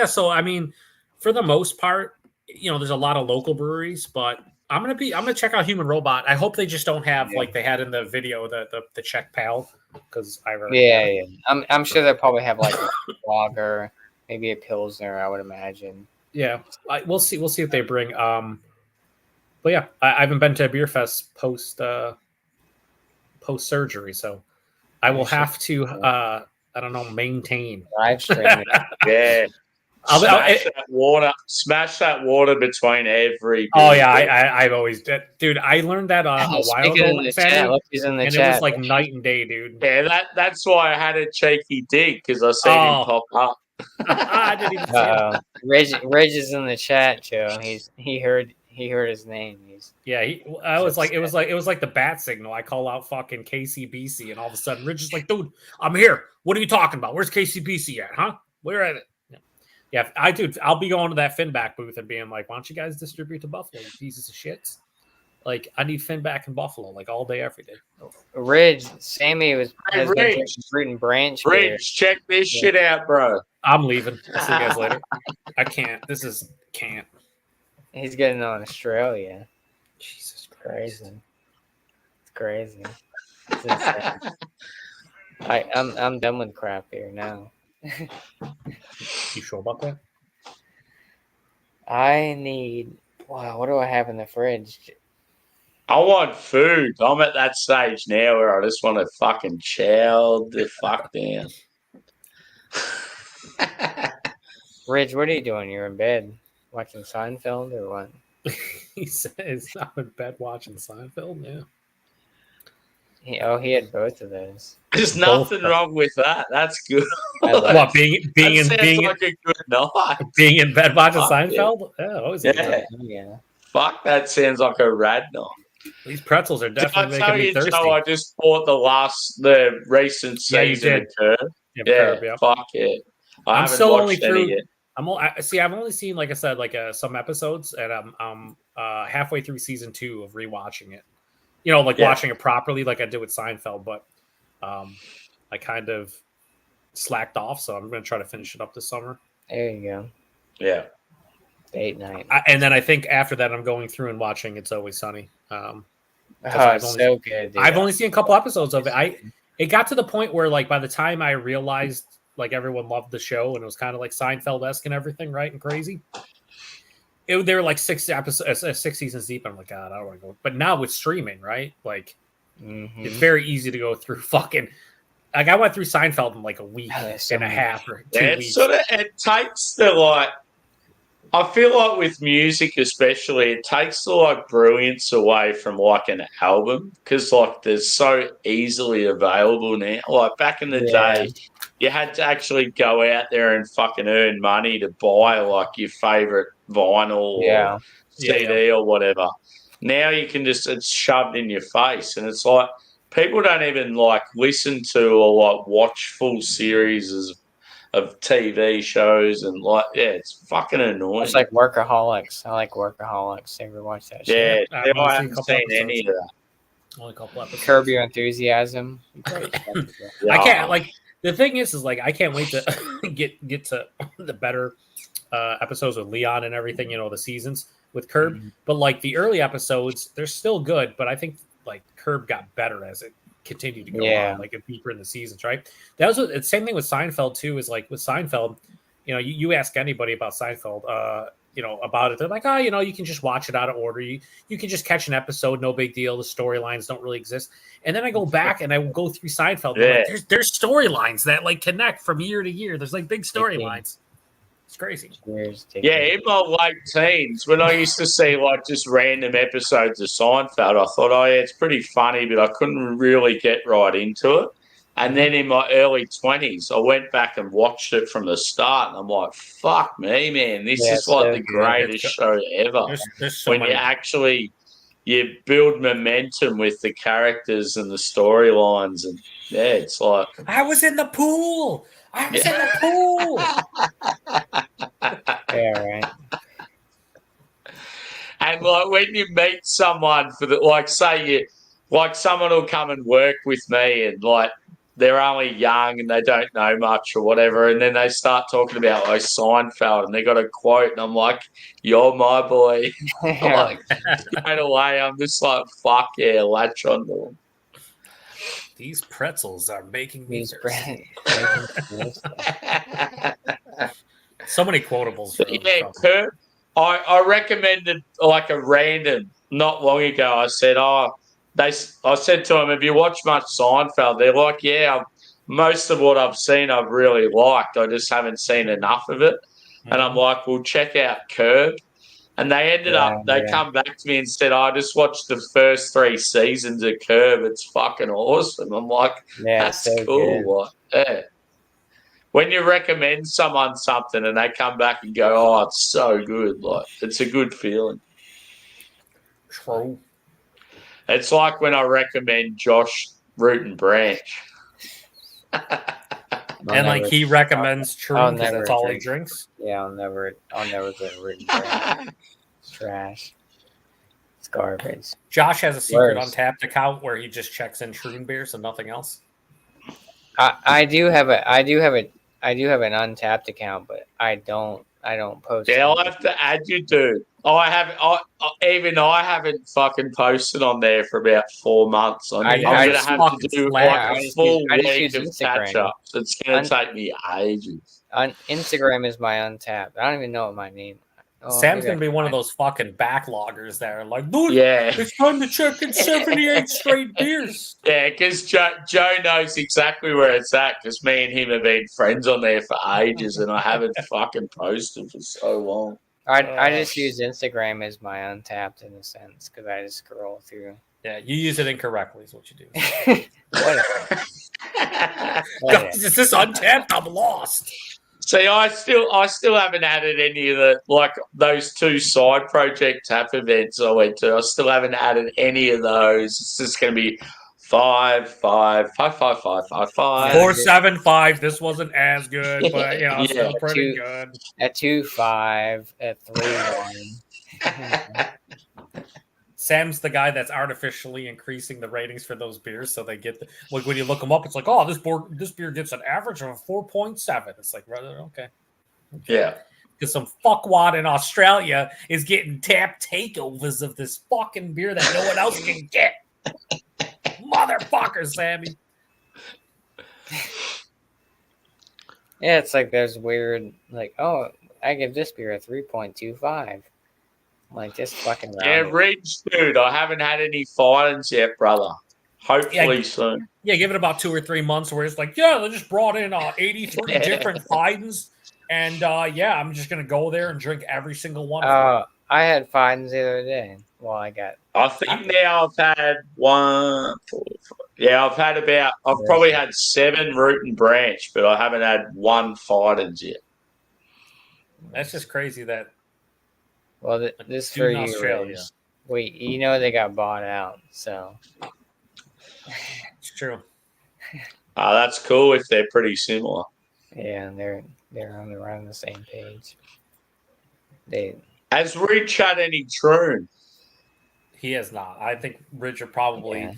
So I mean, for the most part, there's a lot of local breweries, but I'm gonna check out Human Robot. I hope they just don't have like they had in the video the Czech Pal, because I'm sure they'll probably have like a lager, maybe a Pilsner, I would imagine. Yeah, we'll see if they bring. But yeah, I haven't been to a beer fest post surgery, so I will have to maintain live streaming. Yeah. Smash that water between every. Oh yeah, I've always, dude. I learned that a while ago, Look, he's in the chat. It was like night and day, dude. Yeah, that's why I had a cheeky dig because I seen him pop up. I didn't even see him. Reg is in the chat, Joe. He heard his name. It was like the bat signal. I call out fucking KCBC, and all of a sudden, Reg is like, dude, I'm here. What are you talking about? Where's KCBC at? Huh? Where at it? Yeah, I'll be going to that Finback booth and being like, why don't you guys distribute to Buffalo, you pieces of shits? Like, I need Finback in Buffalo, like, all day, every day. Ridge, Sammy has been drinking Root and Branch. Ridge, check this shit out, bro. I'm leaving. I'll see you guys later. I can't. Can't. He's getting on Australia. Jesus Christ. It's crazy. It's insane. I'm done with crap here now. You sure about that? I need. Wow, what do I have in the fridge? I want food. I'm at that stage now where I just want to fucking chow the fuck down. Rich, what are you doing? You're in bed watching Seinfeld or what? He says I'm in bed watching Seinfeld. Yeah. He had both of those. There's nothing wrong with that. That's good. I love What being That sounds being like a good night. being in bed watching Fuck Seinfeld? Yeah, always a good Yeah. time. Yeah. Fuck, that sounds like a rad night. These pretzels are Did I definitely tell making me you, thirsty. Joe, I just bought the recent Yeah, you season of did. Curb. Yeah, Yeah, Curb, yeah. fuck it. I I'm haven't still watched only any through. yet. I've only seen, like I said, some episodes, and I'm halfway through season 2 of rewatching it. You know, like Yeah. watching it properly, like I did with Seinfeld. But I kind of slacked off, so I'm going to try to finish it up this summer. There you go. Yeah. Date night. And then I think after that, I'm going through and watching It's Always Sunny. Oh, I've it's only- so good. Dude. I've only seen a couple episodes of it. It got to the point where, like, by the time I realized, like, everyone loved the show and it was kind of like Seinfeld-esque and everything, right, and crazy. They were like 6 seasons deep. I'm like, God, I don't want to go. But now with streaming, right? Like, Mhm. it's very easy to go through fucking. Like, I went through Seinfeld in like a week Oh, there's so and a many. half or 2 Yeah, weeks. it takes the like. I feel like with music, especially, it takes the like brilliance away from like an album because like they're so easily available now. Like back in the Yeah. day, you had to actually go out there and fucking earn money to buy like your favorite vinyl Yeah. or CD or whatever. Now you can it's shoved in your face, and it's like people don't even like listen to or like watch full series of TV shows and like it's fucking annoying. It's like Workaholics. I like Workaholics. Ever watch that yeah, shit? I've only I seen a haven't couple seen episodes. any of that. Only a couple episodes. Curb Your Enthusiasm. You probably checked it out. I can't like the thing is like I can't wait to get to the better episodes with Leon and everything, you know, the seasons with Curb. But like the early episodes, they're still good, but I think like Curb got better as it continued to go on, like deeper in the seasons, right? That was the same thing with Seinfeld too, is like with Seinfeld, you know, you ask anybody about Seinfeld, you know, about it, they're like, oh, you know, you can just watch it out of order. You can just catch an episode, no big deal. The storylines don't really exist. And then I go back and I go through Seinfeld. Yeah. Like, there's storylines that like connect from year to year. There's like big storylines. It's crazy. Yeah, in my late teens, when I used to see like just random episodes of Seinfeld, I thought, oh yeah, it's pretty funny, but I couldn't really get right into it. And then in my early 20s, I went back and watched it from the start, and I'm like, fuck me, man, this is like the greatest show ever. There's so when many. you actually you build momentum with the characters and the storylines, and yeah, it's like I was in the pool. I was in the pool. Yeah, right. And like when you meet someone for the like, say you like someone will come and work with me, and like they're only young and they don't know much or whatever, and then they start talking about like Seinfeld and they got a quote, and I'm like, "You're my boy." I'm like straight away, I'm just like, "Fuck yeah, latch on to them." These pretzels are making me thirsty. So many quotables. Yeah, Kurt, I recommended like a random not long ago. I said, I said to them, have you watched much Seinfeld? They're like, yeah, most of what I've seen I've really liked. I just haven't seen enough of it. And I'm like, well, check out Curb. And they ended up, they come back to me and said, I just watched the first 3 seasons of Curb. It's fucking awesome. I'm like, that's so cool. good. Like, yeah. When you recommend someone something and they come back and go, oh, it's so good, like it's a good feeling. True. It's like when I recommend Josh Root and Branch. And like he recommends True I'll because never that's all he drink. drinks. Yeah, I'll never get written. It's trash. It's garbage. Josh has a secret Worse. Untapped account where he just checks in Troon beers and nothing else. I do have an Untapped account, but I don't post. Yeah, I'll have to add you, dude. I haven't fucking posted on there for about 4 months. I'm gonna have to do like a full week of catch ups. It's gonna take me ages. Instagram is my Untapped. I don't even know what my name. Oh, Sam's maybe gonna be one of those fucking backloggers there. Like, dude, Yeah. it's time to check in 78 straight beers. Yeah, because Joe knows exactly where it's at. Because me and him have been friends on there for ages, and I haven't fucking posted for so long. I just use Instagram as my Untapped in a sense because I just scroll through. Yeah, you use it incorrectly is what you do. Whatever. Guys, is this Untapped? I'm lost. See, I still haven't added any of the like those 2 side project tap events I went to. I still haven't added any of those. It's just going to be 5, 5, 5, 5, 5, 5, 5. 475. This wasn't as good, but you know, Yeah. still pretty good. At 2.5, at 3.1. Sam's the guy that's artificially increasing the ratings for those beers, so they get like when you look them up, it's like, oh, this beer gets an average of a 4.7. It's like, rather okay, Yeah. because some fuckwad in Australia is getting tap takeovers of this fucking beer that no one else can get. Motherfucker, Sammy. Yeah, it's like there's weird, like, oh, I give this beer a 3.25. Like, just fucking Yeah, round it. Ridge, dude, I haven't had any findings yet, brother. Hopefully soon. Yeah, give it about 2 or 3 months where it's like, yeah, they just brought in 83 different Fidens, and yeah, I'm just gonna go there and drink every single one. Oh, I had finds the other day. Well, I got. I think now I've had 1, 4, 5. Yeah, I've probably had 7 Root and Branch, but I haven't had 1 Fidens yet. That's just crazy that. Well, this Dude for in you, Australia. Rose. Wait, you know they got bought out, so. It's true. That's cool if they're pretty similar. Yeah, they're around the same page. Has Rich had any Troon? He has not. I think Richard probably. Yeah.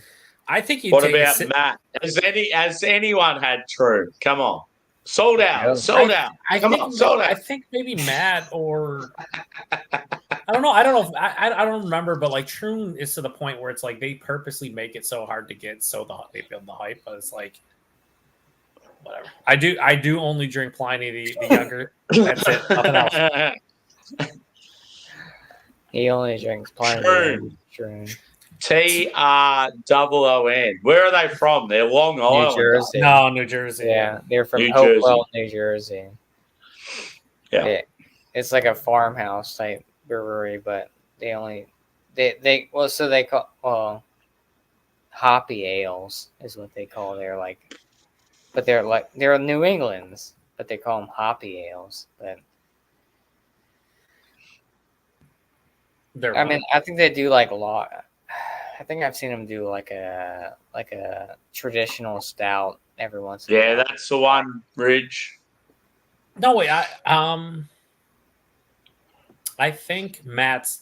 I think he'd What take about Matt? Has anyone had Troon? Come on. Sold out. Sold out. Come on, sold out. I think maybe Matt or I don't know. I don't know. I don't remember, but like Troon is to the point where it's like they purposely make it so hard to get, so they build the hype. But it's like whatever. I do only drink Pliny the younger. That's it. Nothing else. He only drinks Pliny. Troon. TROON. Where are they from? They're Long Island. New Jersey. No, New Jersey. Yeah, they're from New Hopewell, New Jersey. Yeah. It's like a farmhouse type brewery, but they call hoppy ales is what they call but they're New England's, but they call them hoppy ales. But I think they do like a lot. I think I've seen them do like a traditional stout every once in a while. Yeah, that's the one, Ridge. No, wait. I think Matt's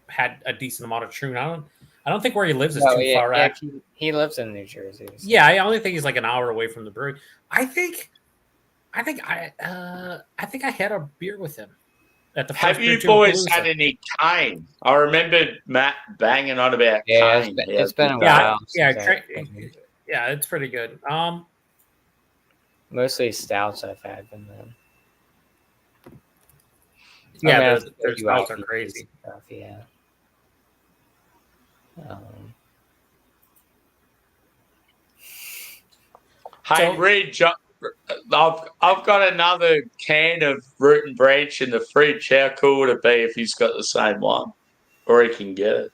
had a decent amount of Troon. I don't think where he lives is too far out. He lives in New Jersey. So. Yeah, I only think he's like an hour away from the brewery. I think I had a beer with him at the first Have you boys had any Cane? I remember Matt banging on about Cane. It's been a while. Yeah, it's pretty good. Mostly stouts I've had from them. Yeah, their stouts are crazy. Stuff, yeah. Hey, Ridge, I've got another can of Root and Branch in the fridge. How cool would it be if he's got the same one, or he can get it?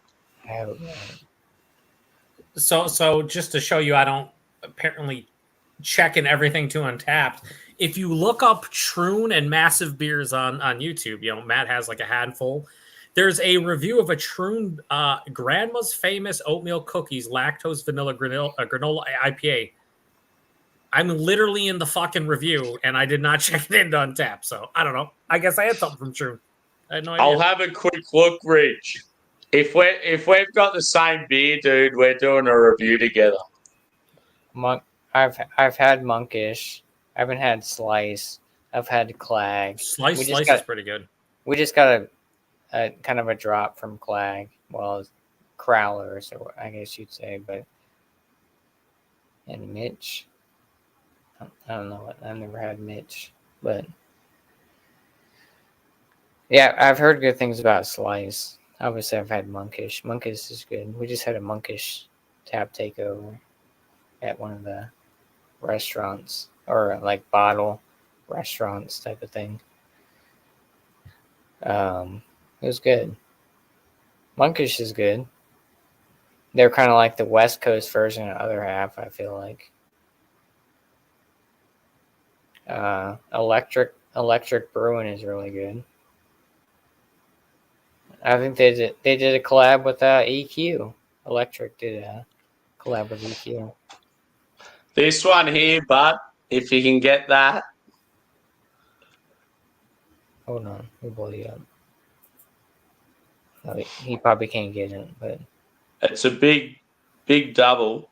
So just to show you, I don't apparently checking everything to Untapped. If you look up Troon and Massive Beers on YouTube, Matt has like a handful. There's a review of a Troon Grandma's Famous Oatmeal Cookies Lactose Vanilla Granola IPA. I'm literally in the fucking review, and I did not check it into Untapped. So I don't know. I guess I had something from Troon. I had no idea. I'll have a quick look, Rich. If we've got the same beer, dude, we're doing a review together. I've had Monkish. I haven't had Slice. I've had Clag. Slice is pretty good. We just got a kind of a drop from Clag. Well, Crowlers, or I guess you'd say, and Mitch. I don't know. I've never had Mitch, but Yeah, I've heard good things about Slice. Obviously, I've had Monkish. Monkish is good. We just had a Monkish tap takeover at one of the restaurants, or like bottle restaurants type of thing. It was good. Monkish is good. They're kind of like the West Coast version of the other half, I feel like. Electric Brewing is really good. I think they did a collab with EQ. Electric did a collab with EQ. This one here, bud, if you can get that. Hold on, we'll blow you up. No, he probably can't get it, but It's a big double.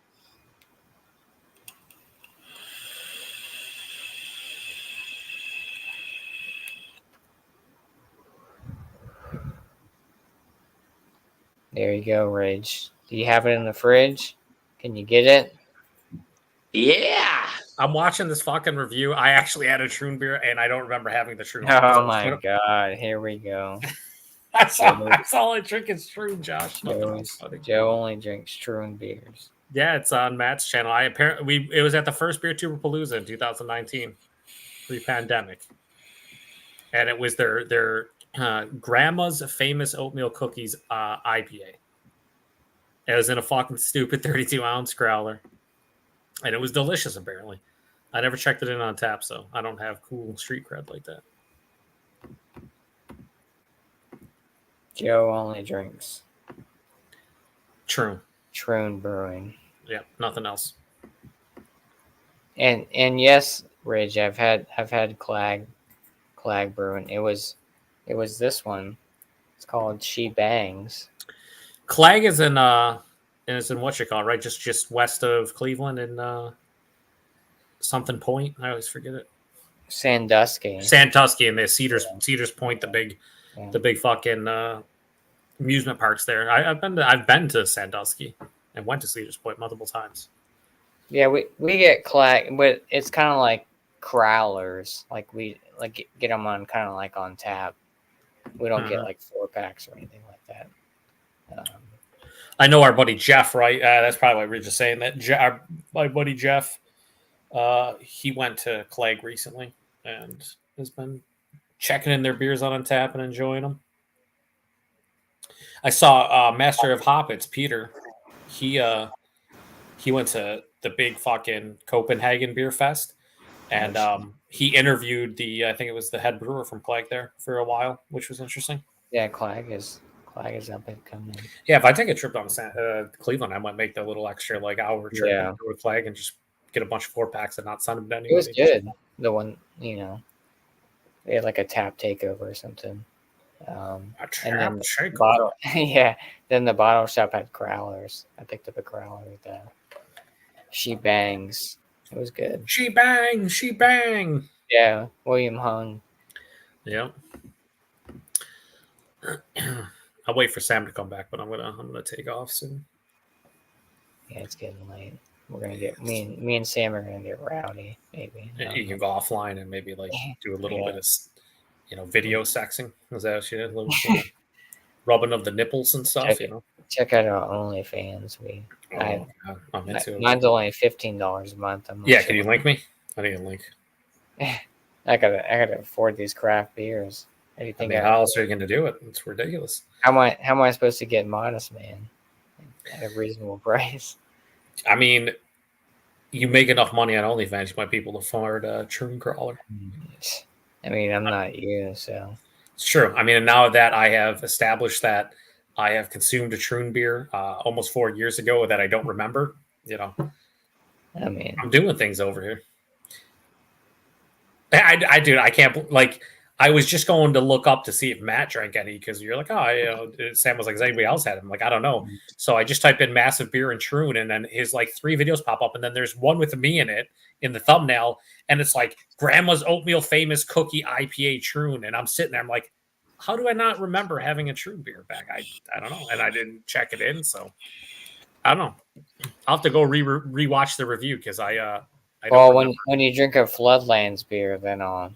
there you go, Rage. Do you have it in the fridge? Can you get it? Yeah. I'm watching this fucking review. I actually had a Troon beer, and I don't remember having the Troon. Oh my god! Here we go. That's all I drink is Troon, Josh. Joe only drinks Troon beers. Yeah, it's on Matt's channel. It was at the first Beer Tuber Palooza in 2019, pre-pandemic, and it was their Grandma's Famous Oatmeal Cookies IPA. It was in a fucking stupid 32-ounce growler, and it was delicious. Apparently, I never checked it in on tap, so I don't have cool street cred like that. Joe only drinks True. Troon Brewing. Yeah, nothing else. And yes, Ridge, I've had Clag Brewing. It was this one. It's called She Bangs. Clag is in what you call it, right? Just west of Cleveland in something Point. I always forget it. Sandusky and the Cedars Point, the big fucking amusement parks there. I've been to Sandusky and went to Cedars Point multiple times. Yeah, we get Clag, but it's kind of like crowlers. Like we get them on kind of like on tap. We don't get like 4-packs or anything like that. I know our buddy Jeff, right? That's probably why we're just saying that. My buddy Jeff, he went to Clegg recently and has been checking in their beers on tap and enjoying them. I saw Master of Hoppets, Peter. He went to the big fucking Copenhagen Beer Fest, and he interviewed I think it was the head brewer from Clegg there for a while, which was interesting. Yeah, Clag is up and coming. Yeah, if I take a trip down to Cleveland, I might make the little extra hour trip with Clegg and just get a bunch of 4-packs and not send them to anybody. It was good. The one, they had like a tap takeover or something. And then the bottle, yeah. Then the bottle shop had crowlers. I picked up a crowler with She Bangs. It was good. She bang. Yeah, William Hung. Yeah. I'll wait for Sam to come back, but I'm gonna take off soon. Yeah, it's getting late. We're gonna get me and Sam are gonna get rowdy, maybe. You can go offline and maybe do a little bit of video sexing. Is that what you did? Rubbing of the nipples and stuff, Check out our OnlyFans. I'm into it. Mine's only $15 a month. Can you link me? I need a link. I gotta afford these craft beers. How else are you going to do it? It's ridiculous. How am I supposed to get Modest Man at a reasonable price? I mean, you make enough money on OnlyFans, you might be able to afford a Troon crawler. I mean, I'm not you, so it's true. I mean, and now that I have established that I have consumed a Troon beer almost 4 years ago that I don't remember, I mean, I'm doing things over here. I can't I was just going to look up to see if Matt drank any because you're like, Sam was like, has anybody else had it? I'm like, I don't know. So I just typed in massive beer and Troon, and then his 3 videos pop up, and then there's one with me in it in the thumbnail, and it's like Grandma's Oatmeal Famous Cookie IPA Troon, and I'm sitting there, I'm like, how do I not remember having a Troon beer back? I don't know, and I didn't check it in, so I don't know. I'll have to go rewatch the review because I don't when you drink a Floodlands beer, then I'll.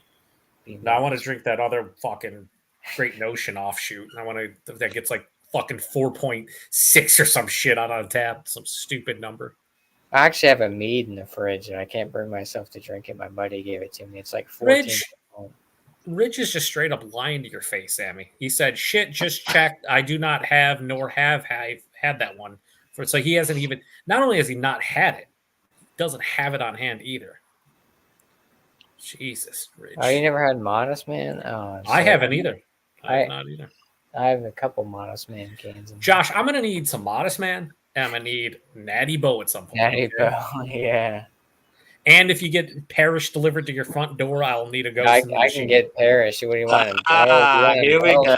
No, I want to drink that other fucking Great Notion offshoot. And I want to that gets like fucking 4.6 or some shit on Untapped, some stupid number. I actually have a mead in the fridge, and I can't bring myself to drink it. My buddy gave it to me. It's like 14. Rich is just straight up lying to your face, Sammy. He said, "Shit, just checked. I do not have nor have had that one." So he hasn't even. Not only has he not had it, he doesn't have it on hand either. Jesus, Rich. Oh, you never had Modest Man? Oh, I haven't either. I have not either. I have a couple Modest Man cans. Josh, I'm gonna need some Modest Man, and I'm gonna need Natty Bo at some point. Natty Bo, yeah. And if you get Parish delivered to your front door, I'll need a ghost. I can get Parish. What do you want? Here we go.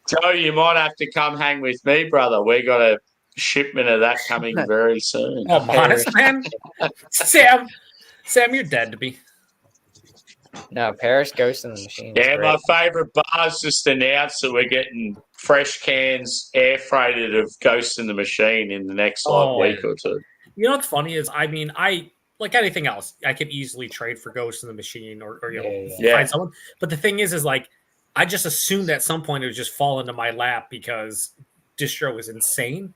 Joe, you might have to come hang with me, brother. We got a shipment of that coming very soon. Oh, Modest Man? Sam, you're dead to me. No, Parish Ghost in the Machine. Yeah, my favourite bar's just announced that we're getting fresh cans air freighted of Ghost in the Machine in the next week or two. You know what's funny is, I mean, like anything else, I could easily trade for Ghost in the Machine or find someone. But the thing is like I just assumed at some point it would just fall into my lap because distro is insane.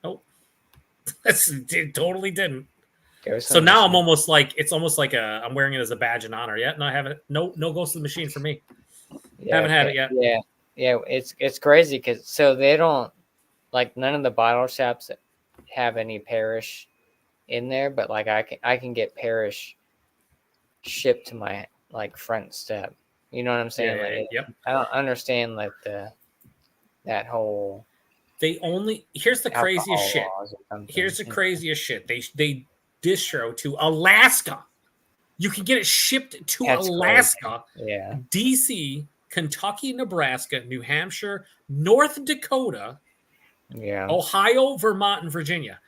Nope, it totally didn't. So now I'm almost like I'm wearing it as a badge of honor. Yeah, no, I haven't. No Ghost in the Machine for me. Haven't had it yet. Yeah. It's crazy because so they don't like none of the bottle shops have any Parish in there, but like I can get Parish shipped to my like front step. You know what I'm saying? Yep. I don't understand like that whole. Here's the craziest shit. Here's the craziest shit. They distro to Alaska. You can get it shipped to Alaska. Crazy. Yeah. DC, Kentucky, Nebraska, New Hampshire, North Dakota, Ohio, Vermont, and Virginia.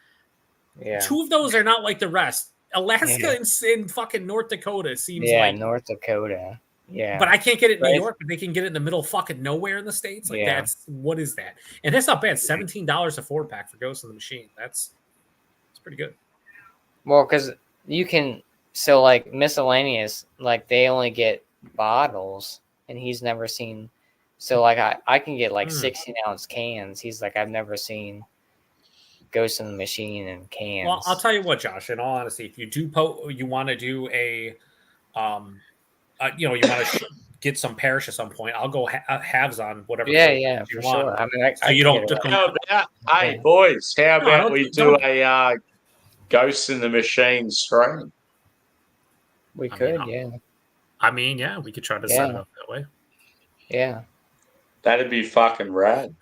Yeah. 2 of those are not like the rest. Alaska and fucking North Dakota seems like North Dakota. Yeah. But I can't get it in New York, but they can get it in the middle of fucking nowhere in the States. Like what is that? And that's not bad. $17 a 4-pack for Ghost in the Machine. That's pretty good. Well, because you can like miscellaneous, like they only get bottles and he's never seen. So like I can get like 16-ounce cans. He's like, I've never seen Ghost in the Machine in cans. Well, I'll tell you what, Josh, in all honesty, if you do you want to do a you want to get some Parish at some point, I'll go halves on whatever. Yeah, for sure. I mean, so you don't. Hey, boys, how about we do a Ghost in the Machine stream? We could, I mean, we could try to set it up that way. Yeah, that'd be fucking rad.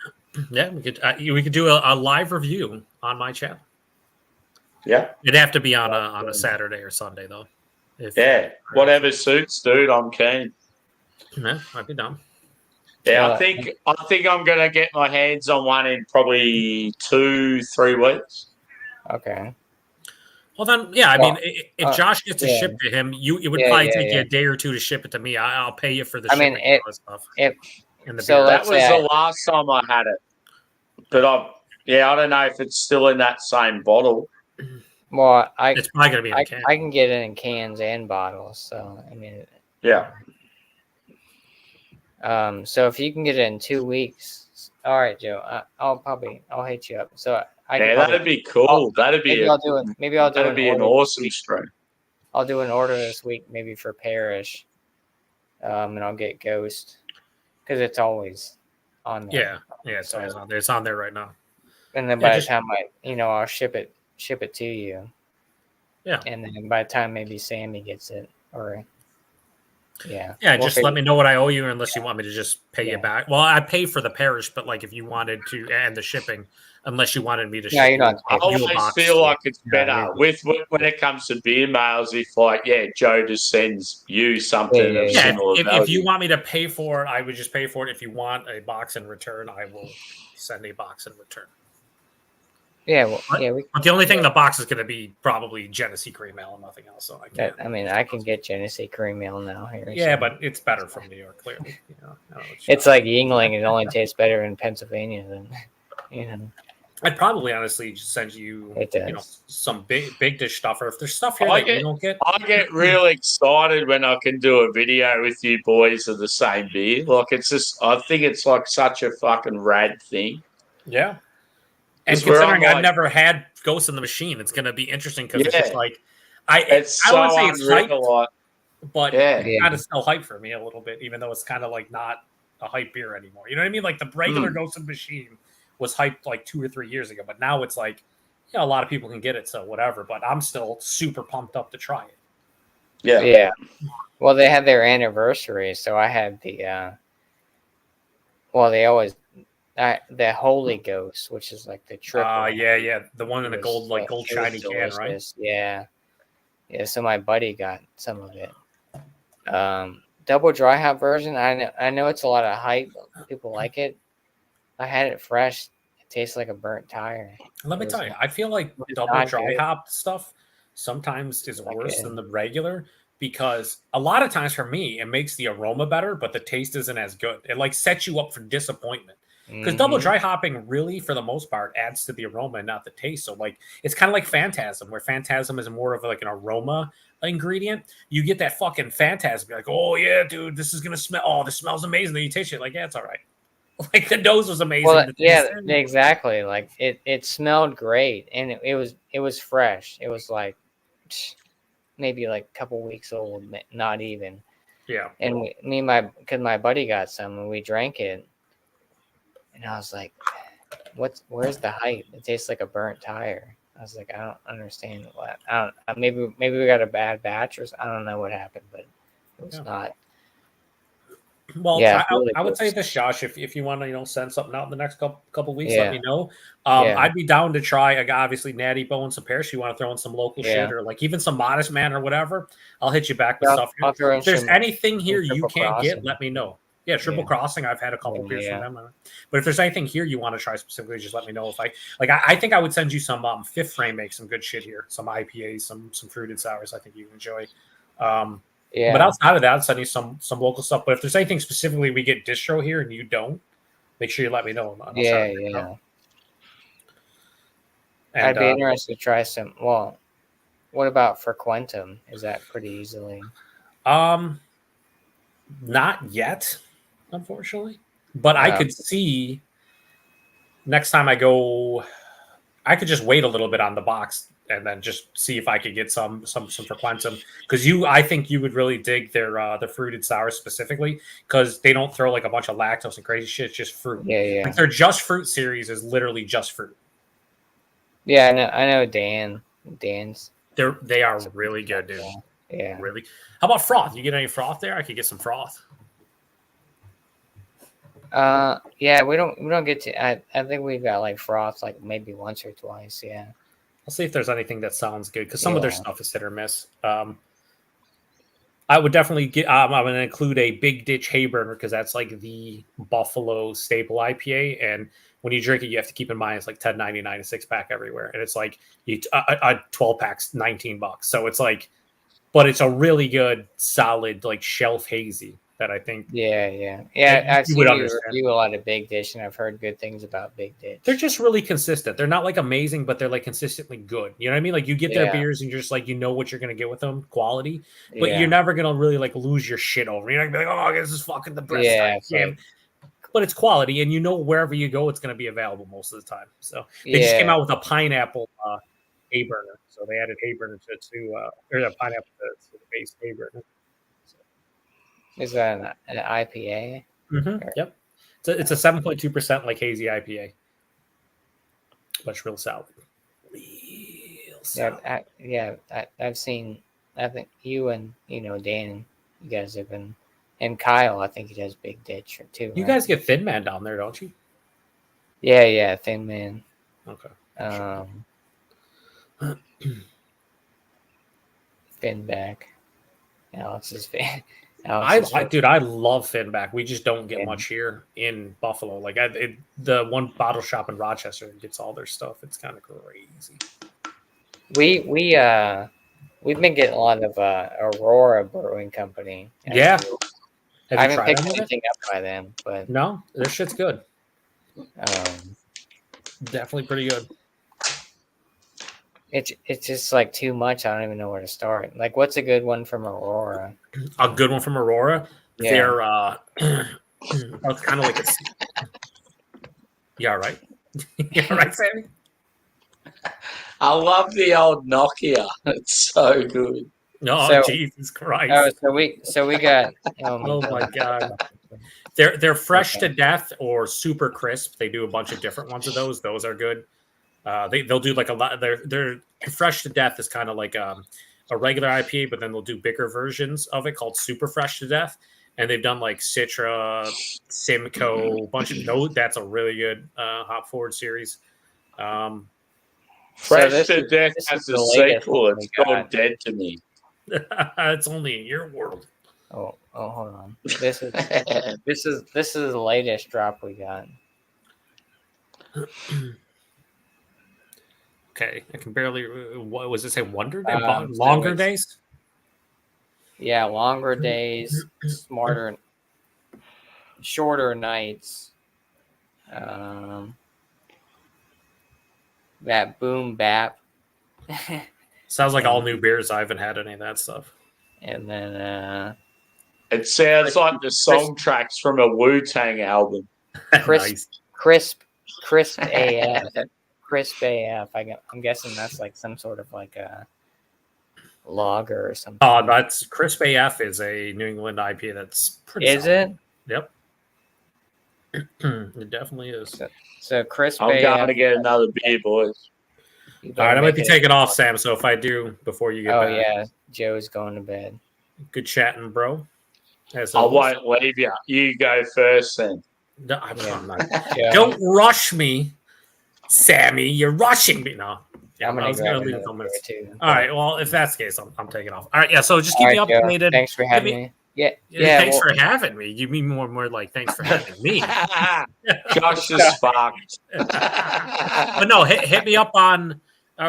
Yeah, we could do a live review on my channel. Yeah, it'd have to be on a Saturday or Sunday though. Whatever suits, dude. I'm keen. Yeah, I'd be down. Yeah, I think I'm gonna get my hands on one in probably 2-3 weeks. Okay. Well then, I mean, if Josh gets it shipped to him, it would probably take you a day or 2 to ship it to me. I'll pay you for the shipping and stuff. That was the last time I had it, but I don't know if it's still in that same bottle. Well, it's probably gonna be in a can. I can get it in cans and bottles. So I mean, so if you can get it in 2 weeks, all right, Joe. I'll hit you up. So that'd be cool. Maybe I'll do an awesome stream. I'll do an order this week, maybe for Parish, and I'll get Ghost because it's always on there. Yeah, it's always on there. It's on there right now. And then by the time I'll ship it to you. Yeah. And then by the time maybe Sammy gets it, or just let me know what I owe you, unless you want me to just pay you back. Well, I pay for the Parish, but like if you wanted to and the shipping, unless you wanted me to ship. I always feel like it's better when it comes to beer mails if Joe just sends you something of similar value. If you want me to pay for it, I would just pay for it. If you want a box in return, I will send a box in return. Yeah, but the only thing in the box is going to be probably Genesee cream ale and nothing else. So I can get Genesee cream ale now here. Yeah, but it's better from New York, clearly. It's like Yingling. It only tastes better in Pennsylvania than. I'd probably honestly just send you, It you know, does. some big dish stuff, or if there's stuff here I that get- you don't get. I get really excited when I can do a video with you boys of the same beer. Like it's just, I think it's like such a fucking rad thing. Yeah. And It's where I'm considering I've like- never had Ghost in the Machine, it's going to be interesting because it's just Yeah. like It's I so wouldn't say it's unreal. hyped, Like, but Yeah. it's kind of still hype for me a little bit, even though it's kind of like not a hype beer anymore. You know what I mean? Like the regular Ghost in the Machine was hyped like 2 or 3 years ago, but now it's like, yeah, a lot of people can get it, so whatever. But I'm still super pumped up to try it. yeah. Yeah. Well, they had their anniversary, so I had the. Well, they always the Holy Ghost, which is like the triple. Yeah, the one in the It gold, was, like gold it was shiny can, right? delicious. Yeah. So my buddy got some of it. Double dry hop version. I know it's a lot of hype. People like it. I had it fresh. It tastes like a burnt tire. Let me It tell was you, I feel like it's double not dry good. hop stuff sometimes is Not worse good. than the regular because a lot of times for me, it makes the aroma better, but the taste isn't as good. It like sets you up for disappointment. Because double Mhm. dry hopping really, for the most part, adds to the aroma and not the taste. So like it's kind of like Phantasm, where Phantasm is more of like an aroma ingredient. You get that fucking Phantasm, you're like, oh yeah, dude, this is gonna smell. Oh, this smells amazing. Then you taste it, like, yeah, it's all right. Like the nose was amazing. Well, the yeah, taste- exactly. Like it smelled great, and it was fresh. It was like maybe like a couple weeks old, not even. yeah. And because my buddy got some, and we drank it, and I was like, where's the hype? It tastes like a burnt tire. I was like, I don't understand what. I don't. Maybe we got a bad batch, or I don't know what happened, but it was Yeah. not. Well, Yeah, I, really I would good say this, Josh. If you want to, send something out in the next couple weeks, Yeah. let me know. Yeah. I'd be down to try. Obviously, Natty Bow and some Parrish. You want to throw in some local Yeah. shit or like even some Modest Man or whatever. I'll hit you back with I'll- stuff. I'll throw in If there's some- anything here some you Triple can't get, Crossing. let me know. Yeah, Triple Yeah. Crossing. I've had a couple beers Yeah. from them. But if there's anything here you want to try specifically, just let me know. If I think I would send you some Fifth Frame makes some good shit here. Some IPAs, some fruited sours. I think you enjoy. Yeah. But outside of that, I'll send you some local stuff. But if there's anything specifically we get distro here and you don't, make sure you let me know. and I'll try Yeah, to pick it yeah. up. I'd And, be interested to try some. Well, what about Frequentum? Is that pretty easily? not yet, unfortunately. But I Oh. could see next time I go, I could just wait a little bit on the box and then just see if I could get some Frequentum because I think you would really dig their the fruited sours specifically because they don't throw like a bunch of lactose and crazy shit. It's just fruit. Yeah, yeah, Like their just fruit series is literally just fruit. yeah. I know Dan's. They are really good, dude. Yeah. Really. How about froth? You get any froth there? I could get some froth. Yeah. We don't get to. I think we've got like froths like maybe once or twice. Yeah. I'll see if there's anything that sounds good because some of their Yeah. stuff is hit or miss. I would definitely get. I'm going to include a Big Ditch Hayburner because that's like the Buffalo staple IPA, and when you drink it, you have to keep in mind it's like $10.99 a 6-pack everywhere, and it's like a 12-pack's $19. So it's like, but it's a really good, solid like shelf hazy that I think Yeah. Yeah, I've you seen would you understand. review a lot of Big Dish, and I've heard good things about Big Dish. they're just really consistent. They're not like amazing, but they're like consistently good. You know what I mean? Like you get their Yeah. beers and you're just like, you know what you're going to get with them, quality, but Yeah. you're never going to really like lose your shit over. You're not going to be like, oh, this is fucking the best. Yeah, I it's can. like- But it's quality, and you know wherever you go, it's going to be available most of the time. So they just came Yeah. out with a pineapple hay burner. So they added hay burner or a pineapple to the base hay burner. Is that an IPA? Yep. It's a 7.2% like hazy IPA. But it's real solid. Real solid. I've seen. I think you and Dan, you guys have been, and Kyle. I think he does Big Ditch too. You right? guys get Thin Man down there, don't you? Yeah, Thin Man. Okay. Finback. Alex is fan. Dude, I love Finback. We just don't get Yeah. much here in Buffalo. Like the one bottle shop in Rochester gets all their stuff. It's kind of crazy. We've been getting a lot of Aurora Brewing Company. Yeah. actually. I Have you haven't tried picked any of it? anything up by them, but No, their shit's good. Definitely pretty good. It's just like too much. I don't even know where to start. Like, what's a good one from Aurora? A good one from Aurora. Yeah. They're it's kind of like it's. Yeah, right. Yeah, right, Sammy. I love the old Nokia. It's so good. No, So- Jesus Christ. Oh, so we got. Oh my God. They're fresh to death or super crisp. They do a bunch of different ones of those. Those are good. They'll do like a lot. They're fresh to death is kind of like a regular IPA, but then they'll do bigger versions of it called super fresh to death. And they've done like Citra, Simcoe, a bunch of those. That's a really good hop forward series. Fresh this to is- Death this has is a the latest sequel. one It's we called got. Dead to Me. It's only in your world. Oh, hold on. This is the latest drop we got. Okay, I can barely. What was it? Say Wonder Day? So Longer it's- days? Yeah, longer days, shorter nights. That boom bap, Sounds like all new beers. I haven't had any of that stuff. and then It sounds like the song tracks from a Wu-Tang album. Crisp. crisp AF, crisp AF. I'm guessing that's like some sort of like a lager or something. Oh, that's Crisp AF is a New England IPA that's pretty. Is solid. it? Yep. It definitely is. So crisp I'm AF. going to get another beer, boys. you All better right, I might make be it- taking off, Sam. So if I do before you get Oh back, yeah, Joe's going to bed. good chatting, bro. As I always. won't leave you. You go first then. No, I'm not. Joe, Don't rush me, Sammy. You're rushing me. No. Yeah, I'm gonna I was grab gonna leave another a couple minutes. beer, too. All right. Well, if that's the case, I'm taking off. All right. Yeah. So just All keep me right, Joe, updated. thanks for having Give me. Yeah. Thanks well, for having me. You mean more like thanks for having me. Josh is fucked. But no, hit me up on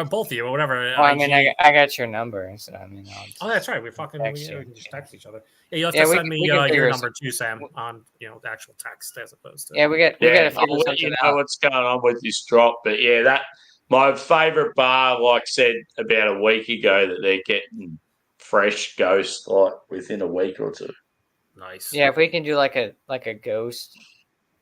both of you or whatever. well, I mean, IG. I got your number, so I mean, I'll just, Oh, that's right. We Text you. can just text each other. Yeah, you have Yeah, to we send can- me we can figure your it- number too, Sam, on the actual text as opposed to. yeah, we got Yeah, to I'll figure let you something know out. what's going on with this drop. But yeah, that my favourite bar, like said about a week ago, that they're getting fresh Ghost like within a week or two. Nice. Yeah, if we can do like a ghost.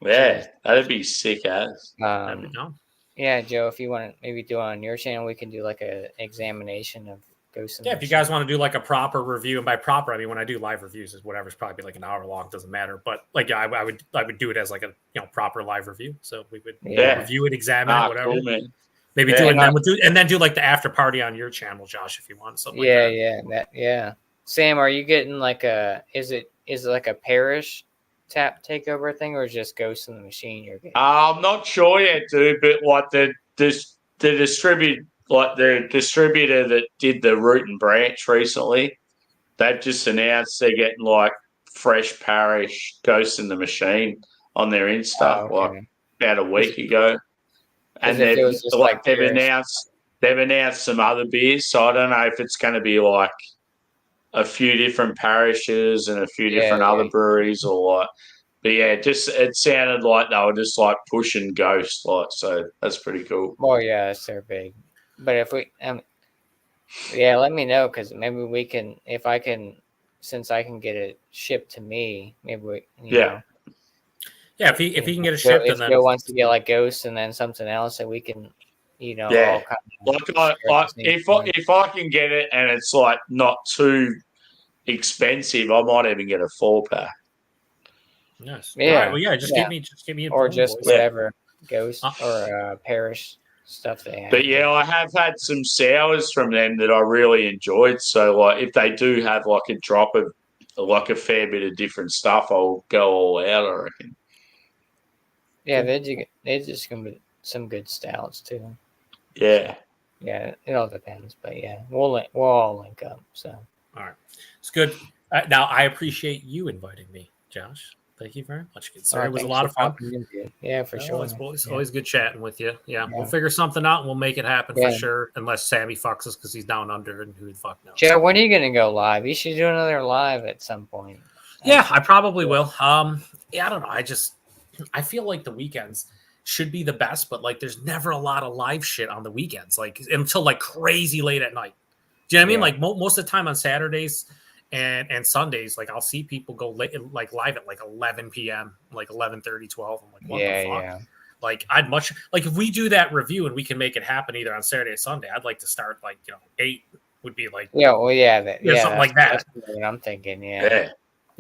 Yeah, that'd be sick as. That'd be down. Yeah, Joe, if you want to maybe do it on your channel, we can do like a examination of ghosts. Yeah, if you guys want to do like a proper review, and by proper I mean when I do live reviews is whatever's probably like an hour long, doesn't matter. But like yeah, I would do it as like a proper live review. So we would Yeah. review it, examine it, whatever. Cool, man. Maybe Yeah, do it and and then do like the after party on your channel, Josh, if you want something. Yeah, like yeah. Sam, are you getting like is it like a parish tap takeover thing, or just Ghost in the Machine you're getting? I'm not sure yet, dude. But like the distributor that did the Root and Branch recently, they've just announced they're getting like fresh parish Ghost in the Machine on their Insta Oh, like okay. about a week ago, and As if it was just like they've beers. announced some other beers. So I don't know if it's going to be like a few different parishes and a few Yeah, different yeah. other breweries or like. But yeah, it sounded like they were just like pushing Ghost, like, so that's pretty cool. Well, yeah, they're big. But if we, yeah, let me know because maybe we can, since I can get it shipped to me, maybe we, you Yeah. know, Yeah, if he can get it Joe- shipped if and then Joe wants to get like Ghost and then something else that we can, Yeah. all kind of Like share at the same time. if I can get it and it's like not too expensive, I might even get a 4-pack. yes. Yeah, All right, well, yeah, just yeah. give me or informed, just boys. whatever Ghost Uh, or parish stuff they have. But yeah, I have had some sours from them that I really enjoyed. So like, if they do have like a drop of like a fair bit of different stuff, I'll go all out. I reckon. Yeah, they're just gonna be some good stouts too. Yeah. Yeah, it all depends, but yeah, we'll all link up. So All right, it's good. Now I appreciate you inviting me, Josh. Thank you very much, good sir. All right, It was a thanks lot for of fun. popping in, dude. Yeah, for No, sure. It's Yeah. always good chatting with you. Yeah, we'll Yeah. figure something out and we'll make it happen Yeah. for sure. Unless Sammy fucks us because he's down under and who the fuck knows. Joe, when are you gonna go live? You should do another live at some point. Yeah, I probably will. Yeah, I don't know. I feel like the weekends should be the best, but like there's never a lot of live shit on the weekends, like until like crazy late at night. Do you know what I mean? Like most of the time on Saturdays and Sundays, like I'll see people go like live at like 11 p.m., like 11:30, 12. I'm like, what the fuck? Yeah. Like I'd much like if we do that review and we can make it happen either on Saturday or Sunday, I'd like to start like 8 would be like something like that. That's what I'm thinking.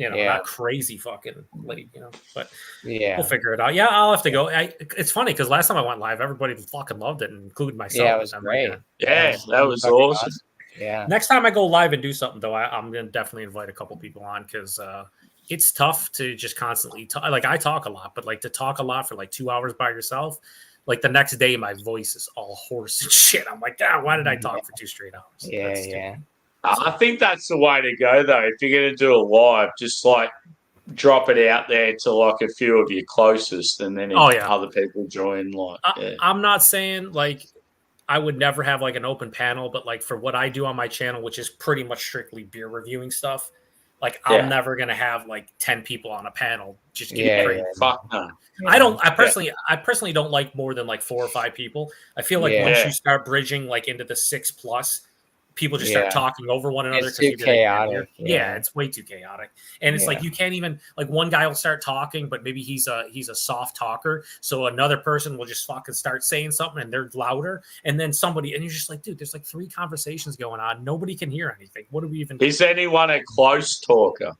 Not crazy fucking late, but we'll figure it out. Yeah, I'll have to go. It's funny because last time I went live, everybody fucking loved it, including myself. Yeah, it was great. That was awesome. Yeah. Next time I go live and do something though, I'm gonna definitely invite a couple people on because it's tough to just constantly talk. Like I talk a lot, but like to talk a lot for like 2 hours by yourself, like the next day my voice is all hoarse and shit. I'm like, why did I talk for 2 straight hours? Yeah. I think that's the way to go though. If you're going to do it live, just like drop it out there to like a few of your closest, and then other people join. I'm not saying like I would never have like an open panel, but like for what I do on my channel, which is pretty much strictly beer reviewing stuff, like I'm never gonna have like 10 people on a panel. Just get crazy. Fuck no. I personally don't like more than like 4 or 5 people. I feel like once you start bridging like into the 6+, people just start talking over one another. It's too chaotic. It's way too chaotic. And it's like you can't even like one guy will start talking, but maybe he's a soft talker. So another person will just fucking start saying something and they're louder. And then somebody and you're just like, dude, there's like 3 conversations going on. Nobody can hear anything. What do we even Is anyone a close talker?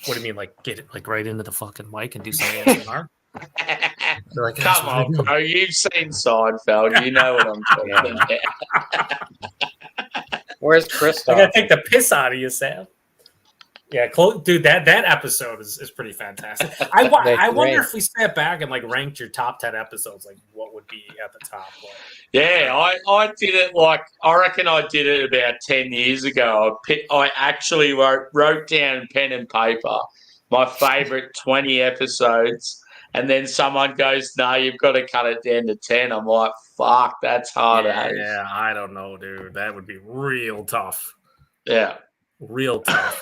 What do you mean? Like get it like right into the fucking mic and do some ASMR? Like, come on, bro. You've seen Seinfeld. You know what I'm talking about. Where's Chris? I gotta take the piss out of you, Sam. Yeah, dude, that episode is pretty fantastic. I wonder if we sat back and like ranked your top 10 episodes, like what would be at the top? I did it like I reckon I did it about 10 years ago. I actually wrote down pen and paper my favorite 20 episodes. And then someone goes, no, you've got to cut it down to 10. I'm like, fuck, that's hard. Yeah, I don't know, dude. That would be real tough. Yeah. Real tough.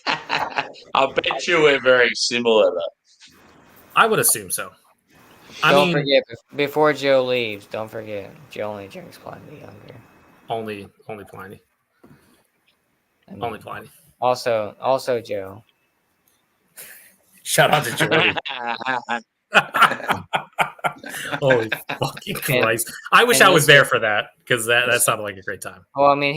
I bet you we're very similar, though. I would assume so. Don't forget, before Joe leaves, don't forget, Joe only drinks Pliny younger. Only Pliny. Only Pliny. Also Joe. Shout out to Jordy. Holy fucking Christ. I wish I was there for that because that sounded like a great time. Well, I mean,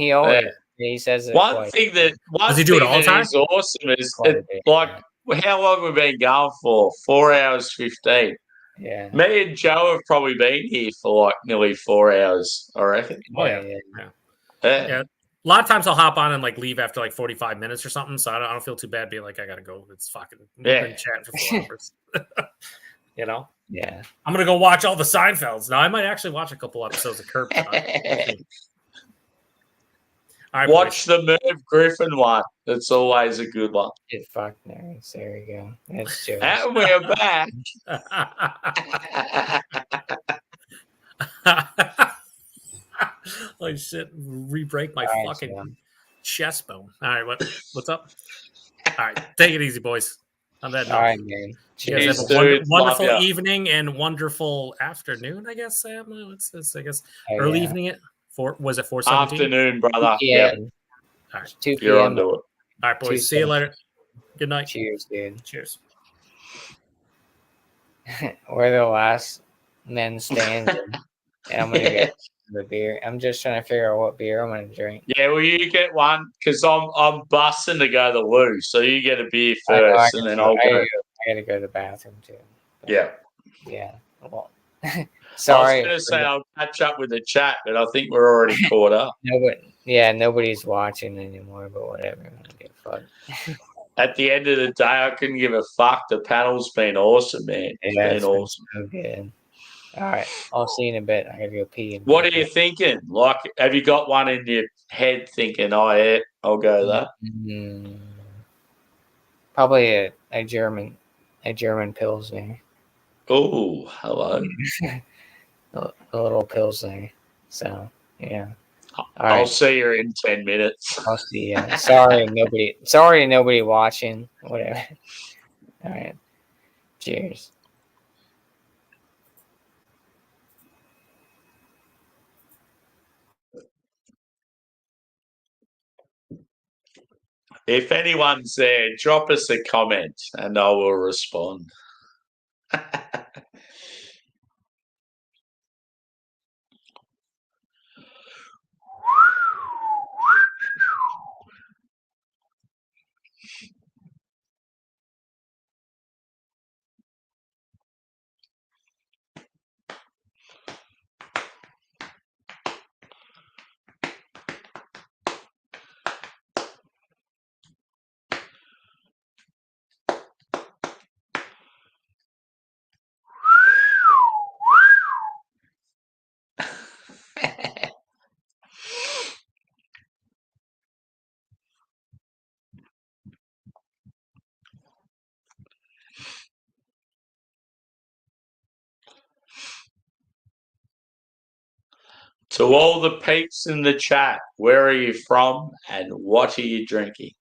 he says it. One thing that is awesome is how long we've been going for? 4 hours 15. Yeah. Me and Joe have probably been here for like nearly 4 hours, I reckon. Yeah. A lot of times I'll hop on and like leave after like 45 minutes or something, so I don't feel too bad being like I gotta go. It's fucking been chatting for 4 hours. Yeah. I'm gonna go watch all the Seinfelds now. I might actually watch a couple episodes of Curb. Watch the Merv Griffin one. It's always a good one. Get fucked nerds. There you go. That's Joe. And we're back. Oh shit! Re-break my fucking chest bone. All right, what's up? All right, take it easy, boys. On that note, all right, man. You guys have a wonderful evening and wonderful afternoon. I guess Sam. It's I guess early evening. It was it 4:17? Afternoon, brother. Yeah. All right, 2 p.m. You're onto it. All right, boys. See you later. Good night. Cheers, dude. Cheers. We're the last men standing, and I'm gonna get the beer. I'm just trying to figure out what beer I'm gonna drink. Yeah, well, you get one because I'm busting to go to the loo, so you get a beer first, and then I'll go. I gotta go to the bathroom too. But yeah. Well, sorry. I was going to say I'll catch up with the chat, but I think we're already caught up. Nobody's watching anymore. But whatever. I don't give a fuck. At the end of the day, I couldn't give a fuck. The panel's been awesome, man. It's been awesome. So good. All right, I'll see you in a bit. I gotta go pee. What are you thinking? Like, have you got one in your head thinking, I'll go there? Probably a German Pilsner. Oh, hello. a little Pilsner. So, yeah. I'll see you in 10 minutes. I'll see you. Sorry, nobody watching. Whatever. All right. Cheers. If anyone's there, drop us a comment and I will respond. To all the peeps in the chat, where are you from and what are you drinking?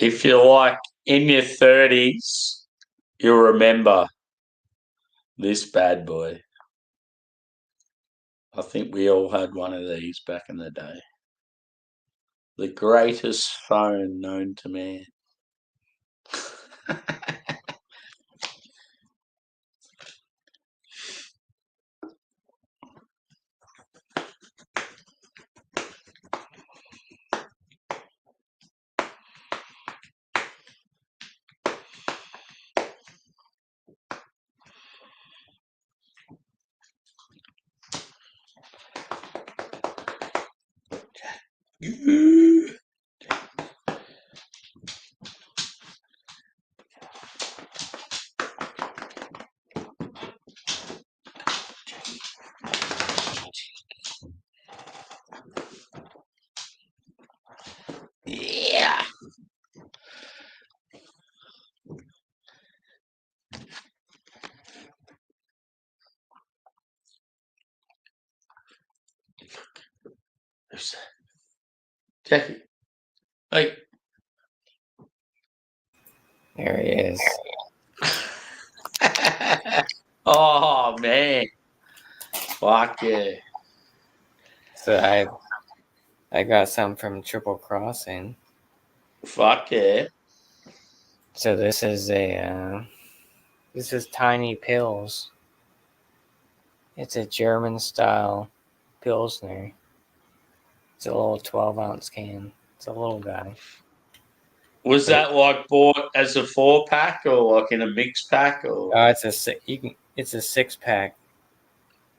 If you're like in your 30s, you'll remember this bad boy. I think we all had one of these back in the day. The greatest phone known to man. Yeah. Jackie. Hey. There he is. Oh man. Fuck yeah. So I got some from Triple Crossing. Fuck yeah. So this is Tiny Pills. It's a German style Pilsner. It's a little 12-ounce can. It's a little guy. Was that like bought as a 4-pack or like in a mix pack or? It's a 6-pack.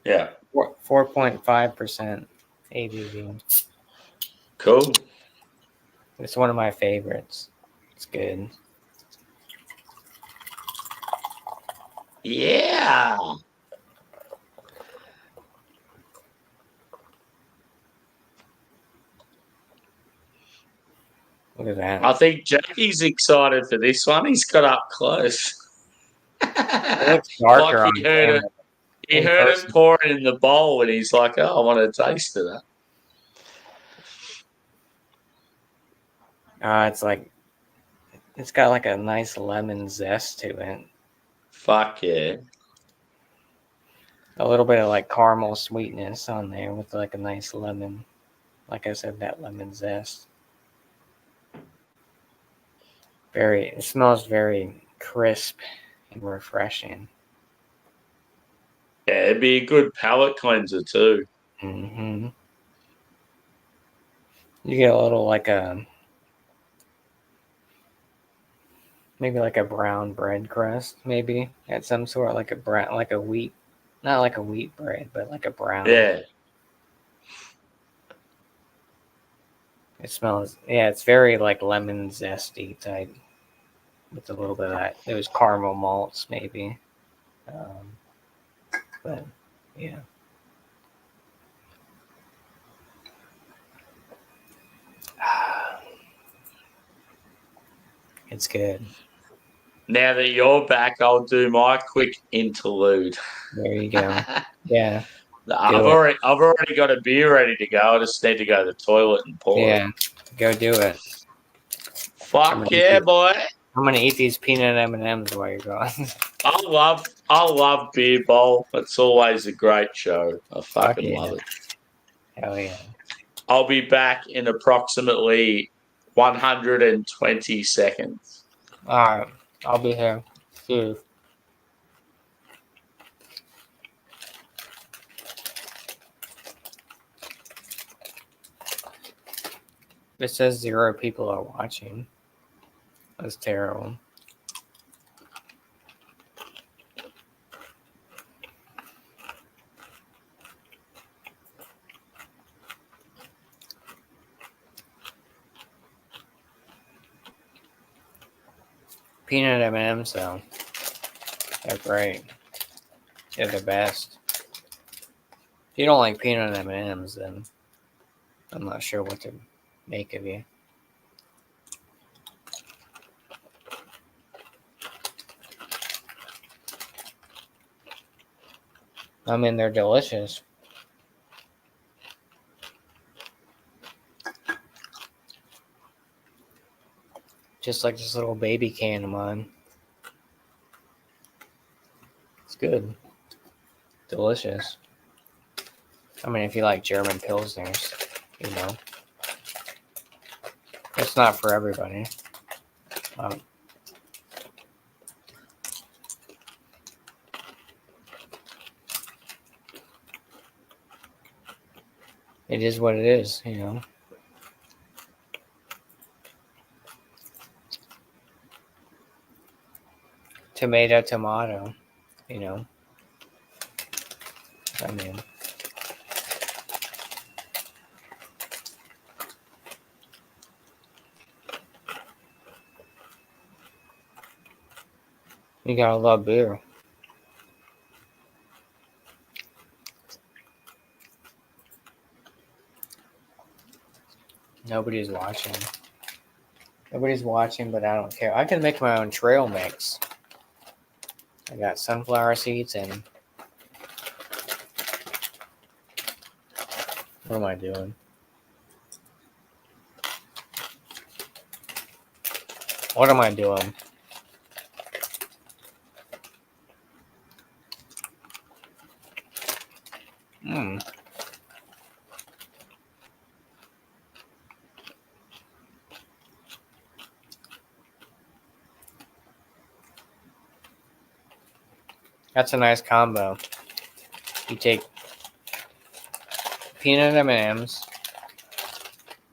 Yeah. 4.5% ABV. Cool. It's one of my favorites. It's good. Yeah. Look at that. I think Jackie's excited for this one. He's got up close. It looks darker Like on he heard camera. it. He In heard person. it pouring in the bowl, and he's like, "Oh, I want a taste of that." It's like it's got like a nice lemon zest to it. Fuck yeah. A little bit of like caramel sweetness on there with like a nice lemon. Like I said, that lemon zest. It smells very crisp and refreshing. Yeah, it'd be a good palate cleanser too. Mm-hmm. You get a little like maybe like a brown bread crust, maybe at some sort, like a brown, like a wheat, not like a wheat bread, but like a brown. Yeah. It smells, yeah, it's very like lemon zesty type with a little bit of that, those caramel malts maybe. But yeah. It's good. Now that you're back, I'll do my quick interlude. There you go. Yeah. I've already got a beer ready to go. I just need to go to the toilet and pour it. Yeah. Go do it. Fuck yeah, boy. I'm gonna eat these peanut M&Ms while you're gone. I love Beer Bowl. It's always a great show. I fucking yeah. love it. Hell yeah. I'll be back in approximately 120 seconds. All right. I'll be here. Cheers. It says 0 people are watching. That's terrible. Peanut M&Ms though, they're great. They're the best. If you don't like peanut M&Ms, then I'm not sure what to make of you. I mean, they're delicious. Just like this little baby can of mine. It's good. Delicious. I mean, if you like German Pilsners, you know. It's not for everybody. It is what it is, you know. Tomato, you know. I mean, you gotta love beer. Nobody's watching. Nobody's watching, but I don't care. I can make my own trail mix. I got sunflower seeds and... What am I doing? What am I doing? That's a nice combo. You take peanut M&Ms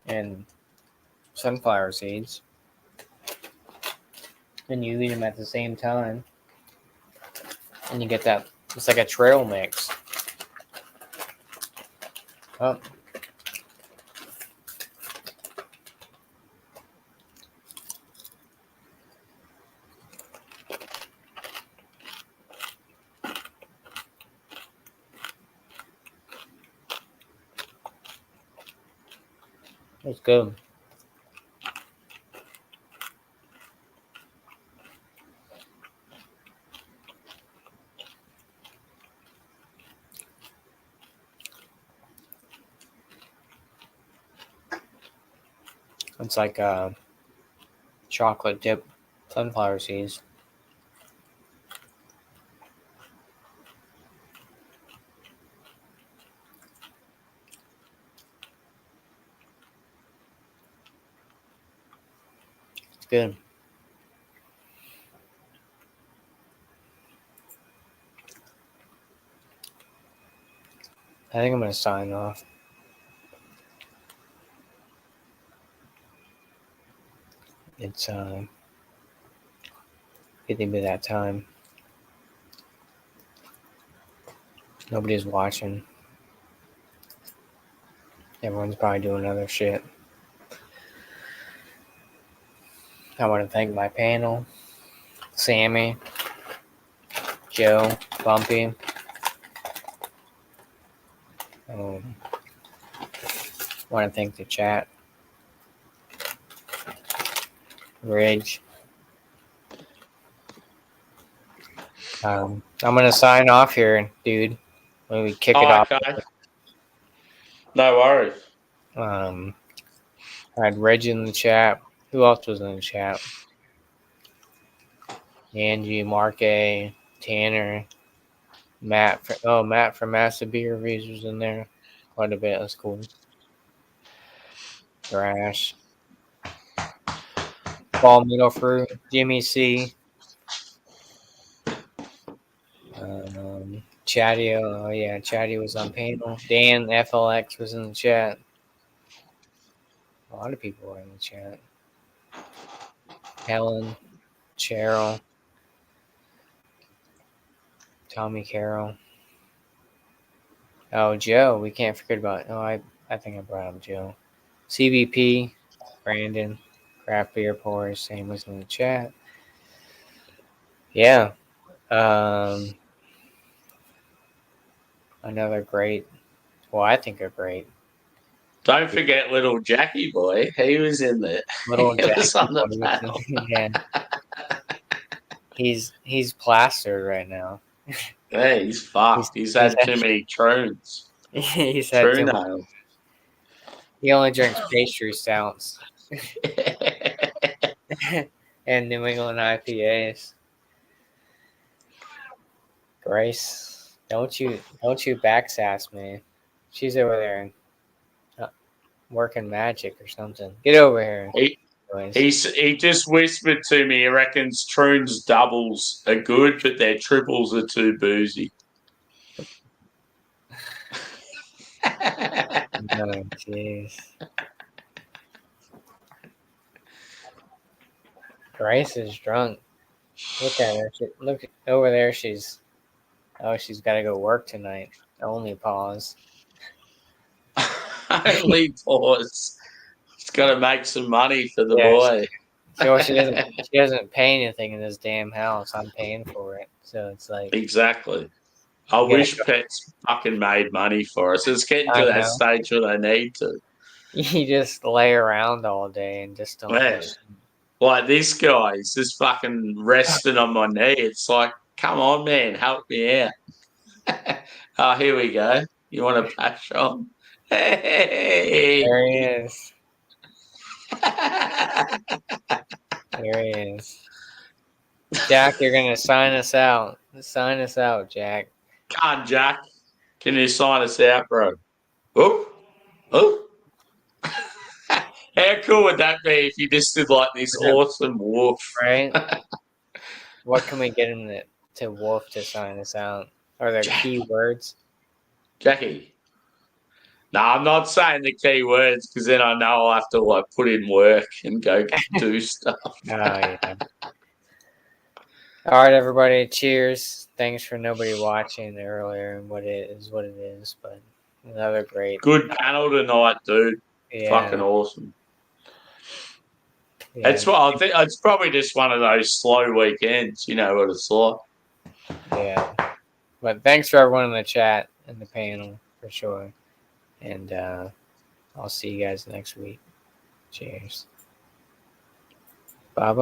and sunflower seeds, and you eat them at the same time, and you get that. It's like a trail mix. Oh. It's good. It's like chocolate dip sunflower seeds. It's good. I think I'm going to sign off. It's getting to that time. Nobody's watching. Everyone's probably doing other shit. I want to thank my panel, Sammy, Joe, Bumpy. Want to thank the chat, Ridge. I'm gonna sign off here, dude. When we kick it off. Okay. No worries. I had Reggie in the chat. Who else was in the chat? Angie, Mark A, Tanner, Matt. Matt from Massive Beer Reviews was in there. Quite a bit. That's cool. Thrash. Paul Middle Fruit. Jimmy C. Chatty. Oh, yeah. Chatty was on panel. Dan FLX was in the chat. A lot of people were in the chat. Helen. Cheryl. Tommy Carroll. Oh, Joe. We can't forget about. I think I brought up Joe. CBP. Brandon. Craft Beer Pours. Same was in the chat. Yeah. Another great. Well, I think a great. Don't forget little Jackie boy. He was in there. Little He was Jackie on the boy. panel. Yeah. He's plastered right now. Yeah, he's fucked. He's had too many troons. He's had too much. Nails. He only drinks pastry stouts and New England IPAs. Grace, don't you backsass me. She's over there working magic or something. Get over here. He just whispered to me. He reckons Troon's doubles are good, but their triples are too boozy. Oh, jeez. Grace is drunk. Look at her. Look over there. She's got to go work tonight. Only pause. Only pause. She's got to make some money for the boy. She doesn't pay anything in this damn house. I'm paying for it. So it's like. Exactly. I wish pets fucking made money for us. It's getting to that stage where they need to. You just lay around all day and just don't. Man, like this guy, he's just fucking resting on my knee. It's like, come on, man, help me out. Oh, here we go. You want to patch on? Hey. There he is. There he is. Jack, you're going to sign us out. Sign us out, Jack. Come on, Jack. Can you sign us out, bro? Oh. How cool would that be if you just did like this awesome wolf? Right? What can we get him to wolf to sign us out? Are there keywords? Jackie. No, I'm not saying the key words because then I know I'll have to like put in work and go do stuff. Oh, yeah. All right, everybody. Cheers. Thanks for nobody watching earlier and what it is, but another great. Good panel tonight, dude. Yeah. Fucking awesome. Yeah. I think it's probably just one of those slow weekends. You know what it's like. Yeah. But thanks for everyone in the chat and the panel for sure. And I'll see you guys next week. Cheers. Baba.